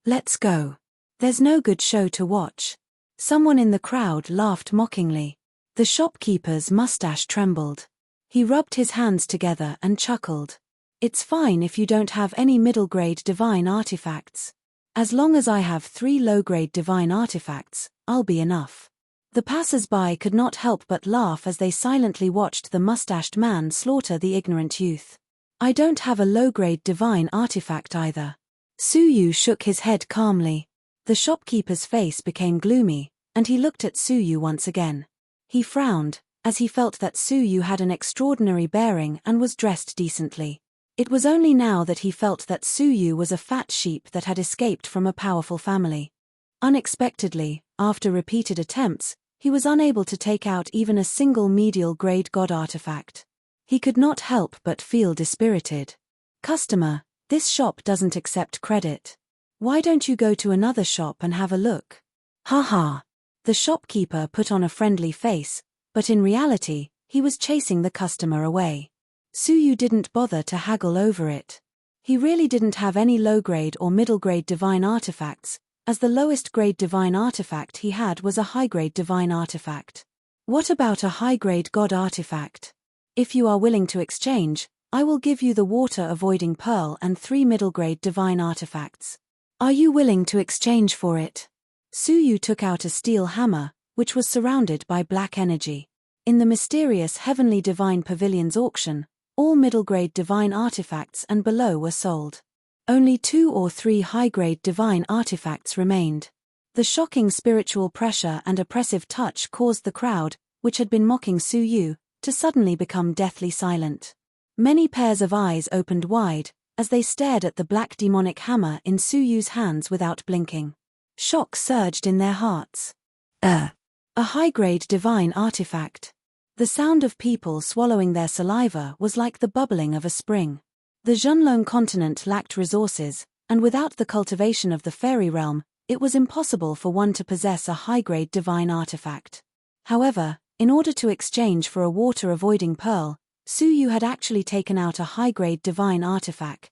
Let's go. There's no good show to watch. Someone in the crowd laughed mockingly. The shopkeeper's mustache trembled. He rubbed his hands together and chuckled. It's fine if you don't have any middle-grade divine artifacts. As long as I have 3 low-grade divine artifacts, I'll be enough. The passers-by could not help but laugh as they silently watched the mustached man slaughter the ignorant youth. I don't have a low-grade divine artifact either. Su Yu shook his head calmly. The shopkeeper's face became gloomy, and he looked at Su Yu once again. He frowned, as he felt that Su Yu had an extraordinary bearing and was dressed decently. It was only now that he felt that Su Yu was a fat sheep that had escaped from a powerful family. Unexpectedly, after repeated attempts, he was unable to take out even a single medial-grade god artifact. He could not help but feel dispirited. Customer, this shop doesn't accept credit. Why don't you go to another shop and have a look? Ha ha. The shopkeeper put on a friendly face, but in reality, he was chasing the customer away. Su Yu didn't bother to haggle over it. He really didn't have any low-grade or middle-grade divine artifacts, as the lowest-grade divine artifact he had was a high-grade divine artifact. What about a high-grade god artifact? If you are willing to exchange, I will give you the water-avoiding pearl and 3 middle-grade divine artifacts. Are you willing to exchange for it? Su Yu took out a steel hammer, which was surrounded by black energy. In the mysterious Heavenly Divine Pavilion's auction, all middle-grade divine artifacts and below were sold. Only 2 or 3 high-grade divine artifacts remained. The shocking spiritual pressure and oppressive touch caused the crowd, which had been mocking Su Yu, to suddenly become deathly silent. Many pairs of eyes opened wide, as they stared at the black demonic hammer in Su Yu's hands without blinking. Shock surged in their hearts. A high-grade divine artifact. The sound of people swallowing their saliva was like the bubbling of a spring. The Zhenlong continent lacked resources, and without the cultivation of the fairy realm, it was impossible for one to possess a high-grade divine artifact. However, in order to exchange for a water-avoiding pearl, Su Yu had actually taken out a high-grade divine artifact.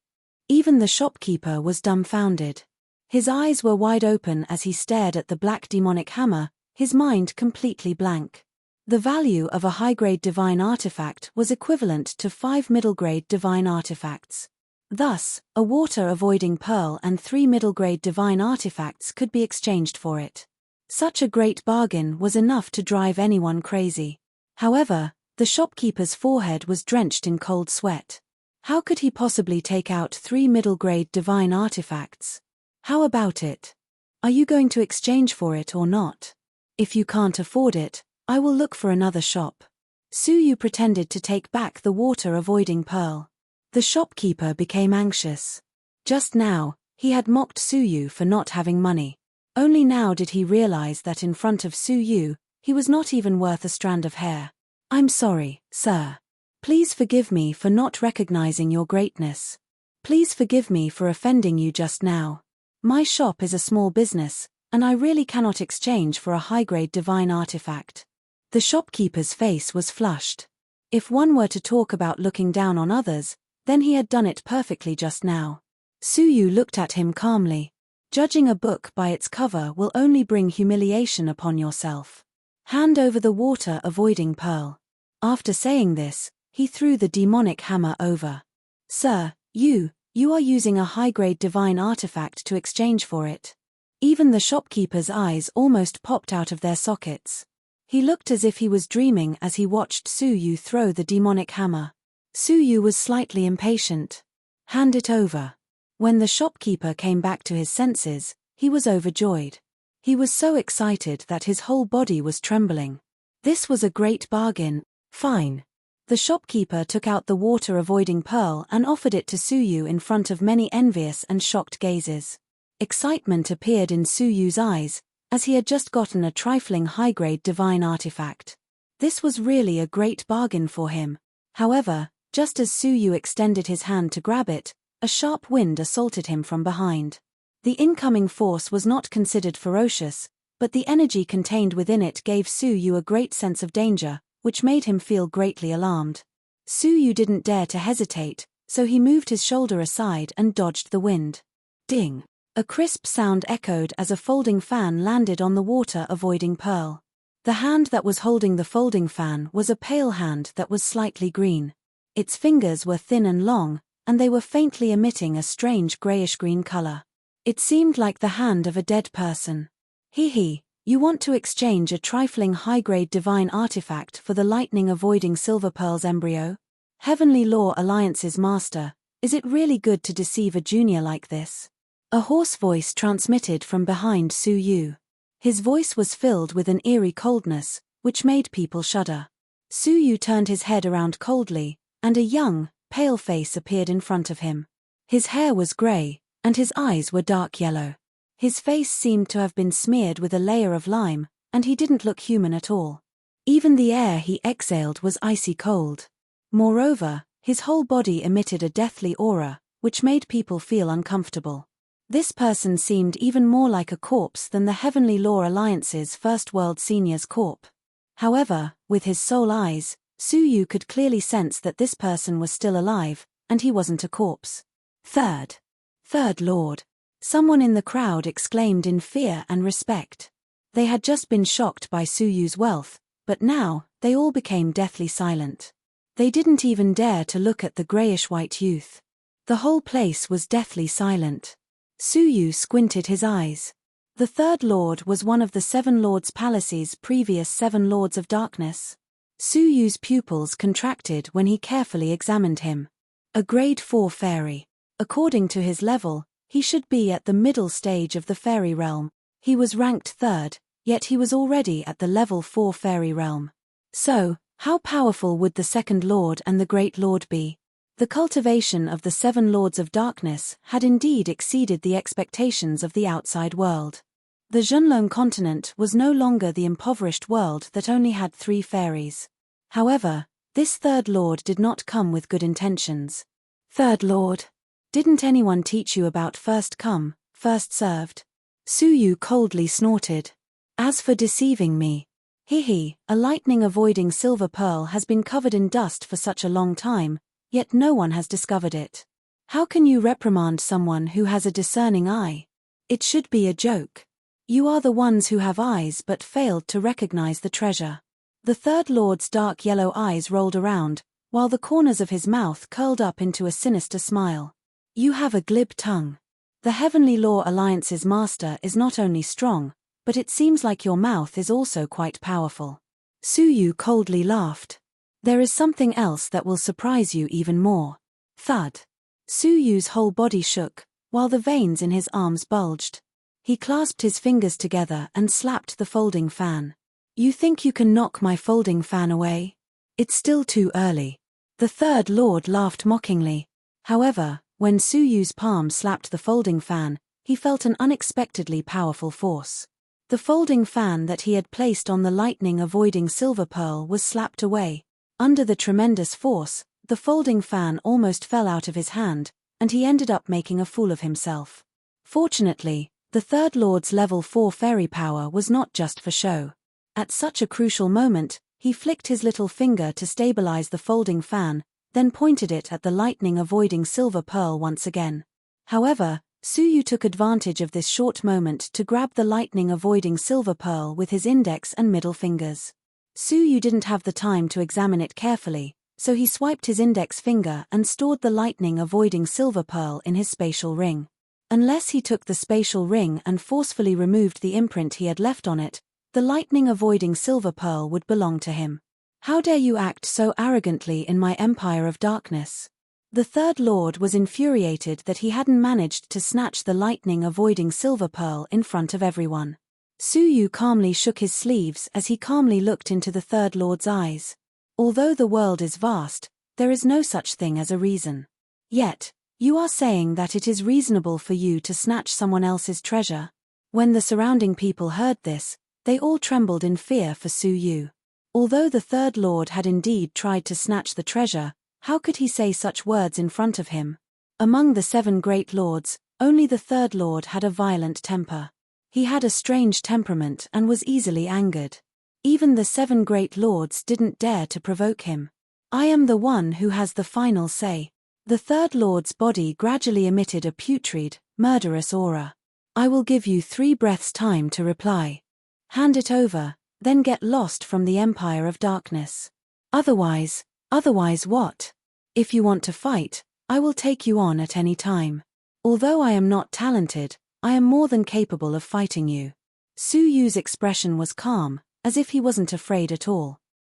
Even the shopkeeper was dumbfounded. His eyes were wide open as he stared at the black demonic hammer, his mind completely blank. The value of a high-grade divine artifact was equivalent to 5 middle-grade divine artifacts. Thus, a water-avoiding pearl and 3 middle-grade divine artifacts could be exchanged for it. Such a great bargain was enough to drive anyone crazy. However, the shopkeeper's forehead was drenched in cold sweat. How could he possibly take out 3 middle-grade divine artifacts? How about it? Are you going to exchange for it or not? If you can't afford it, I will look for another shop. Su Yu pretended to take back the water-avoiding pearl. The shopkeeper became anxious. Just now, he had mocked Su Yu for not having money. Only now did he realize that in front of Su Yu, he was not even worth a strand of hair. I'm sorry, sir. Please forgive me for not recognizing your greatness. Please forgive me for offending you just now. My shop is a small business, and I really cannot exchange for a high-grade divine artifact. The shopkeeper's face was flushed. If one were to talk about looking down on others, then he had done it perfectly just now. Suyu looked at him calmly. Judging a book by its cover will only bring humiliation upon yourself. Hand over the water avoiding pearl. After saying this, he threw the demonic hammer over. Sir, you are using a high-grade divine artifact to exchange for it. Even the shopkeeper's eyes almost popped out of their sockets. He looked as if he was dreaming as he watched Suyu throw the demonic hammer. Suyu was slightly impatient. Hand it over. When the shopkeeper came back to his senses, he was overjoyed. He was so excited that his whole body was trembling. This was a great bargain. Fine. The shopkeeper took out the water-avoiding pearl and offered it to Suyu in front of many envious and shocked gazes. Excitement appeared in Suyu's eyes, as he had just gotten a trifling high-grade divine artifact. This was really a great bargain for him. However, just as Suyu extended his hand to grab it, a sharp wind assaulted him from behind. The incoming force was not considered ferocious, but the energy contained within it gave Suyu a great sense of danger, which made him feel greatly alarmed. Suyu didn't dare to hesitate, so he moved his shoulder aside and dodged the wind. Ding! A crisp sound echoed as a folding fan landed on the water-avoiding pearl. The hand that was holding the folding fan was a pale hand that was slightly green. Its fingers were thin and long, and they were faintly emitting a strange grayish-green color. It seemed like the hand of a dead person. Hee, you want to exchange a trifling high-grade divine artifact for the lightning-avoiding silver pearl's embryo? Heavenly Law Alliance's master, is it really good to deceive a junior like this? A hoarse voice transmitted from behind Suyu. His voice was filled with an eerie coldness, which made people shudder. Suyu turned his head around coldly, and a young, pale face appeared in front of him. His hair was gray, and his eyes were dark yellow. His face seemed to have been smeared with a layer of lime, and he didn't look human at all. Even the air he exhaled was icy cold. Moreover, his whole body emitted a deathly aura, which made people feel uncomfortable. This person seemed even more like a corpse than the Heavenly Law Alliance's First World Seniors Corp. However, with his soul eyes, Suyu could clearly sense that this person was still alive, and he wasn't a corpse. Third Lord. Someone in the crowd exclaimed in fear and respect. They had just been shocked by Suyu's wealth, but now, they all became deathly silent. They didn't even dare to look at the grayish-white youth. The whole place was deathly silent. Suyu squinted his eyes. The third lord was one of the 7 Lords' Palace's previous 7 Lords of Darkness. Suyu's pupils contracted when he carefully examined him. A grade 4 fairy. According to his level, he should be at the middle stage of the fairy realm. He was ranked 3rd, yet he was already at the level 4 fairy realm. So, how powerful would the second lord and the great lord be? The cultivation of the 7 Lords of Darkness had indeed exceeded the expectations of the outside world. The Zhenlong continent was no longer the impoverished world that only had 3 fairies. However, this third lord did not come with good intentions. Third lord. Didn't anyone teach you about first come, first served? Suyu coldly snorted. As for deceiving me. A lightning-avoiding silver pearl has been covered in dust for such a long time, yet no one has discovered it. How can you reprimand someone who has a discerning eye? It should be a joke. You are the ones who have eyes but failed to recognize the treasure. The third lord's dark yellow eyes rolled around, while the corners of his mouth curled up into a sinister smile. You have a glib tongue. The Heavenly Law Alliance's master is not only strong, but it seems like your mouth is also quite powerful. Suyu coldly laughed. There is something else that will surprise you even more. Thud. Suyu's whole body shook, while the veins in his arms bulged. He clasped his fingers together and slapped the folding fan. You think you can knock my folding fan away? It's still too early. The third lord laughed mockingly. However, when Suyu's palm slapped the folding fan, he felt an unexpectedly powerful force. The folding fan that he had placed on the lightning-avoiding silver pearl was slapped away. Under the tremendous force, the folding fan almost fell out of his hand, and he ended up making a fool of himself. Fortunately, the third lord's level 4 fairy power was not just for show. At such a crucial moment, he flicked his little finger to stabilize the folding fan, then pointed it at the lightning-avoiding silver pearl once again. However, Su Yu took advantage of this short moment to grab the lightning-avoiding silver pearl with his index and middle fingers. Su Yu didn't have the time to examine it carefully, so he swiped his index finger and stored the lightning-avoiding silver pearl in his spatial ring. Unless he took the spatial ring and forcefully removed the imprint he had left on it, the lightning-avoiding silver pearl would belong to him. How dare you act so arrogantly in my empire of darkness? The third lord was infuriated that he hadn't managed to snatch the lightning-avoiding silver pearl in front of everyone. Su Yu calmly shook his sleeves as he calmly looked into the third lord's eyes. Although the world is vast, there is no such thing as a reason. Yet, you are saying that it is reasonable for you to snatch someone else's treasure? When the surrounding people heard this, they all trembled in fear for Su Yu. Although the third lord had indeed tried to snatch the treasure, how could he say such words in front of him? Among the 7 great lords, only the third lord had a violent temper. He had a strange temperament and was easily angered. Even the 7 great lords didn't dare to provoke him. I am the one who has the final say. The third lord's body gradually emitted a putrid, murderous aura. I will give you 3 breaths' time to reply. Hand it over, then get lost from the empire of darkness. Otherwise what? If you want to fight, I will take you on at any time. Although I am not talented, I am more than capable of fighting you. Su Yu's expression was calm, as if he wasn't afraid at all.